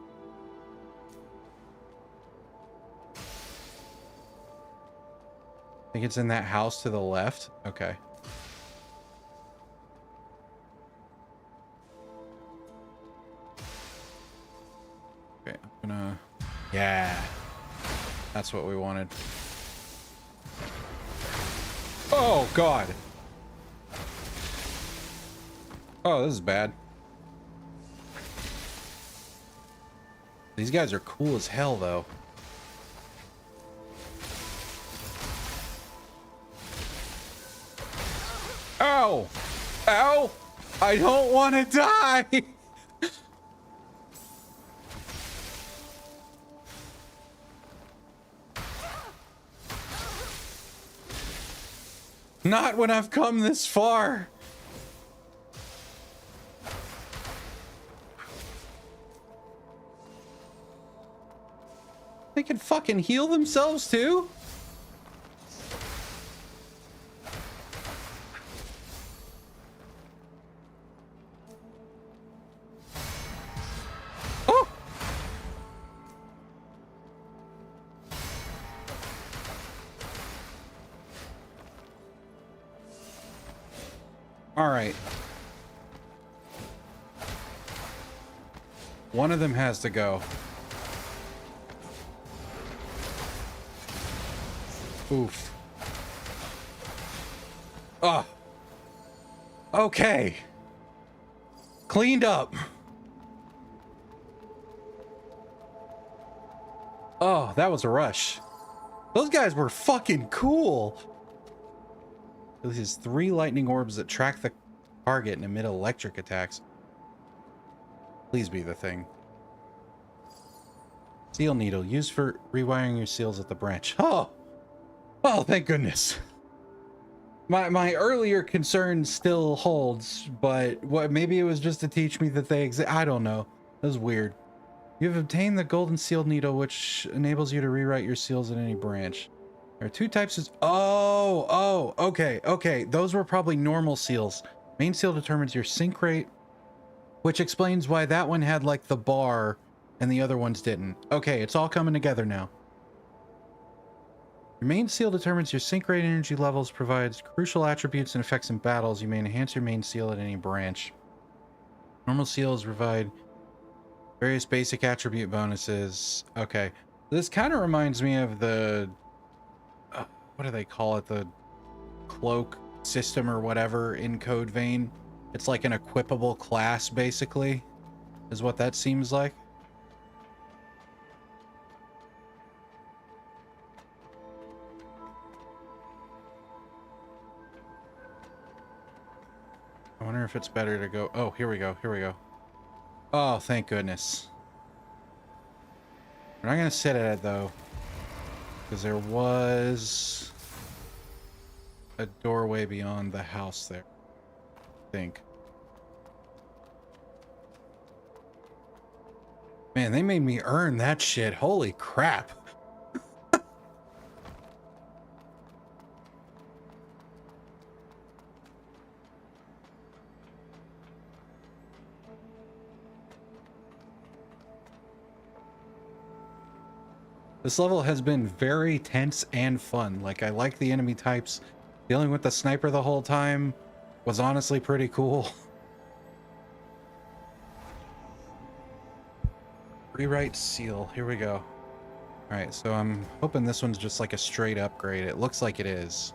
I think it's in that house to the left. Okay. Okay, I'm gonna... Yeah. That's what we wanted. Oh, God. Oh, this is bad. These guys are cool as hell, though. Ow! Ow! I don't want to die! Not when I've come this far! They can fucking heal themselves too? Oh! All right. One of them has to go. Oof. Oh. Okay. Cleaned up. Oh, that was a rush. Those guys were fucking cool. This is 3 lightning orbs that track the target and emit electric attacks. Please be the thing. Seal needle used for rewiring your seals at the branch. Oh! Oh, thank goodness. My earlier concern still holds, but what, maybe it was just to teach me that they exist. I don't know. That was weird. You have obtained the golden seal needle, which enables you to rewrite your seals at any branch. There are 2 types of... Oh, okay. Those were probably normal seals. Main seal determines your sync rate, which explains why that one had, like, the bar and the other ones didn't. Okay, it's all coming together now. Your main seal determines your sync rate, energy levels, provides crucial attributes and effects in battles. You may enhance your main seal at any branch. Normal seals provide various basic attribute bonuses. Okay. This kind of reminds me of the... what do they call it? The cloak system or whatever in Code Vein. It's like an equipable class, basically, is what that seems like. I wonder if it's better to go... Oh, here we go. Oh, thank goodness. We're not going to sit at it, though, because there was a doorway beyond the house there, I think. Man, they made me earn that shit. Holy crap. This level has been very tense and fun. Like, I like the enemy types. Dealing with the sniper the whole time was honestly pretty cool. Rewrite seal. Here we go. Alright, so I'm hoping this one's just like a straight upgrade. It looks like it is.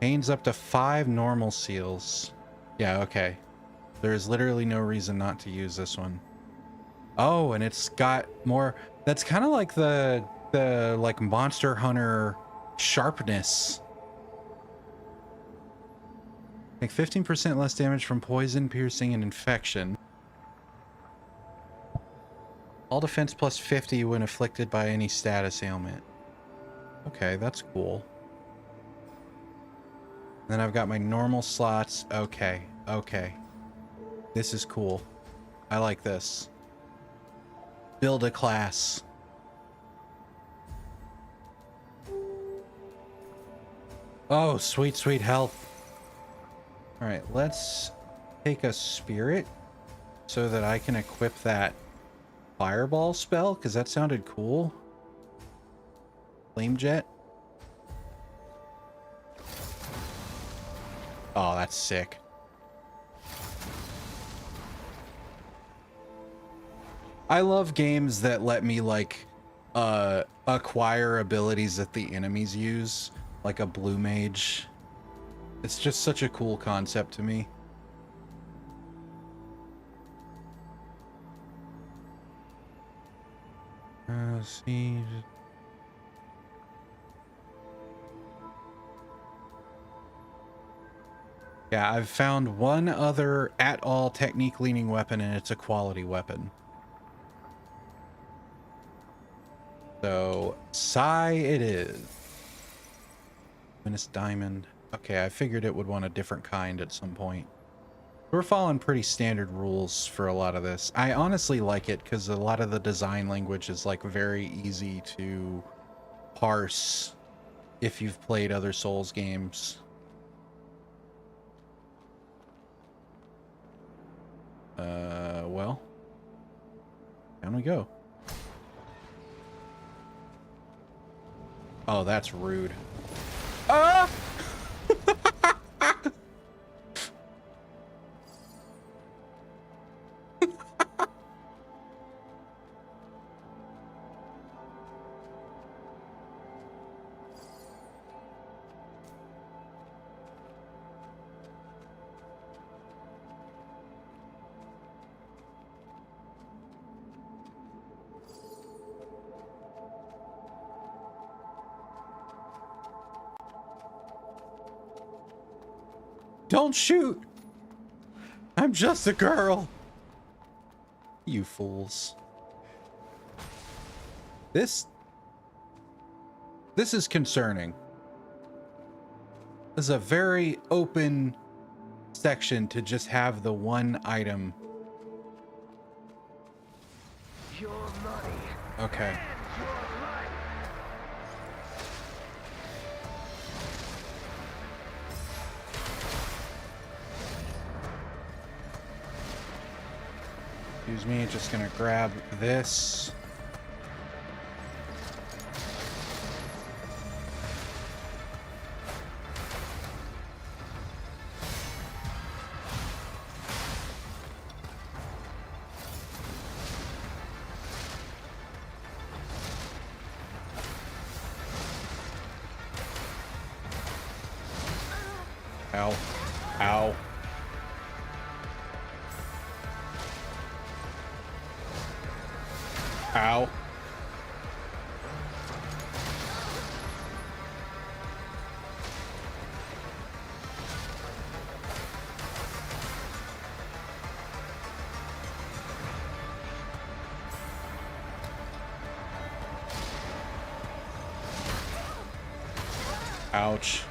Gains up to 5 normal seals. Yeah, okay. There's literally no reason not to use this one. Oh, and it's got more... That's kind of like the like Monster Hunter sharpness. Make 15% less damage from poison, piercing, and infection. All defense plus 50 when afflicted by any status ailment. Okay, that's cool. Then I've got my normal slots. Okay, okay. This is cool. I like this. Build a class. Oh, sweet, sweet health. Alright, let's take a spirit so that I can equip that fireball spell, because that sounded cool. Flame jet. Oh, that's sick. I love games that let me like acquire abilities that the enemies use, like a blue mage. It's just such a cool concept to me. See. Yeah, I've found one other at all technique leaning weapon, and it's a quality weapon. So, Psy it is. Luminous Diamond. Okay, I figured it would want a different kind at some point. We're following pretty standard rules for a lot of this. I honestly like it because a lot of the design language is like very easy to parse if you've played other Souls games. Well, down we go. Oh, that's rude. Ah! Don't shoot! I'm just a girl! You fools. This is concerning. This is a very open section to just have the one item. Your money. Okay. Excuse me, just gonna grab this. Ow. Ow. Ow. Ouch.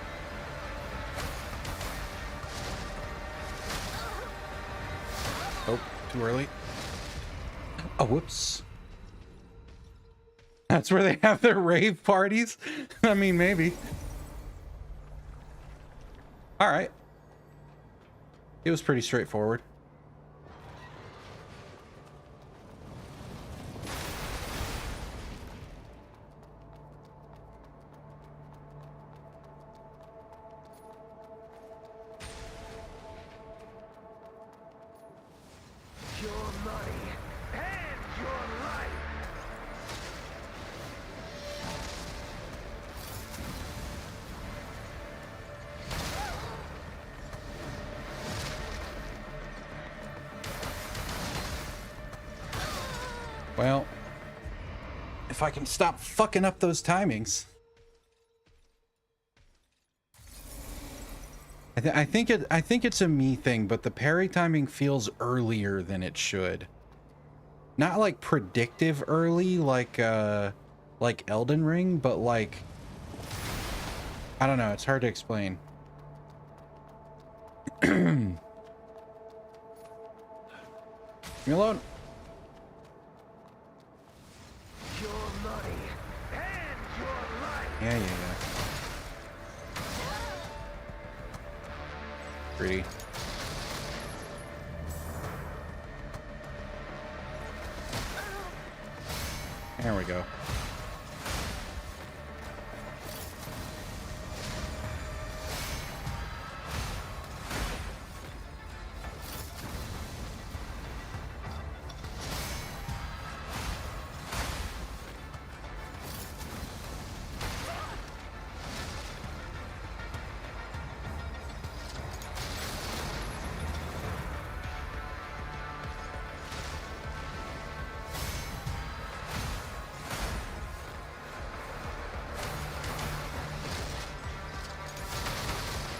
Oh, too early. Oh, whoops. That's where they have their rave parties? I mean, maybe. All right. It was pretty straightforward. Your money and your life. Well, if I can stop fucking up those timings. I think it's a me thing, but the parry timing feels earlier than it should. Not like predictive early like Elden Ring, but like, I don't know, it's hard to explain. Leave me alone. Your money and your life. Yeah. Greedy. There we go.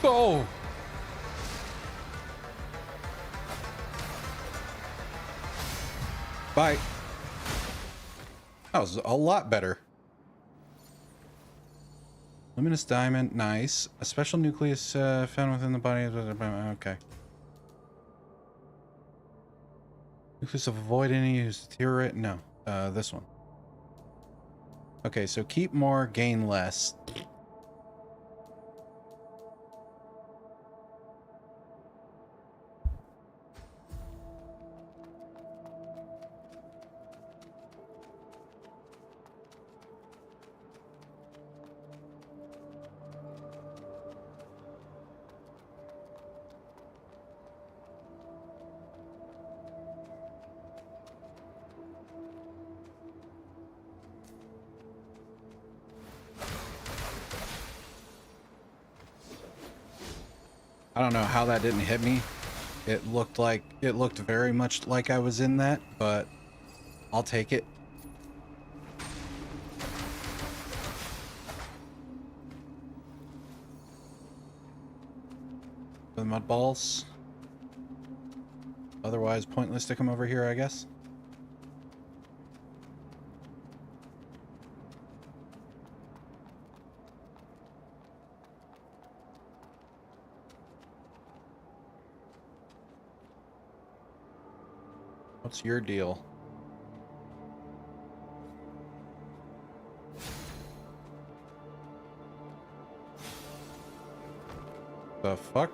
Go! Bye. That was a lot better. Luminous diamond, nice. A special nucleus found within the body of the... Okay. Nucleus of avoid any use deteriorate. No, this one. Okay, so keep more, gain less. I don't know how that didn't hit me. It looked very much like I was in that, but I'll take it. The mud balls. Otherwise pointless to come over here, I guess. What's your deal? The fuck?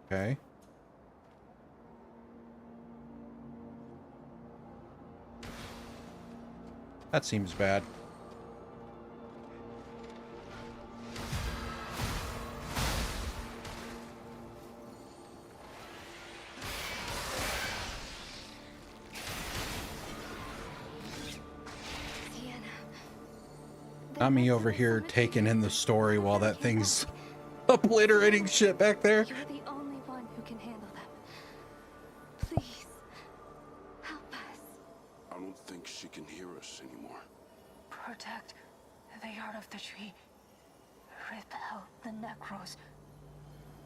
Okay. That seems bad. Not me over here taking in the story while that thing's obliterating shit back there. You're the only one who can handle them. Please, help us. I don't think she can hear us anymore. Protect the yard of the tree. Repel the necros.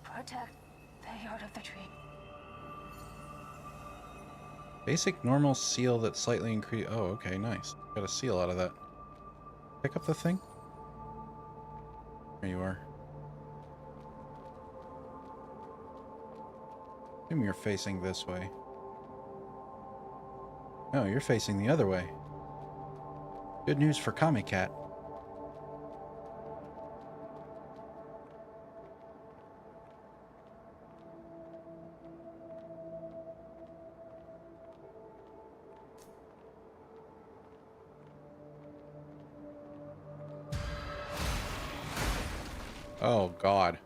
Protect the yard of the tree. Basic normal seal that slightly increase. Oh, okay, nice. Got a seal out of that. Pick up the thing. There you are. Assume you're facing this way. No, you're facing the other way. Good news for Kamikat. Oh, God.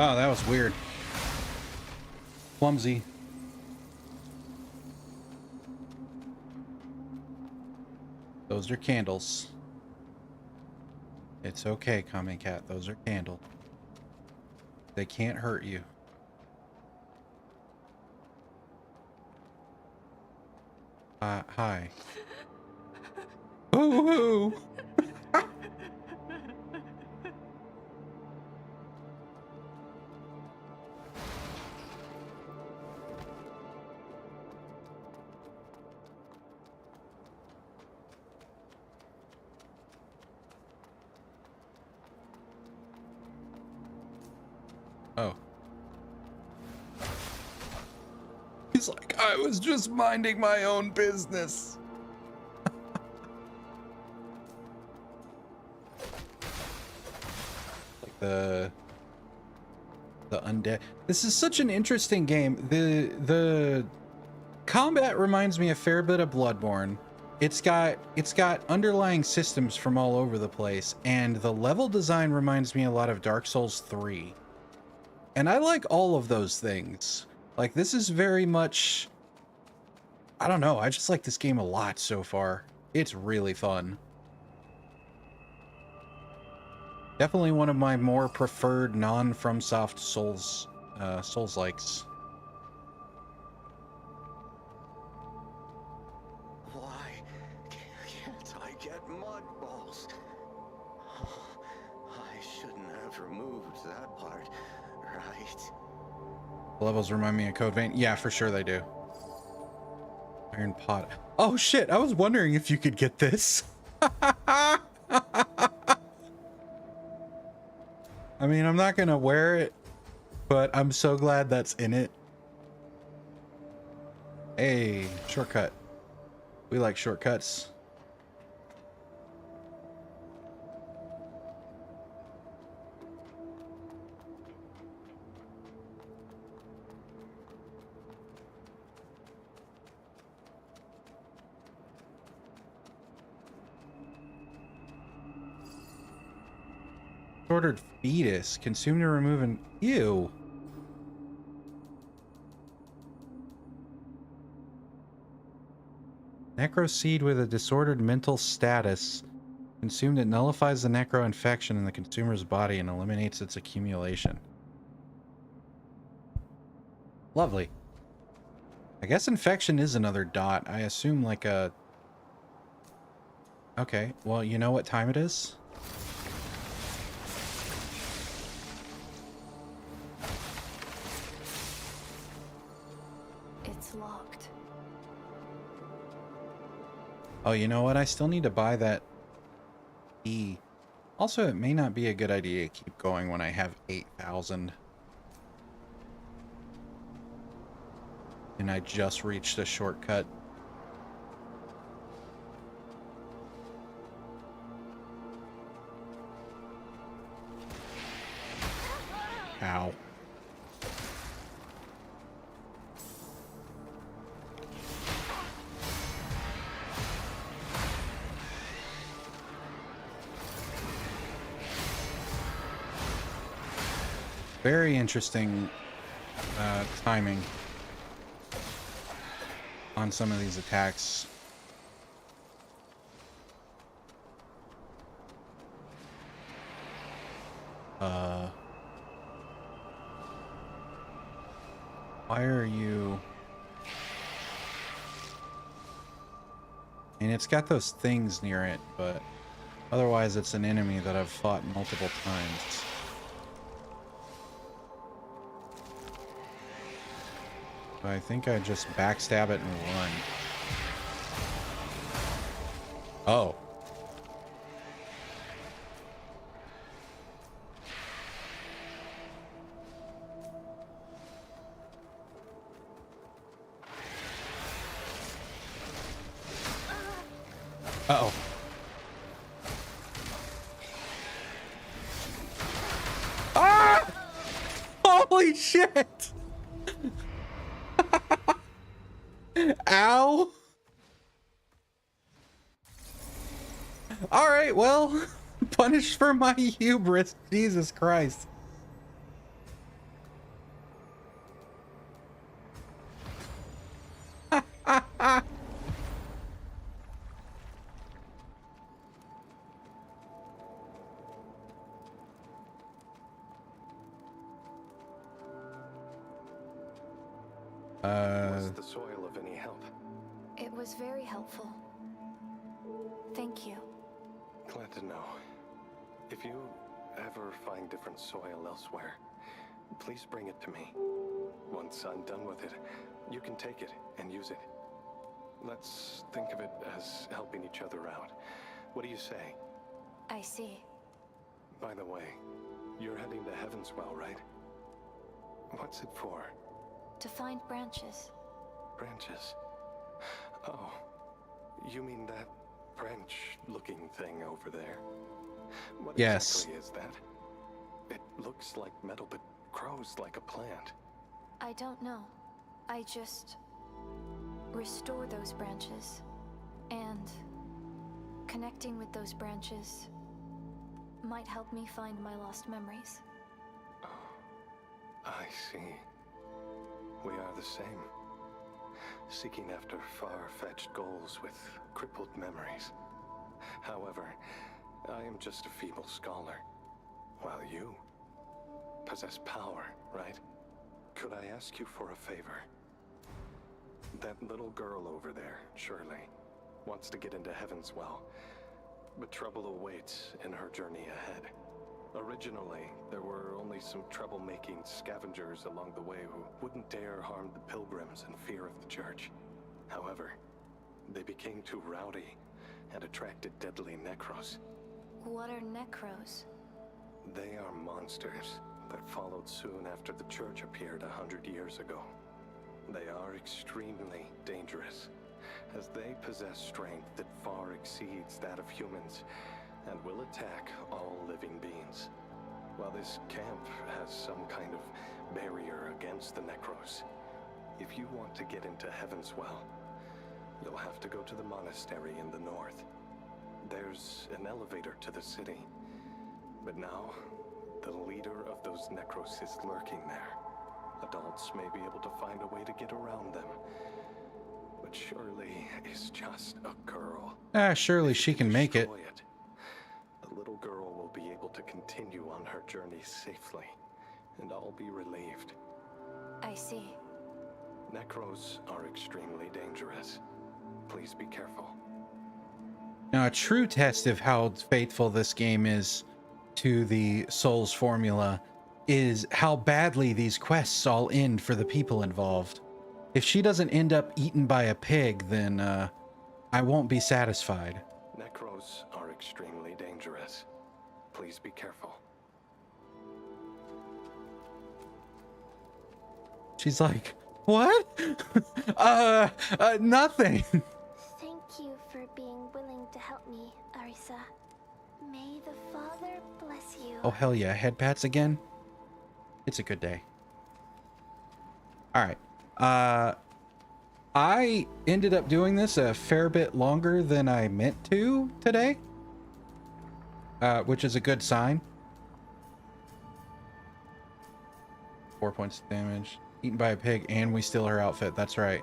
Oh, that was weird. Clumsy. Those are candles. It's okay, Kame Cat. Those are candles. They can't hurt you. Hi. Ooh. Oh. He's like, I was just minding my own business. Like the undead. This is such an interesting game. The combat reminds me a fair bit of Bloodborne. It's got underlying systems from all over the place, and the level design reminds me a lot of Dark Souls 3. And I like all of those things. Like, this is very much, I don't know, I just like this game a lot so far. It's really fun. Definitely one of my more preferred non-FromSoft Souls-likes. Why can't I get mud balls? I shouldn't have removed that part, right? The levels remind me of Code Vein. Yeah, for sure they do. Iron Pot. Oh shit, I was wondering if you could get this. I mean, I'm not gonna wear it, but I'm so glad that's in it. Hey, shortcut. We like shortcuts. Ordered fetus. Consume to remove an... Ew. Necro seed with a disordered mental status. Consumed, it nullifies the necro infection in the consumer's body and eliminates its accumulation. Lovely. I guess infection is another dot. I assume like a... Okay, well, you know what time it is? It's locked. Oh, you know what? I still need to buy that E. Also, it may not be a good idea to keep going when I have 8,000. And I just reached a shortcut. Ow. Very interesting timing on some of these attacks. Why are you... And it's got those things near it, but otherwise it's an enemy that I've fought multiple times. So I think I just backstab it and run. Oh. Uh-oh. Ah! Holy shit! Ow! Alright, well, punished for my hubris. Jesus Christ. Was the soil of any help? It was very helpful. Thank you. Glad to know. If you ever find different soil elsewhere, please bring it to me. Once I'm done with it, you can take it and use it. Let's think of it as helping each other out. What do you say? I see. By the way, you're heading to Heavenswell, right? What's it for? To find branches. Branches? Oh, you mean that branch-looking thing over there? What exactly is that? It looks like metal, but grows like a plant. I don't know. I just restore those branches, and connecting with those branches might help me find my lost memories. Oh, I see. We are the same. Seeking after far-fetched goals with crippled memories. However, I am just a feeble scholar, while you possess power, right? Could I ask you for a favor? That little girl over there, Shirley, wants to get into Heavenswell, but trouble awaits in her journey ahead. Originally, there were only some troublemaking scavengers along the way who wouldn't dare harm the pilgrims in fear of the church. However, they became too rowdy and attracted deadly necros. What are necros? They are monsters that followed soon after the church appeared 100 years ago. They are extremely dangerous, as they possess strength that far exceeds that of humans, and will attack all living beings. While this camp has some kind of barrier against the necros, if you want to get into Heavenswell, you'll have to go to the monastery in the north. There's an elevator to the city, but now the leader of those necros is lurking there. Adults may be able to find a way to get around them, but Shirley is just a girl. Surely she can make it. The little girl will be able to continue on her journey safely, and I'll be relieved. I see. Necros are extremely dangerous. Please be careful. Now, a true test of how faithful this game is to the Souls formula is how badly these quests all end for the people involved. If she doesn't end up eaten by a pig, then I won't be satisfied. Necros are extremely dangerous. Please be careful. She's like, what? Nothing. Thank you for being willing to help me, Arisa. May the Father bless you. Oh, hell yeah. Head pats again? It's a good day. All right. I ended up doing this a fair bit longer than I meant to today, which is a good sign. 4 points of damage. Eaten by a pig, and we steal her outfit. That's right.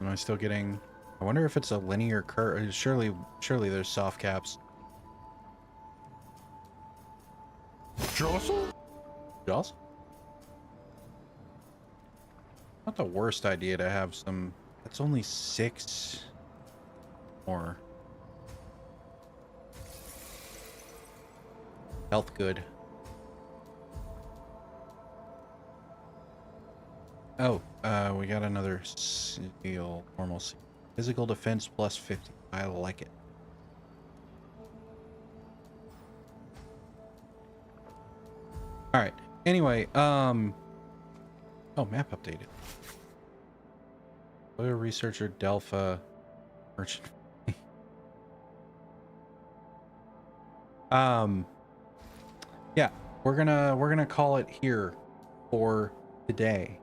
Am I still getting... I wonder if it's a linear curve. Surely there's soft caps. Jostle? Jostle? Not the worst idea to have some... That's only 6 more. Health good. Oh, we got another seal. Normal seal. Physical defense plus 50. I like it. All right. Anyway, oh, map updated. Lawyer, researcher, Delpha, merchant. Yeah, we're gonna call it here for today.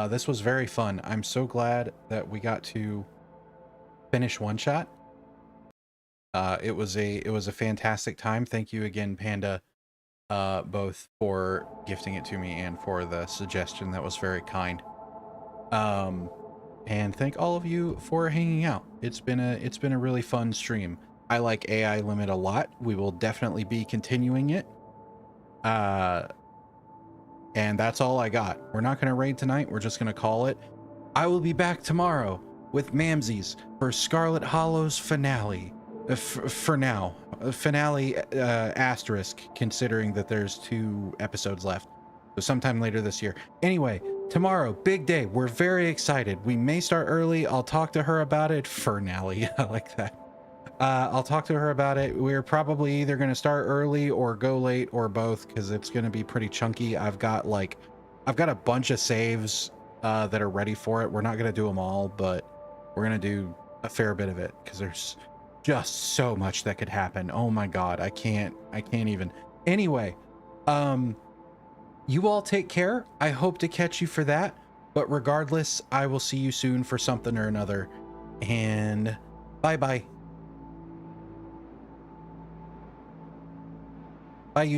This was very fun. I'm so glad that we got to finish one shot. It was a fantastic time. Thank you again, Panda, both for gifting it to me and for the suggestion. That was very kind. And thank all of you for hanging out. It's been a really fun stream. I like AI Limit a lot. We will definitely be continuing it. And that's all I got. We're not going to raid tonight. We're just going to call it. I will be back tomorrow with Mamsies for Scarlet Hollow's finale. For now. Finale asterisk, considering that there's 2 episodes left. So sometime later this year. Anyway, tomorrow, big day. We're very excited. We may start early. I'll talk to her about it. Finale. I like that. I'll talk to her about it. We're probably either going to start early or go late or both, because it's going to be pretty chunky. I've got a bunch of saves that are ready for it. We're not going to do them all, but we're going to do a fair bit of it, because there's just so much that could happen. Oh my god, I can't even. Anyway, you all take care. I hope to catch you for that, but regardless, I will see you soon for something or another, and bye bye. Bye, you.